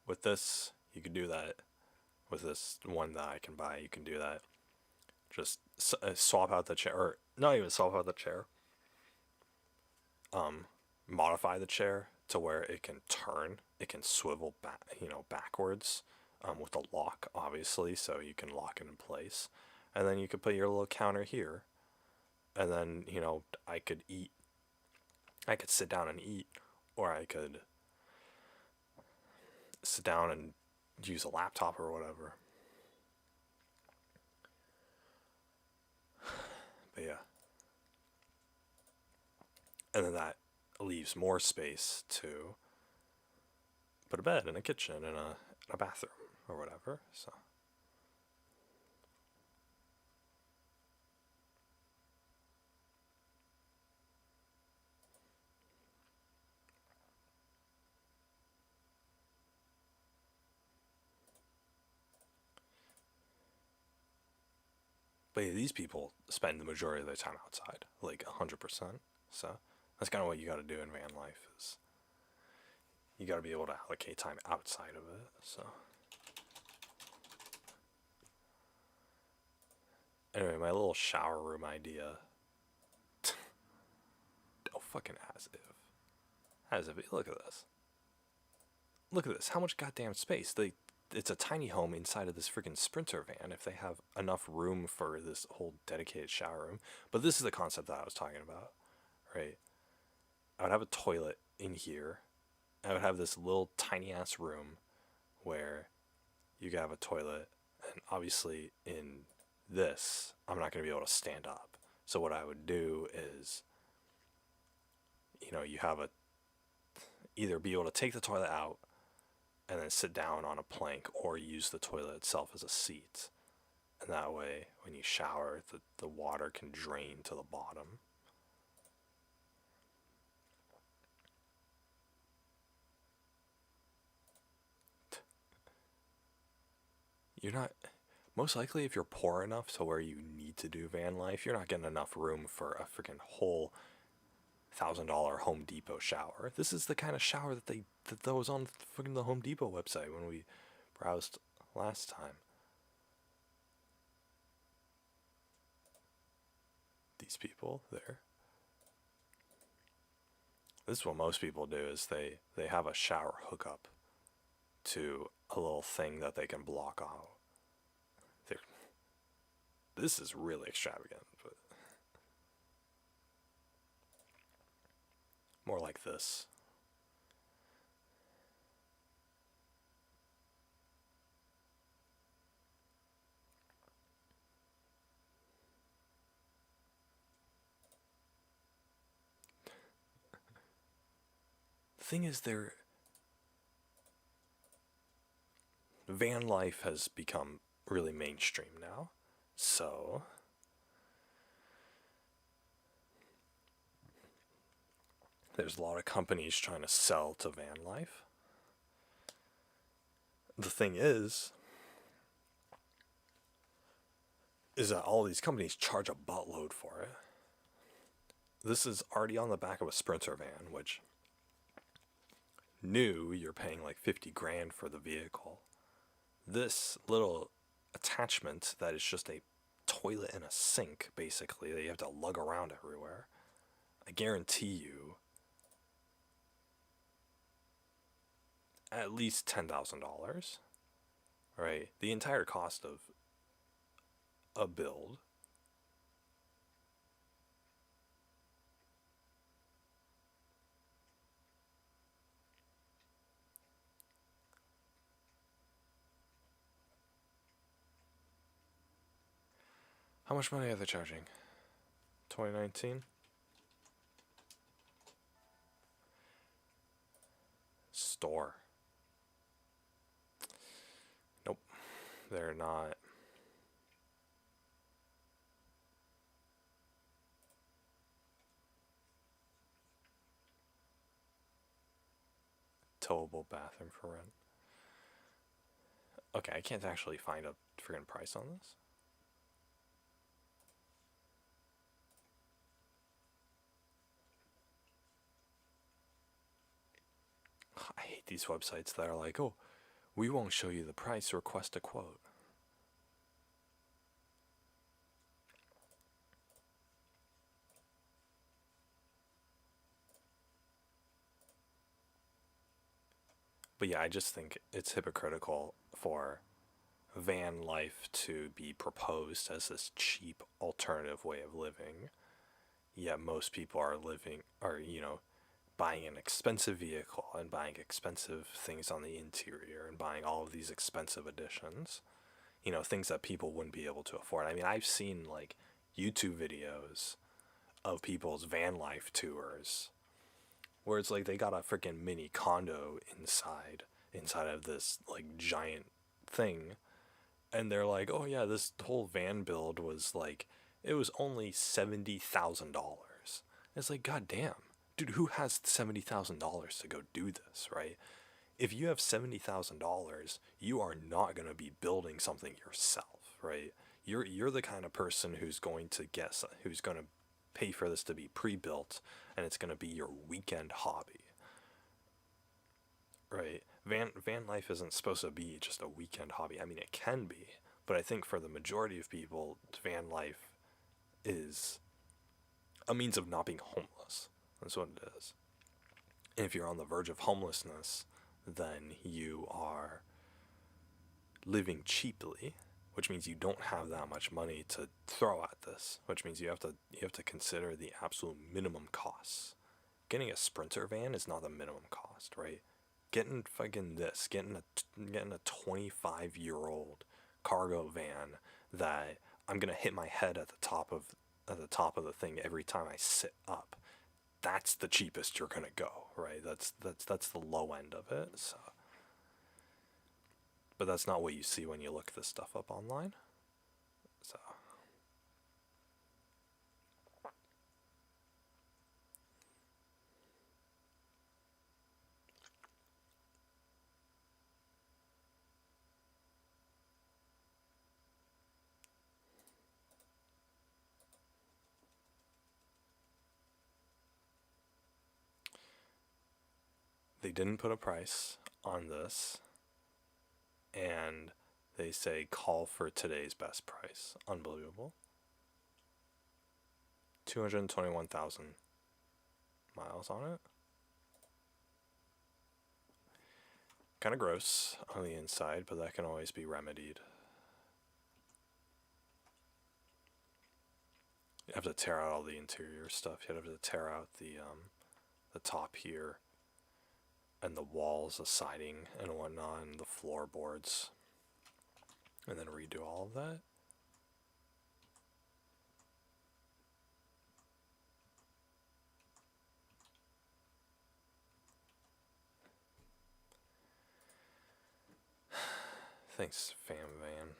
with this, you can do that. With this one that I can buy, you can do that. Just swap out the chair, or not even swap out the chair. Modify the chair to where it can turn, it can swivel back, backwards, with a lock, obviously, so you can lock it in place. And then you could put your little counter here, and then I could sit down and eat, or I could sit down and use a laptop or whatever. But yeah. And then that leaves more space to put a bed and a kitchen and a bathroom or whatever. So but yeah, these people spend the majority of their time outside, like 100%. So that's kind of what you got to do in van life is you got to be able to allocate time outside of it. So anyway, my little shower room idea. Oh, fucking as if. Look at this. Look at this. How much goddamn space? It's a tiny home inside of this freaking Sprinter van if they have enough room for this whole dedicated shower room. But this is the concept that I was talking about, right? I would have a toilet in here. I would have this little tiny ass room where you could have a toilet, and obviously in this, I'm not going to be able to stand up. So what I would do is, you have either be able to take the toilet out and then sit down on a plank, or use the toilet itself as a seat. And that way, when you shower, the water can drain to the bottom. You're not, most likely, if you're poor enough to where you need to do van life, you're not getting enough room for a freaking whole $1,000 Home Depot shower. This is the kind of shower that was on fucking the Home Depot website when we browsed last time. These people there. This is what most people do is they have a shower hookup to a little thing that they can block out. This is really extravagant, but more like this. The thing is, van life has become really mainstream now. So there's a lot of companies trying to sell to van life. The thing is that all these companies charge a buttload for it. This is already on the back of a Sprinter van, which New, you're paying like 50 grand for the vehicle. This little attachment that is just a toilet and a sink, basically, that you have to lug around everywhere, I guarantee you at least $10,000, right? The entire cost of a build. How much money are they charging? 2019? Store. Nope, they're not. Towable bathroom for rent. Okay, I can't actually find a friggin' price on this. I hate these websites that are like, oh, we won't show you the price, request a quote. But yeah, I just think it's hypocritical for van life to be proposed as this cheap alternative way of living. Yet most people are buying an expensive vehicle and buying expensive things on the interior and buying all of these expensive additions. Things that people wouldn't be able to afford. I mean, I've seen like YouTube videos of people's van life tours where it's like they got a freaking mini condo inside of this like giant thing, and they're like, oh yeah, this whole van build was like, it was only $70,000. It's like, god damn, dude, who has $70,000 to go do this, right? If you have $70,000, you are not going to be building something yourself, right? You're the kind of person who's going to pay for this to be pre-built, and it's going to be your weekend hobby, right? Van life isn't supposed to be just a weekend hobby. I mean, it can be, but I think for the majority of people, van life is a means of not being homeless. That's what it is. And if you're on the verge of homelessness, then you are living cheaply, which means you don't have that much money to throw at this, which means you have to consider the absolute minimum costs. Getting a Sprinter van is not the minimum cost, right? Getting a 25-year-old cargo van that I'm gonna hit my head at the top of the thing every time I sit up. That's the cheapest you're gonna go, right? That's the low end of it. So, but that's not what you see when you look this stuff up online. So. They didn't put a price on this, and they say call for today's best price. Unbelievable. 221,000 miles on it. Kind of gross on the inside, but that can always be remedied. You have to tear out all the interior stuff. You have to tear out the top here, and the walls, the siding, and whatnot, and the floorboards, and then redo all of that. Thanks, Fam Van.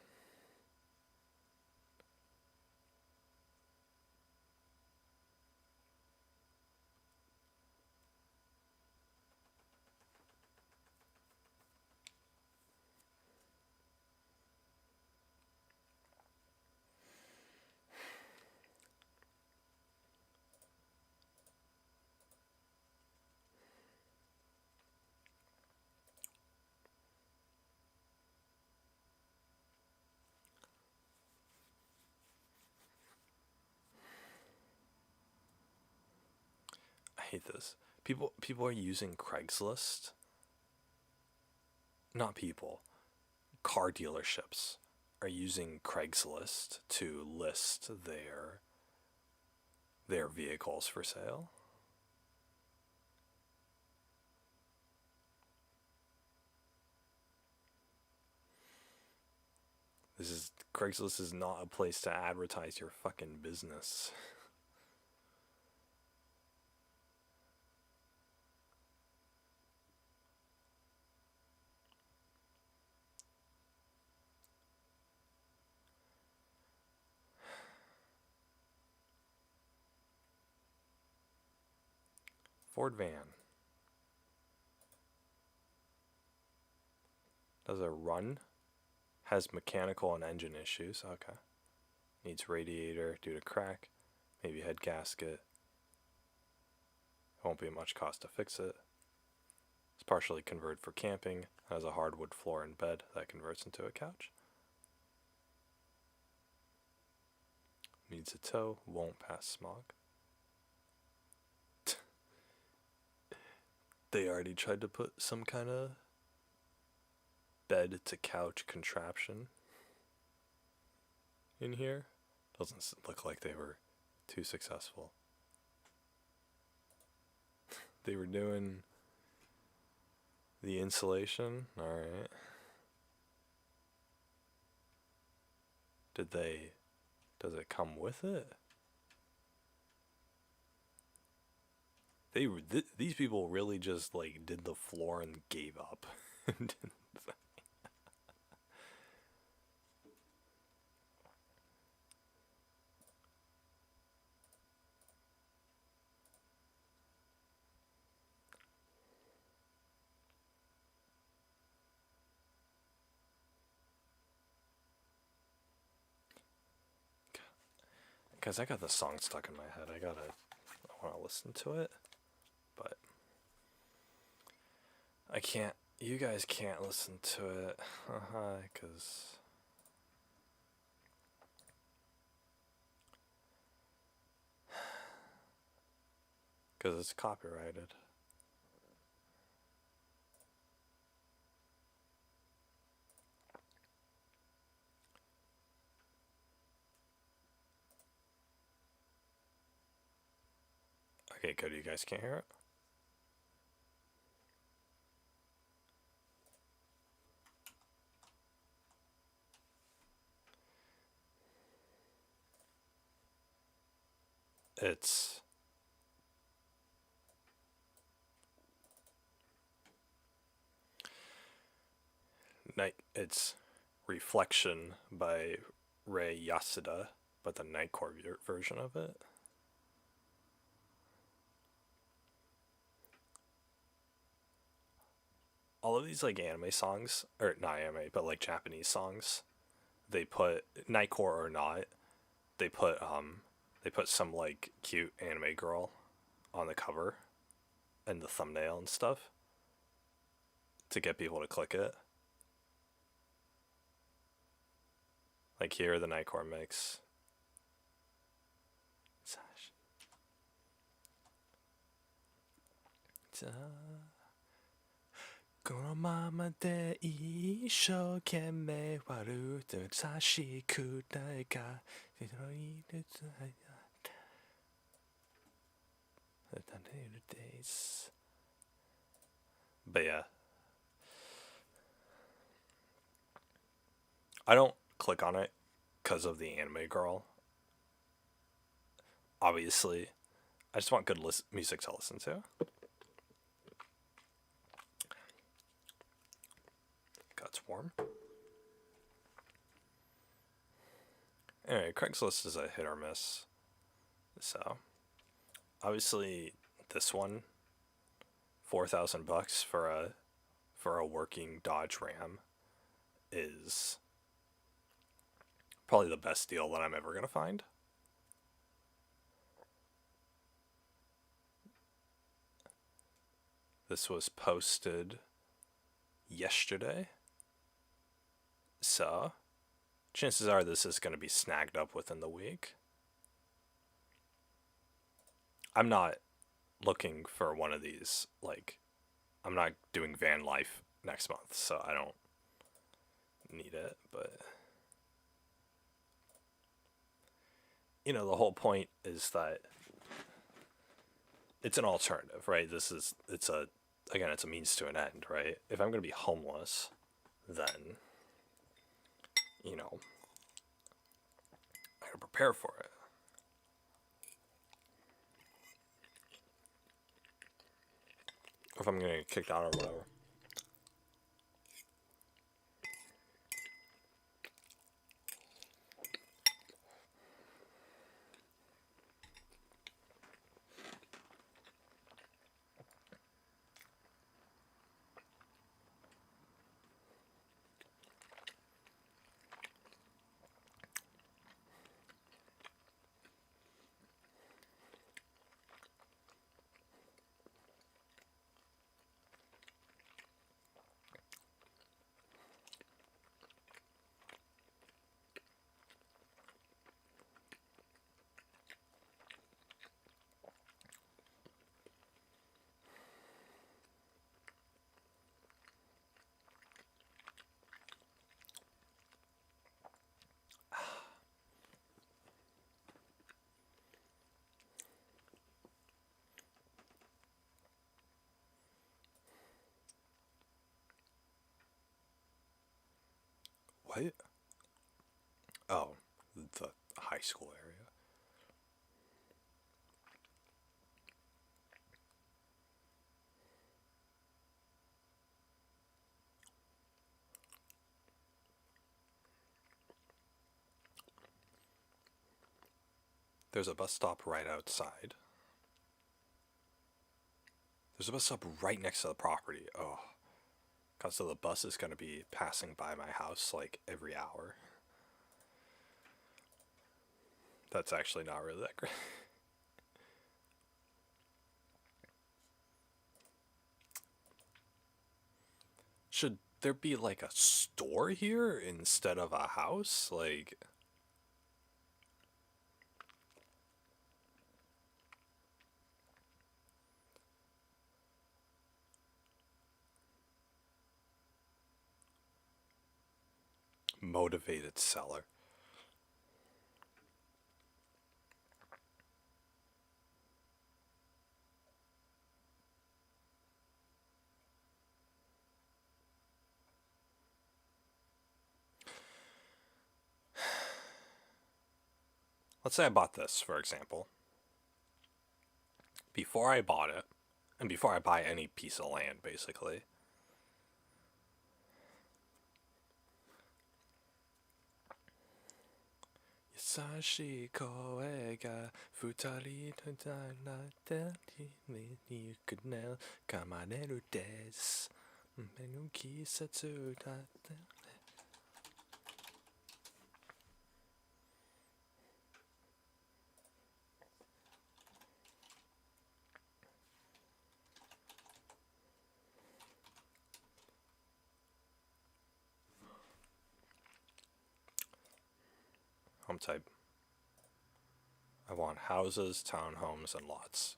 hate this. People are using Craigslist. Not people. Car dealerships are using Craigslist to list their vehicles for sale. Craigslist is not a place to advertise your fucking business. Ford van. Does a run. Has mechanical and engine issues. Okay. Needs radiator due to crack. Maybe head gasket. Won't be much cost to fix it. It's partially converted for camping. Has a hardwood floor and bed that converts into a couch. Needs a tow. Won't pass smog. They already tried to put some kind of bed to couch contraption in here. Doesn't look like they were too successful. They were doing the insulation. Alright. Does it come with it? These people really just like did the floor and gave up. Because I got the song stuck in my head. I want to listen to it, but I can't. You guys can't listen to it, because it's copyrighted. Okay, good. You guys can't hear it? It's Reflection by Rei Yasuda, but the Nightcore version of it. All of these like anime songs, or not anime, but like Japanese songs, they put, Nightcore or not, they put some like cute anime girl on the cover and the thumbnail and stuff to get people to click it. Like here, the Nightcore mix. このままで一生懸命悪で優しくないか一人でつないだ days. But yeah, I don't click on it because of the anime girl. Obviously, I just want good music to listen to. God, it's warm. Anyway, Craigslist is a hit or miss. So, obviously, this one, $4,000 for a working Dodge Ram, is probably the best deal that I'm ever gonna find. This was posted yesterday, so chances are this is going to be snagged up within the week. I'm not looking for one of these. Like, I'm not doing van life next month, so I don't need it. But the whole point is that it's an alternative, right? It's a means to an end, right? If I'm gonna be homeless, then I gotta prepare for it. If I'm gonna get kicked out or whatever. What? Oh, the high school area. There's a bus stop right outside. There's a bus stop right next to the property. Oh, so the bus is gonna be passing by my house like every hour. That's actually not really that great. Should there be like a store here instead of a house? Like, motivated seller. Let's say I bought this, for example. Before I bought it, and before I buy any piece of land, basically, Sashi koega futari tadana ni kunel kamaneru des. Menu kisatsu tate. Home type. I want houses, townhomes, and lots.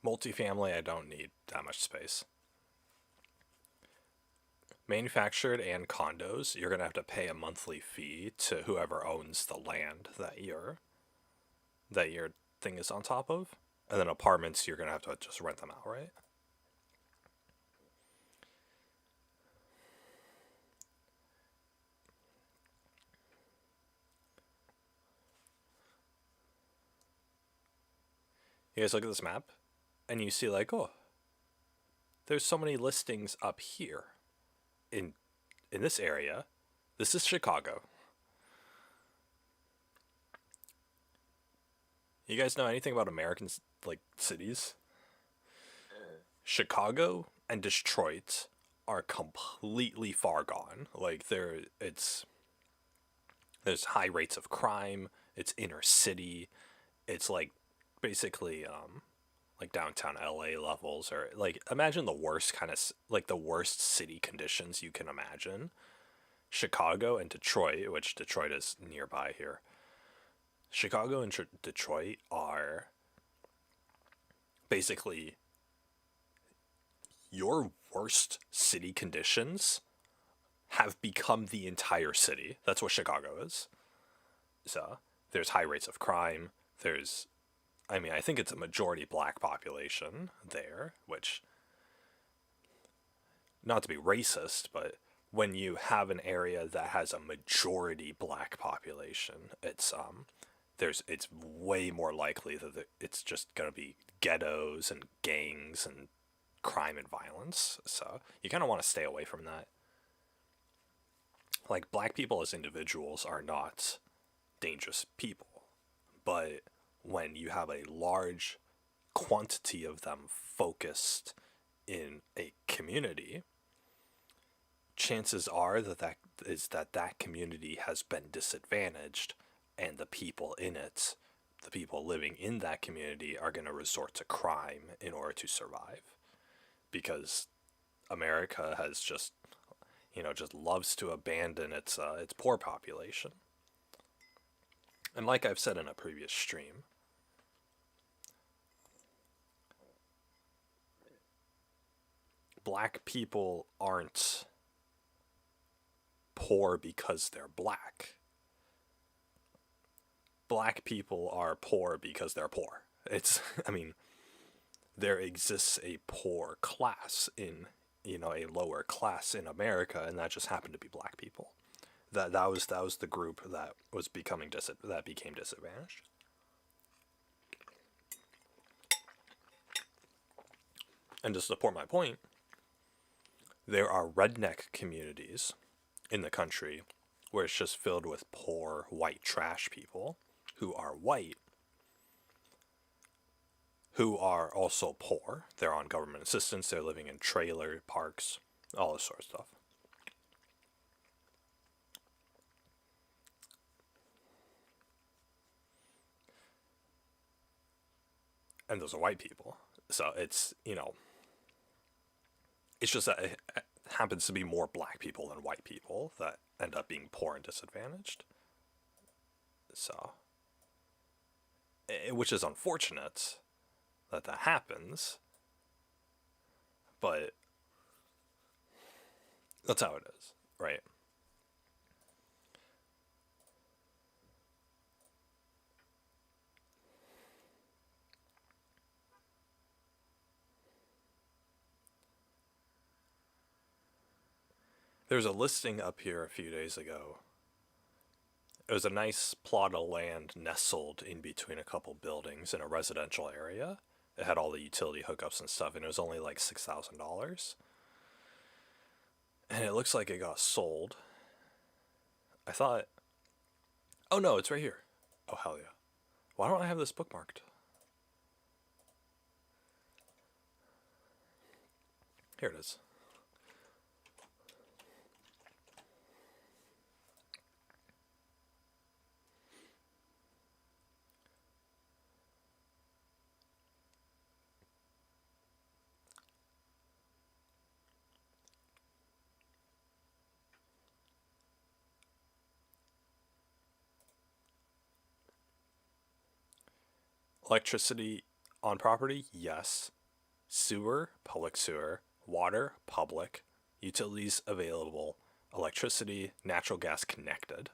Multifamily, I don't need that much space. Manufactured and condos, you're gonna have to pay a monthly fee to whoever owns the land that your thing is on top of. And then apartments, you're gonna have to just rent them out, right? You guys look at this map, and you see like, oh, there's so many listings up here, in in this area. This is Chicago. You guys know anything about American like cities? Chicago and Detroit are completely far gone. Like there's high rates of crime. It's inner city. It's like basically like downtown LA levels, or like imagine the worst kind of like the worst city conditions you can imagine. Chicago and Detroit, which Detroit is nearby here. Chicago and Detroit are basically your worst city conditions have become the entire city. That's what Chicago is. So there's high rates of crime. I think it's a majority black population there, which, not to be racist, but when you have an area that has a majority black population, it's way more likely that it's just going to be ghettos and gangs and crime and violence. So you kind of want to stay away from that. Like, black people as individuals are not dangerous people, but when you have a large quantity of them focused in a community, chances are that community has been disadvantaged, and the people in it, the people living in that community, are going to resort to crime in order to survive, because America has just loves to abandon its poor population. And like I've said in a previous stream, black people aren't poor because they're black. Black people are poor because they're poor. There exists a poor class in, a lower class in America, and that just happened to be black people. That was the group that became disadvantaged. And to support my point, there are redneck communities in the country where it's just filled with poor white trash people who are white, who are also poor. They're on government assistance, they're living in trailer parks, all this sort of stuff. And those are white people. So it's just that it happens to be more black people than white people that end up being poor and disadvantaged. So, which is unfortunate that happens, but that's how it is, right? There's a listing up here a few days ago. It was a nice plot of land nestled in between a couple buildings in a residential area. It had all the utility hookups and stuff, and it was only like $6,000. And it looks like it got sold. I thought, oh no, it's right here. Oh, hell yeah. Why don't I have this bookmarked? Here it is. Electricity on property? Yes. Sewer, public sewer. Water, public. Utilities available. Electricity, natural gas connected.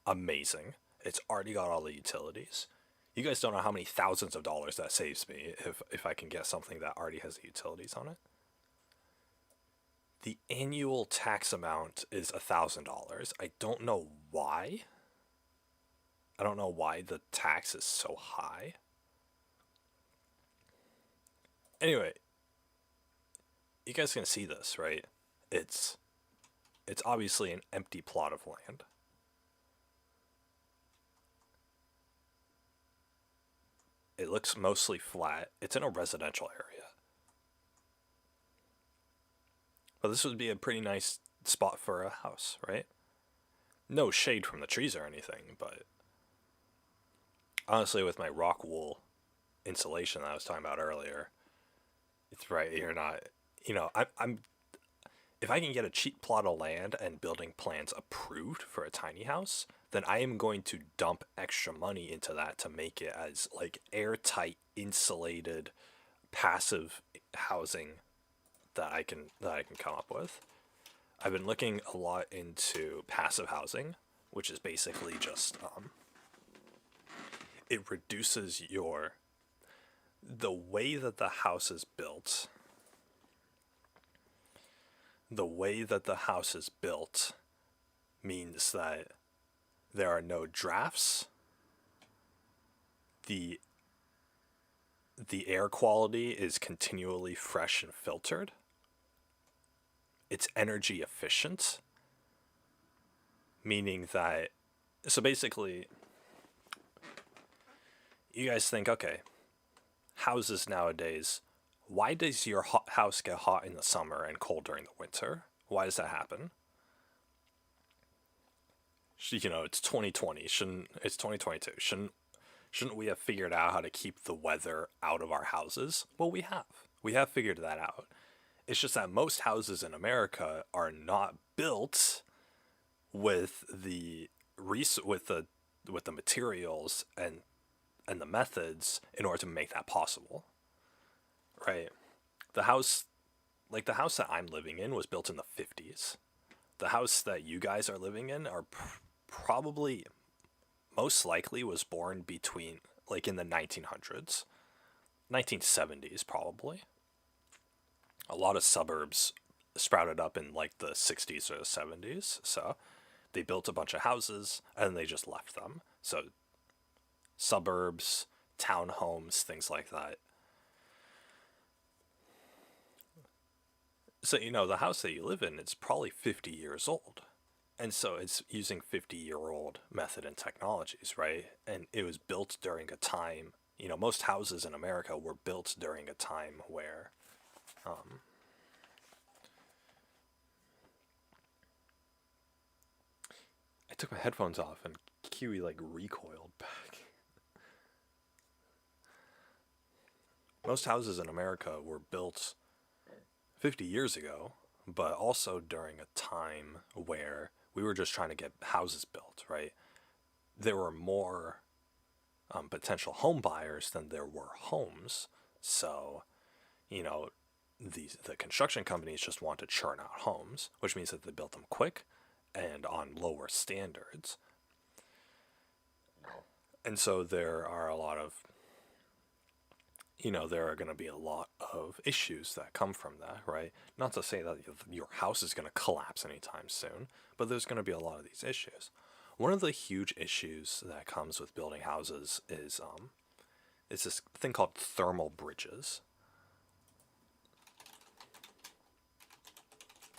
Amazing. It's already got all the utilities. You guys don't know how many thousands of dollars that saves me if I can get something that already has the utilities on it. The annual tax amount is $1,000. I don't know why. I don't know why the tax is so high. Anyway, you guys can see this, right? It's obviously an empty plot of land. It looks mostly flat. It's in a residential area. But this would be a pretty nice spot for a house, right? No shade from the trees or anything, but honestly, with my rock wool insulation that I was talking about earlier, it's right. You're not, I'm. if I can get a cheap plot of land and building plans approved for a tiny house, then I am going to dump extra money into that to make it as like airtight, insulated, passive housing that I can come up with. I've been looking a lot into passive housing, which is basically just it reduces the way that the house is built. The way that the house is built means that there are no drafts. The the air quality is continually fresh and filtered. It's energy efficient, meaning that so basically you guys think, okay, houses nowadays, why does your house get hot in the summer and cold during the winter? Why does that happen? It's 2020. It's 2022. Shouldn't we have figured out how to keep the weather out of our houses? Well, we have. We have figured that out. It's just that most houses in America are not built with the materials and the methods in order to make that possible. Right? The house the house that I'm living in was built in the 50s. The house that you guys are living in are probably most likely was born between in the 1900s, 1970s probably. A lot of suburbs sprouted up in the 60s or the 70s, so they built a bunch of houses and they just left them. So suburbs, townhomes, things like that. So the house that you live in, it's probably 50 years old. And so it's using 50-year-old method and technologies, right? And it was built during a time, most houses in America were built during a time where I took my headphones off and Kiwi recoiled back. Most houses in America were built 50 years ago, but also during a time where we were just trying to get houses built, right? There were more potential home buyers than there were homes. So, the construction companies just want to churn out homes, which means that they built them quick and on lower standards. And so there are going to be a lot of issues that come from that, right? Not to say that your house is going to collapse anytime soon, but there's going to be a lot of these issues. One of the huge issues that comes with building houses is it's this thing called thermal bridges.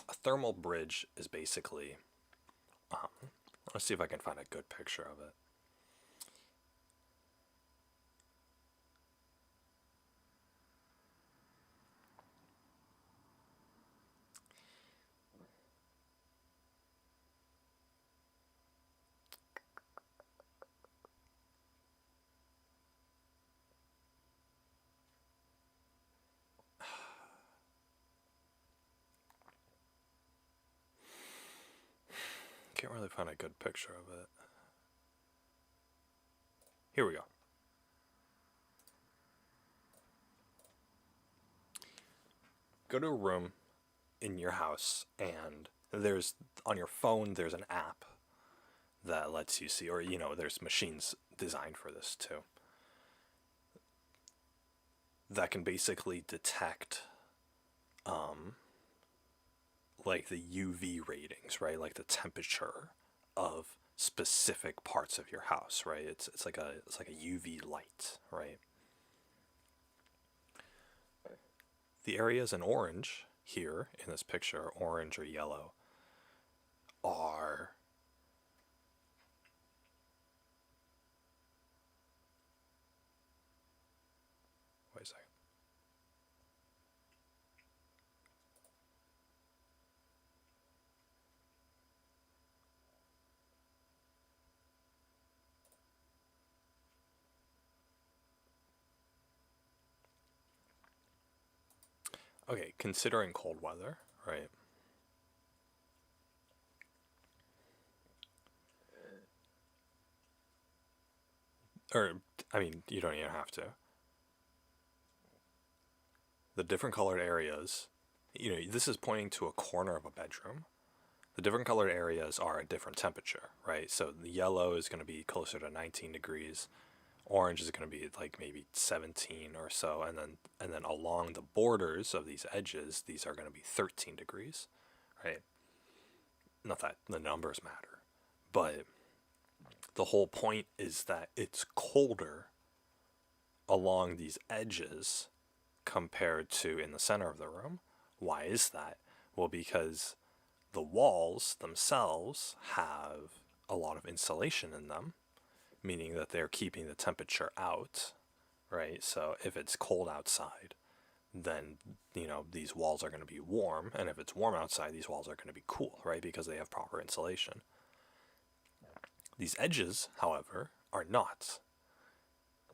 A thermal bridge is basically, let's see if I can find a good picture of it. Can't really find a good picture of it. Here we go. Go to a room in your house, and on your phone there's an app that lets you see, or there's machines designed for this too, that can basically detect the UV ratings, right? Like the temperature of specific parts of your house, right? It's like a UV light, right? The areas in orange here in this picture, orange or yellow, are wait a second. Okay, considering cold weather, right? Or, I mean, you don't even have to. The different colored areas, this is pointing to a corner of a bedroom. The different colored areas are a different temperature, right? So the yellow is going to be closer to 19 degrees. Orange is going to be like maybe 17 or so, and then along the borders of these edges, these are going to be 13 degrees, right? Not that the numbers matter, but the whole point is that it's colder along these edges compared to in the center of the room. Why is that? Well, because the walls themselves have a lot of insulation in them, meaning that they're keeping the temperature out, right? So if it's cold outside, then these walls are going to be warm, and if it's warm outside, these walls are going to be cool, right? Because they have proper insulation. These edges, however, are not.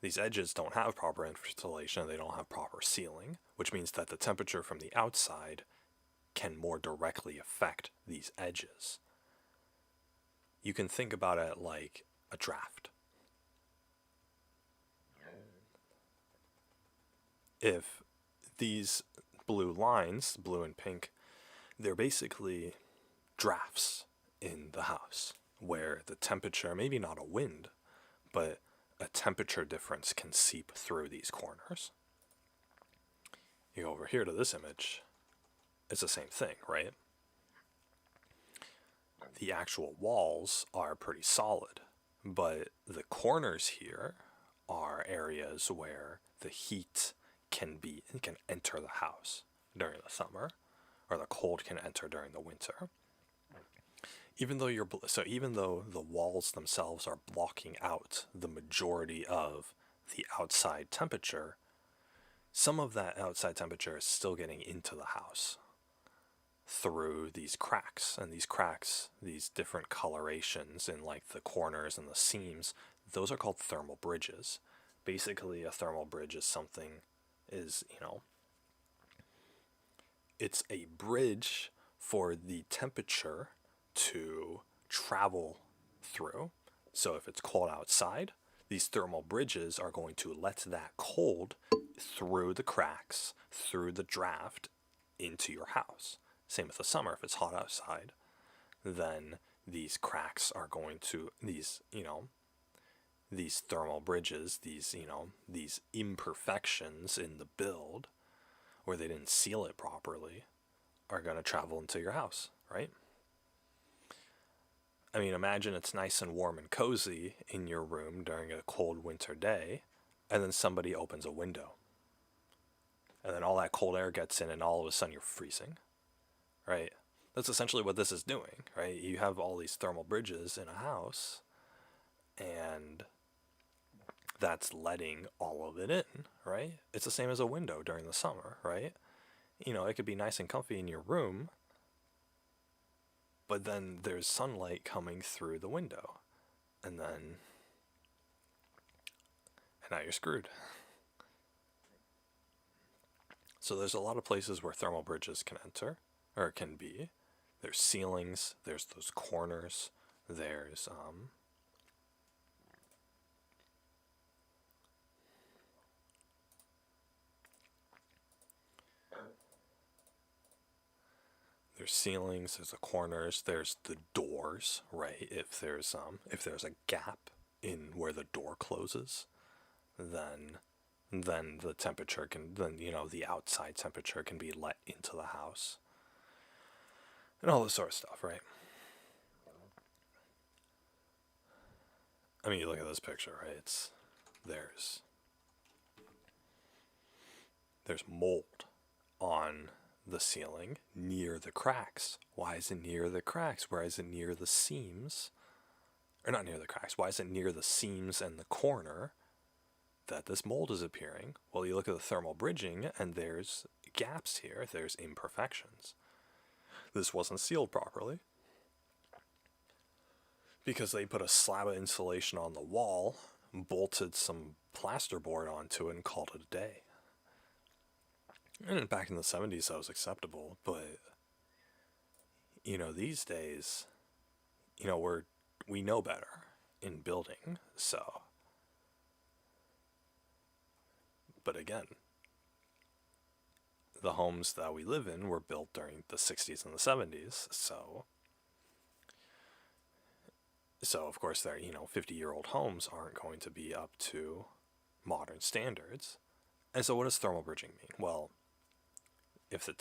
These edges don't have proper insulation, they don't have proper sealing, which means that the temperature from the outside can more directly affect these edges. You can think about it like a draft. If these blue lines, blue and pink, they're basically drafts in the house where the temperature, maybe not a wind, but a temperature difference can seep through these corners. You go over here to this image, it's the same thing, right? The actual walls are pretty solid, but the corners here are areas where the heat can enter the house during the summer, or the cold can enter during the winter. Even though the walls themselves are blocking out the majority of the outside temperature, some of that outside temperature is still getting into the house through these cracks. And these different colorations in like the corners and the seams, those are called thermal bridges. Basically, a thermal bridge is it's a bridge for the temperature to travel through. So if it's cold outside, these thermal bridges are going to let that cold through the cracks, through the draft, into your house. Same with the summer. If it's hot outside, then these cracks are going to, these thermal bridges, these imperfections in the build where they didn't seal it properly, are going to travel into your house, right? I mean, imagine it's nice and warm and cozy in your room during a cold winter day, and then somebody opens a window. And then all that cold air gets in, and all of a sudden you're freezing, right? That's essentially what this is doing, right? You have all these thermal bridges in a house, and that's letting all of it in, right? It's the same as a window during the summer, right? It could be nice and comfy in your room, but then there's sunlight coming through the window, and now you're screwed. So there's a lot of places where thermal bridges can enter, or can be. There's ceilings, there's those corners, there's ceilings, there's the corners, there's the doors, right? If there's a gap in where the door closes, then the temperature the outside temperature can be let into the house. And all this sort of stuff, right? I mean, you look at this picture, right? There's mold on the ceiling near the cracks. Why is it near the cracks? Why is it near the seams? Or not near the cracks. Why is it near the seams and the corner that this mold is appearing? Well, you look at the thermal bridging, and there's gaps here. There's imperfections. This wasn't sealed properly because they put a slab of insulation on the wall, bolted some plasterboard onto it, and called it a day. And back in the 70s, that was acceptable, but these days, we know better in building, so But again, the homes that we live in were built during the 60s and the 70s, so of course they're, 50-year-old homes aren't going to be up to modern standards. And so what does thermal bridging mean? Well, if the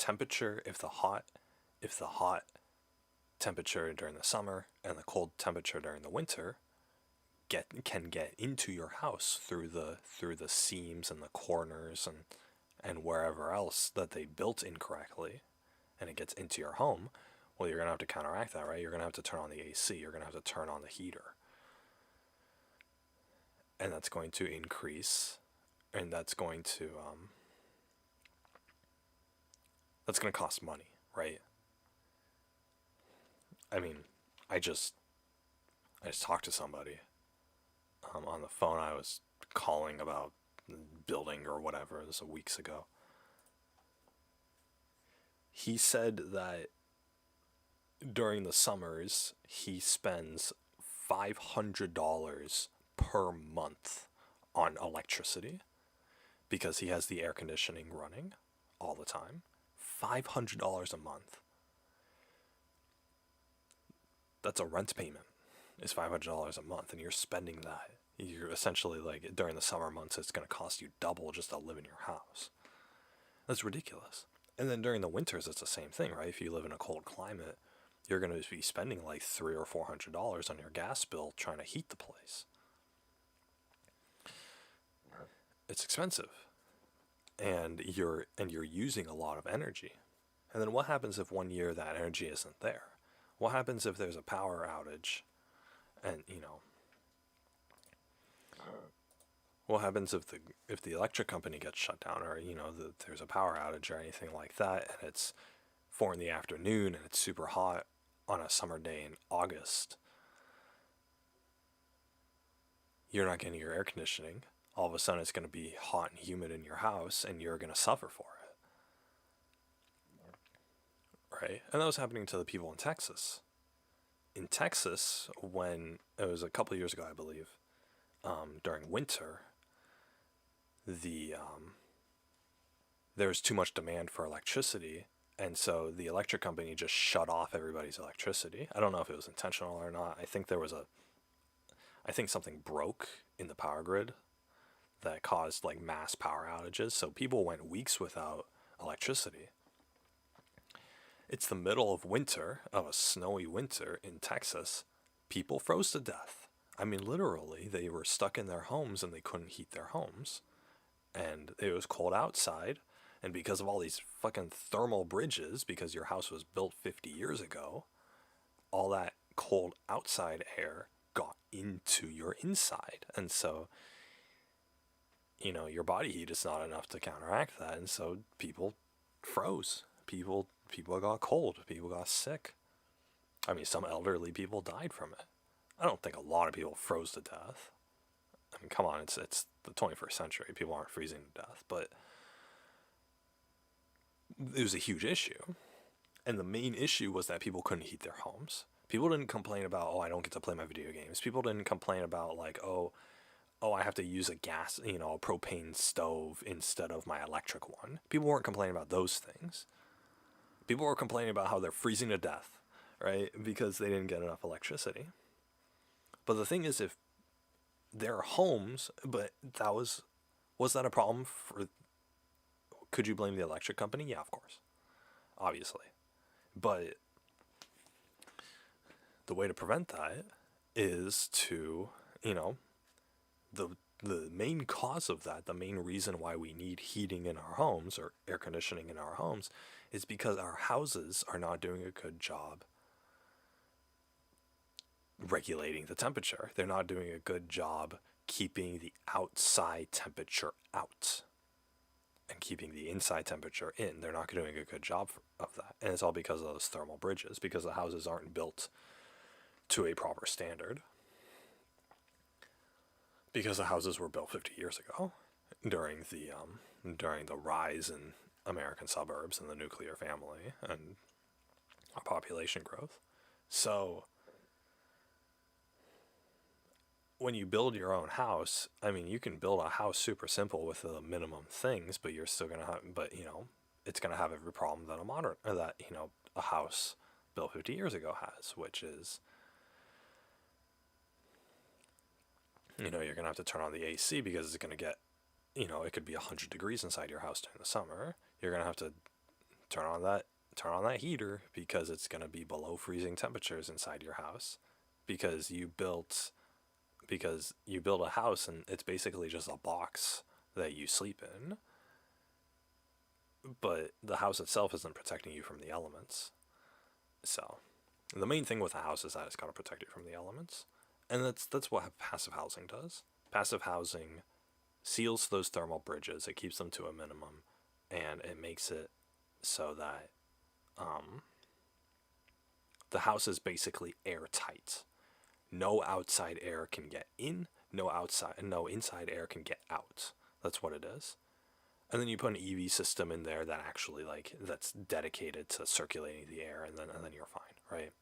hot temperature during the summer and the cold temperature during the winter can get into your house through the seams and the corners and wherever else that they built incorrectly, and it gets into your home, well, you're going to have to counteract that, right? You're going to have to turn on the AC. You're going to have to turn on the heater. And that's going to increase, and that's going to cost money, right? I mean, I just talked to somebody on the phone. I was calling about building or whatever. This was weeks ago. He said that during the summers he spends $500 per month on electricity because he has the air conditioning running all the time. $500 a month. That's a rent payment. Is $500 a month, and you're spending that. You're essentially, like, during the summer months, it's going to cost you double just to live in your house. That's ridiculous. And then during the winters, it's the same thing, right? If you live in a cold climate, you're going to be spending like $300 or $400 on your gas bill trying to heat the place. It's expensive, and you're using a lot of energy. And then what happens if one year that energy isn't there? What happens if there's a power outage, and what happens if the electric company gets shut down, or there's a power outage or anything like that, and it's 4 in the afternoon and it's super hot on a summer day in August? You're not getting your air conditioning. All of a sudden it's going to be hot and humid in your house, and you're going to suffer for it. Right? And that was happening to the people in Texas. In Texas, when it was a couple of years ago, I believe, during winter, there was too much demand for electricity, and so the electric company just shut off everybody's electricity. I don't know if it was intentional or not. I think something broke in the power grid that caused like mass power outages, so people went weeks without electricity. It's the middle of winter, of a snowy winter in Texas. People froze to death. I mean, literally, they were stuck in their homes and they couldn't heat their homes. And it was cold outside. And because of all these fucking thermal bridges, because your house was built 50 years ago, all that cold outside air got into your inside. And so, your body heat is not enough to counteract that. And so people froze. People got cold. People got sick. I mean, some elderly people died from it. I don't think a lot of people froze to death. I mean, come on, it's the 21st century. People aren't freezing to death, but it was a huge issue. And the main issue was that people couldn't heat their homes. People didn't complain about, I don't get to play my video games. People didn't complain about, like, I have to use a gas, a propane stove instead of my electric one. People weren't complaining about those things. People were complaining about how they're freezing to death, right? Because they didn't get enough electricity. But the thing is, if their homes, but was that a problem could you blame the electric company? Yeah, of course. Obviously. But the way to prevent that is to, the main cause of that, the main reason why we need heating in our homes or air conditioning in our homes is because our houses are not doing a good job regulating the temperature. They're not doing a good job keeping the outside temperature out and keeping the inside temperature in. They're not doing a good job of that. And it's all because of those thermal bridges, because the houses aren't built to a proper standard. Because the houses were built 50 years ago during the rise in American suburbs and the nuclear family and population growth. So when you build your own house, I mean, you can build a house super simple with the minimum things, but you're still gonna have, but it's gonna have every problem that a modern, or that a house built 50 years ago has, which is, you're gonna have to turn on the AC because it's gonna get, it could be 100 degrees inside your house during the summer. You're gonna have to turn on that heater because it's gonna be below freezing temperatures inside your house because you built a house and it's basically just a box that you sleep in, but the house itself isn't protecting you from the elements. So the main thing with a house is that it's got to protect you from the elements, and that's what passive housing does. Passive housing seals those thermal bridges, it keeps them to a minimum, and it makes it so that the house is basically airtight. No outside air can get in, no inside air can get out. That's what it is. And then you put an EV system in there that actually that's dedicated to circulating the air, and then you're fine, right?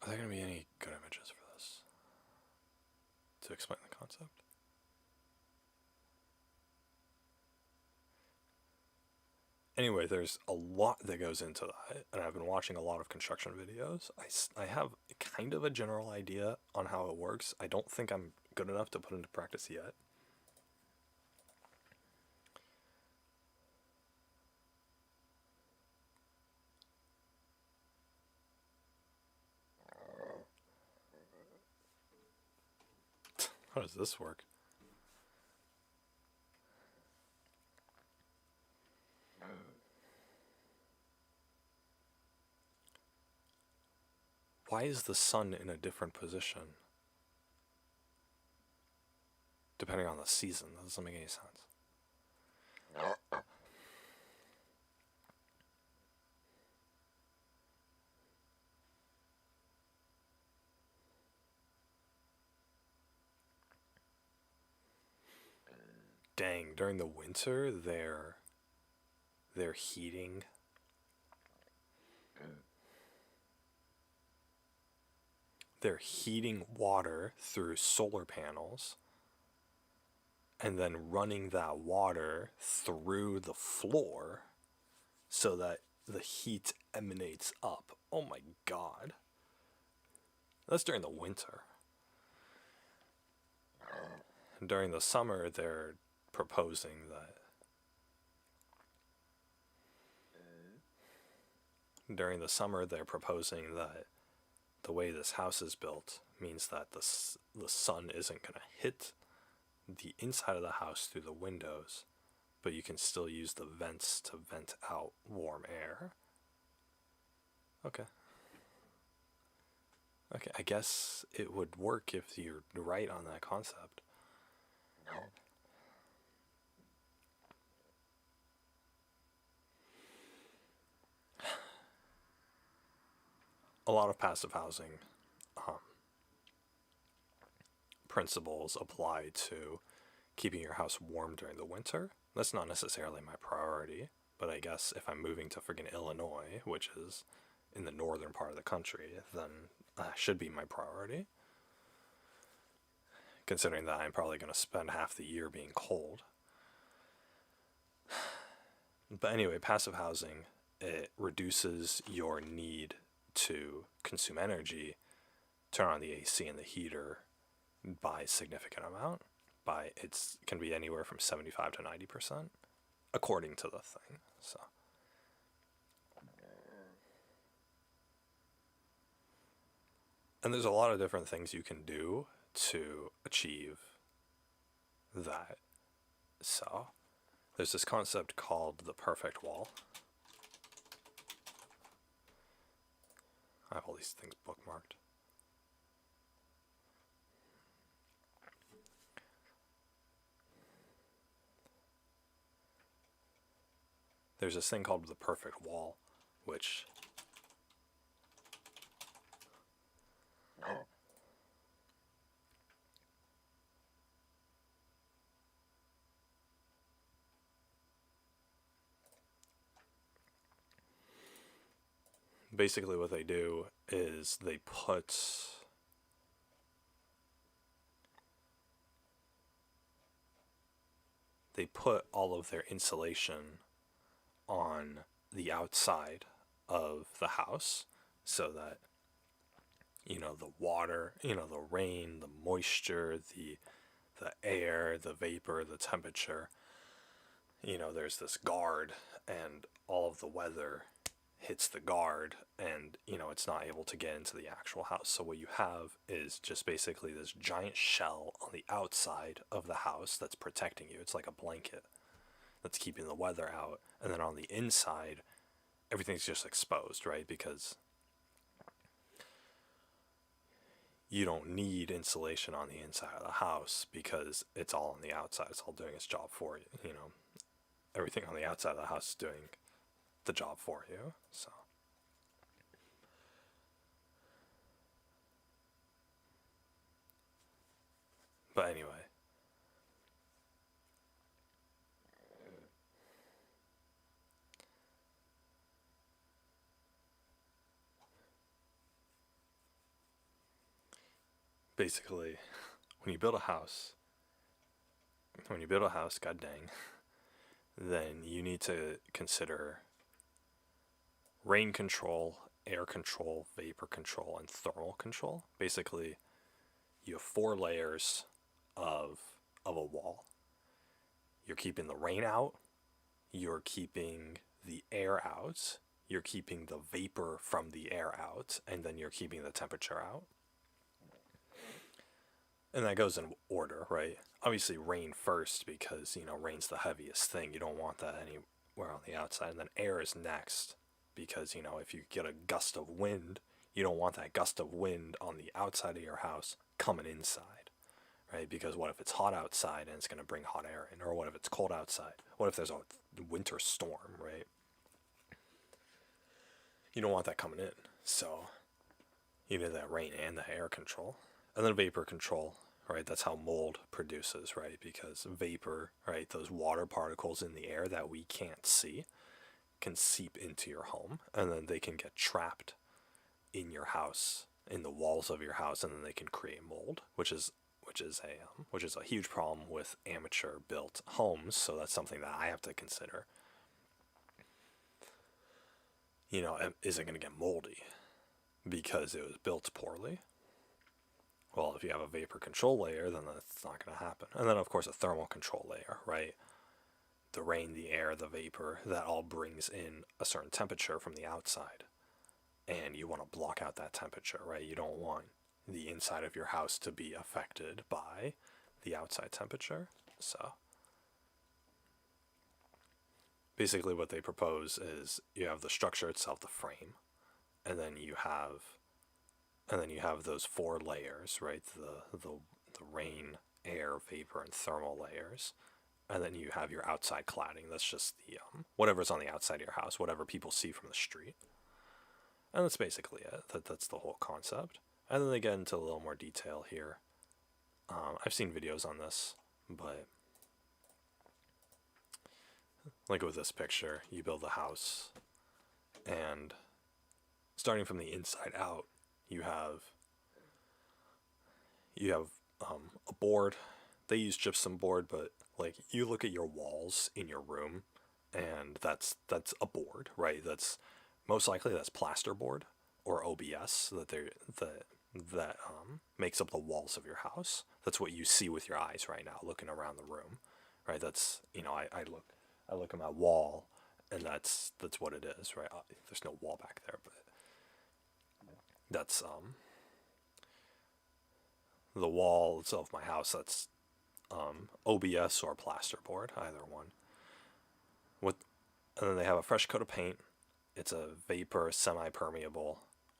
Are there going to be any good images for this to explain the concept? Anyway, there's a lot that goes into that, and I've been watching a lot of construction videos. I have kind of a general idea on how it works. I don't think I'm good enough to put into practice yet. How does this work? Why is the sun in a different position? Depending on the season, that doesn't make any sense. Dang, during the winter, they're heating. They're heating water through solar panels and then running that water through the floor so that the heat emanates up. Oh my god. That's during the winter. During the summer, they're proposing that the way this house is built means that the sun isn't going to hit the inside of the house through the windows, but you can still use the vents to vent out warm air. Okay, I guess it would work if you're right on that concept. A lot of passive housing principles apply to keeping your house warm during the winter. That's not necessarily my priority, but I guess if I'm moving to friggin' Illinois, which is in the northern part of the country, then that should be my priority. Considering that I'm probably going to spend half the year being cold. But anyway, passive housing, it reduces your need to consume energy, turn on the AC and the heater by a significant amount. It can be anywhere from 75 to 90%, according to the thing. So, and there's a lot of different things you can do to achieve that. So, there's this concept called the perfect wall. I have all these things bookmarked. There's this thing called the perfect wall, which basically what they do is they put all of their insulation on the outside of the house so that the water, the rain, the moisture, the air, the vapor, the temperature, there's this guard, and all of the weather hits the guard, and it's not able to get into the actual house. So what you have is just basically this giant shell on the outside of the house that's protecting you. It's like a blanket that's keeping the weather out, and then on the inside everything's just exposed, right? Because you don't need insulation on the inside of the house because it's all on the outside. It's all doing its job for you. Everything on the outside of the house is doing the job for you. So but anyway, basically when you build a house, god dang, then you need to consider rain control, air control, vapor control, and thermal control. Basically, you have 4 layers of a wall. You're keeping the rain out, you're keeping the air out, you're keeping the vapor from the air out, and then you're keeping the temperature out. And that goes in order, right? Obviously rain first because, rain's the heaviest thing. You don't want that anywhere on the outside. And then air is next because, if you get a gust of wind, you don't want that gust of wind on the outside of your house coming inside, right? Because what if it's hot outside and it's going to bring hot air in? Or what if it's cold outside? What if there's a winter storm, right? You don't want that coming in. So you need that rain and the air control. And then vapor control, right? That's how mold produces, right? Because vapor, right, those water particles in the air that we can't see can seep into your home, and then they can get trapped in your house, in the walls of your house, and then they can create mold, which is a huge problem with amateur built homes. So that's something that I have to consider. Is it going to get moldy because it was built poorly? Well, if you have a vapor control layer, then that's not going to happen. And then, of course, a thermal control layer, right? The rain, the air, the vapor, that all brings in a certain temperature from the outside. And you want to block out that temperature, right? You don't want the inside of your house to be affected by the outside temperature. So basically what they propose is you have the structure itself, the frame, and then you have those 4 layers, right? The rain, air, vapor, and thermal layers. And then you have your outside cladding. That's just the whatever's on the outside of your house, whatever people see from the street. And that's basically it. That's the whole concept. And then they get into a little more detail here. I've seen videos on this, but like with this picture, you build a house, and starting from the inside out, you have a board. They use gypsum board, but like you look at your walls in your room, and that's a board, right? That's most likely that's plasterboard or OBS that makes up the walls of your house. That's what you see with your eyes right now, looking around the room, right? That's I look at my wall, and that's what it is, right? There's no wall back there, but that's the wall itself of my house. That's OBS or plasterboard, either one. And then they have a fresh coat of paint. It's a vapor semi-permeable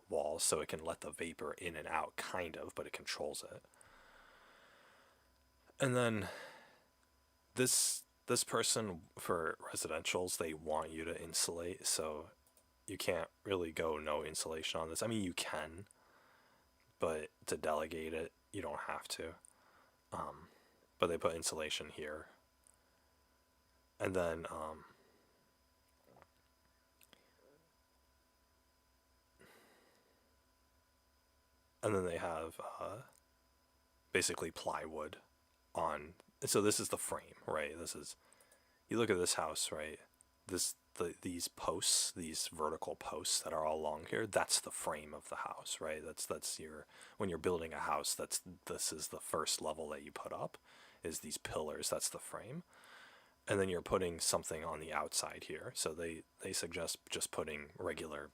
wall, so it can let the vapor in and out, kind of, but it controls it. And then this person, for residentials, they want you to insulate, so you can't really go no insulation on this. I mean, you can, but to delegate it, you don't have to. But they put insulation here. And then and then they have basically plywood on. So this is the frame, right? This is, you look at this house, right? These posts, these vertical posts that are all along here, that's the frame of the house, right? That's your, when you're building a house, this is the first level that you put up, is these pillars. That's the frame. And then you're putting something on the outside here. So they suggest just putting regular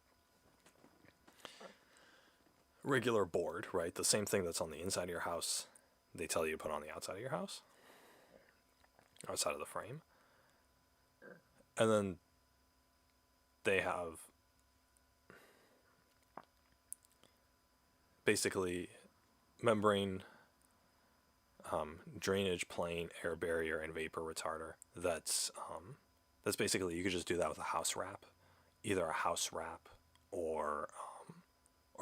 board, right? The same thing that's on the inside of your house, they tell you to put on the outside of your house, outside of the frame. And then they have basically membrane, drainage plane, air barrier, and vapor retarder. That's basically, you could just do that with a house wrap, either a house wrap or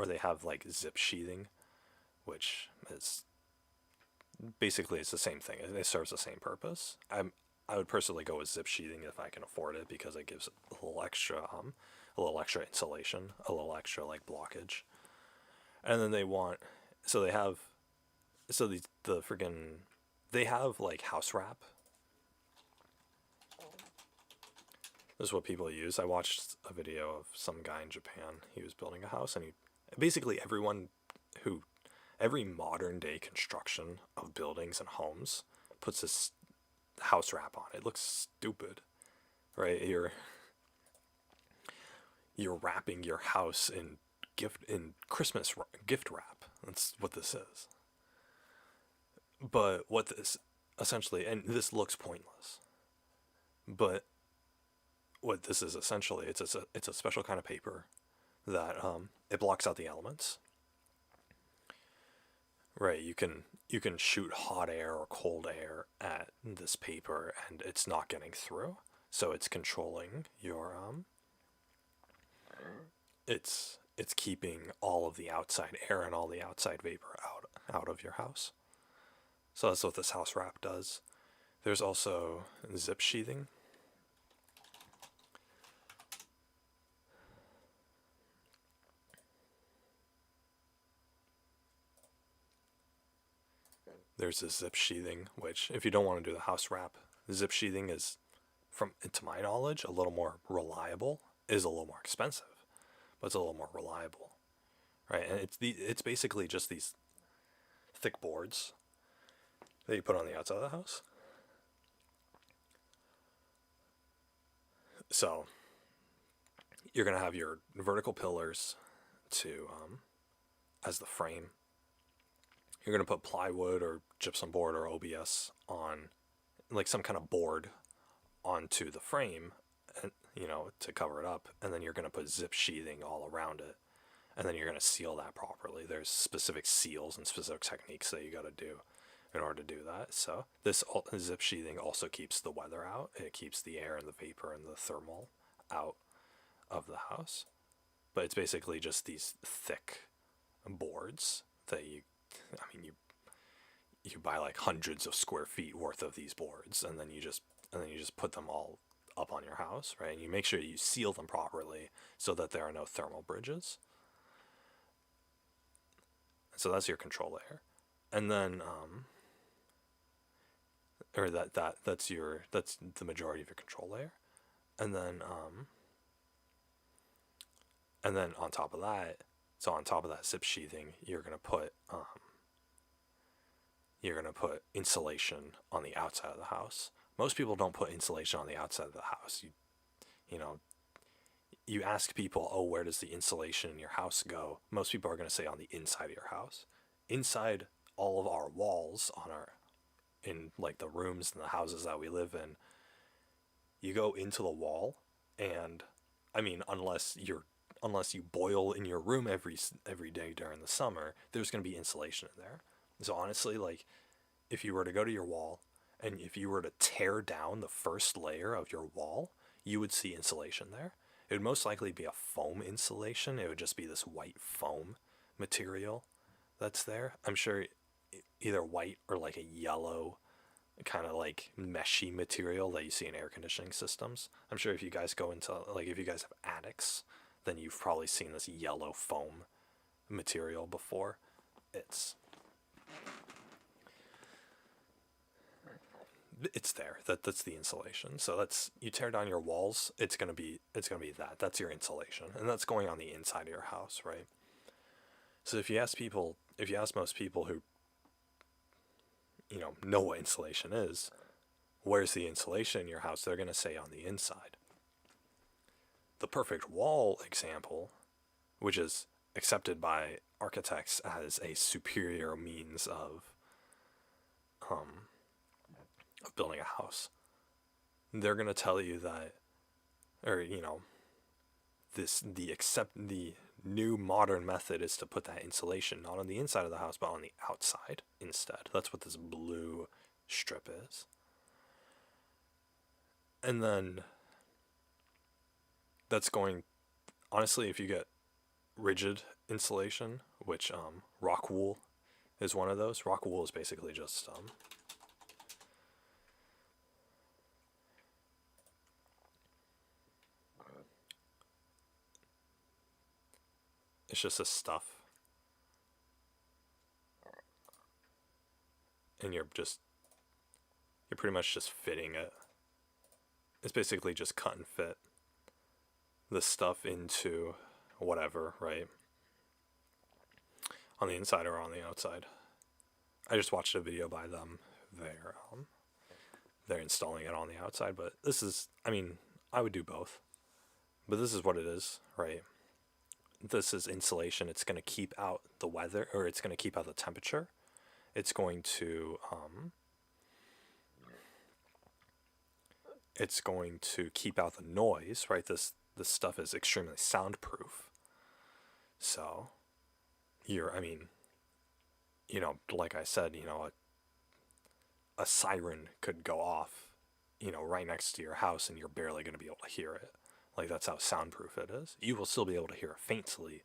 they have like zip sheathing, which is basically, it's the same thing. It serves the same purpose. I would personally go with zip sheathing if I can afford it, because it gives a little extra insulation, a little extra like blockage. And then they have like house wrap. This is what people use. I watched a video of some guy in Japan. He was building a house, and basically every modern day construction of buildings and homes puts this house wrap on. It looks stupid, right? You're wrapping your house in Christmas gift wrap. That's what this is. But what this essentially, and this looks pointless, but what this is essentially, it's a special kind of paper that it blocks out the elements. Right, you can shoot hot air or cold air at this paper, and it's not getting through. So it's controlling your it's keeping all of the outside air and all the outside vapor out of your house. So that's what this house wrap does. There's also zip sheathing. There's this zip sheathing, which, if you don't want to do the house wrap, zip sheathing is, to my knowledge, a little more reliable. It is a little more expensive, but it's a little more reliable, right? And it's basically just these thick boards that you put on the outside of the house. So you're gonna have your vertical pillars as the frame. You're going to put plywood or gypsum board or OBS on, like some kind of board onto the frame, and to cover it up, and then you're going to put zip sheathing all around it, and then you're going to seal that properly. There's specific seals and specific techniques that you got to do in order to do that. So this zip sheathing also keeps the weather out. It keeps the air and the vapor and the thermal out of the house. But it's basically just these thick boards that you buy like hundreds of square feet worth of these boards, and then you just put them all up on your house, right? And you make sure you seal them properly so that there are no thermal bridges. So that's your control layer. And then that's the majority of your control layer. And then on top of that, so on top of that zip sheathing, you're gonna put insulation on the outside of the house. Most people don't put insulation on the outside of the house. You ask people, oh, where does the insulation in your house go? Most people are gonna say on the inside of your house. Inside all of our walls in like the rooms and the houses that we live in, you go into the wall, and I mean, unless you boil in your room every day during the summer, there's going to be insulation in there. So honestly, like, if you were to go to your wall and if you were to tear down the first layer of your wall, you would see insulation there. It would most likely be a foam insulation. It would just be this white foam material that's there. I'm sure either white or like a yellow kind of like meshy material that you see in air conditioning systems. I'm sure if you guys if you guys have attics, then you've probably seen this yellow foam material before. it's there. That's the insulation. So that's, you tear down your walls, it's gonna be that. That's your insulation, and that's going on the inside of your house, right? So if you ask most people who know what insulation is, where's the insulation in your house, they're gonna say on the inside. The perfect wall example, which is accepted by architects as a superior means of building a house, they're gonna tell you that, or the new modern method is to put that insulation not on the inside of the house but on the outside instead. That's what this blue strip is. And then that's going, honestly, if you get rigid insulation, which rock wool is one of those. Rock wool is basically just it's just a stuff, and you're pretty much just fitting it. It's basically just cut and fit the stuff into whatever, right? On the inside or on the outside. I just watched a video by them. They're installing it on the outside, but this is, I would do both. But this is what it is, right? This is insulation. It's going to keep out the weather, or it's going to keep out the temperature. It's going to keep out the noise, right? This stuff is extremely soundproof. So like I said, a siren could go off, right next to your house, and you're barely going to be able to hear it. Like, that's how soundproof it is. You will still be able to hear it faintly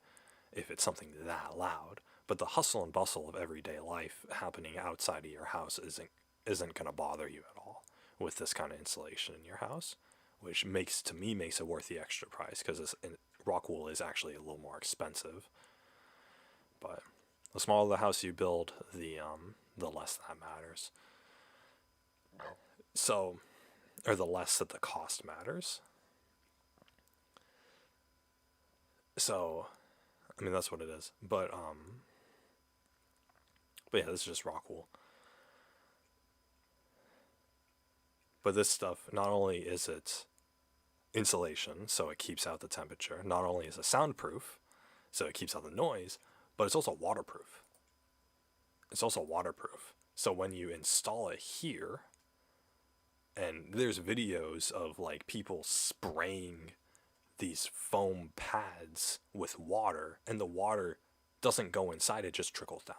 if it's something that loud, but the hustle and bustle of everyday life happening outside of your house isn't going to bother you at all with this kind of insulation in your house, which makes it worth the extra price, because rock wool is actually a little more expensive. But the smaller the house you build, the less that matters. So, or the less that the cost matters. So, that's what it is. But yeah, this is just rock wool. But this stuff, not only is it insulation, so it keeps out the temperature, not only is it soundproof, so it keeps out the noise, but it's also waterproof. So when you install it here, and there's videos of like people spraying these foam pads with water, and the water doesn't go inside, it just trickles down.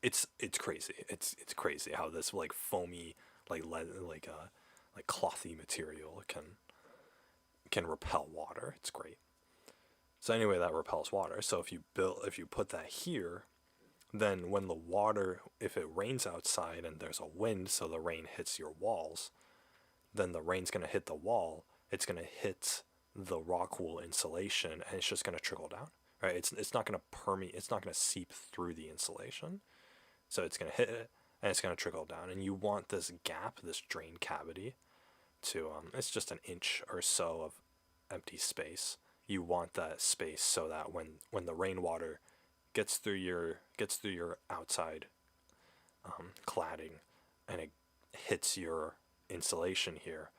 It's crazy. It's crazy how this like foamy, like clothy material can repel water. It's great. So anyway, that repels water. So if you put that here, then when the water, if it rains outside and there's a wind, so the rain hits your walls, then the rain's going to hit the wall. It's going to hit the rock wool insulation, and it's just going to trickle down, right? It's not going to permeate. It's not going to seep through the insulation. So it's going to hit it, and it's going to trickle down. And you want this gap, this drain cavity, to it's just an inch or so of empty space. You want that space so that when the rainwater gets through your outside cladding, and it hits your insulation here,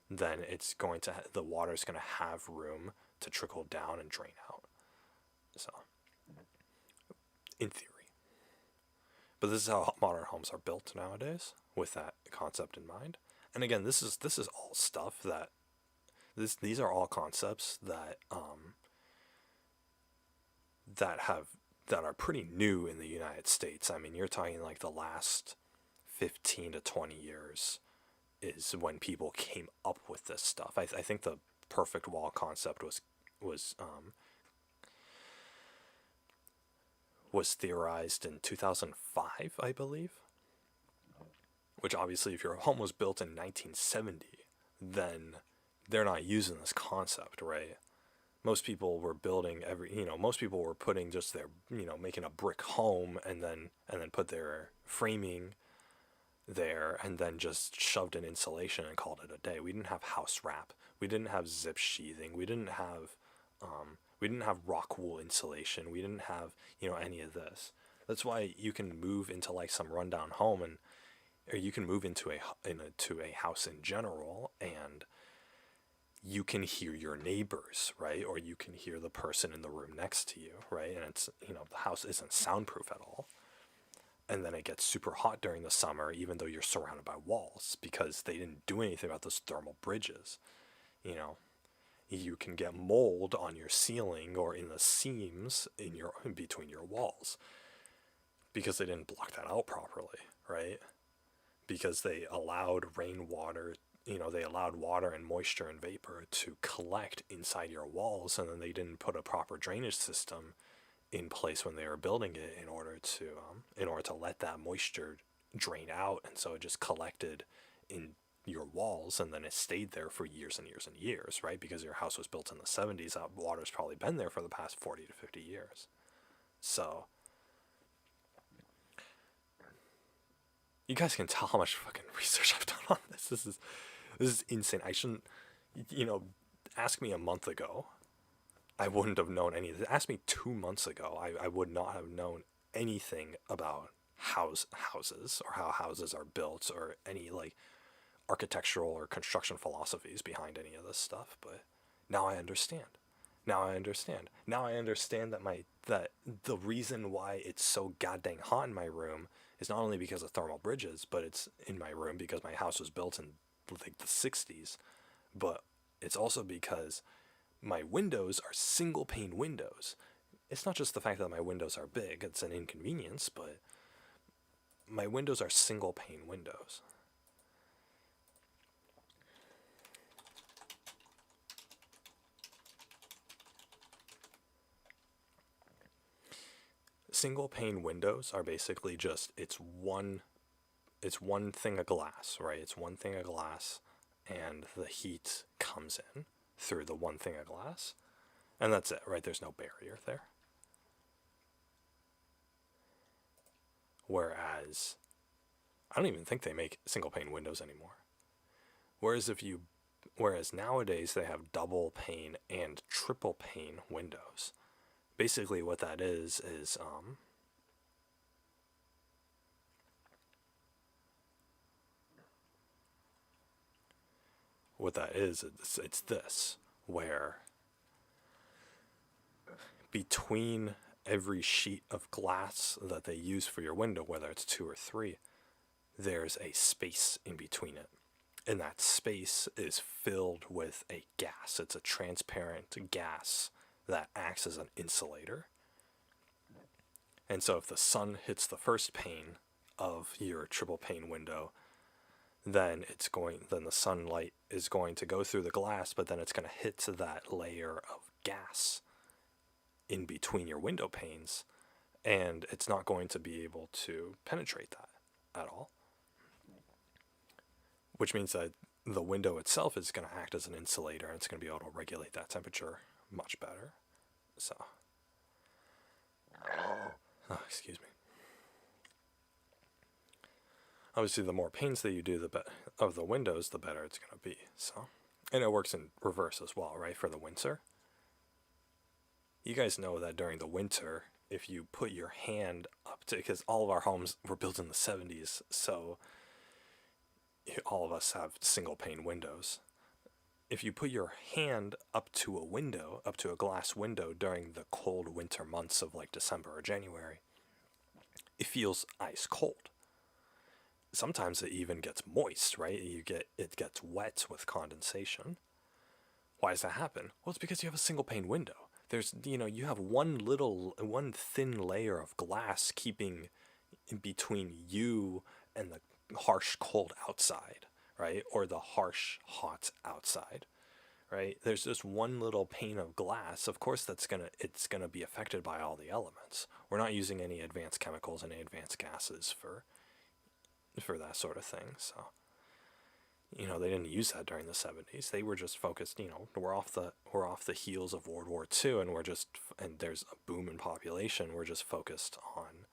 then the water's going to have room to trickle down and drain out. So, in theory. But this is how modern homes are built nowadays, with that concept in mind. And again, this is all stuff that these are all concepts that that are pretty new in the United States. You're talking like the last 15 to 20 years is when people came up with this stuff. I think the perfect wall concept was theorized in 2005, I believe. Which obviously, if your home was built in 1970, then they're not using this concept, right? Most people were building most people were putting just their, making a brick home and then put their framing there and then just shoved in insulation and called it a day. We didn't have house wrap. We didn't have zip sheathing. We didn't have rock wool insulation. We didn't have, any of this. That's why you can move into like some rundown home or you can move into a house in general, and you can hear your neighbors, right? Or you can hear the person in the room next to you, right? And it's, the house isn't soundproof at all. And then it gets super hot during the summer, even though you're surrounded by walls, because they didn't do anything about those thermal bridges. You know, you can get mold on your ceiling or in the seams in between your walls because they didn't block that out properly, right? Because they allowed rainwater, they allowed water and moisture and vapor to collect inside your walls, and then they didn't put a proper drainage system in place when they were building it in order to let that moisture drain out, and so it just collected in your walls, and then it stayed there for years and years and years, right? Because your house was built in the 70s, that water's probably been there for the past 40 to 50 years. So you guys can tell how much fucking research I've done on this. This is insane. I shouldn't, ask me a month ago, I wouldn't have known any of this. Ask me 2 months ago, I would not have known anything about houses or how houses are built or any like architectural or construction philosophies behind any of this stuff. But now I understand. Now I understand. Now I understand that the reason why it's so goddamn hot in my room is not only because of thermal bridges, but it's in my room because my house was built in like the 60s, but it's also because my windows are single pane windows. It's not just the fact that my windows are big, it's an inconvenience, but my windows are single pane windows. Single pane windows are basically just it's one thing of glass, right? It's one thing of glass, and the heat comes in through the one thing of glass, and that's it, right? There's no barrier there. Whereas I don't even think they make single pane windows anymore. Whereas nowadays they have double pane and triple pane windows. Basically what that is it's this, where between every sheet of glass that they use for your window, whether it's 2 or 3, there's a space in between it. And that space is filled with a gas. It's a transparent gas that acts as an insulator. And so if the sun hits the first pane of your triple pane window, then the sunlight is going to go through the glass, but then it's going to hit that layer of gas in between your window panes, and it's not going to be able to penetrate that at all. Which means that the window itself is going to act as an insulator, and it's going to be able to regulate that temperature much better. So, excuse me. Obviously, the more panes that you do of the windows, the better it's going to be. So, and it works in reverse as well, right? For the winter. You guys know that during the winter, if you put your hand up to, because all of our homes were built in the 70s, so all of us have single pane windows. If you put your hand up to a glass window during the cold winter months of like December or January, it feels ice cold. Sometimes it even gets moist, right? It gets wet with condensation. Why does that happen? Well, it's because you have a single pane window. There's, you have one thin layer of glass keeping in between you and the harsh cold outside, right? Or the harsh hot outside, right? There's just one little pane of glass. Of course, it's gonna be affected by all the elements. We're not using any advanced chemicals, any advanced gases for that sort of thing. So they didn't use that during the 70s. They were just focused, we're off the heels of World War II, and there's a boom in population. We're just focused on,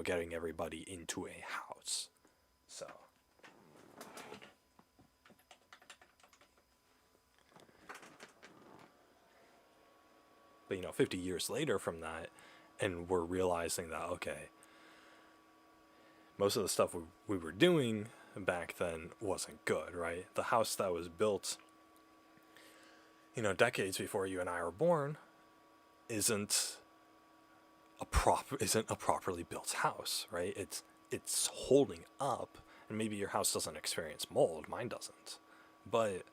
getting everybody into a house. So, but 50 years later from that, and we're realizing that, okay, most of the stuff we were doing back then wasn't good, right? The house that was built, decades before you and I were born, isn't a properly built house, right? It's holding up, and maybe your house doesn't experience mold. Mine doesn't, but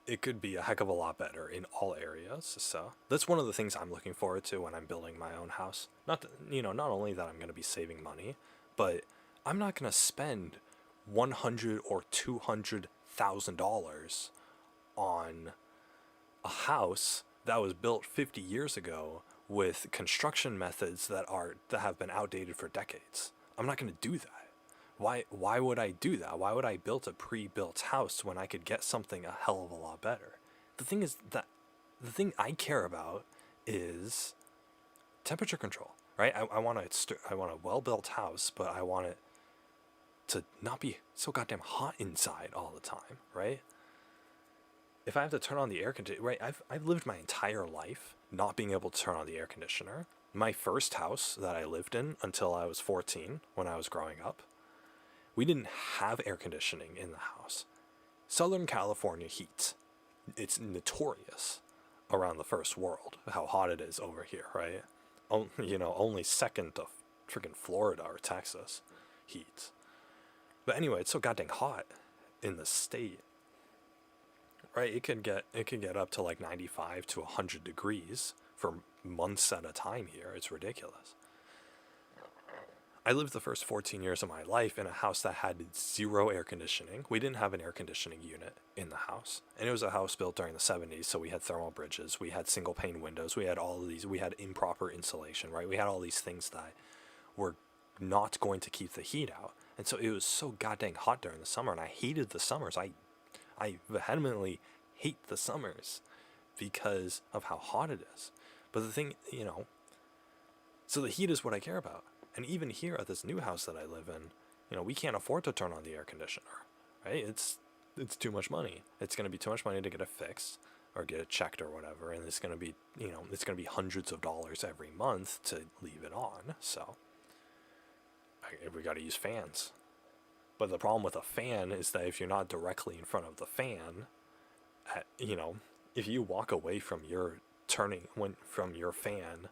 it could be a heck of a lot better in all areas. So that's one of the things I'm looking forward to when I'm building my own house. Not only that I'm going to be saving money, but I'm not going to spend $100 or $200,000 on a house that was built 50 years ago with construction methods that have been outdated for decades. I'm not going to do that. Why would I do that? Why would I build a pre-built house when I could get something a hell of a lot better? The thing is that the thing I care about is temperature control, right? I want a well-built house, but I want it to not be so goddamn hot inside all the time, right? If I have to turn on the air conditioner, right? I've lived my entire life not being able to turn on the air conditioner. My first house that I lived in until I was 14, when I was growing up, we didn't have air conditioning in the house. Southern California heat, it's notorious around the first world how hot it is over here, right? Only second to freaking Florida or Texas heat. But anyway, it's so goddamn hot in the state, right? It can get up to like 95 to 100 degrees for months at a time here. It's ridiculous. I lived the first 14 years of my life in a house that had zero air conditioning. We didn't have an air conditioning unit in the house. And it was a house built during the 70s, so we had thermal bridges, we had single pane windows, we had all of these, we had improper insulation, right? We had all these things that were not going to keep the heat out. And so it was so goddamn hot during the summer, and I hated the summers. I vehemently hate the summers because of how hot it is. But the thing, so the heat is what I care about. And even here at this new house that I live in, we can't afford to turn on the air conditioner, right? It's too much money. It's going to be too much money to get it fixed or get it checked or whatever. And it's going to be, it's going to be hundreds of dollars every month to leave it on. So we got to use fans. But the problem with a fan is that if you're not directly in front of the fan, if you walk away from your fan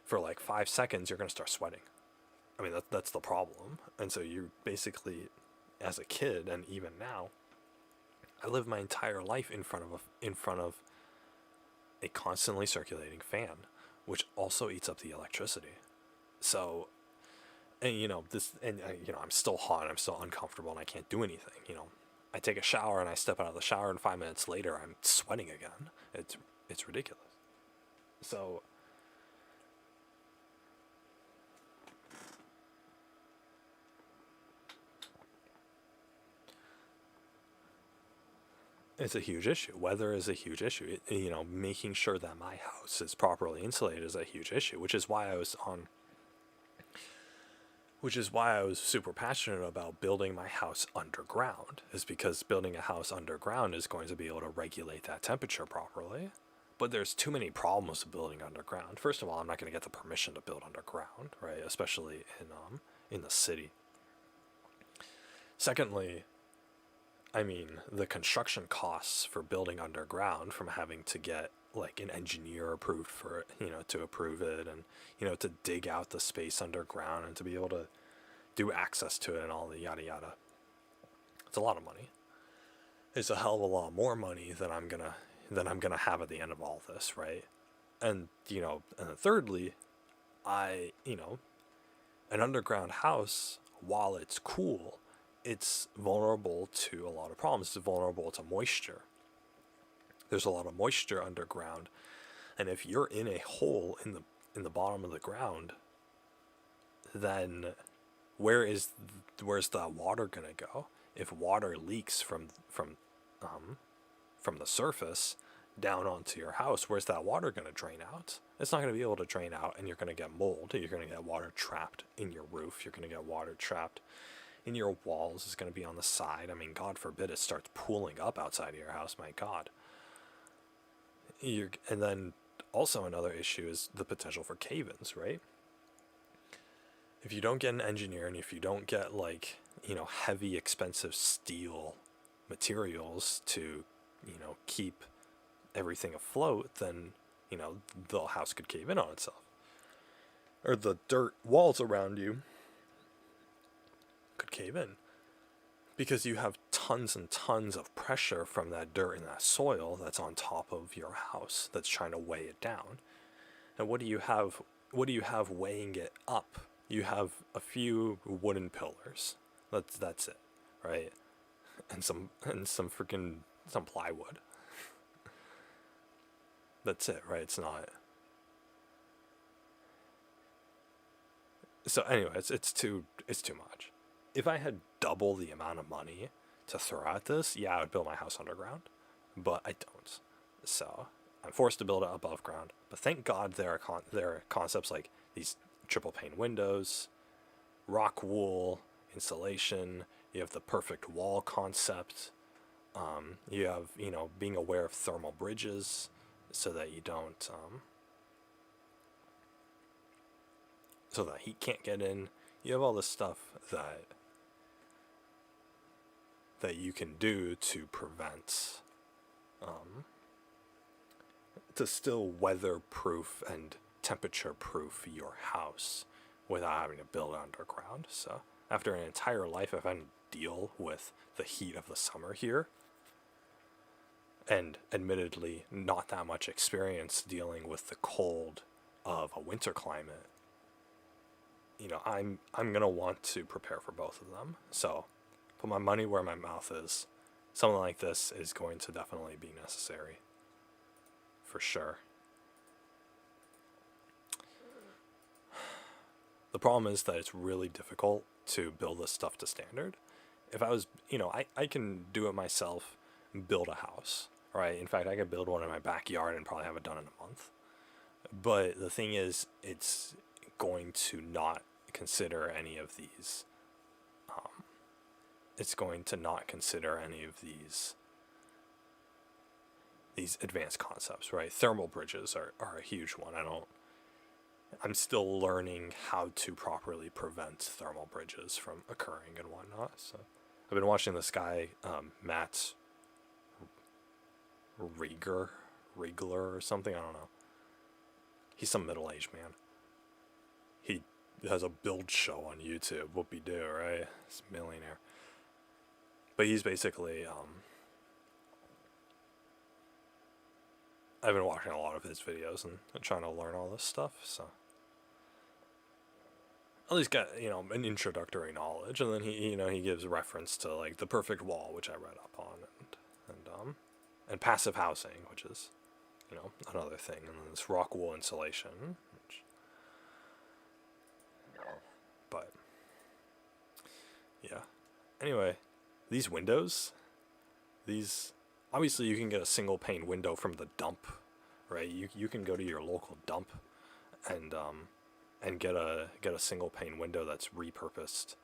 for like 5 seconds, you're going to start sweating. I mean, that's the problem. And so you basically, as a kid and even now, I lived my entire life in front of a constantly circulating fan, which also eats up the electricity. So, and I'm still hot, I'm still uncomfortable, and I can't do anything. I take a shower and I step out of the shower, and 5 minutes later I'm sweating again. It's ridiculous. So it's a huge issue. Weather is a huge issue. Making sure that my house is properly insulated is a huge issue, which is why I was super passionate about building my house underground, is because building a house underground is going to be able to regulate that temperature properly. But there's too many problems with building underground. First of all, I'm not going to get the permission to build underground, right? Especially in the city. Secondly, the construction costs for building underground, from having to get like an engineer approved for it, to approve it, and to dig out the space underground and to be able to do access to it and all the yada yada. It's a lot of money. It's a hell of a lot more money than I'm gonna have at the end of all this, right? And and then thirdly, an underground house, while it's cool, it's vulnerable to a lot of problems. It's vulnerable to moisture. There's a lot of moisture underground, and if you're in a hole in the bottom of the ground, then where's the water gonna go? If water leaks from the surface down onto your house, where's that water gonna drain out? It's not gonna be able to drain out, and you're gonna get mold. You're gonna get water trapped in your roof. You're gonna get water trapped in your walls. It's gonna be on the side. I mean, God forbid it starts pooling up outside of your house. My God. And then also another issue is the potential for cave-ins, right? If you don't get an engineer, and if you don't get, like, heavy, expensive steel materials to, keep everything afloat, then, the house could cave in on itself. Or the dirt walls around you could cave in. Because you have tons and tons of pressure from that dirt and that soil that's on top of your house that's trying to weigh it down. And what do you have weighing it up? You have a few wooden pillars. That's it, right? And some plywood. That's it, right? It's not. So anyway, it's too much. If I had double the amount of money to throw at this, yeah, I would build my house underground, but I don't. So I'm forced to build it above ground. But thank God there are concepts like these triple pane windows, rock wool insulation. You have the perfect wall concept. You have being aware of thermal bridges so that you don't so that heat can't get in. You have all this stuff that you can do to prevent to still weatherproof and temperature proof your house without having to build underground. So after an entire life of having to deal with the heat of the summer here, and admittedly not that much experience dealing with the cold of a winter climate, I'm gonna want to prepare for both of them. So put my money where my mouth is. Something like this is going to definitely be necessary, for sure. The problem is that it's really difficult to build this stuff to standard. If I was, I can do it myself, build a house, right? In fact, I could build one in my backyard and probably have it done in a month. But the thing is, it's going to not consider any of these. It's going to not consider any of these advanced concepts, right? Thermal bridges are a huge one. I'm still learning how to properly prevent thermal bridges from occurring and whatnot. So I've been watching this guy, Matt Riegler or something. I don't know. He's some middle-aged man. He has a build show on YouTube. Whoopie-doo, right? He's a millionaire. But he's basically, I've been watching a lot of his videos and trying to learn all this stuff, so at least get, an introductory knowledge. And then he gives reference to, like, the perfect wall, which I read up on, and passive housing, which is, another thing, and then this rock wool insulation, but yeah. Anyway, these windows, obviously you can get a single pane window from the dump, right? You can go to your local dump and get a single pane window that's repurposed.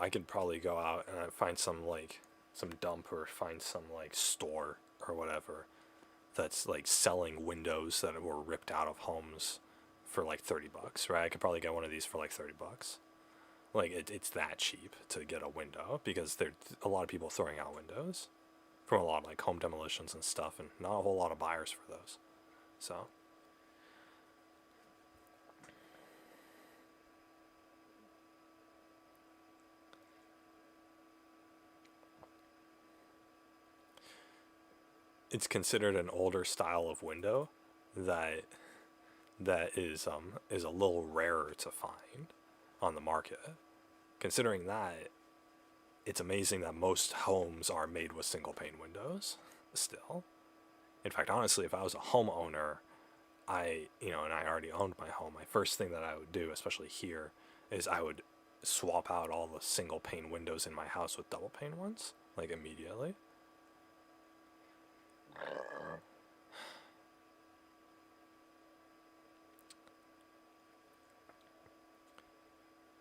I could probably go out and find some dump, or find some store or whatever that's selling windows that were ripped out of homes for $30, right? I could probably get one of these for $30. It's that cheap to get a window, because there's a lot of people throwing out windows from a lot of home demolitions and stuff, and not a whole lot of buyers for those. So it's considered an older style of window that is a little rarer to find on the market. Considering that, it's amazing that most homes are made with single pane windows. still. In fact, honestly, if I was a homeowner, and I already owned my home, my first thing that I would do, especially here, is I would swap out all the single pane windows in my house with double pane ones, like immediately.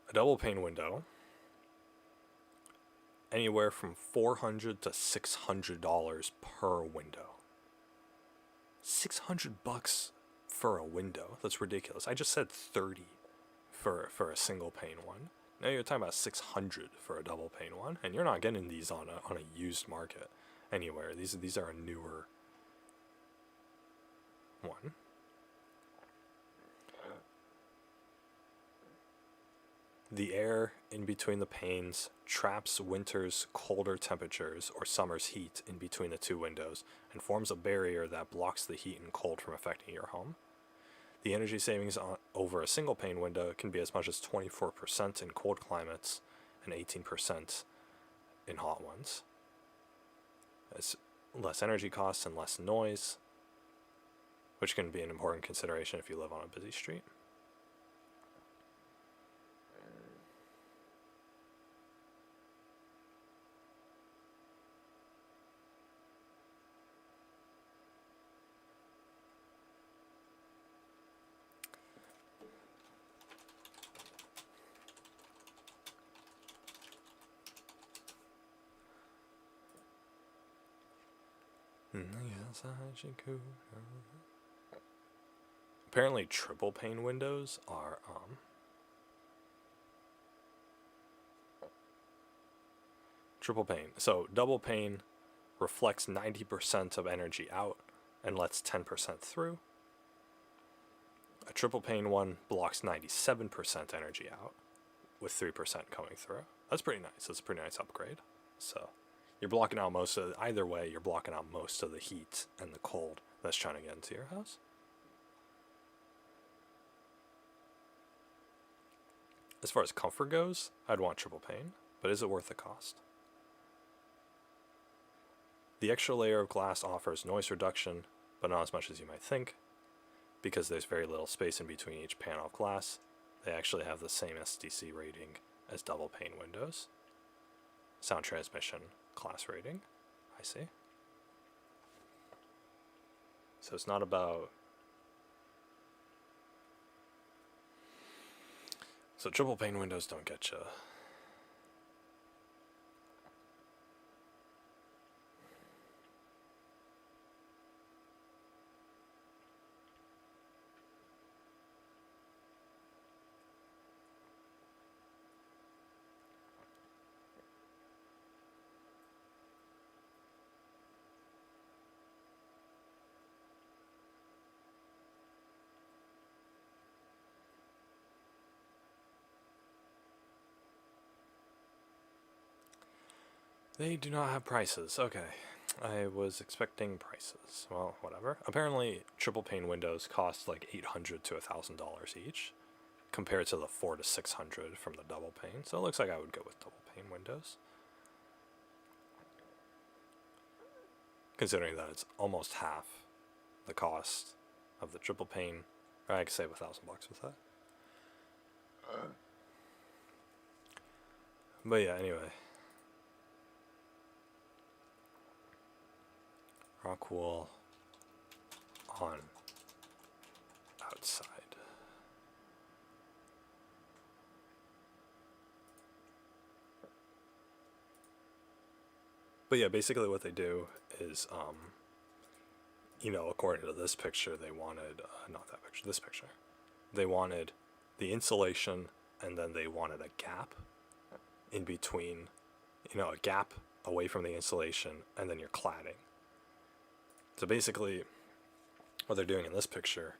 A double pane window, anywhere from $400 to $600 per window. $600 for a window? That's ridiculous. I just said 30 for a single pane one. Now you're talking about 600 for a double pane one, and you're not getting these on a used market anywhere. These are a newer one. The air in between the panes traps winter's colder temperatures or summer's heat in between the two windows and forms a barrier that blocks the heat and cold from affecting your home. The energy savings over a single pane window can be as much as 24% in cold climates and 18% in hot ones. It's less energy costs and less noise, which can be an important consideration if you live on a busy street. Apparently triple pane windows are triple pane. So double pane reflects 90% of energy out and lets 10% through. A triple pane one blocks 97% energy out with 3% coming through. That's pretty nice. That's a pretty nice upgrade. So you're blocking out either way, you're blocking out most of the heat and the cold that's trying to get into your house. As far as comfort goes, I'd want triple pane, but is it worth the cost? The extra layer of glass offers noise reduction, but not as much as you might think. Because there's very little space in between each panel of glass, they actually have the same SDC rating as double pane windows. Sound transmission class rating, I see. So it's not about... So triple pane windows don't get you. They do not have prices. Okay. I was expecting prices. Well, whatever. Apparently, triple pane windows cost like $800 to $1,000 each, compared to the $400 to $600 from the double pane. So it looks like I would go with double pane windows, considering that it's almost half the cost of the triple pane. Or I could save $1,000 with that. But yeah, anyway. Rockwool on outside. But yeah, basically what they do is, according to this picture, they wanted, not that picture, this picture. They wanted the insulation, and then they wanted a gap in between, a gap away from the insulation, and then your cladding. So basically, what they're doing in this picture,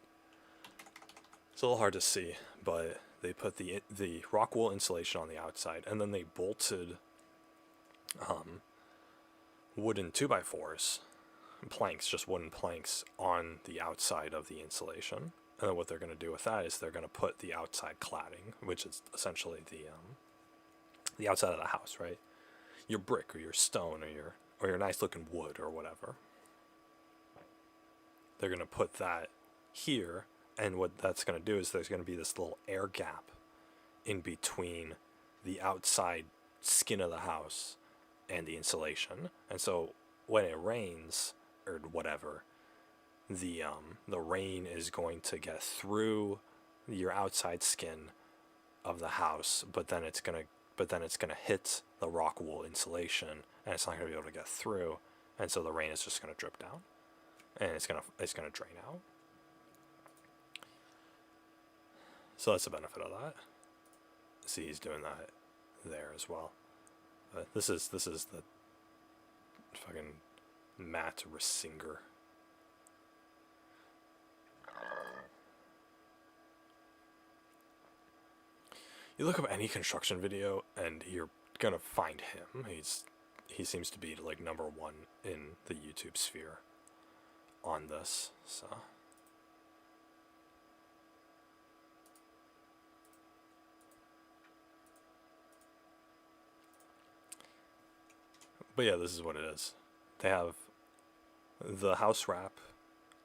it's a little hard to see, but they put the Rockwool insulation on the outside, and then they bolted wooden 2x4s, planks, just wooden planks, on the outside of the insulation. And then what they're going to do with that is they're going to put the outside cladding, which is essentially the outside of the house, right? Your brick or your stone or your nice looking wood or whatever. they're going to put that here, and what that's going to do is there's going to be this little air gap in between the outside skin of the house and the insulation. And so when it rains or whatever, the rain is going to get through your outside skin of the house, but then it's gonna hit the rock wool insulation, and it's not gonna be able to get through, and so the rain is just gonna drip down, and it's gonna drain out. So that's the benefit of that. See, he's doing that there as well. This is the fucking Matt Risinger. You look up any construction video and you're gonna find him. He seems to be like number one in the YouTube sphere on this. So but yeah, this is what it is. They have the house wrap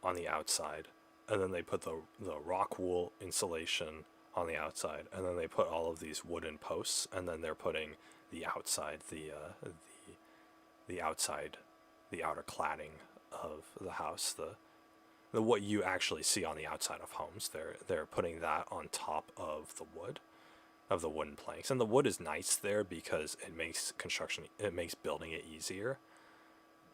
on the outside, and then they put the rock wool insulation on the outside, and then they put all of these wooden posts, and then they're putting the outside, the outside, the outer cladding of the house, the what you actually see on the outside of homes. They're putting that on top of the wood, of the wooden planks, and the wood is nice there because it makes building it easier,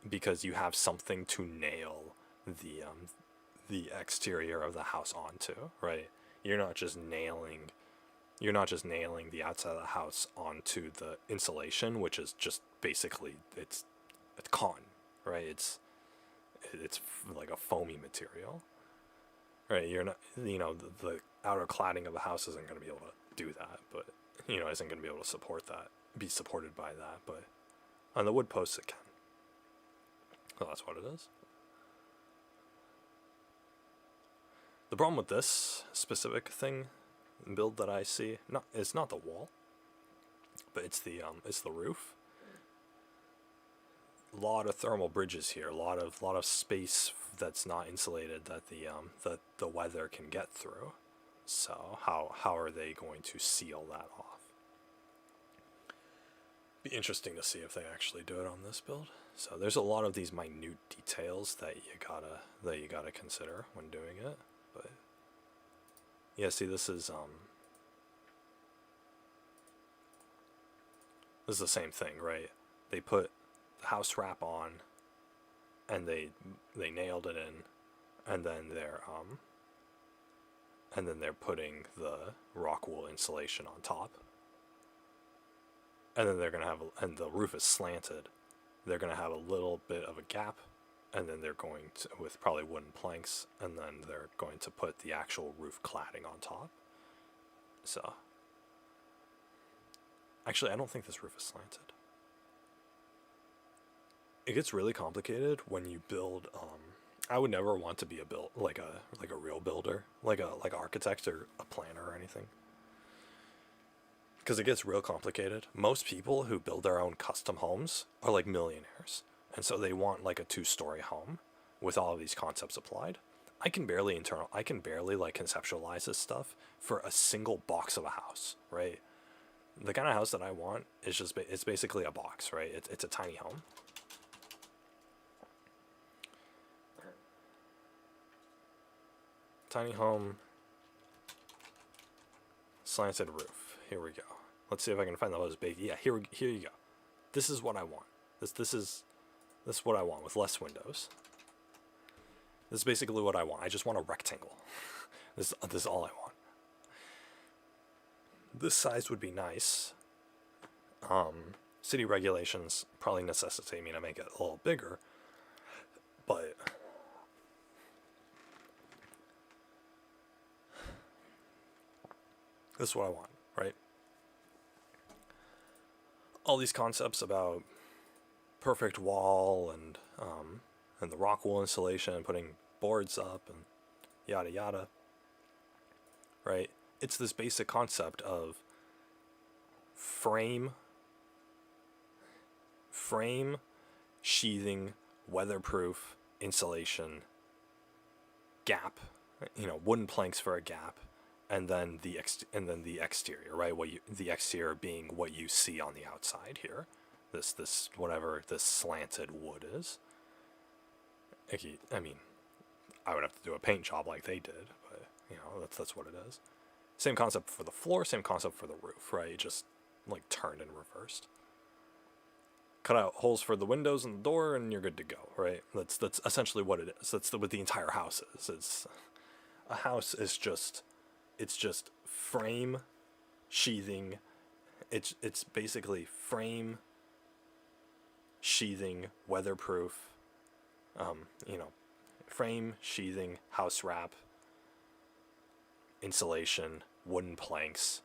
because you have something to nail the exterior of the house onto, right? You're not just nailing the outside of the house onto the insulation, which is just basically it's cotton, right? It's like a foamy material, right? You're not, the outer cladding of the house isn't going to be able to do that, but isn't going to be able to be supported by that, but on the wood posts it can. So that's what it is. The problem with this specific build that I see, it's not the wall, but it's the roof. A lot of thermal bridges here, a lot of space that's not insulated that the weather can get through. So how are they going to seal that off? Be interesting to see if they actually do it on this build. So there's a lot of these minute details that you gotta consider when doing it. But yeah, see, this is the same thing, right? They put the house wrap on, and they nailed it in, and then they're putting the rock wool insulation on top, and then they're gonna have and the roof is slanted. They're gonna have a little bit of a gap, and then they're going to, with probably wooden planks, and then they're going to put the actual roof cladding on top. So actually, I don't think this roof is slanted. It gets really complicated when you build. I would never want to be like a real builder, like an architect or a planner or anything, because it gets real complicated. Most people who build their own custom homes are like millionaires, and so they want like a 2-story home with all of these concepts applied. I can barely like conceptualize this stuff for a single box of a house, right? The kind of house that I want is it's basically a box, right? It's a tiny home. Tiny home, slanted roof. Here we go. Let's see if I can find the most big. Yeah, here you go. This is what I want. This is what I want with less windows. This is basically what I want. I just want a rectangle. This is all I want. This size would be nice. City regulations probably necessitate me to make it a little bigger, but this is what I want, right? All these concepts about perfect wall and the rock wool insulation and putting boards up and yada yada, right? It's this basic concept of frame, sheathing, weatherproof insulation gap, wooden planks for a gap, and then the exterior, right? The exterior being what you see on the outside here, this whatever this slanted wood is. I mean, I would have to do a paint job like they did, but that's what it is. Same concept for the floor, same concept for the roof, right? Just like turned and reversed. Cut out holes for the windows and the door, and you're good to go, right? That's essentially what it is. That's what the entire house is. A house is just frame, sheathing. It's basically frame, sheathing, weatherproof. Frame, sheathing, house wrap, insulation, wooden planks,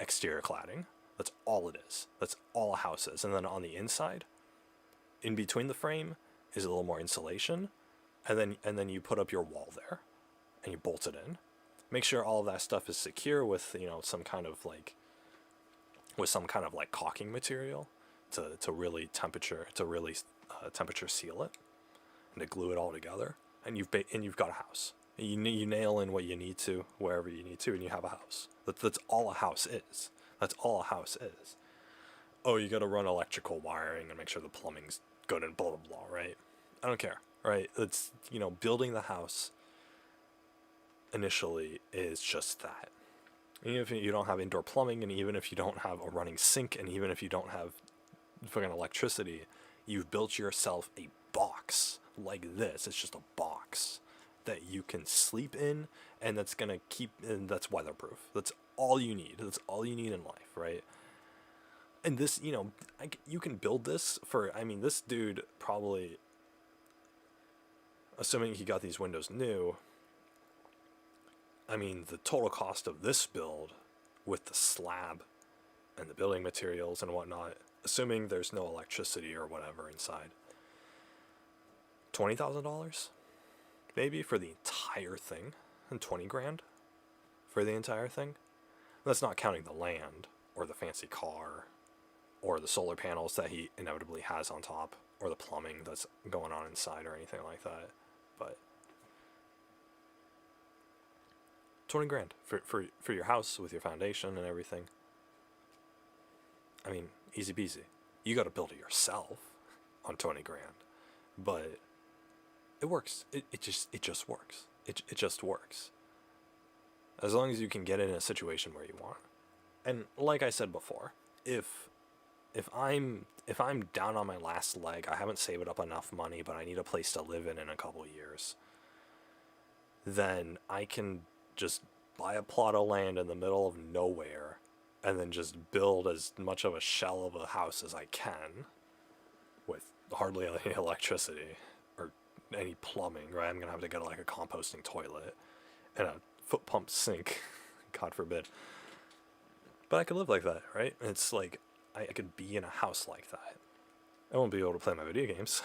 exterior cladding. That's all it is. That's all a house is. And then on the inside, in between the frame, is a little more insulation, and then you put up your wall there, and you bolt it in. Make sure all of that stuff is secure with some kind of caulking material to really temperature seal it, and to glue it all together, and you've got a house. You nail in what you need to wherever you need to, and you have a house. That's all a house is. That's all a house is. Oh, you got to run electrical wiring and make sure the plumbing's good and blah blah blah, right? I don't care, right? It's building the house initially is just that. Even if you don't have indoor plumbing, and even if you don't have a running sink, and even if you don't have fucking electricity, you've built yourself a box like this. It's just a box that you can sleep in, and that's that's weatherproof. That's all you need. That's all you need in life, right? And this, you can build this for, this dude probably, assuming he got these windows new, the total cost of this build with the slab and the building materials and whatnot, assuming there's no electricity or whatever inside, $20,000 maybe for the entire thing, and 20 grand for the entire thing. That's not counting the land or the fancy car or the solar panels that he inevitably has on top, or the plumbing that's going on inside or anything like that. But 20 grand for your house with your foundation and everything. Easy peasy. You got to build it yourself on 20 grand, but it works. It just works. It just works. As long as you can get it in a situation where you want. And like I said before, if I'm down on my last leg, I haven't saved up enough money, but I need a place to live in a couple years, then I can just buy a plot of land in the middle of nowhere and then just build as much of a shell of a house as I can with hardly any electricity or any plumbing, right? I'm going to have to get like a composting toilet and a foot pump sink, God forbid. But I could live like that, right? It's like I could be in a house like that. I won't be able to play my video games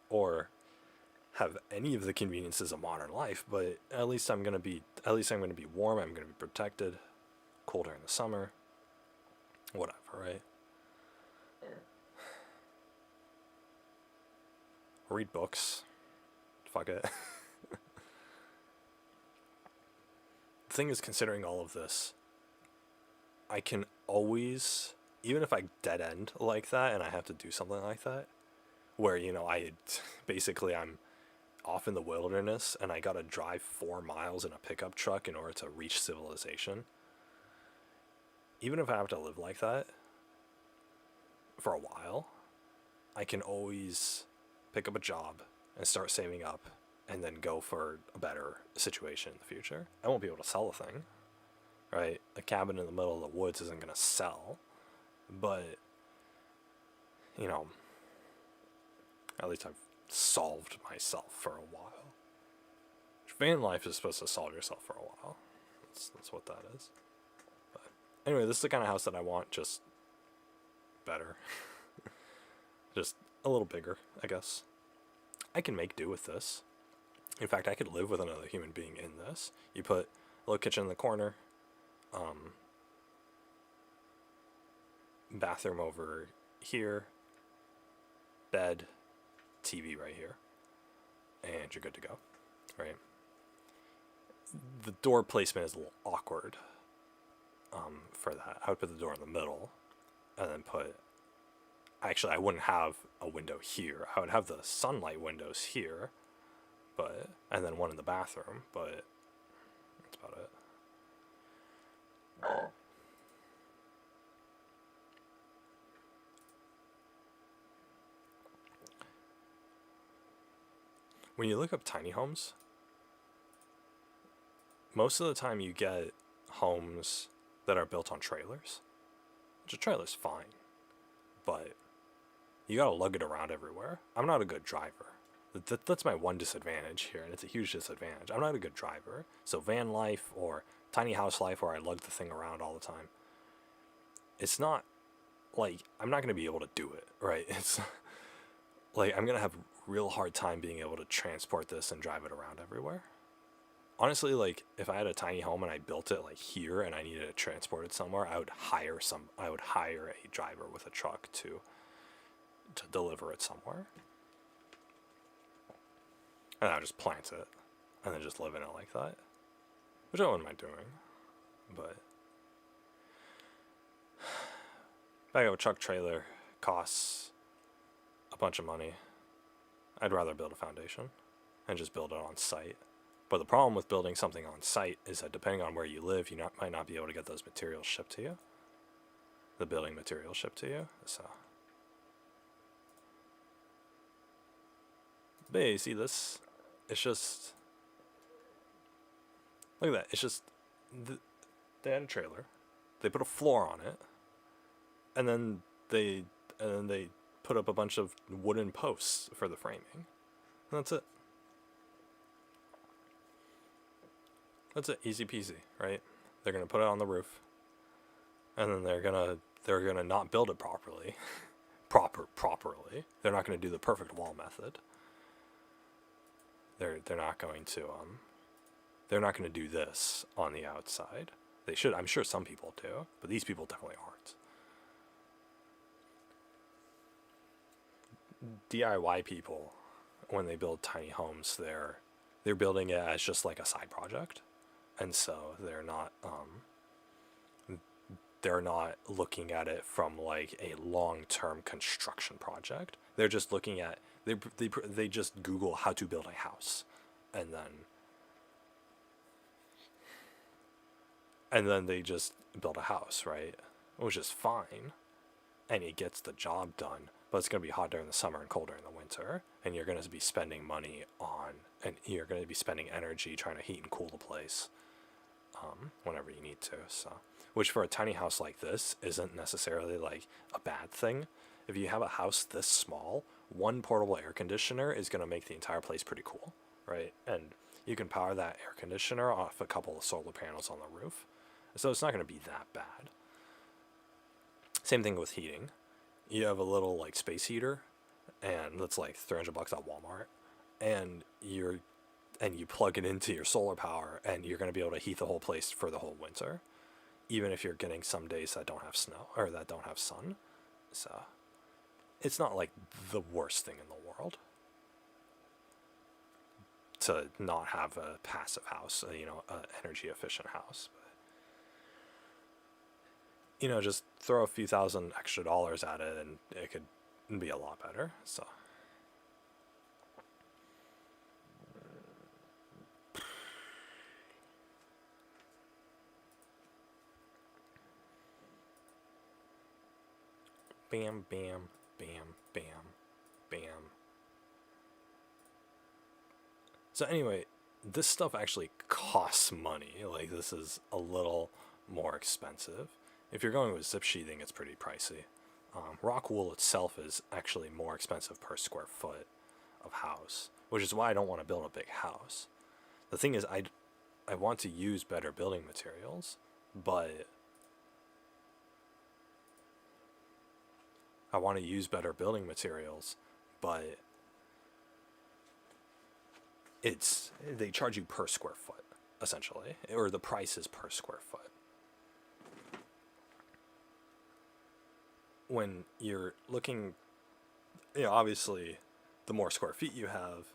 or have any of the conveniences of modern life, but at least I'm gonna be warm. I'm gonna be protected, cool during the summer, whatever, right? Read books. Fuck it. The thing is, considering all of this, I can always, even if I dead end like that and I have to do something like that, where, I'm off in the wilderness and I gotta drive 4 miles in a pickup truck in order to reach civilization. Even if I have to live like that for a while, I can always pick up a job and start saving up and then go for a better situation in the future. I won't be able to sell a thing, right? A cabin in the middle of the woods isn't gonna sell, but, at least I've solved myself for a while. Van life is supposed to solve yourself for a while. That's what that is. But anyway, this is the kind of house that I want, just better. Just a little bigger, I guess. I can make do with this. In fact, I could live with another human being in this. You put a little kitchen in the corner, bathroom over here, bed, TV right here, and you're good to go, right? the door placement is a little awkward for that. I would put the door in the middle and then put... Actually, I wouldn't have a window here. I would have the sunlight windows here, and then one in the bathroom, but that's about it. When you look up tiny homes, most of the time you get homes that are built on trailers, which a trailer's fine, but you gotta lug it around everywhere. I'm not a good driver. That's my one disadvantage here, and it's a huge disadvantage. I'm not a good driver, so van life or tiny house life where I lug the thing around all the time, it's not like I'm not gonna be able to do it, right? It's like I'm gonna have a real hard time being able to transport this and drive it around everywhere. Honestly, like if I had a tiny home and I built it like here and I needed to transport it somewhere, I would hire a driver with a truck to deliver it somewhere. And I would just plant it and then just live in it like that, which I wouldn't mind doing. But back up a truck trailer costs a bunch of money. I'd rather build a foundation and just build it on site. But the problem with building something on site is that depending on where you live, might not be able to get those materials shipped to you. The building materials shipped to you. So, but yeah, you see this? It's just, look at that. It's just, they had a trailer, they put a floor on it, and then they put up a bunch of wooden posts for the framing. And that's it. That's it, easy peasy, right? They're gonna put it on the roof, and then they're gonna not build it properly, properly. They're not gonna do the perfect wall method. They're not going to do this on the outside. They should. I'm sure some people do, but these people definitely aren't. DIY people, when they build tiny homes, they're building it as just like a side project. And so they're not looking at it from like a long-term construction project. They're just looking at they just Google how to build a house, and then they just build a house, right? Which is fine, and it gets the job done. But it's going to be hot during the summer and cold during the winter, and you're going to be spending money and you're going to be spending energy trying to heat and cool the place. Whenever you need to, so, which for a tiny house like this isn't necessarily like a bad thing. If you have a house this small, one portable air conditioner is going to make the entire place pretty cool, right? And you can power that air conditioner off a couple of solar panels on the roof, so it's not going to be that bad. Same thing with heating. You have a little like space heater, and that's like $300 at Walmart, and you plug it into your solar power, and you're going to be able to heat the whole place for the whole winter, even if you're getting some days that don't have snow or that don't have sun. So it's not like the worst thing in the world to not have a passive house, an energy efficient house. But, just throw a few $1,000 extra at it and it could be a lot better. So bam, bam, bam, bam, bam. So anyway, this stuff actually costs money. Like, this is a little more expensive. If you're going with zip sheathing, it's pretty pricey. Rock wool itself is actually more expensive per square foot of house, which is why I don't want to build a big house. The thing is, I want to use better building materials, but they charge you per square foot, essentially, or the price is per square foot. When you're looking, obviously, the more square feet you have,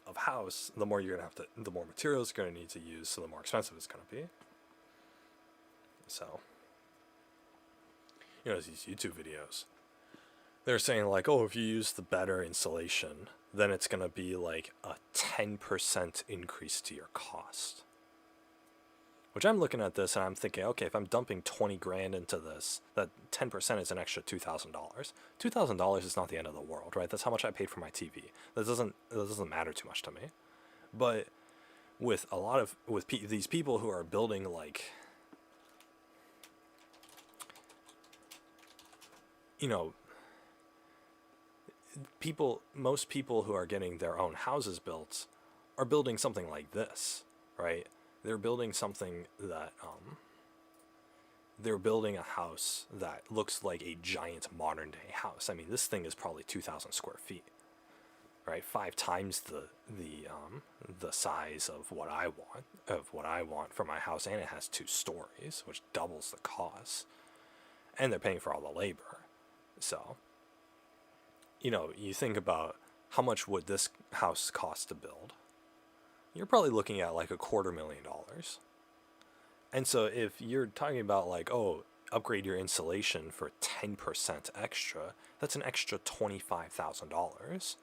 of house, the more you're gonna have to, the more materials you're gonna need to use, so the more expensive it's gonna be. So, these YouTube videos, they're saying like, oh, if you use the better insulation, then it's gonna be like a 10% increase to your cost. Which I'm looking at this and I'm thinking, okay, if I'm dumping 20 grand into this, that 10% is an extra $2,000. $2,000 is not the end of the world, right? That's how much I paid for my TV. That doesn't matter too much to me. But with these people who are building like, most people who are getting their own houses built are building something like this, right? They're building something that, they're building a house that looks like a giant modern day house. I mean, this thing is probably 2,000 square feet, right? 5 times the size of what I want for my house, and it has 2 stories, which doubles the cost, and they're paying for all the labor. So, you think about how much would this house cost to build? You're probably looking at like $250,000. And so if you're talking about like, oh, upgrade your insulation for 10% extra, that's an extra $25,000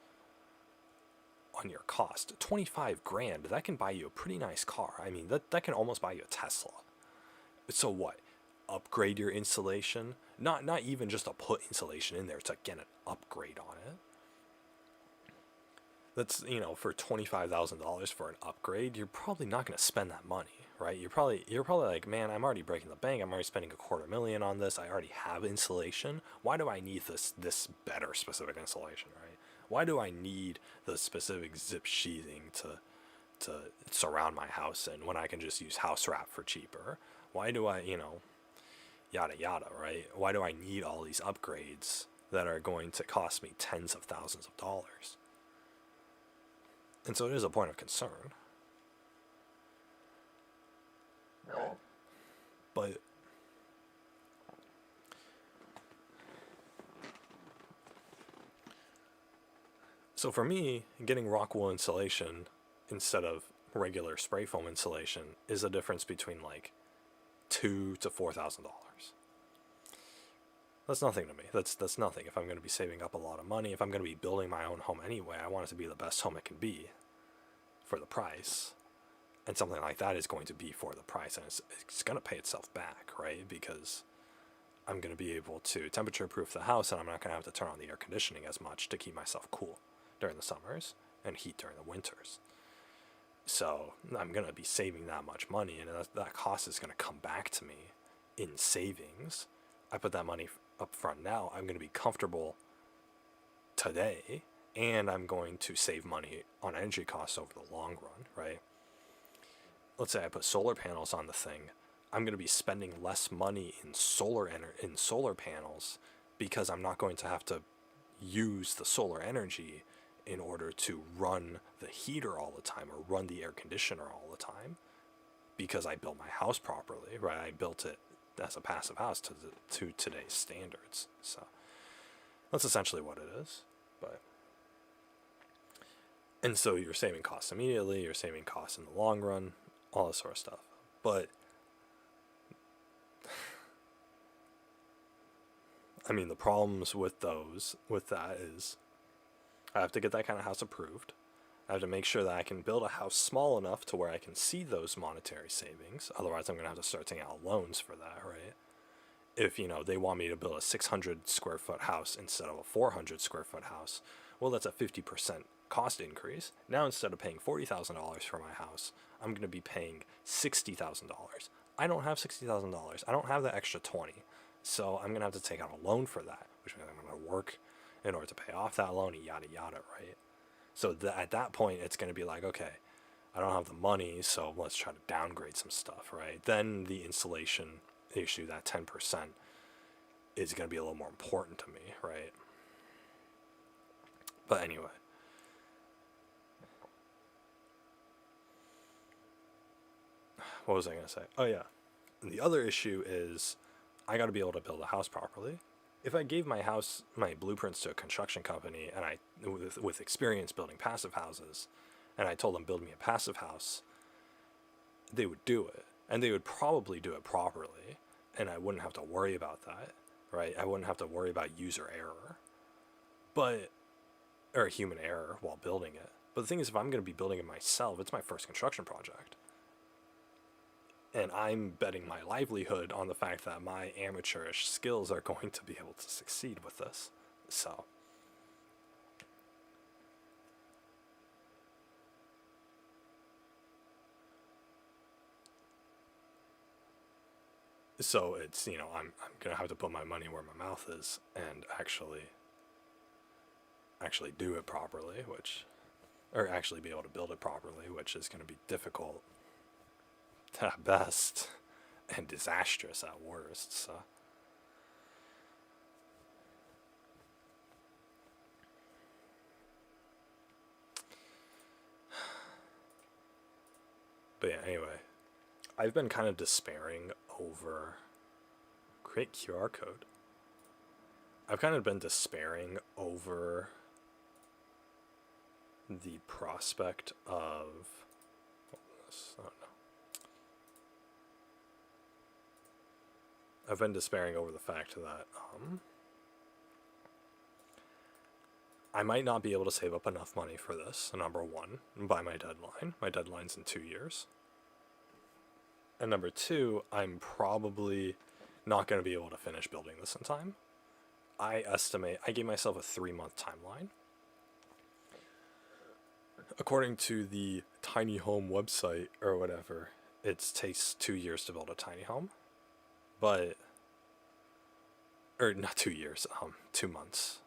on your cost. 25 grand, that can buy you a pretty nice car. I mean, that can almost buy you a Tesla. So what? Upgrade your insulation? Not even just to put insulation in there, to get an upgrade on it. That's, for $25,000 for an upgrade, you're probably not going to spend that money, right? You're probably like, man, I'm already breaking the bank. I'm already spending $250,000 on this. I already have insulation. Why do I need this better specific insulation, right? Why do I need the specific zip sheathing to surround my house in when I can just use house wrap for cheaper? Why do I, yada yada, right? Why do I need all these upgrades that are going to cost me tens of thousands of dollars? And so it is a point of concern. But so for me, getting rock wool insulation instead of regular spray foam insulation is a difference between like $2,000 to $4,000. That's nothing to me. That's nothing. If I'm going to be saving up a lot of money, if I'm going to be building my own home anyway, I want it to be the best home it can be for the price. And something like that is going to be for the price, and it's going to pay itself back, right? Because I'm going to be able to temperature proof the house, and I'm not going to have to turn on the air conditioning as much to keep myself cool during the summers and heat during the winters. So I'm going to be saving that much money, and that cost is going to come back to me in savings. I put that money up front now. I'm going to be comfortable today, and I'm going to save money on energy costs over the long run, right? Let's say I put solar panels on the thing. I'm going to be spending less money in solar panels because I'm not going to have to use the solar energy in order to run the heater all the time or run the air conditioner all the time, because I built my house properly, right? I built it as a passive house to today's standards. So that's essentially what it is. And so you're saving costs immediately, you're saving costs in the long run, all this sort of stuff. But I mean, the problems with that is I have to get that kind of house approved. I have to make sure that I can build a house small enough to where I can see those monetary savings. Otherwise, I'm going to have to start taking out loans for that, right? If, they want me to build a 600 square foot house instead of a 400 square foot house, well, that's a 50% cost increase. Now, instead of paying $40,000 for my house, I'm going to be paying $60,000. I don't have $60,000. I don't have the extra 20. So I'm going to have to take out a loan for that, which means I'm going to work in order to pay off that loan, yada, yada, right? So at that point, it's going to be like, okay, I don't have the money, so let's try to downgrade some stuff, right? Then the insulation issue, that 10%, is going to be a little more important to me, right? But anyway. What was I going to say? Oh, yeah. And the other issue is I got to be able to build a house properly. If I gave my blueprints to a construction company, and with experience building passive houses, and I told them build me a passive house, they would do it. And they would probably do it properly, and I wouldn't have to worry about that, right? I wouldn't have to worry about user error, or human error while building it. But the thing is, if I'm going to be building it myself, it's my first construction project. And I'm betting my livelihood on the fact that my amateurish skills are going to be able to succeed with this. So it's, I'm going to have to put my money where my mouth is and actually do it properly, or actually be able to build it properly, which is going to be difficult at best and disastrous at worst. So but yeah, anyway, I've been kind of despairing over create QR code. I've kind of been despairing over the prospect of I don't know. I've been despairing over the fact that I might not be able to save up enough money for this, number one, by my deadline. My deadline's in 2 years. And number two, I'm probably not going to be able to finish building this in time. I gave myself a 3-month timeline. According to the tiny home website or whatever, it takes 2 years to build a tiny home. Or not 2 years, 2 months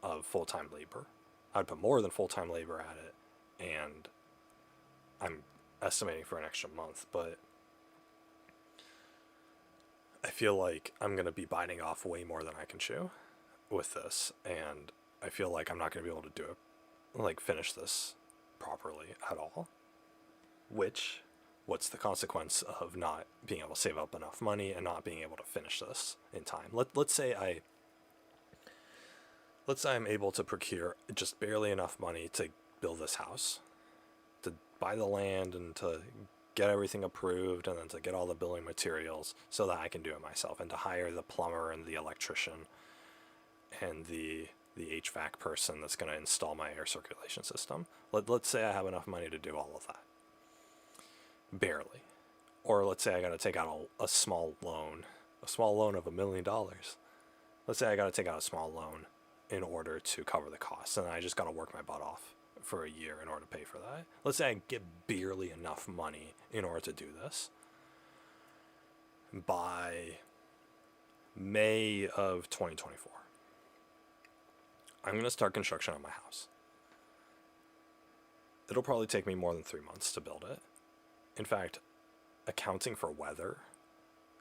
of full-time labor. I'd put more than full-time labor at it, and I'm estimating for an extra month, but I feel like I'm going to be biting off way more than I can chew with this, and I feel like I'm not going to be able to do it, finish this properly at all, what's the consequence of not being able to save up enough money and not being able to finish this in time? Let's say I'm able to procure just barely enough money to build this house, to buy the land and to get everything approved, and then to get all the building materials so that I can do it myself, and to hire the plumber and the electrician and the HVAC person that's going to install my air circulation system. Let's say I have enough money to do all of that. Barely. Or let's say I got to take out a small loan of $1 million. Let's say I got to take out a small loan in order to cover the costs, and I just got to work my butt off for a year in order to pay for that. Let's say I get barely enough money in order to do this. By May of 2024, I'm going to start construction on my house. It'll probably take me more than 3 months to build it. In fact, accounting for weather,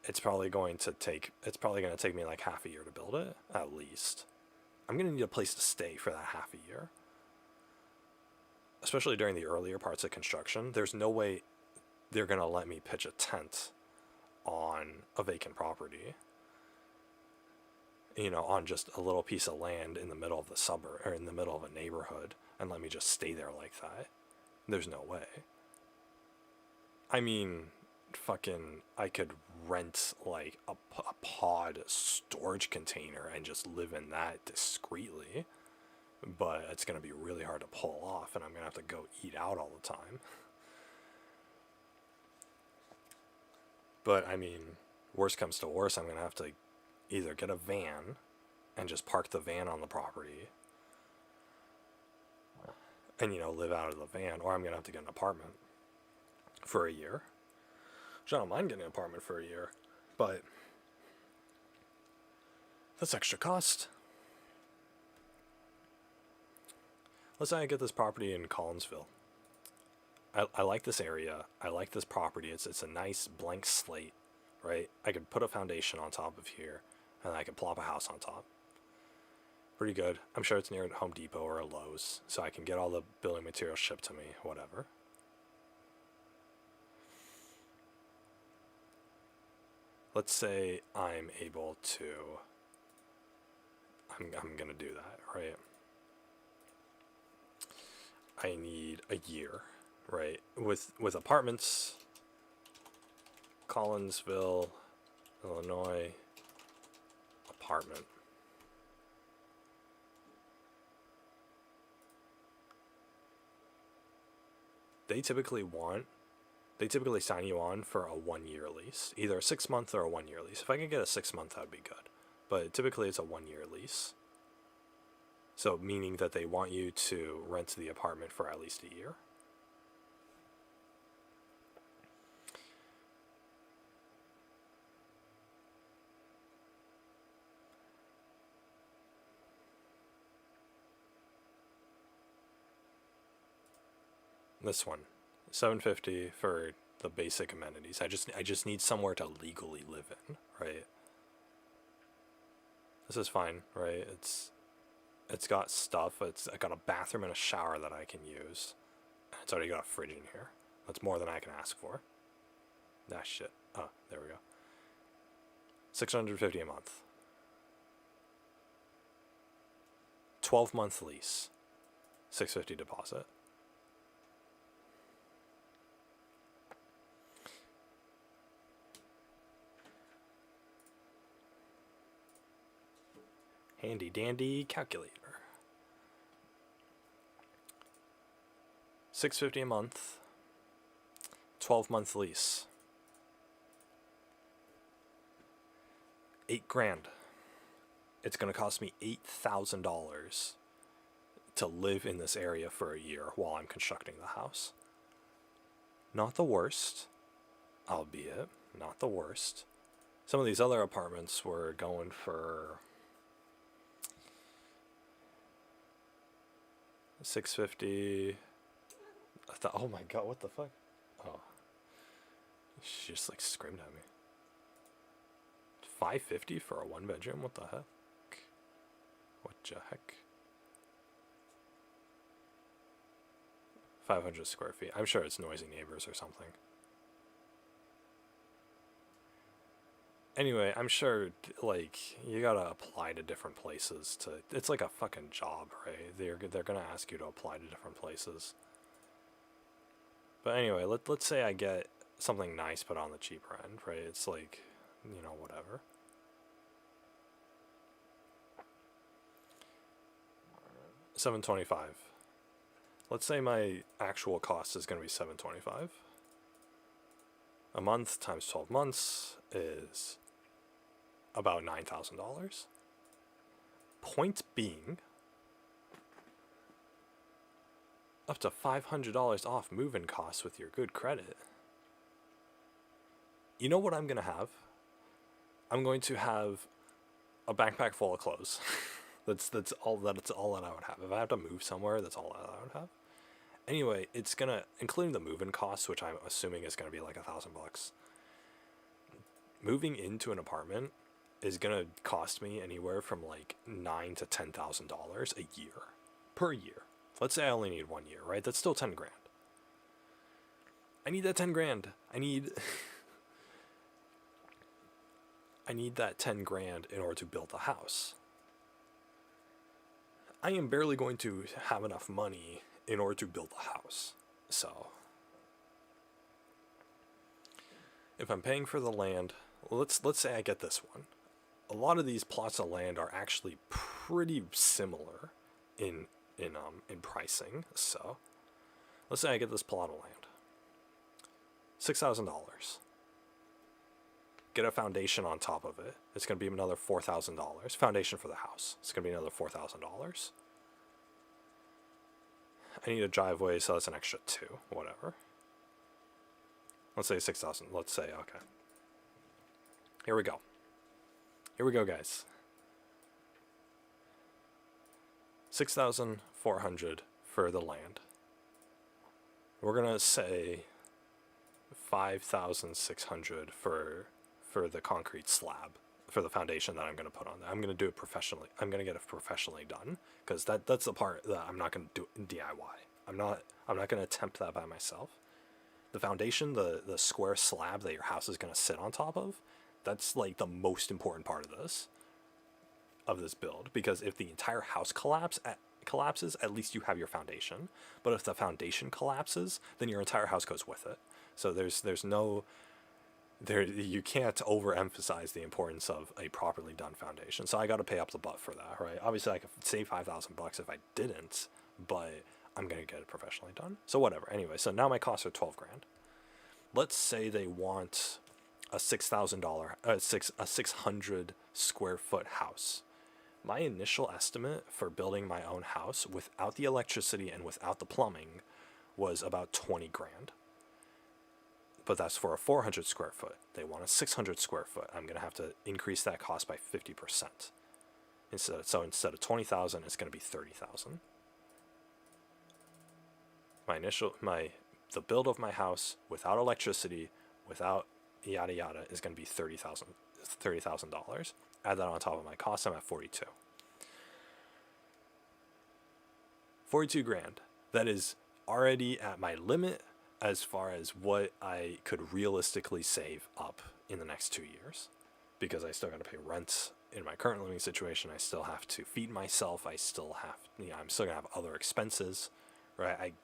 it's probably going to take me like half a year to build it, at least. I'm going to need a place to stay for that half a year. Especially during the earlier parts of construction. There's no way they're going to let me pitch a tent on a vacant property, on just a little piece of land in the middle of the suburb, or in the middle of a neighborhood, and let me just stay there like that. There's no way. I mean, I could rent like a pod storage container and just live in that discreetly, but it's going to be really hard to pull off, and I'm going to have to go eat out all the time. But I mean, worst comes to worst, I'm going to have to either get a van and just park the van on the property and, live out of the van, or I'm going to have to get an apartment for a year. Which I don't mind getting an apartment for a year, but that's extra cost. Let's say I get this property in Collinsville. I like this area. I like this property. It's a nice blank slate, right? I could put a foundation on top of here, and I could plop a house on top. Pretty good. I'm sure it's near a Home Depot or a Lowe's, so I can get all the building materials shipped to me, whatever. Let's say I'm able to, I'm going to do that, right? I need a year, right? With apartments, Collinsville, Illinois, apartment. They typically sign you on for a 1-year lease, either a 6-month or a 1-year lease. If I could get a 6-month, that'd be good. But typically it's a 1-year lease. So meaning that they want you to rent the apartment for at least a year. This one, $750 for the basic amenities. I just need somewhere to legally live in, right? This is fine, right? It's got stuff. I got a bathroom and a shower that I can use. It's already got a fridge in here. That's more than I can ask for. Ah, shit. Oh, there we go. $650 a month. 12-month lease. $650 deposit. Handy dandy calculator. $650 a month. 12-month lease. $8,000. It's gonna cost me $8,000 to live in this area for a year while I'm constructing the house. Not the worst, albeit not the worst. Some of these other apartments were going for $650. I thought, oh my god, what the fuck? Oh, she just like screamed at me. $550 for a 1-bedroom? What the heck? What the heck? 500 square feet. I'm sure it's noisy neighbors or something. Anyway, I'm sure, like, you gotta apply to different places to... It's like a fucking job, right? They're gonna ask you to apply to different places. But anyway, let's say I get something nice but on the cheaper end, right? It's like, you know, whatever. $725. Let's say my actual cost is going to be $725. A month times 12 months is about $9,000. Point being, up to $500 off move-in costs with your good credit. You know what I'm going to have? I'm going to have a backpack full of clothes. That's all that I would have. If I have to move somewhere, that's all that I would have. Anyway, it's gonna, including the move-in costs, which I'm assuming is gonna be like $1,000. Moving into an apartment is gonna cost me anywhere from like $9,000 to $10,000 a year, per year. Let's say I only need 1 year, right? That's still $10,000. I need that $10,000. I need that $10,000 in order to build the house. I am barely going to have enough money in order to build a house. So, if I'm paying for the land, let's say I get this one. A lot of these plots of land are actually pretty similar in pricing. So, let's say I get this plot of land. $6,000. Get a foundation on top of it. It's going to be another $4,000. Foundation for the house. It's going to be another $4,000. I need a driveway, so that's an extra $2,000. Whatever. Let's say $6,000. Let's say, okay. Here we go. Here we go, guys. $6,400 for the land. We're going to say $5,600 for the concrete slab, for the foundation that I'm going to put on there. I'm going to do it professionally. I'm going to get it professionally done, because that's the part that I'm not going to do in DIY. I'm not going to attempt that by myself. The foundation, the square slab that your house is going to sit on top of, that's like the most important part of this build, because if the entire house collapses collapses, at least you have your foundation. But if the foundation collapses, then your entire house goes with it. So there's no there you can't overemphasize the importance of a properly done foundation. So I got to pay up the butt for that, right? Obviously, I could save $5,000 if I didn't, but I'm gonna get it professionally done. So whatever. Anyway, so now my costs are 12 grand. Let's say they want a a 600 square foot house. My initial estimate for building my own house without the electricity and without the plumbing was about 20 grand. But that's for a 400 square foot. They want a 600 square foot. I'm going to have to increase that cost by 50%. Instead of 20,000, it's going to be 30,000. The build of my house without electricity, without yada yada, is going to be $30,000. Add that on top of my cost, I'm at 42. 42 grand. That is already at my limit as far as what I could realistically save up in the next 2 years, because I still got to pay rent in my current living situation. I still have to feed myself. I still have, I'm still gonna have other expenses, right?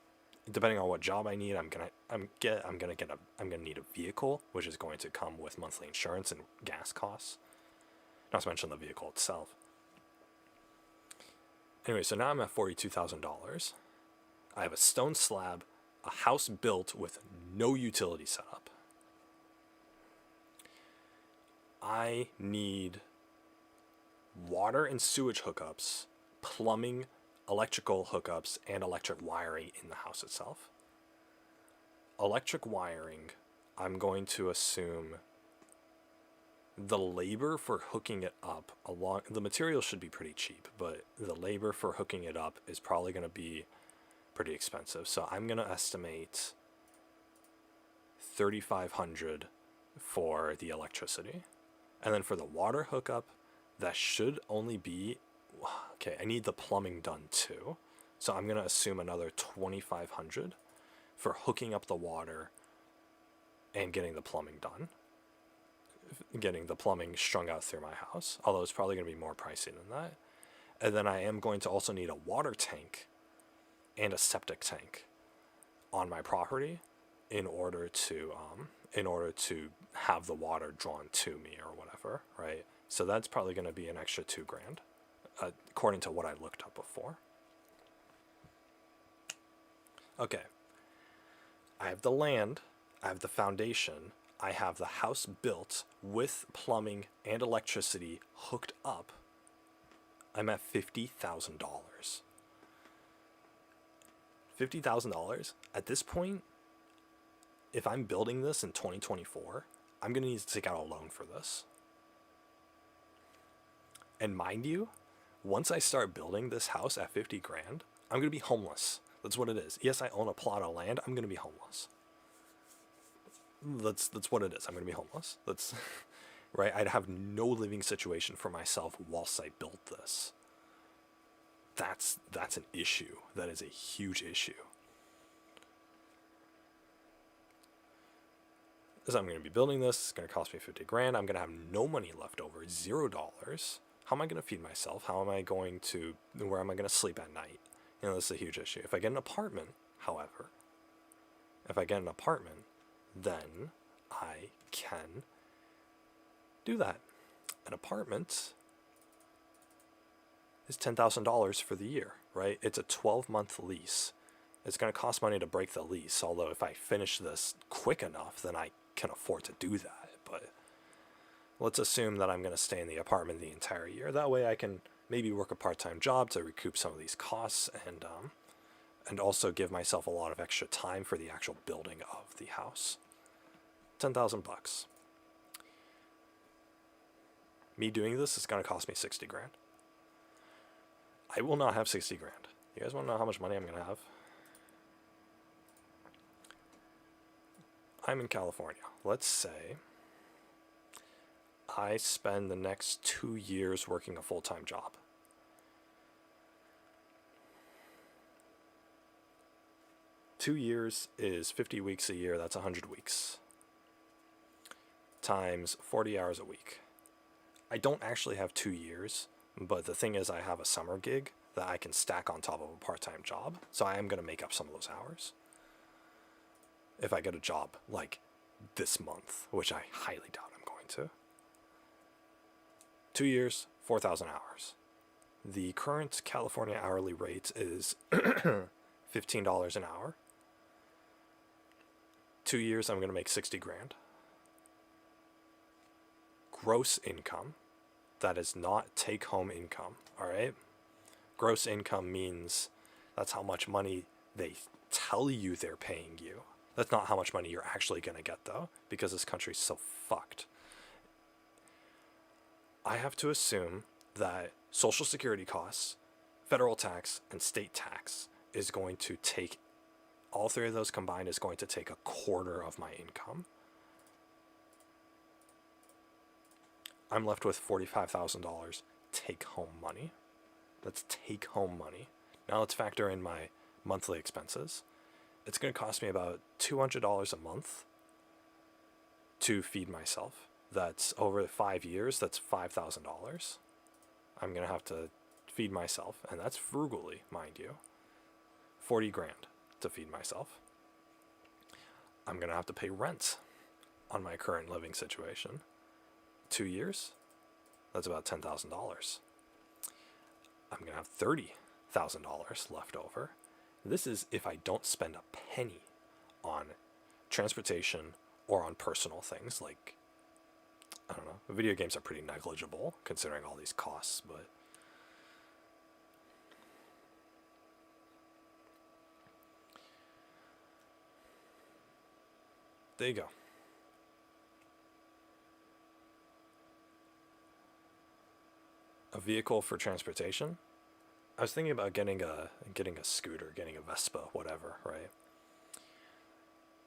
Depending on what job I need, I'm gonna need a vehicle, which is going to come with monthly insurance and gas costs. Not to mention the vehicle itself. Anyway, so now I'm at $42,000. I have a stone slab, a house built with no utility setup. I need water and sewage hookups, plumbing, electrical hookups, and electric wiring in the house itself. Electric wiring, I'm going to assume the labor for hooking it up the material should be pretty cheap, but the labor for hooking it up is probably going to be pretty expensive. So I'm going to estimate $3,500 for the electricity. And then for the water hookup, that should only be, okay, I need the plumbing done too. So I'm going to assume another $2,500 for hooking up the water and getting the plumbing done. Getting the plumbing strung out through my house, although it's probably going to be more pricey than that. And then I am going to also need a water tank and a septic tank on my property in order to have the water drawn to me or whatever, right? So that's probably going to be an extra $2 grand, according to what I looked up before. Okay, I have the land, I have the foundation, I have the house built with plumbing and electricity hooked up. I'm at $50,000. $50,000 at this point. If I'm building this in 2024, I'm going to need to take out a loan for this. And mind you, once I start building this house at 50 grand, I'm going to be homeless. That's what it is. Yes, I own a plot of land. I'm going to be homeless. That's what it is. I'm going to be homeless. That's right. I'd have no living situation for myself whilst I build this. That's an issue. That is a huge issue. So I'm going to be building this. It's going to cost me 50 grand. I'm going to have no money left over, $0. How am I going to feed myself? Where am I going to sleep at night? This is a huge issue. If I get an apartment, however, then I can do that. An apartment is $10,000 for the year, right? It's a 12-month lease. It's going to cost money to break the lease, although if I finish this quick enough, then I can afford to do that. But let's assume that I'm going to stay in the apartment the entire year. That way I can maybe work a part-time job to recoup some of these costs and also give myself a lot of extra time for the actual building of the house. $10,000. Me doing this is going to cost me 60 grand. I will not have 60 grand. You guys want to know how much money I'm going to have? I'm in California. Let's say I spend the next 2 years working a full-time job. Two years is 50 weeks a year. That's 100 weeks. Times 40 hours a week. I don't actually have 2 years, but the thing is I have a summer gig that I can stack on top of a part-time job. So I am going to make up some of those hours if I get a job like this month, which I highly doubt I'm going to. 2 years, 4,000 hours. The current California hourly rate is $15 an hour. 2 years, I'm going to make 60 grand. Gross income, that is not take-home income, all right? Gross income means that's how much money they tell you they're paying you. That's not how much money you're actually going to get, though, because this country's so fucked. I have to assume that Social Security costs, federal tax, and state tax is going to take, all three of those combined is going to take a quarter of my income. I'm left with $45,000 take-home money. That's take-home money. Now let's factor in my monthly expenses. It's going to cost me about $200 a month to feed myself. That's over 5 years, that's $5,000. I'm going to have to feed myself, and that's frugally, mind you. 40 grand to feed myself. I'm going to have to pay rent on my current living situation. 2 years, that's about $10,000. I'm going to have $30,000 left over. This is if I don't spend a penny on transportation or on personal things like, I don't know, video games are pretty negligible considering all these costs, but there you go. A vehicle for transportation. I was thinking about getting a scooter, getting a Vespa, whatever, right?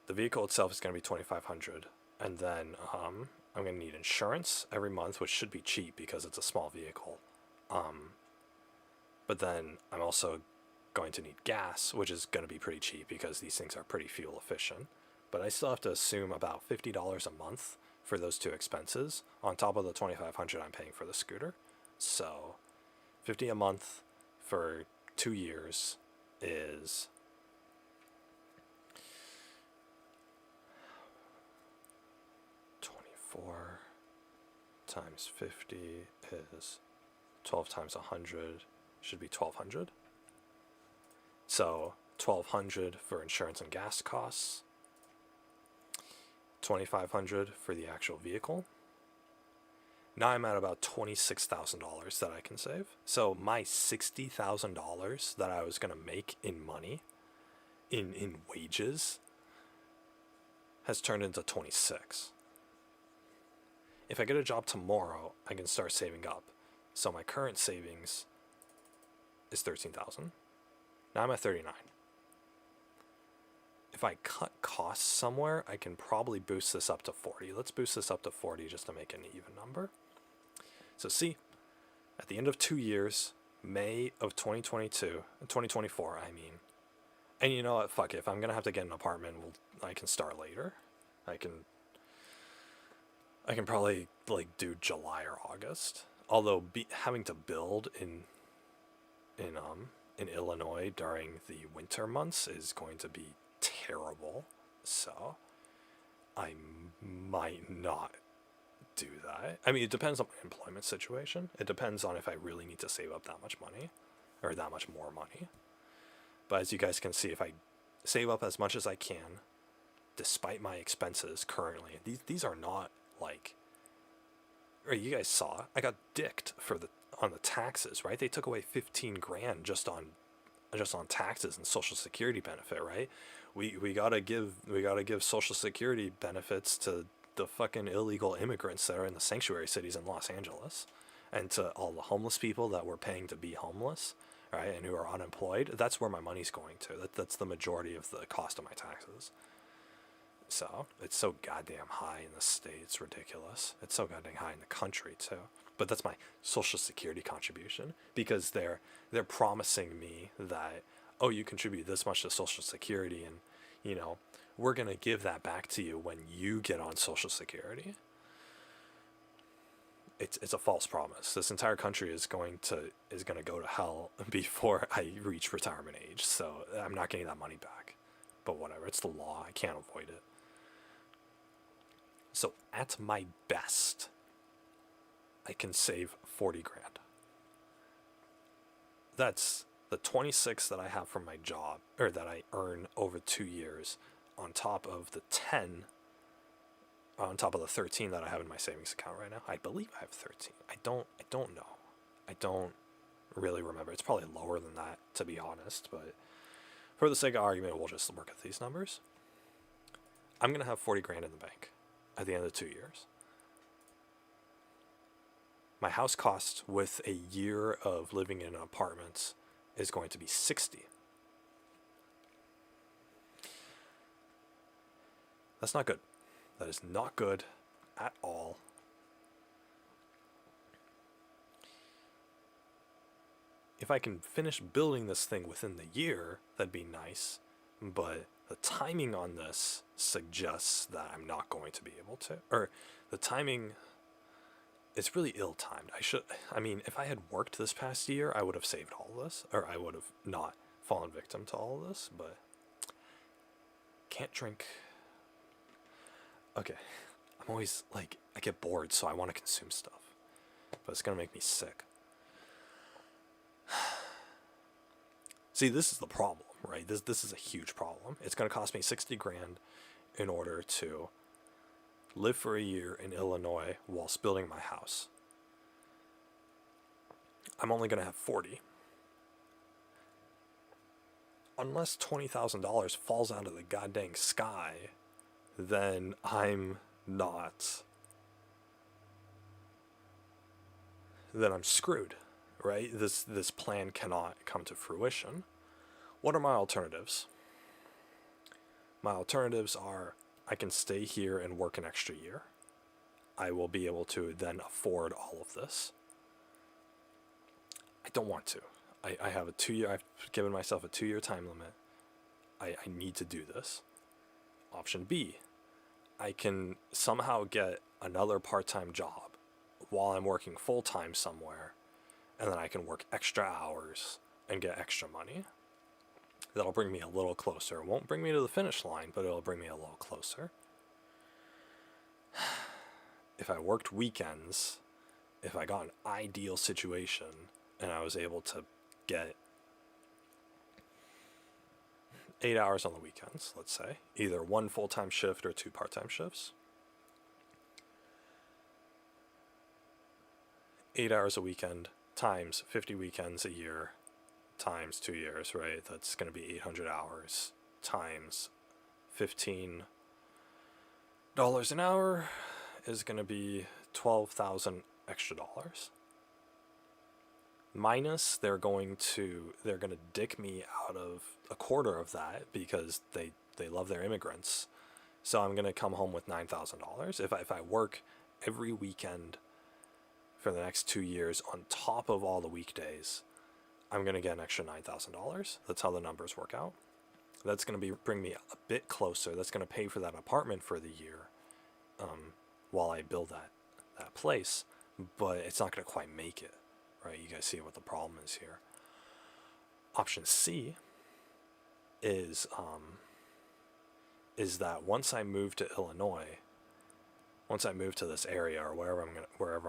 The vehicle itself is going to be $2,500, and then I'm going to need insurance every month, which should be cheap because it's a small vehicle. But then I'm also going to need gas, which is going to be pretty cheap because these things are pretty fuel efficient. But I still have to assume about $50 a month for those two expenses on top of the $2,500 I'm paying for the scooter. So $50 a month for 2 years is $24 times 50 is 12 times 100 should be $1,200. So $1,200 for insurance and gas costs, $2,500 for the actual vehicle. Now I'm at about $26,000 that I can save. So my $60,000 that I was going to make in money, in wages, has turned into 26. If I get a job tomorrow, I can start saving up. So my current savings is 13,000. Now I'm at 39. If I cut costs somewhere, I can probably boost this up to 40. Let's boost this up to 40 just to make an even number. So see, at the end of 2 years, May of 2024, I mean, and you know what, fuck it, if I'm going to have to get an apartment, I can start later. I can probably, like, do July or August. Although having to build in Illinois during the winter months is going to be terrible. So I might not do that. I mean, it depends on my employment situation. It depends on if I really need to save up that much money or that much more money. But as you guys can see, if I save up as much as I can, despite my expenses currently, these are not like, right, you guys saw, I got dicked on the taxes, right? They took away 15 grand just on taxes and Social Security benefit, right? We gotta give Social Security benefits to the fucking illegal immigrants that are in the sanctuary cities in Los Angeles, and to all the homeless people that we're paying to be homeless, right, and who are unemployed. That's where my money's going to. That's the majority of the cost of my taxes. So it's so goddamn high in the state, it's ridiculous. It's so goddamn high in the country too. But that's my Social Security contribution, because they're promising me that, oh, you contribute this much to Social Security, and you know, we're gonna give that back to you when you get on Social Security. it's a false promise. This entire country is going to go to hell before I reach retirement age. So I'm not getting that money back. But whatever, it's the law. I can't avoid it. So at my best, I can save 40 grand. That's the 26 that I have from my job, or that I earn over 2 years, on top of the 10, on top of the 13 that I have in my savings account right now. I believe I have 13. I don't know. I don't really remember. It's probably lower than that, to be honest, but for the sake of argument, we'll just work at these numbers. I'm going to have 40 grand in the bank at the end of 2 years. My house cost with a year of living in apartments is going to be 60. That's not good. That is not good at all. If I can finish building this thing within the year, that'd be nice. But the timing on this suggests that I'm not going to be able to. Or the timing, it's really ill-timed. If I had worked this past year, I would have saved all of this. Or I would have not fallen victim to all of this. But can't drink. Okay. I'm always, I get bored, so I want to consume stuff. But it's going to make me sick. See, this is the problem, right? This is a huge problem. It's going to cost me 60 grand in order to live for a year in Illinois whilst building my house. I'm only going to have 40. Unless $20,000 falls out of the goddamn sky, then I'm not. Then I'm screwed, right? This plan cannot come to fruition. What are my alternatives? My alternatives are I can stay here and work an extra year. I will be able to then afford all of this. I don't want to. I have a 2 year, I've given myself a 2 year time limit. I need to do this. Option B, I can somehow get another part-time job while I'm working full-time somewhere, and then I can work extra hours and get extra money. That'll bring me a little closer. It won't bring me to the finish line, but it'll bring me a little closer. If I worked weekends, if I got an ideal situation and I was able to get 8 hours on the weekends, let's say, either one full-time shift or 2 part-time shifts, 8 hours a weekend times 50 weekends a year times 2 years, right? That's going to be 800 hours times $15 an hour is going to be $12,000 extra dollars. Minus they're going to dick me out of a quarter of that because they love their immigrants. So I'm going to come home with $9,000 if I work every weekend for the next 2 years on top of all the weekdays. I'm going to get an extra $9,000. That's how the numbers work out. That's going to bring me a bit closer. That's going to pay for that apartment for the year while I build that place. But it's not going to quite make it, right? You guys see what the problem is here. Option C is that once I move to Illinois, once I move to this area or wherever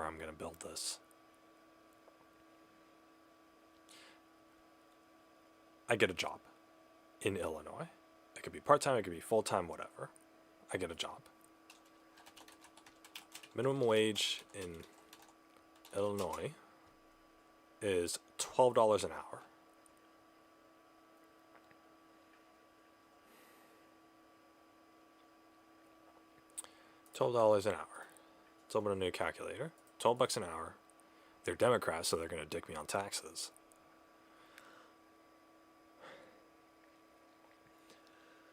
I'm gonna build this, I get a job in Illinois. It could be part-time, it could be full-time, whatever. I get a job. Minimum wage in Illinois is $12 an hour. $12 an hour. Let's open a new calculator. $12 an hour. They're Democrats, so they're going to dick me on taxes.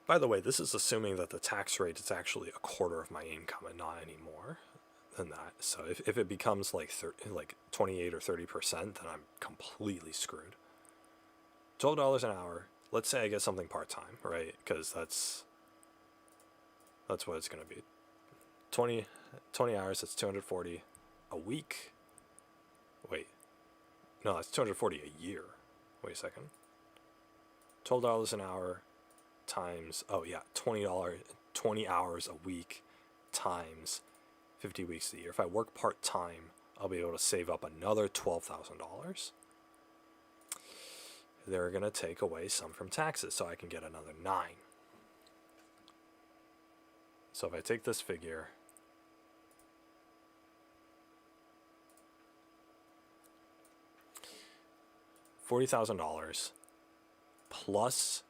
By the way, this is assuming that the tax rate is actually a quarter of my income and not any more than that. So if it becomes like 28 or 30%, then I'm completely screwed. $12 an hour. Let's say I get something part-time, right? Because that's what it's going to be. 20 hours, that's 240. a week. Wait. No, that's $240 a year. Wait a second. $12 an hour times, oh yeah, $20, 20 hours a week times 50 weeks a year. If I work part-time, I'll be able to save up another $12,000. They're going to take away some from taxes, so I can get another 9. So if I take this figure, $40,000 plus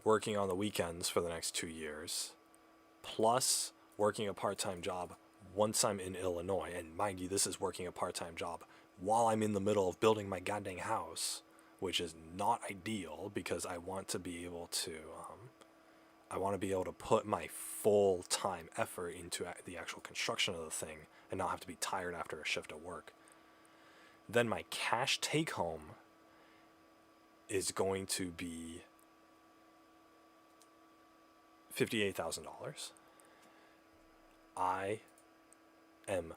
working on the weekends for the next 2 years, plus working a part-time job once I'm in Illinois, and mind you, this is working a part-time job while I'm in the middle of building my goddamn house, which is not ideal because I want to be able to put my full-time effort into the actual construction of the thing and not have to be tired after a shift at work. Then my cash take-home is going to be $58,000. I am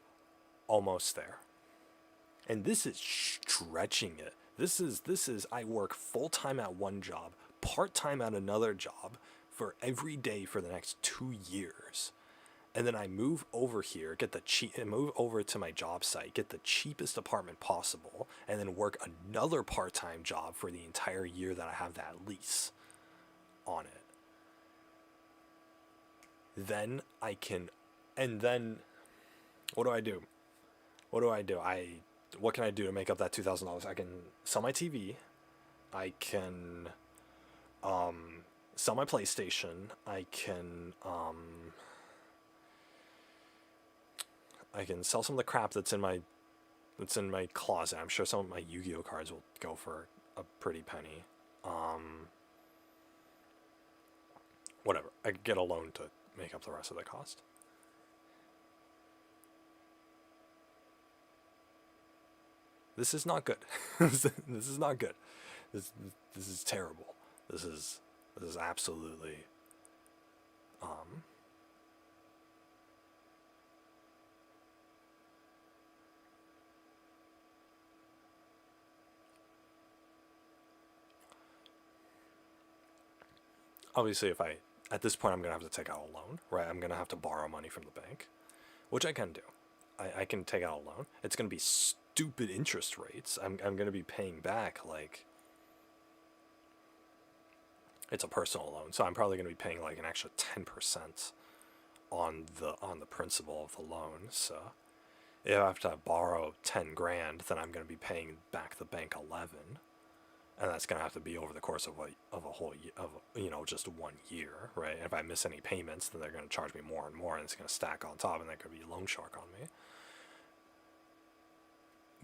almost there. And this is stretching it. This is I work full-time at one job, part-time at another job for every day for the next 2 years. And then I move over here, move over to my job site, get the cheapest apartment possible, and then work another part-time job for the entire year that I have that lease on it. Then I can, and then what do I do? What can I do to make up that $2,000? I can sell my TV. I can sell my PlayStation. I can sell some of the crap that's in my closet. I'm sure some of my Yu-Gi-Oh cards will go for a pretty penny. Whatever. I could get a loan to make up the rest of the cost. This is not good. This is not good. This is terrible. This is absolutely obviously at this point I'm gonna have to take out a loan, right? I'm gonna have to borrow money from the bank, which I can do. I can take out a loan. It's gonna be stupid interest rates. I'm gonna be paying back like, it's a personal loan, so I'm probably gonna be paying like an extra 10% on the principal of the loan. So if I have to borrow 10 grand, then I'm gonna be paying back the bank 11, and that's gonna have to be over the course of a whole year, just 1 year, right? And if I miss any payments, then they're gonna charge me more and more, and it's gonna stack on top, and that could be a loan shark on me.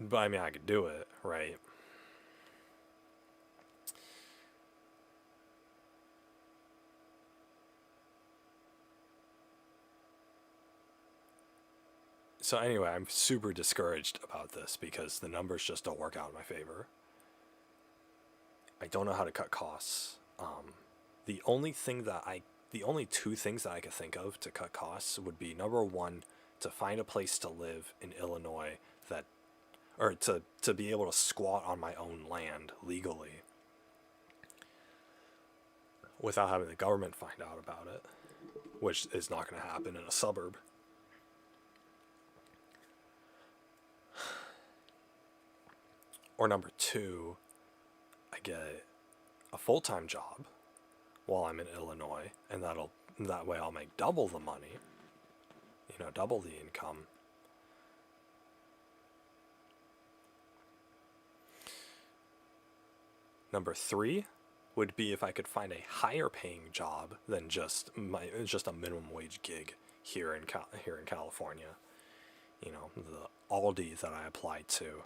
But I mean, I could do it, right? So anyway, I'm super discouraged about this because the numbers just don't work out in my favor. I don't know how to cut costs. The only two things that I could think of to cut costs would be, number one, to find a place to live in Illinois or to be able to squat on my own land legally without having the government find out about it, which is not going to happen in a suburb. Or number two, I get a full-time job while I'm in Illinois, and that way I'll make double the money, double the income. Number three would be if I could find a higher paying job than just a minimum wage gig here in California. The Aldi that I applied to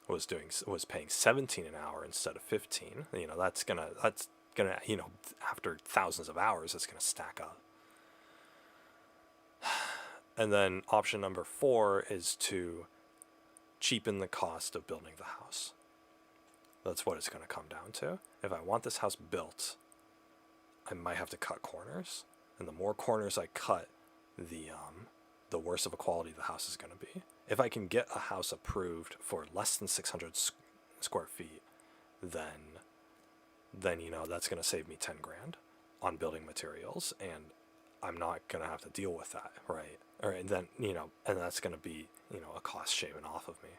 was paying 17 an hour instead of 15. That's gonna after thousands of hours, it's gonna stack up. And then option number 4 is to cheapen the cost of building the house. That's what it's going to come down to. If I want this house built, I might have to cut corners, and the more corners I cut, the the worse of a quality the house is going to be. If I can get a house approved for less than 600 square feet, then you know that's going to save me 10 grand on building materials, and I'm not going to have to deal with that, right? Or and then, you know, and that's going to be, you know, a cost shaving off of me.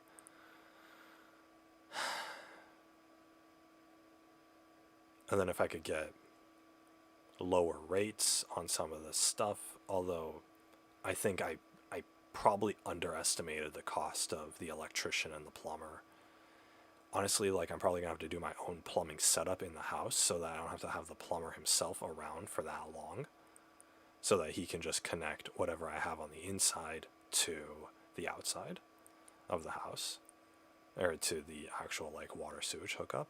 And then if I could get lower rates on some of this stuff, although I think I probably underestimated the cost of the electrician and the plumber. Honestly, like, I'm probably gonna have to do my own plumbing setup in the house so that I don't have to have the plumber himself around for that long, so that he can just connect whatever I have on the inside to the outside of the house, or to the actual, like, water sewage hookup.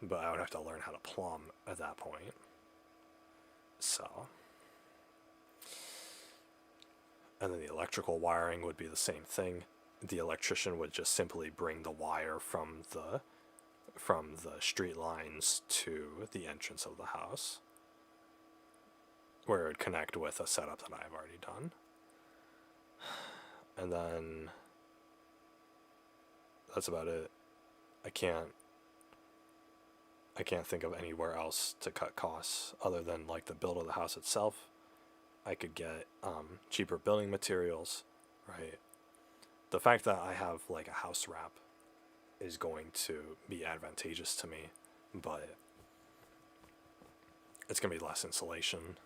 But I would have to learn how to plumb at that point. So, and then the electrical wiring would be the same thing. The electrician would just simply bring the wire from the street lines to the entrance of the house, where it would connect with a setup that I've already done. And then that's about it. I can't think of anywhere else to cut costs other than, like, the build of the house itself. I could get cheaper building materials, right? The fact that I have, like, a house wrap is going to be advantageous to me, but it's going to be less insulation,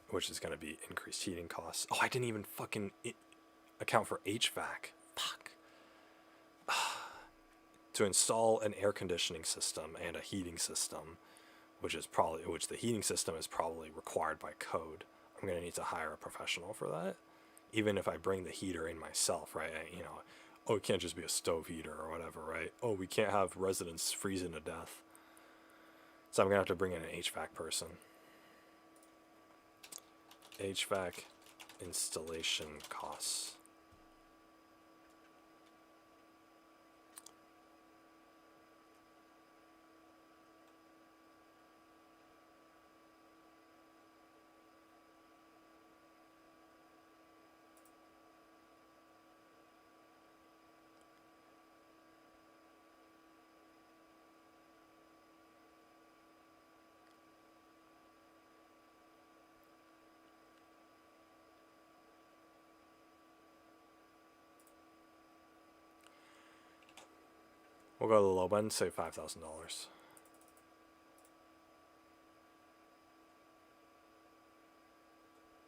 which is going to be increased heating costs. Oh, I didn't even fucking account for HVAC. Fuck. To install an air conditioning system and a heating system, which the heating system is probably required by code, I'm going to need to hire a professional for that. Even if I bring the heater in myself, right? You know, oh, it can't just be a stove heater or whatever, right? Oh, we can't have residents freezing to death. So I'm going to have to bring in an HVAC person. HVAC installation costs. We'll go to the low end, say $5,000.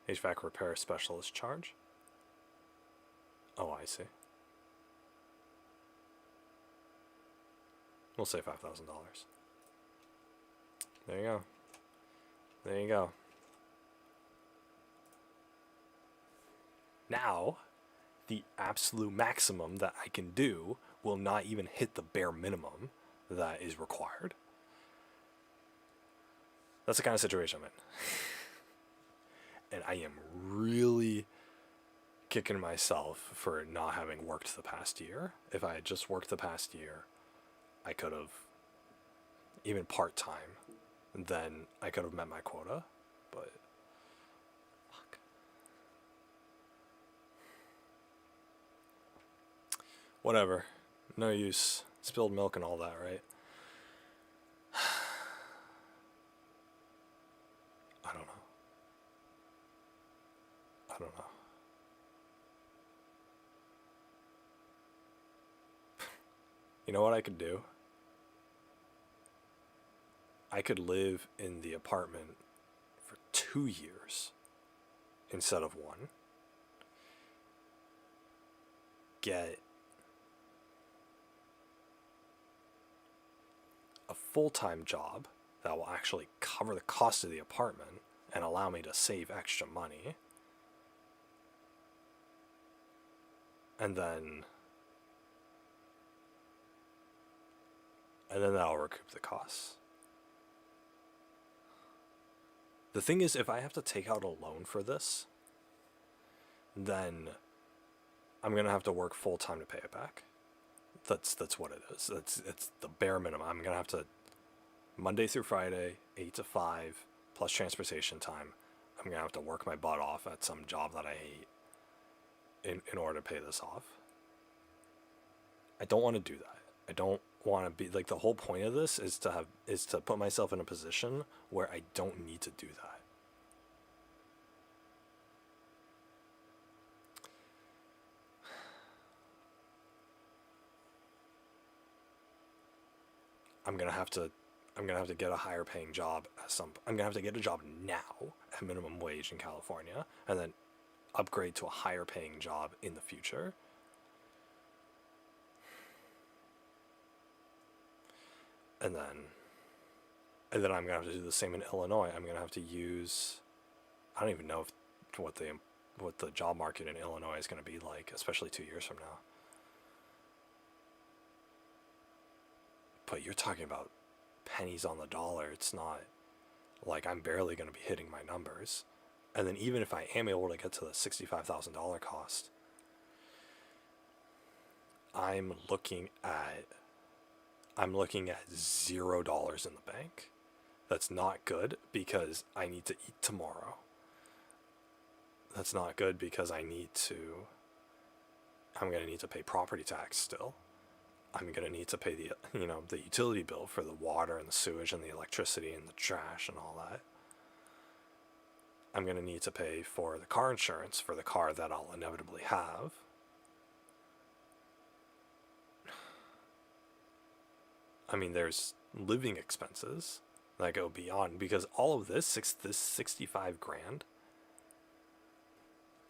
HVAC repair specialist charge. Oh, I see. We'll say $5,000. There you go. There you go. Now, the absolute maximum that I can do will not even hit the bare minimum that is required. That's the kind of situation I'm in. And I am really kicking myself for not having worked the past year. If I had just worked the past year, I could have, even part-time, then I could have met my quota, but fuck. Whatever. No use. Spilled milk and all that, right? I don't know. I don't know. You know what I could do? I could live in the apartment for 2 years instead of 1. Get a full-time job that will actually cover the cost of the apartment and allow me to save extra money. And then that'll recoup the costs. The thing is, if I have to take out a loan for this, then I'm going to have to work full-time to pay it back. That's what it is. It's the bare minimum. I'm going to have to, Monday through Friday, 8 to 5, plus transportation time, I'm I'm gonna have to work my butt off at some job that I hate in order to pay this off. I don't want to do that. I don't want to be like, the whole point of this is to put myself in a position where I don't need to do that. I'm gonna have to get a higher paying job I'm gonna have to get a job now at minimum wage in California, and then upgrade to a higher paying job in the future. And then I'm gonna have to do the same in Illinois. I'm gonna have to use, I don't even know what the job market in Illinois is gonna be like, especially 2 years from now. But you're talking about pennies on the dollar. It's not like I'm barely gonna be hitting my numbers. And then even if I am able to get to the $65,000 cost, I'm looking at $0 in the bank. That's not good because I need to eat tomorrow. That's not good because I'm gonna need to pay property tax still. I'm gonna need to pay the utility bill for the water and the sewage and the electricity and the trash and all that. I'm gonna need to pay for the car insurance for the car that I'll inevitably have. I mean, there's living expenses that go beyond, because all of this 65 grand,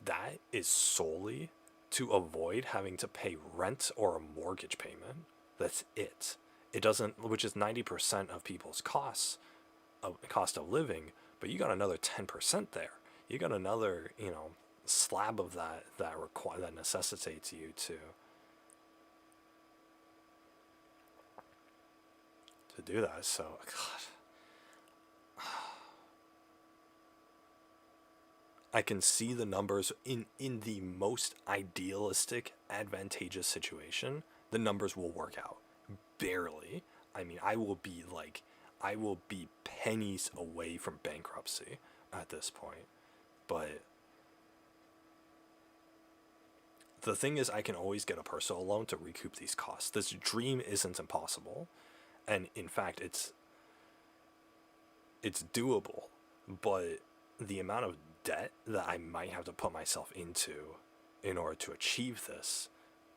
that is solely to avoid having to pay rent or a mortgage payment. That's it. It doesn't, which is 90% of people's cost of living, but you got another 10% there. You got another, slab of that necessitates you to do that. So, God, I can see the numbers in the most idealistic, advantageous situation. The numbers will work out. Barely. I mean, I will be pennies away from bankruptcy at this point. But the thing is, I can always get a personal loan to recoup these costs. This dream isn't impossible. And in fact, it's doable, but the amount of debt that I might have to put myself into in order to achieve this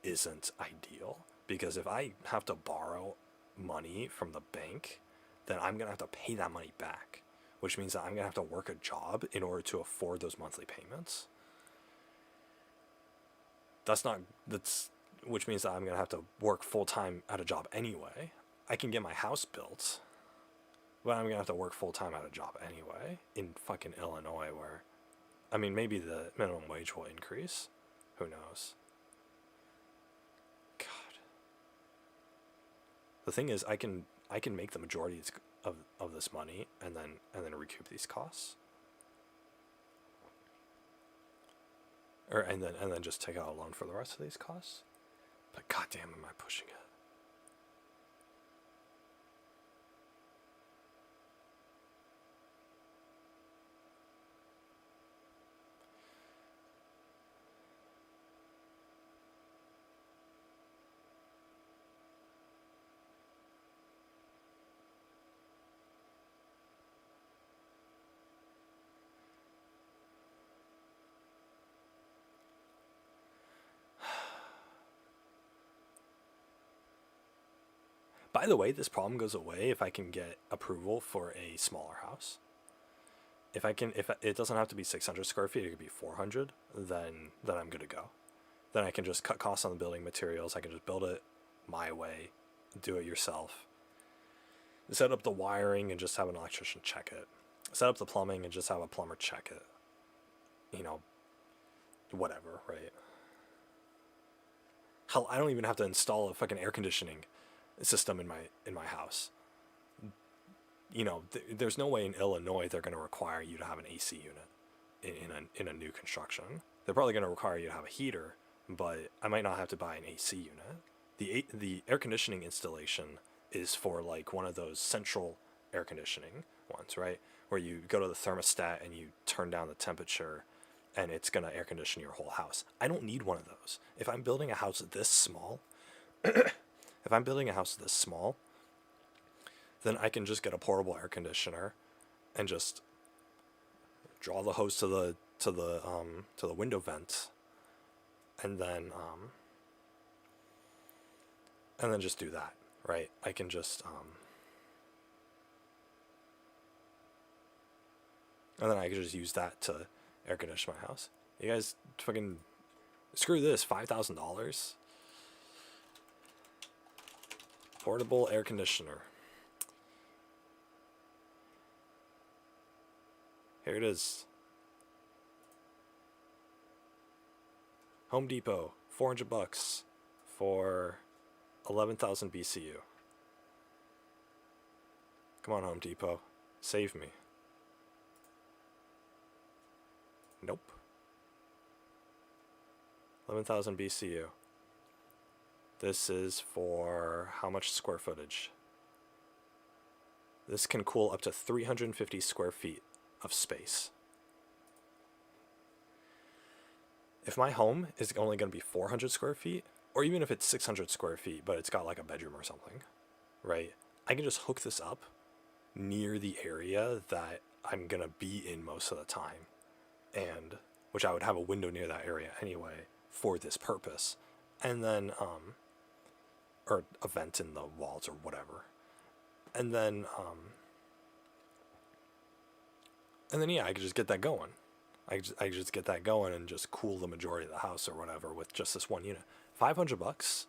isn't ideal. Because if I have to borrow money from the bank, then I'm going to have to pay that money back, which means that I'm going to have to work a job in order to afford those monthly payments. Which means that I'm going to have to work full-time at a job anyway. I can get my house built, but I'm going to have to work full-time at a job anyway in fucking Illinois, where, I mean, maybe the minimum wage will increase. Who knows? God. The thing is, I can make the majority of this money and then recoup these costs. And then just take out a loan for the rest of these costs. But goddamn, am I pushing it? By the way, this problem goes away if I can get approval for a smaller house. If it doesn't have to be 600 square feet, it could be 400, then I'm good to go. Then I can just cut costs on the building materials. I can just build it my way, do it yourself. Set up the wiring and just have an electrician check it. Set up the plumbing and just have a plumber check it. Whatever, right? Hell, I don't even have to install a fucking air conditioning system in my house. There's no way in Illinois they're going to require you to have an AC unit in a new construction. They're probably going to require you to have a heater, but I might not have to buy an AC unit. The air conditioning installation is for like one of those central air conditioning ones, right? where you go to the thermostat and you turn down the temperature and it's going to air condition your whole house. I don't need one of those. If I'm building a house this small, then I can just get a portable air conditioner and just draw the hose to the window vent, and then just do that, right? I can just and then I can just use that to air condition my house. You guys fucking screw this. $5,000 portable air conditioner. Here it is. Home Depot, $400 for 11,000 BCU. Come on, Home Depot, save me. Nope. 11,000 BCU. This is for how much square footage? This can cool up to 350 square feet of space. If my home is only going to be 400 square feet, or even if it's 600 square feet, but it's got like a bedroom or something, right? I can just hook this up near the area that I'm going to be in most of the time, and which I would have a window near that area anyway for this purpose, and then or a vent in the walls or whatever, and then yeah, I could just get that going. I just get that going and just cool the majority of the house or whatever with just this one unit. $500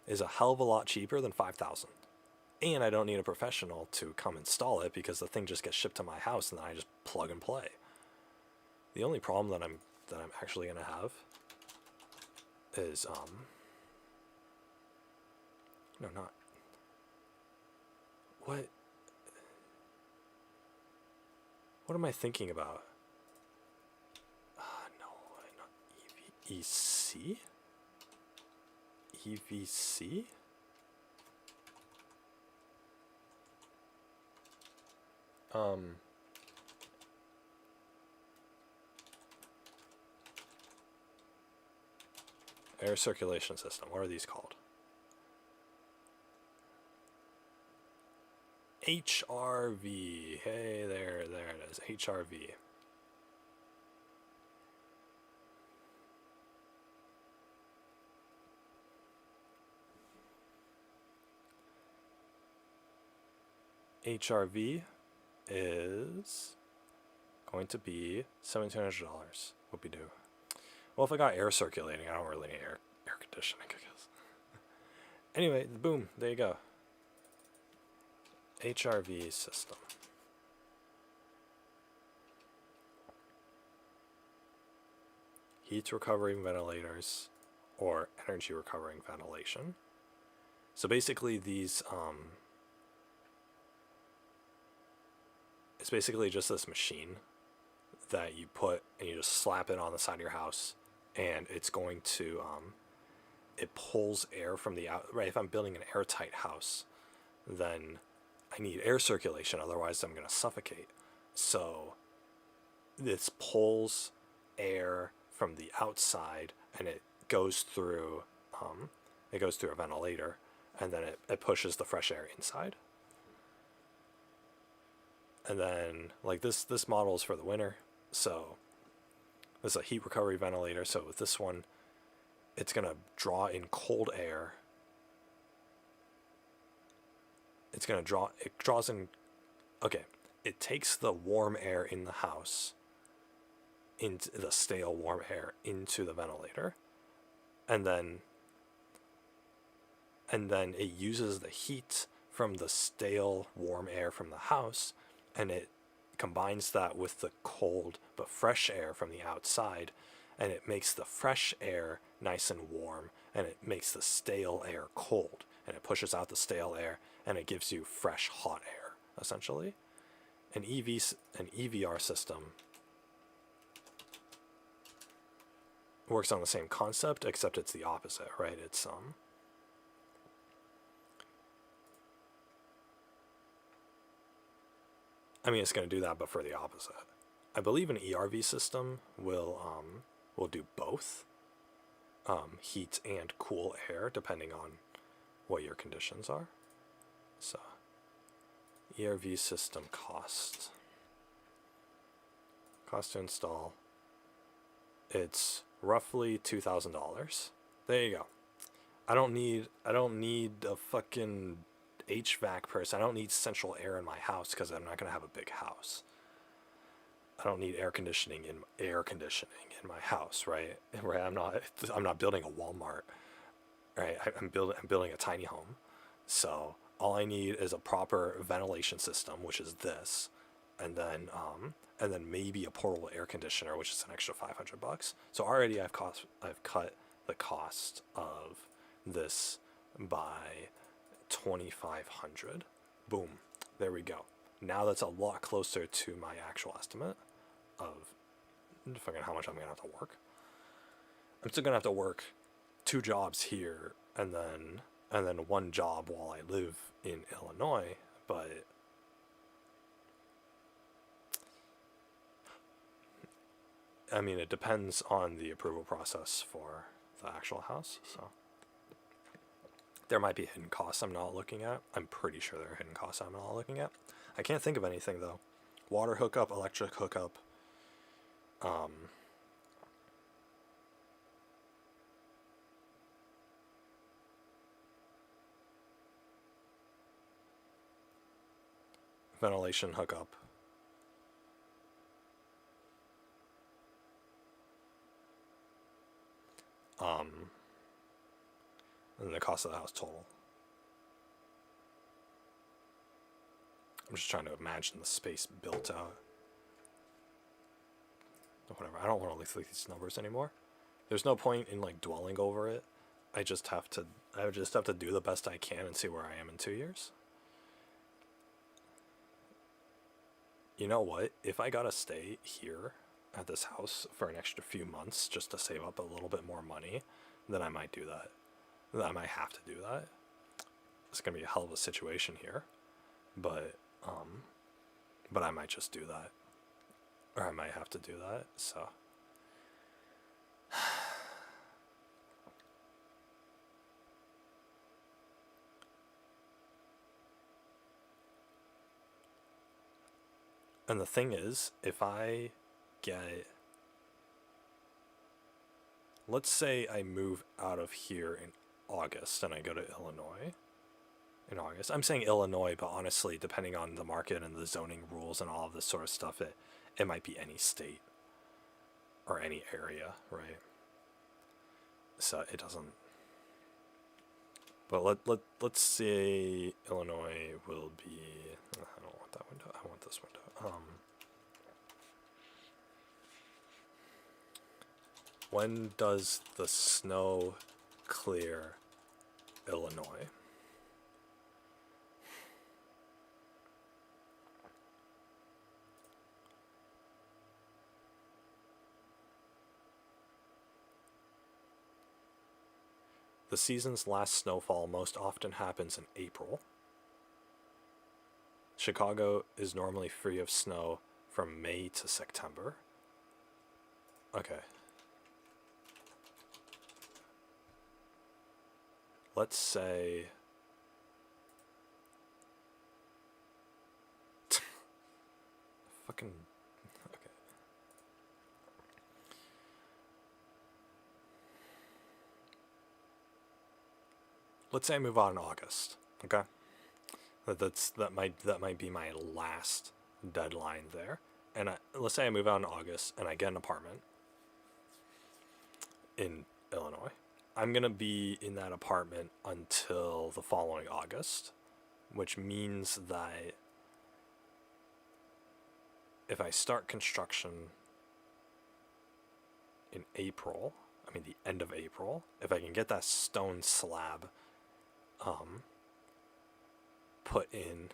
is a hell of a lot cheaper than $5,000, and I don't need a professional to come install it because the thing just gets shipped to my house and then I just plug and play. The only problem that I'm actually gonna have is no, not what am I thinking about? No, not EVC? EVC? Air circulation system. What are these called? HRV. Hey, there it is. HRV. HRV is going to be $1,700. Whoopie-doo. Well, if I got air circulating, I don't really need air conditioning, I guess. Anyway, boom, there you go. HRV system. Heat recovering ventilators or energy recovering ventilation. So basically these it's basically just this machine that you put and you just slap it on the side of your house, and it's going to it pulls air from the out. Right, if I'm building an airtight house, then I need air circulation, otherwise I'm going to suffocate. So this pulls air from the outside and it goes through a ventilator, and then it pushes the fresh air inside. And then like this model is for the winter, so this is a heat recovery ventilator. So with this one, it's gonna draw in cold air. It draws in, okay, it takes the warm air in the house, into the stale warm air into the ventilator, and then it uses the heat from the stale warm air from the house, and it combines that with the cold but fresh air from the outside, and it makes the fresh air nice and warm, and it makes the stale air cold, and it pushes out the stale air, and it gives you fresh hot air, essentially. An EVR system works on the same concept, except it's the opposite, right? It's I mean, it's going to do that, but for the opposite. I believe an ERV system will do both, heat and cool air, depending on what your conditions are. So, ERV system cost to install. It's roughly $2,000. There you go. I don't need a fucking HVAC person. I don't need central air in my house because I'm not gonna have a big house. I don't need air conditioning in my house, right? Right. I'm not building a Walmart, right? I'm building a tiny home, so all I need is a proper ventilation system, which is this, and then maybe a portable air conditioner, which is an extra $500. So already I've cut the cost of this by $2,500. Boom, there we go. Now that's a lot closer to my actual estimate of fucking how much I'm gonna have to work. I'm still gonna have to work 2 jobs here and then 1 job while I live in Illinois, but I mean, it depends on the approval process for the actual house, so there might be hidden costs I'm not looking at. I'm pretty sure there are hidden costs I'm not looking at. I can't think of anything though. Water hookup, electric hookup, ventilation hookup. And the cost of the house total. I'm just trying to imagine the space built out. Whatever. I don't want to look at these numbers anymore. There's no point in like dwelling over it. I just have to do the best I can and see where I am in 2 years. You know what? If I gotta stay here at this house for an extra few months just to save up a little bit more money, then I might do that. Then I might have to do that. It's gonna be a hell of a situation here, but I might just do that, or I might have to do that. So. And the thing is, if I get, let's say I move out of here in August and I go to Illinois in August. I'm saying Illinois, but honestly, depending on the market and the zoning rules and all of this sort of stuff, it might be any state or any area, right? So it doesn't. But let's say Illinois will be. I don't want that window. I want this window. When does the snow clear Illinois? The season's last snowfall most often happens in April. Chicago is normally free of snow from May to September. Okay. Let's say fucking okay. Let's say I move out in August. Okay. That might be my last deadline there. And let's say I move out in August and I get an apartment in Illinois. I'm going to be in that apartment until the following August, which means that if I start construction in April, I mean the end of April, if I can get that stone slab put in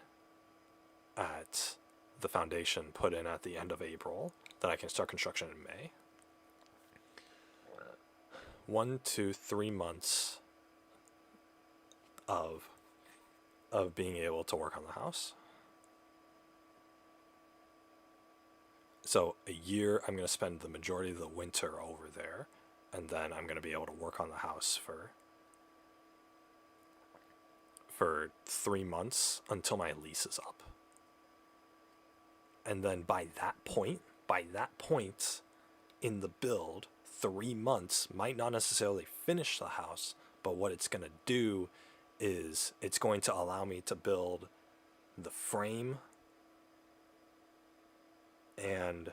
at the foundation, put in at the end of April, then I can start construction in May. 1 to 3 months of being able to work on the house. So a year, I'm going to spend the majority of the winter over there, and then I'm going to be able to work on the house for 3 months until my lease is up. And then by that point in the build, 3 months might not necessarily finish the house, but what it's going to do is it's going to allow me to build the frame and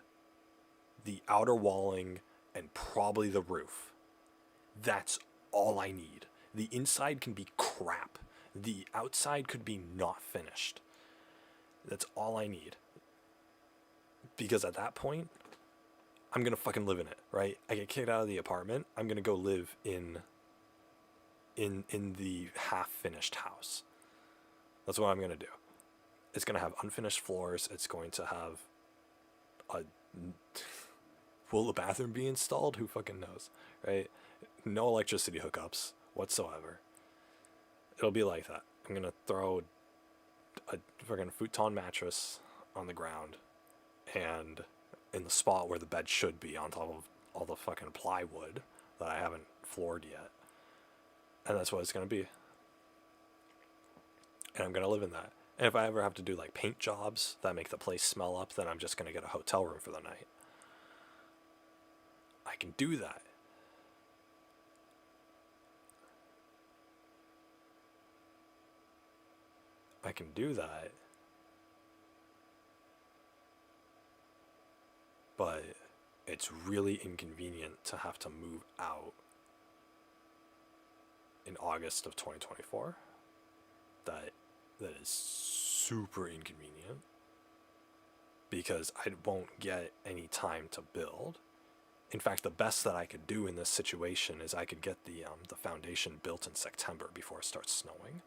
the outer walling and probably the roof. That's all I need. The inside can be crap. The outside could be not finished. That's all I need. Because at that point, I'm gonna fucking live in it, right? I get kicked out of the apartment. I'm gonna go live in the half-finished house. That's what I'm gonna do. It's gonna have unfinished floors. It's going to have a... Will the bathroom be installed? Who fucking knows, right? No electricity hookups whatsoever. It'll be like that. I'm gonna throw a fucking futon mattress on the ground, and in the spot where the bed should be, on top of all the fucking plywood that I haven't floored yet. And that's what it's gonna be. And I'm gonna live in that. And if I ever have to do like paint jobs that make the place smell up, then I'm just gonna get a hotel room for the night. I can do that. I can do that. But it's really inconvenient to have to move out in August of 2024. That is super inconvenient because I won't get any time to build. In fact, the best that I could do in this situation is I could get the foundation built in September before it starts snowing,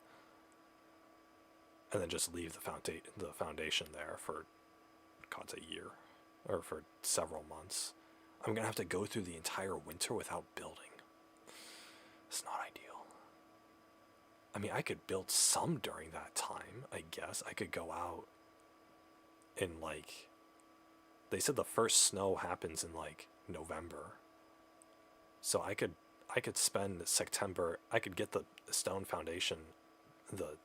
and then just leave the foundation there for God's a year, or for several months. I'm gonna have to go through the entire winter without building. It's not ideal. I mean, I could build some during that time, I guess. I could go out in like... They said the first snow happens in like November. So I could spend September... I could get the stone foundation, the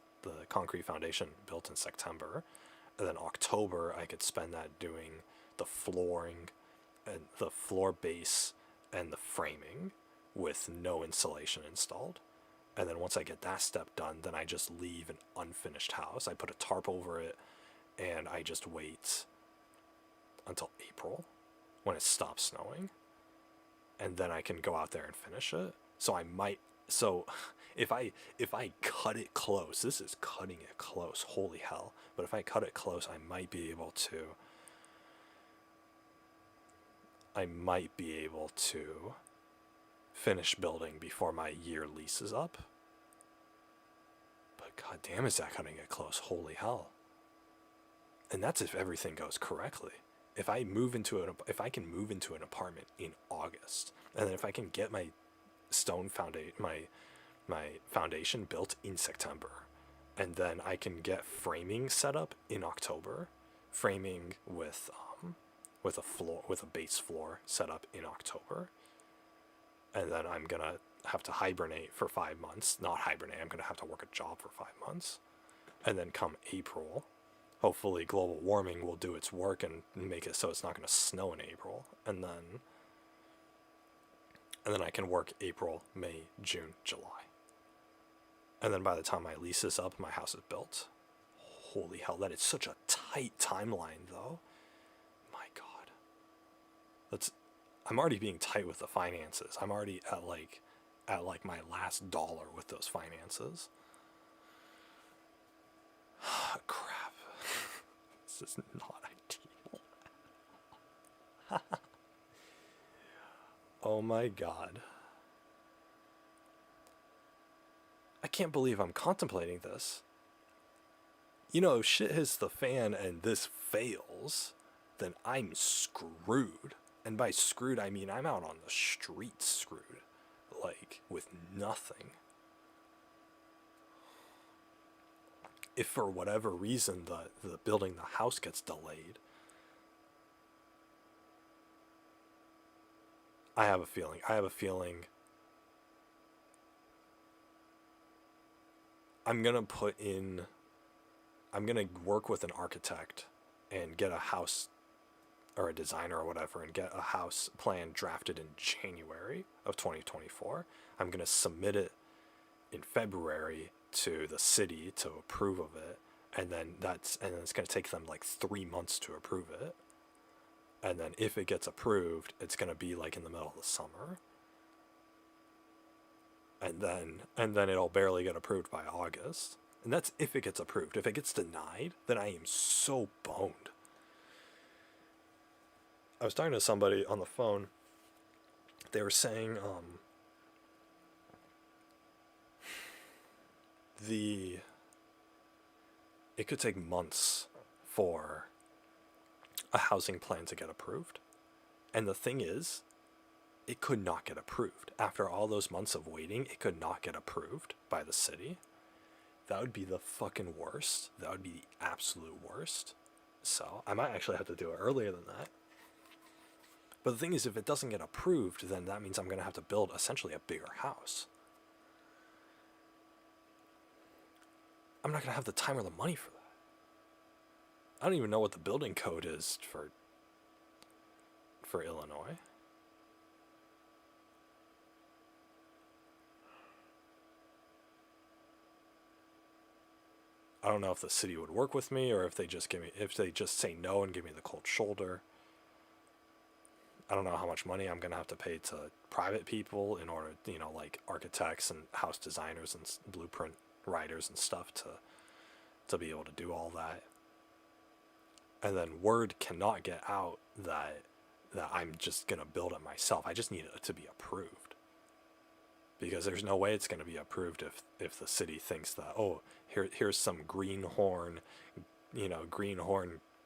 concrete foundation built in September. And then October, I could spend that doing the flooring and the floor base and the framing with no insulation installed. And then once I get that step done, then I just leave an unfinished house. I put a tarp over it, and I just wait until April when it stops snowing. And then I can go out there and finish it. So if I cut it close, this is cutting it close, holy hell. But if I cut it close, I might be able to finish building before my year lease is up. But god damn, is that cutting it close, holy hell. And that's if everything goes correctly. If I can move into an apartment in August, and then if I can get my stone foundation, my foundation built in September, and then I can get framing set up in October, framing with a base floor set up in October, and then I'm gonna have to hibernate for 5 months. Not hibernate, I'm gonna have to work a job for 5 months, and then come April, hopefully global warming will do its work and make it so it's not gonna snow in April, and then I can work April, May, June, July. And then by the time my lease is up, my house is built. Holy hell, that is such a tight timeline, though. My god. I'm already being tight with the finances. I'm already at my last dollar with those finances. Crap. This is not ideal. Oh my god. I can't believe I'm contemplating this. You know, if shit hits the fan and this fails, then I'm screwed. And by screwed, I mean I'm out on the street screwed. Like, with nothing. If for whatever reason the building the house gets delayed, I have a feeling. I'm gonna put in. I'm gonna work with an architect and get a house or a designer or whatever and get a house plan drafted in January of 2024. I'm gonna submit it in February to the city to approve of it, and then it's gonna take them like 3 months to approve it. And then if it gets approved, it's gonna be like in the middle of the summer. And then it'll barely get approved by August. And that's if it gets approved. If it gets denied, then I am so boned. I was talking to somebody on the phone. They were saying it could take months for a housing plan to get approved. And the thing is, it could not get approved. After all those months of waiting, it could not get approved by the city. That would be the fucking worst. That would be the absolute worst. So I might actually have to do it earlier than that. But the thing is, if it doesn't get approved, then that means I'm going to have to build essentially a bigger house. I'm not going to have the time or the money for that. I don't even know what the building code is for Illinois. I don't know if the city would work with me or if they just say no and give me the cold shoulder. I don't know how much money I'm going to have to pay to private people in order, like architects and house designers and blueprint writers and stuff to be able to do all that. And then word cannot get out that I'm just going to build it myself. I just need it to be approved. Because there's no way it's going to be approved if the city thinks that, oh, here's some greenhorn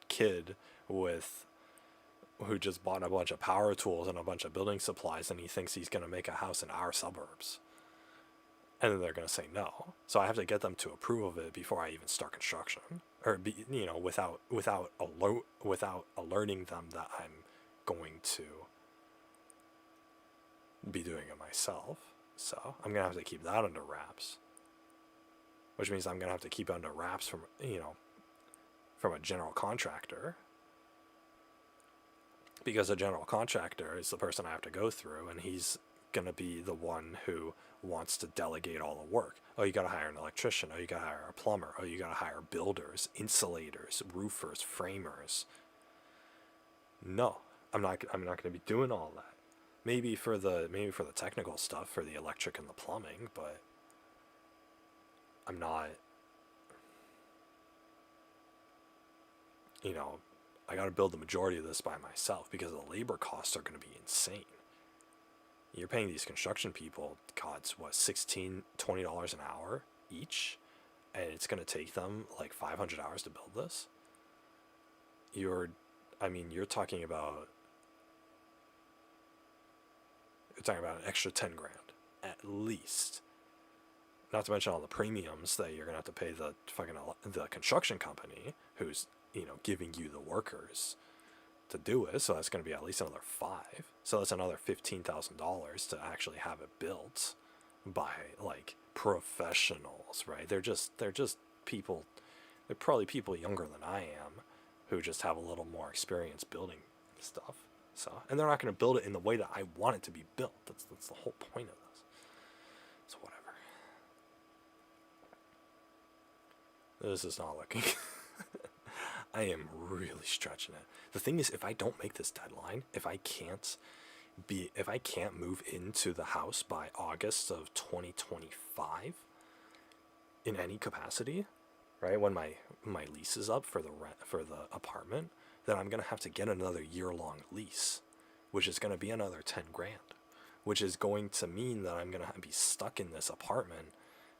kid who just bought a bunch of power tools and a bunch of building supplies, and he thinks he's going to make a house in our suburbs. And then they're going to say no. So I have to get them to approve of it before I even start construction, or without alerting them that I'm going to be doing it myself. So I'm going to have to keep that under wraps, which means I'm going to have to keep it under wraps from a general contractor, because a general contractor is the person I have to go through, and he's going to be the one who wants to delegate all the work. Oh, you got to hire an electrician. Oh, you got to hire a plumber. Oh, you got to hire builders, insulators, roofers, framers. No, I'm not going to be doing all that. Maybe for the technical stuff, for the electric and the plumbing, but I'm not. I got to build the majority of this by myself because the labor costs are going to be insane. You're paying these construction people, $16, $20 an hour each, and it's going to take them like 500 hours to build this. You're talking about an extra 10 grand at least. Not to mention all the premiums that you're gonna have to pay the construction company who's giving you the workers to do it. So that's gonna be at least another $5. So that's another $15,000 to actually have it built by like professionals, right? They're just people. They're probably people younger than I am who just have a little more experience building stuff. So, and they're not going to build it in the way that I want it to be built. That's the whole point of this. So whatever. This is not looking. I am really stretching it. The thing is, if I don't make this deadline, if I can't move into the house by August of 2025 in any capacity, right, when my lease is up for the apartment, then I'm going to have to get another year-long lease, which is going to be another 10 grand, which is going to mean that I'm going to be stuck in this apartment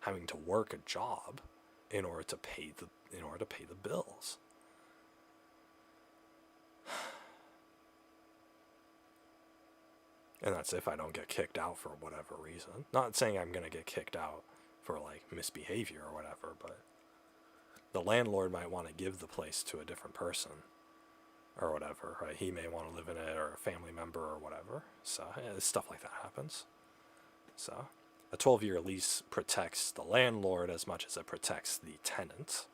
having to work a job in order to pay the bills. And that's if I don't get kicked out for whatever reason. Not saying I'm going to get kicked out for like misbehavior or whatever, but the landlord might want to give the place to a different person. or whatever, right? He may want to live in it, or a family member or whatever. So yeah, stuff like that happens. So a 12-year lease protects the landlord as much as it protects the tenant.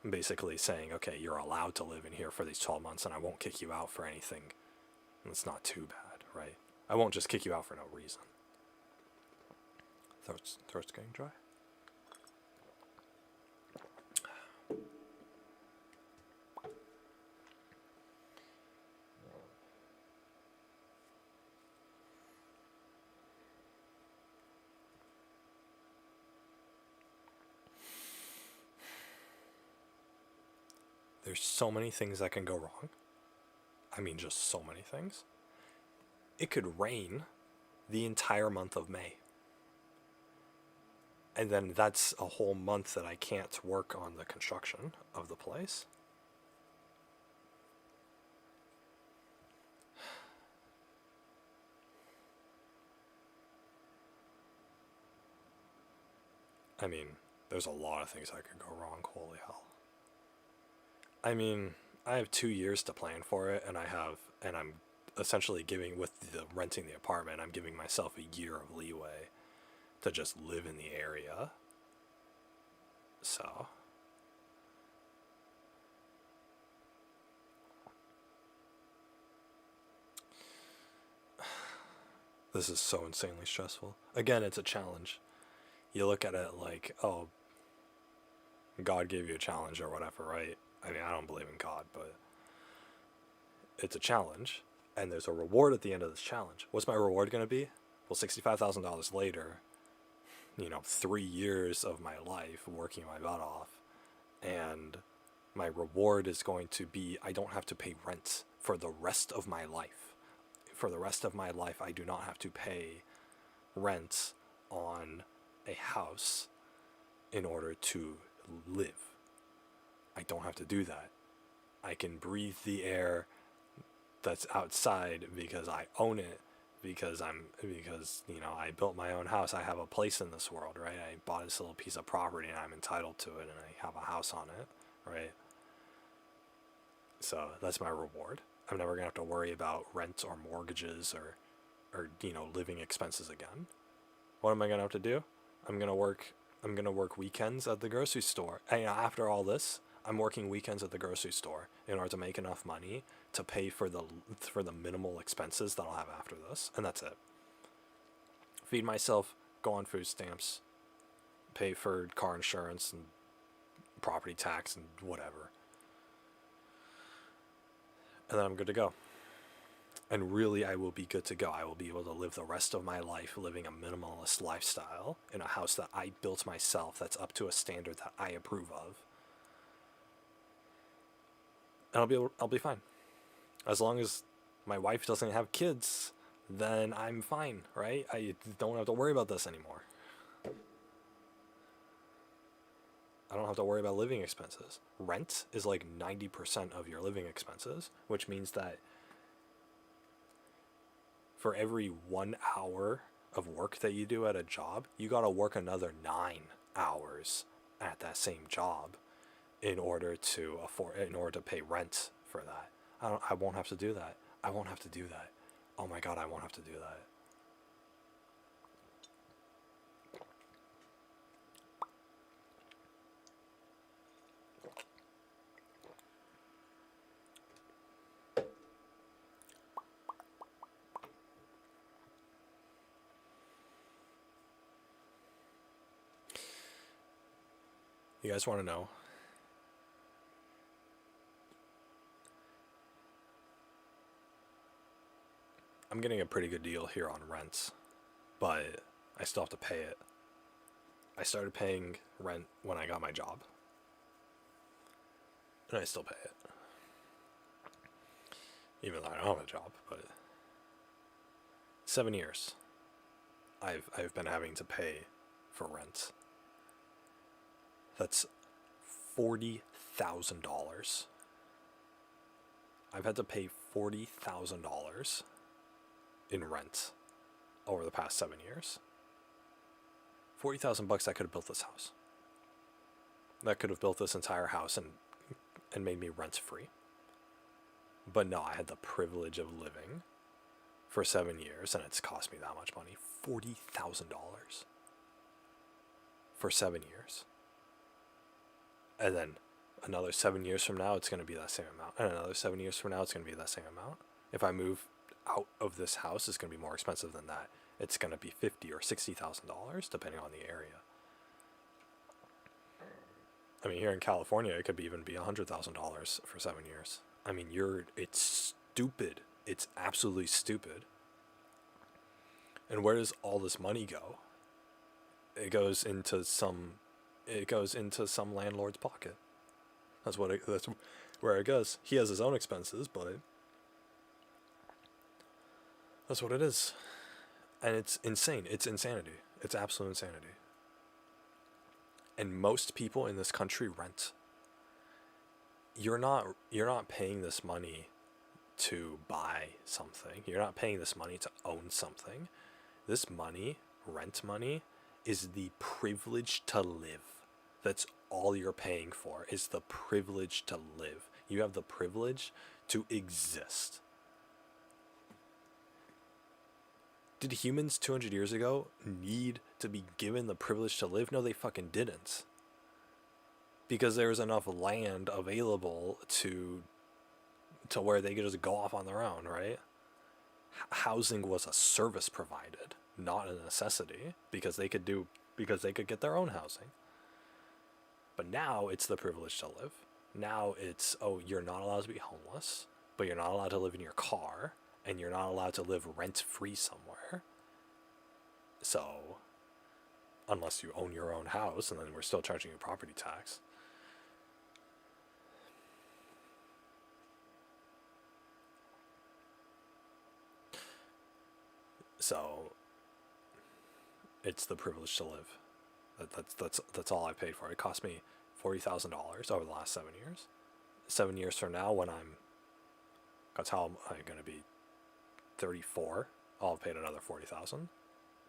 Basically saying, okay, you're allowed to live in here for these 12 months and I won't kick you out for anything. And it's not too bad, right? I won't just kick you out for no reason. Throat's getting dry. There's so many things that can go wrong. I mean, just so many things. It could rain the entire month of May. And then that's a whole month that I can't work on the construction of the place. I mean, there's a lot of things that could go wrong, holy hell. I mean, I have 2 years to plan for it, and I'm essentially giving, with the renting the apartment, I'm giving myself a year of leeway to just live in the area. So this is so insanely stressful. Again, it's a challenge. You look at it like, oh, God gave you a challenge or whatever, right? I mean, I don't believe in God, but it's a challenge, and there's a reward at the end of this challenge. What's my reward going to be? Well, $65,000 later, 3 years of my life working my butt off, and my reward is going to be I don't have to pay rent for the rest of my life. For the rest of my life, I do not have to pay rent on a house in order to live. I don't have to do that. I can breathe the air that's outside because I own it, because I built my own house. I have a place in this world, right? I bought this little piece of property and I'm entitled to it, and I have a house on it, right? So that's my reward. I'm never gonna have to worry about rent or mortgages or living expenses again. What am I gonna have to do? I'm gonna work weekends at the grocery store. And after all this, I'm working weekends at the grocery store in order to make enough money to pay for the minimal expenses that I'll have after this, and that's it. Feed myself, go on food stamps, pay for car insurance and property tax and whatever. And then I'm good to go. And really, I will be good to go. I will be able to live the rest of my life living a minimalist lifestyle in a house that I built myself, that's up to a standard that I approve of. And I'll be fine. As long as my wife doesn't have kids, then I'm fine, right? I don't have to worry about this anymore. I don't have to worry about living expenses. Rent is like 90% of your living expenses, which means that for every 1 hour of work that you do at a job, you gotta work another 9 hours at that same job in order to pay rent for that. I won't have to do that. I won't have to do that. Oh my God, I won't have to do that. You guys want to know? I'm getting a pretty good deal here on rents, but I still have to pay it. I started paying rent when I got my job, and I still pay it. Even though I don't have a job, but 7 years I've been having to pay for rent. That's $40,000. I've had to pay $40,000 in rent over the past 7 years. $40,000 I could have built this house. That could have built this entire house and made me rent free. But no, I had the privilege of living for 7 years, and it's cost me that much money, $40,000 for 7 years. And then another 7 years from now, it's going to be that same amount. And another 7 years from now, it's going to be that same amount. If I move out of this house, it's going to be more expensive than that. It's going to be $50,000 or $60,000 depending on the area. I mean, here in California, it could even be $100,000 for 7 years. I mean, it's stupid. It's absolutely stupid. And where does all this money go? It goes into some landlord's pocket. That's where it goes. He has his own expenses, but that's what it is. And it's insane. It's insanity. It's absolute insanity. And most people in this country rent. You're not paying this money to buy something. You're not paying this money to own something. This money, rent money, is the privilege to live. That's all you're paying for, is the privilege to live. You have the privilege to exist. Did humans 200 years ago need to be given the privilege to live? No, they fucking didn't. Because there was enough land available to where they could just go off on their own, right? Housing was a service provided, not a necessity, because they could get their own housing. But now it's the privilege to live. Now it's, oh, you're not allowed to be homeless, but you're not allowed to live in your car, and you're not allowed to live rent-free somewhere. So, unless you own your own house, and then we're still charging you property tax. So, it's the privilege to live. That's all I paid for. It cost me $40,000 over the last 7 years. 7 years from now, that's how I'm going to be 34. I'll have paid another $40,000.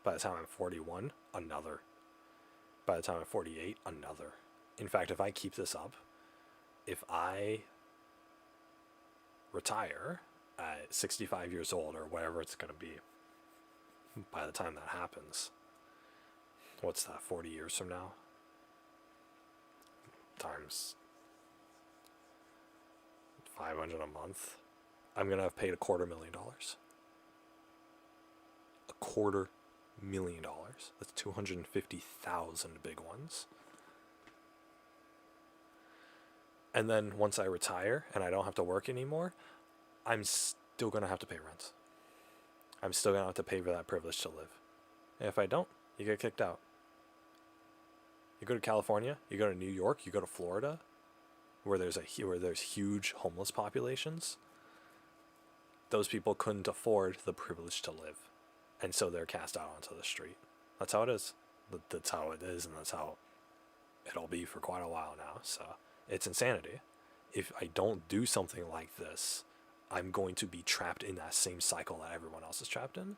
By the time I'm 41, another. By the time I'm 48, another. In fact, if I keep this up, if I retire at 65 years old or whatever it's going to be, by the time that happens, what's that, 40 years from now? Times 500 a month. I'm going to have paid $250,000. $250,000. That's 250,000 big ones. And then once I retire and I don't have to work anymore, I'm still going to have to pay rent. I'm still going to have to pay for that privilege to live. And if I don't, you get kicked out. You go to California, you go to New York, you go to Florida, where there's huge homeless populations. Those people couldn't afford the privilege to live, and so they're cast out onto the street. That's how it is. That's how it is, and that's how it'll be for quite a while now. So it's insanity. If I don't do something like this, I'm going to be trapped in that same cycle that everyone else is trapped in.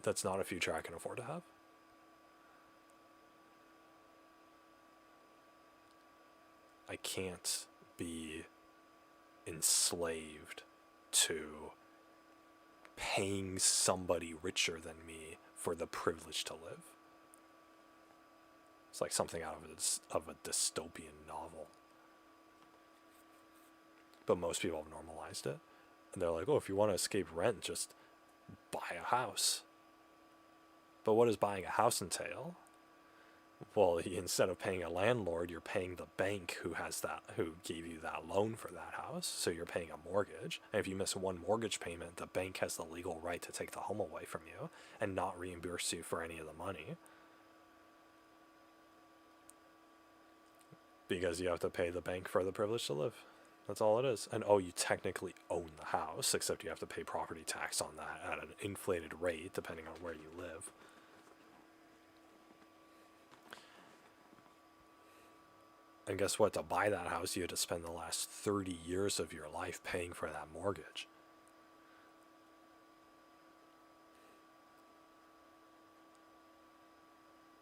That's not a future I can afford to have. I can't be enslaved to paying somebody richer than me for the privilege to live. It's like something out of a dystopian novel. But most people have normalized it. And they're like, oh, if you want to escape rent, just buy a house. But what does buying a house entail? Well, instead of paying a landlord, you're paying the bank who gave you that loan for that house. So you're paying a mortgage. And if you miss one mortgage payment, the bank has the legal right to take the home away from you and not reimburse you for any of the money. Because you have to pay the bank for the privilege to live. That's all it is. And you technically own the house, except you have to pay property tax on that at an inflated rate depending on where you live. And guess what? To buy that house, you had to spend the last 30 years of your life paying for that mortgage.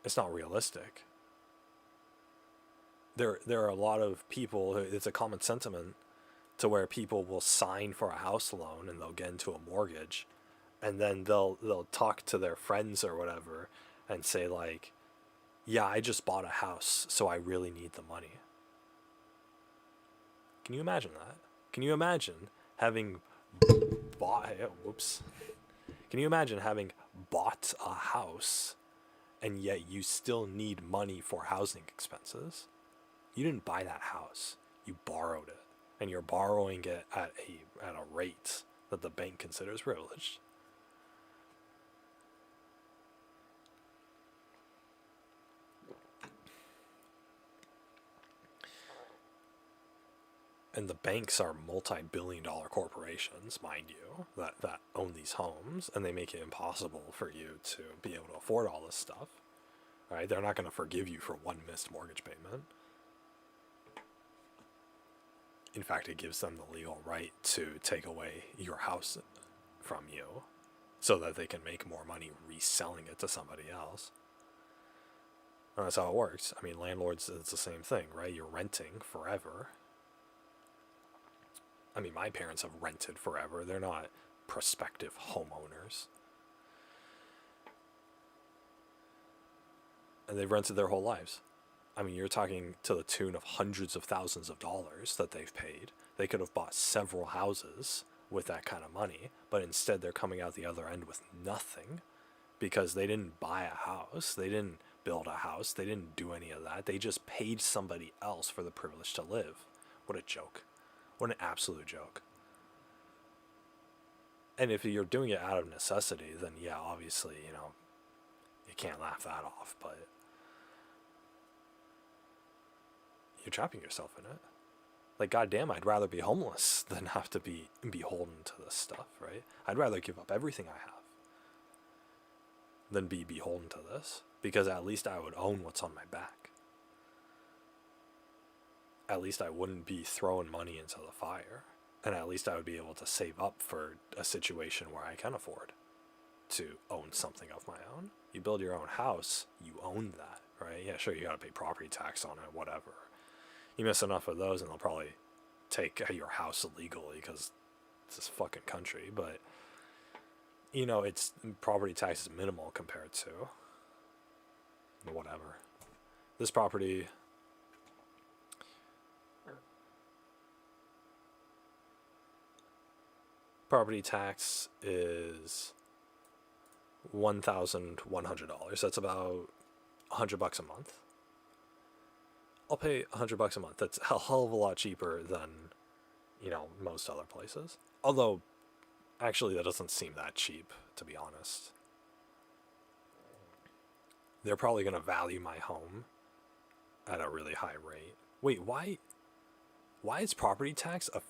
It's not realistic. there are a lot of people. It's a common sentiment to where people will sign for a house loan and they'll get into a mortgage, and then they'll talk to their friends or whatever and say like, yeah, I just bought a house, so I really need the money. Can you imagine that? Can you imagine having bought, whoops. Can you imagine having bought a house and yet you still need money for housing expenses? You didn't buy that house. You borrowed it. And you're borrowing it at a rate that the bank considers privileged. And the banks are multi-billion-dollar corporations, mind you, that own these homes, and they make it impossible for you to be able to afford all this stuff. Right? They're not going to forgive you for one missed mortgage payment. In fact, it gives them the legal right to take away your house from you so that they can make more money reselling it to somebody else. And that's how it works. I mean, landlords, it's the same thing, right? You're renting forever. I mean, my parents have rented forever. They're not prospective homeowners. And they've rented their whole lives. I mean, you're talking to the tune of hundreds of thousands of dollars that they've paid. They could have bought several houses with that kind of money, but instead they're coming out the other end with nothing because they didn't buy a house. They didn't build a house. They didn't do any of that. They just paid somebody else for the privilege to live. What a joke. What an absolute joke. And if you're doing it out of necessity, then yeah, obviously, you can't laugh that off, but you're trapping yourself in it. Like, goddamn, I'd rather be homeless than have to be beholden to this stuff, right? I'd rather give up everything I have than be beholden to this, because at least I would own what's on my back. At least I wouldn't be throwing money into the fire, and at least I would be able to save up for a situation where I can afford to own something of my own. You build your own house, you own that, right? Yeah, sure, you gotta pay property tax on it, whatever. You miss enough of those and they'll probably take your house illegally because it's this fucking country, but it's property tax is minimal compared to whatever. This property tax is $1,100. That's about $100 a month. I'll pay $100 a month. That's a hell of a lot cheaper than, most other places. Although, actually, that doesn't seem that cheap, to be honest. They're probably going to value my home at a really high rate. Wait, why is property tax a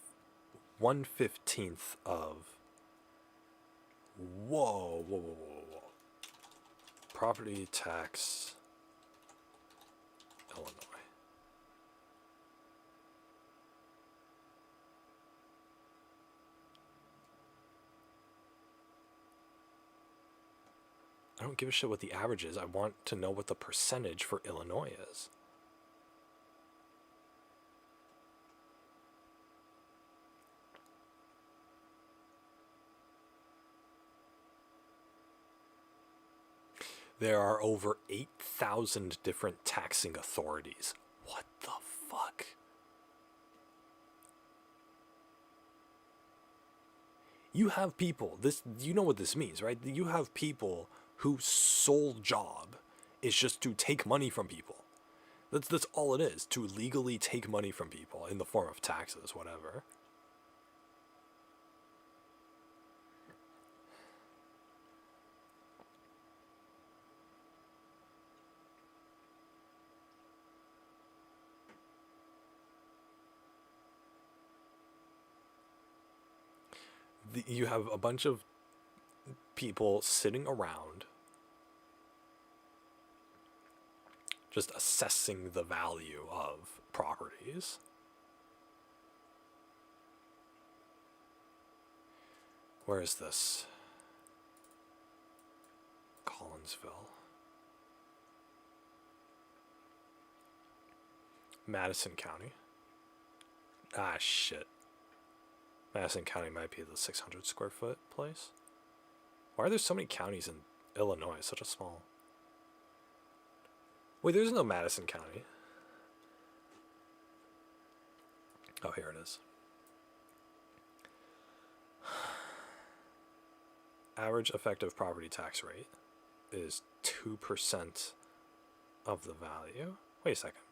1/15 of... Whoa. Property tax, Illinois. I don't give a shit what the average is. I want to know what the percentage for Illinois is. There are over 8,000 different taxing authorities. What the fuck? You have people, you know what this means, right? You have people whose sole job is just to take money from people. That's all it is, to legally take money from people in the form of taxes, whatever. You have a bunch of people sitting around just assessing the value of properties. Where is this? Collinsville. Madison County. Ah, shit. Madison County might be the 600 square foot place. Why are there so many counties in Illinois? It's such a small. Wait, there's no Madison County. Oh, here it is. Average effective property tax rate is 2% of the value. Wait a second.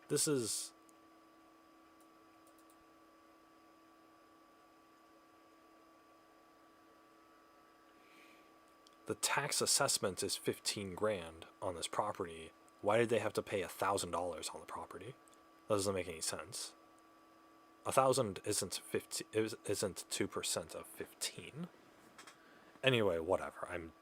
This is... The tax assessment is 15 grand on this property. Why did they have to pay $1,000 on the property? That doesn't make any sense. 1,000 isn't 2% of 15. Anyway, whatever. I'm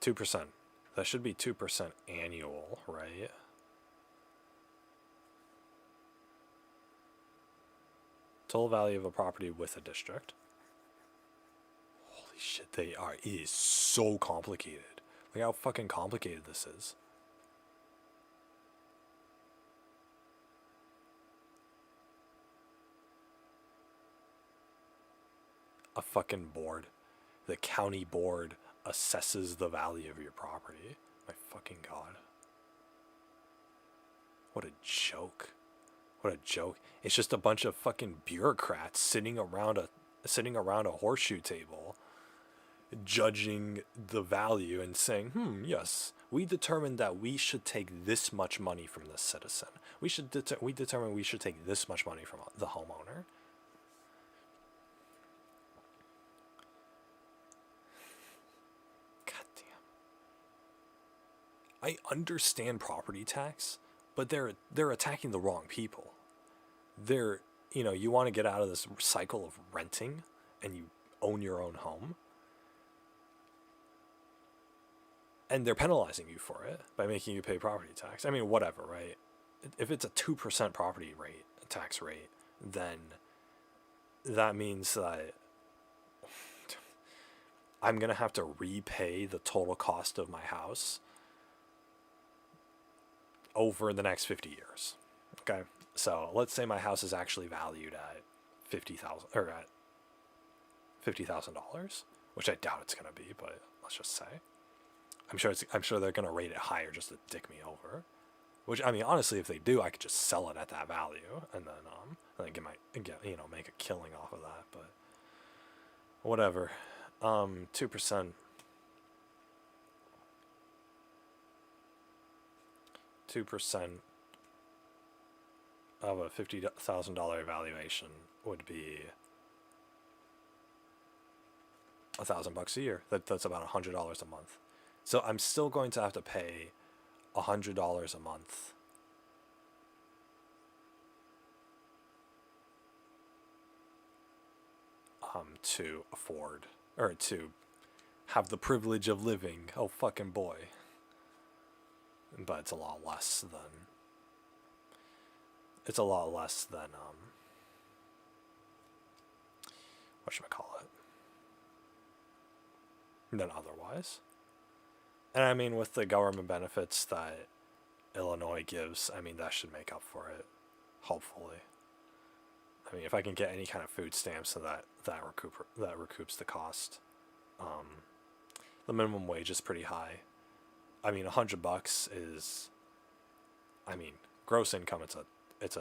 2%. That should be 2% annual, right? Total value of a property with a district. Holy shit, they are. It is so complicated. Look how fucking complicated this is. A fucking board. The county board assesses the value of your property. My fucking god. What a joke. What a joke. It's just a bunch of fucking bureaucrats sitting around a horseshoe table judging the value and saying, yes, we determined that we should take this much money from this citizen. We determined we should take this much money from the homeowner. God damn. I understand property tax, but they're attacking the wrong people. You want to get out of this cycle of renting and you own your own home. And they're penalizing you for it by making you pay property tax. I mean, whatever, right? If it's a 2% property rate, tax rate, then that means that I'm going to have to repay the total cost of my house over the next 50 years. Okay? So let's say my house is actually valued at $50,000 or at $50,000, which I doubt it's going to be, but let's just say. I'm sure they're going to rate it higher just to dick me over. Which, I mean, honestly, if they do, I could just sell it at that value and then make a killing off of that, but whatever. 2%. 2% of a $50,000 valuation would be $1,000 a year. That's about $100 a month. So I'm still going to have to pay $100 a month to afford, or to have the privilege of living. Oh, fucking boy. But it's a lot less than whatchamacallit, than otherwise. And I mean, with the government benefits that Illinois gives, I mean, that should make up for it, hopefully. I mean, if I can get any kind of food stamps, so that recoups the cost. The minimum wage is pretty high. I mean, $100 is, I mean, gross income. It's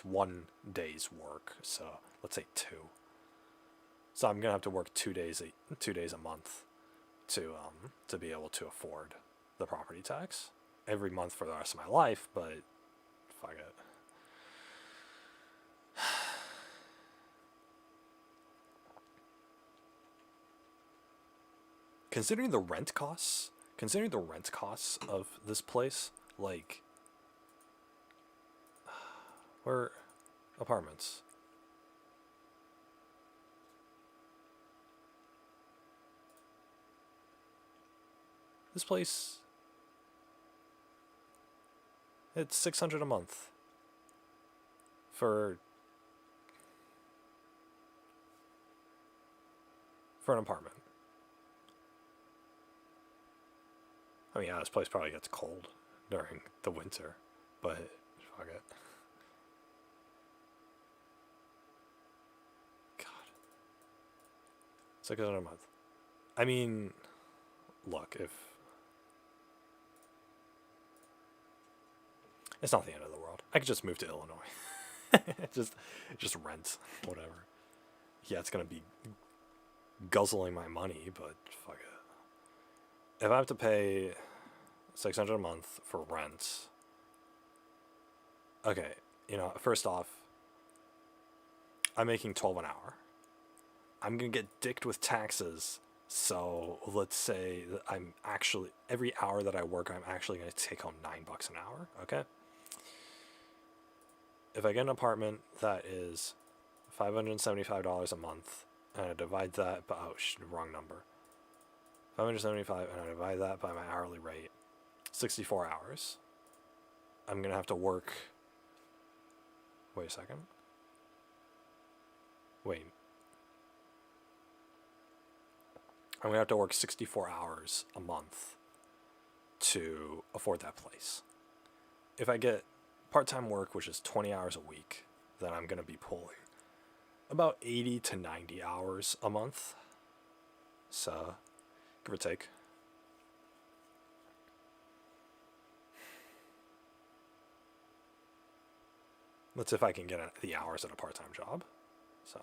1 day's work. So let's say 2. So I'm gonna have to work 2 days a month to be able to afford the property tax every month for the rest of my life. But fuck it. Considering the rent costs of this place, like, where apartments. This place, it's $600 a month for for an apartment. I mean, yeah, this place probably gets cold during the winter, but fuck it. God. $600 a month. I mean, look, if it's not the end of the world, I could just move to Illinois. just rent, whatever. Yeah, it's gonna be guzzling my money, but fuck it. If I have to pay $600 a month for rent, okay, first off, I'm making 12 an hour. I'm gonna get dicked with taxes. So let's say that I'm actually, every hour that I work, I'm actually gonna take home $9 an hour. Okay. If I get an apartment that is $575 a month, and I divide that by, wrong number. 575, and I divide that by my hourly rate, 64 hours. I'm gonna have to work. Wait a second. Wait. I'm gonna have to work 64 hours a month to afford that place. If I get part-time work, which is 20 hours a week, then I'm gonna be pulling about 80 to 90 hours a month. So, give or take. That's if I can get the hours at a part-time job. So.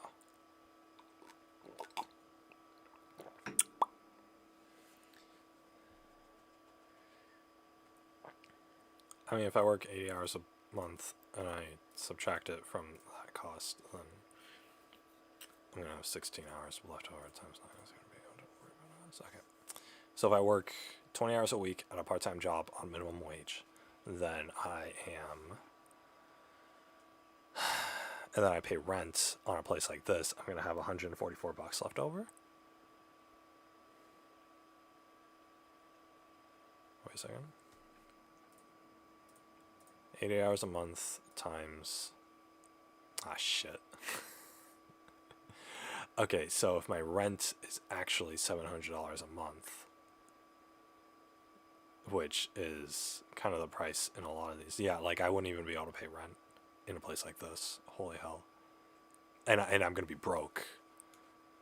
I mean, if I work 80 hours a month and I subtract it from that cost, then I'm going to have 16 hours left over times 9. Is going to be able to worry about this. Okay. So if I work 20 hours a week at a part-time job on minimum wage, then I am... and then I pay rent on a place like this, I'm going to have $144 left over. Wait a second. 80 hours a month times... Ah, shit. Okay, so if my rent is actually $700 a month, which is kind of the price in a lot of these. Yeah, like I wouldn't even be able to pay rent in a place like this. Holy hell. And I'm going to be broke.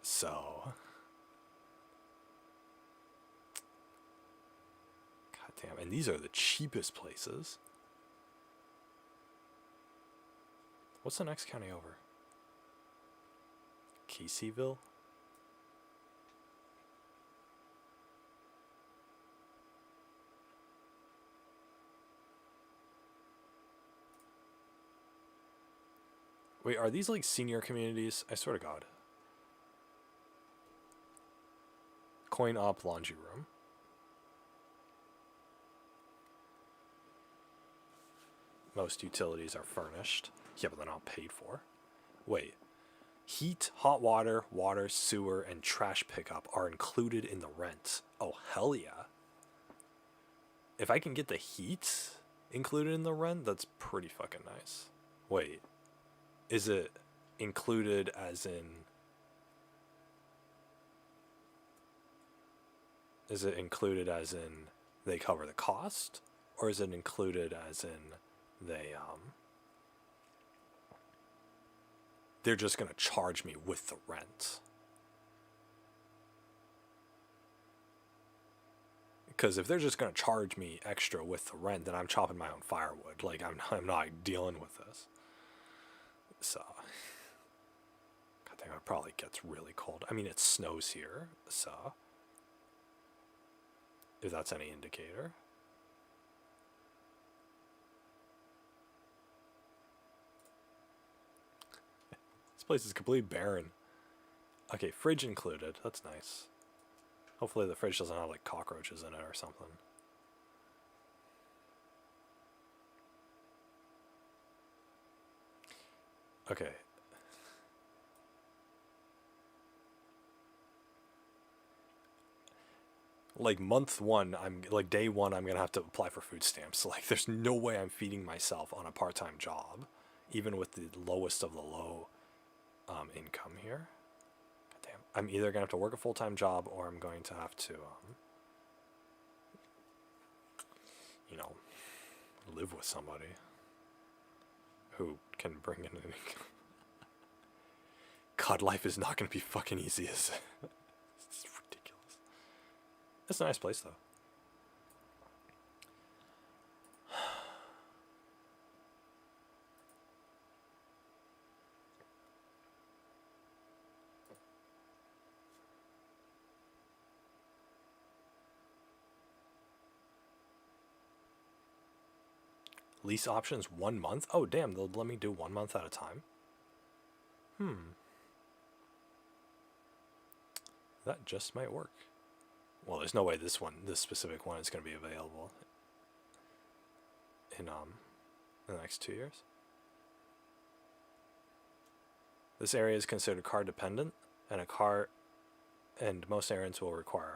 So... God damn, and these are the cheapest places. What's the next county over? Caseyville? Wait, are these like senior communities? I swear to God. Coin Op Laundry Room. Most utilities are furnished. Yeah, but they're not paid for. Wait. Heat, hot water, water, sewer, and trash pickup are included in the rent. Oh, hell yeah. If I can get the heat included in the rent, that's pretty fucking nice. Wait. Is it included as in... Is it included as in they cover the cost? Or is it included as in they're just going to charge me with the rent? Because if they're just going to charge me extra with the rent, then I'm chopping my own firewood. Like, I'm not dealing with this. So, God damn, it probably gets really cold. I mean, it snows here, so if that's any indicator. This place is completely barren. Okay, fridge included. That's nice. Hopefully the fridge doesn't have like cockroaches in it or something. Okay. Like month one, day one, I'm gonna have to apply for food stamps. Like, there's no way I'm feeding myself on a part-time job, even with the lowest of the low income here. God damn. I'm either gonna have to work a full-time job or I'm going to have to, you know, live with somebody who can bring in an income. God, life is not gonna be fucking easy, is it? It's ridiculous. It's a nice place, though. Lease options 1 month? Oh, damn, they'll let me do 1 month at a time? That just might work. Well, there's no way this specific one is going to be available in the next 2 years. This area is considered car dependent, and most areas will require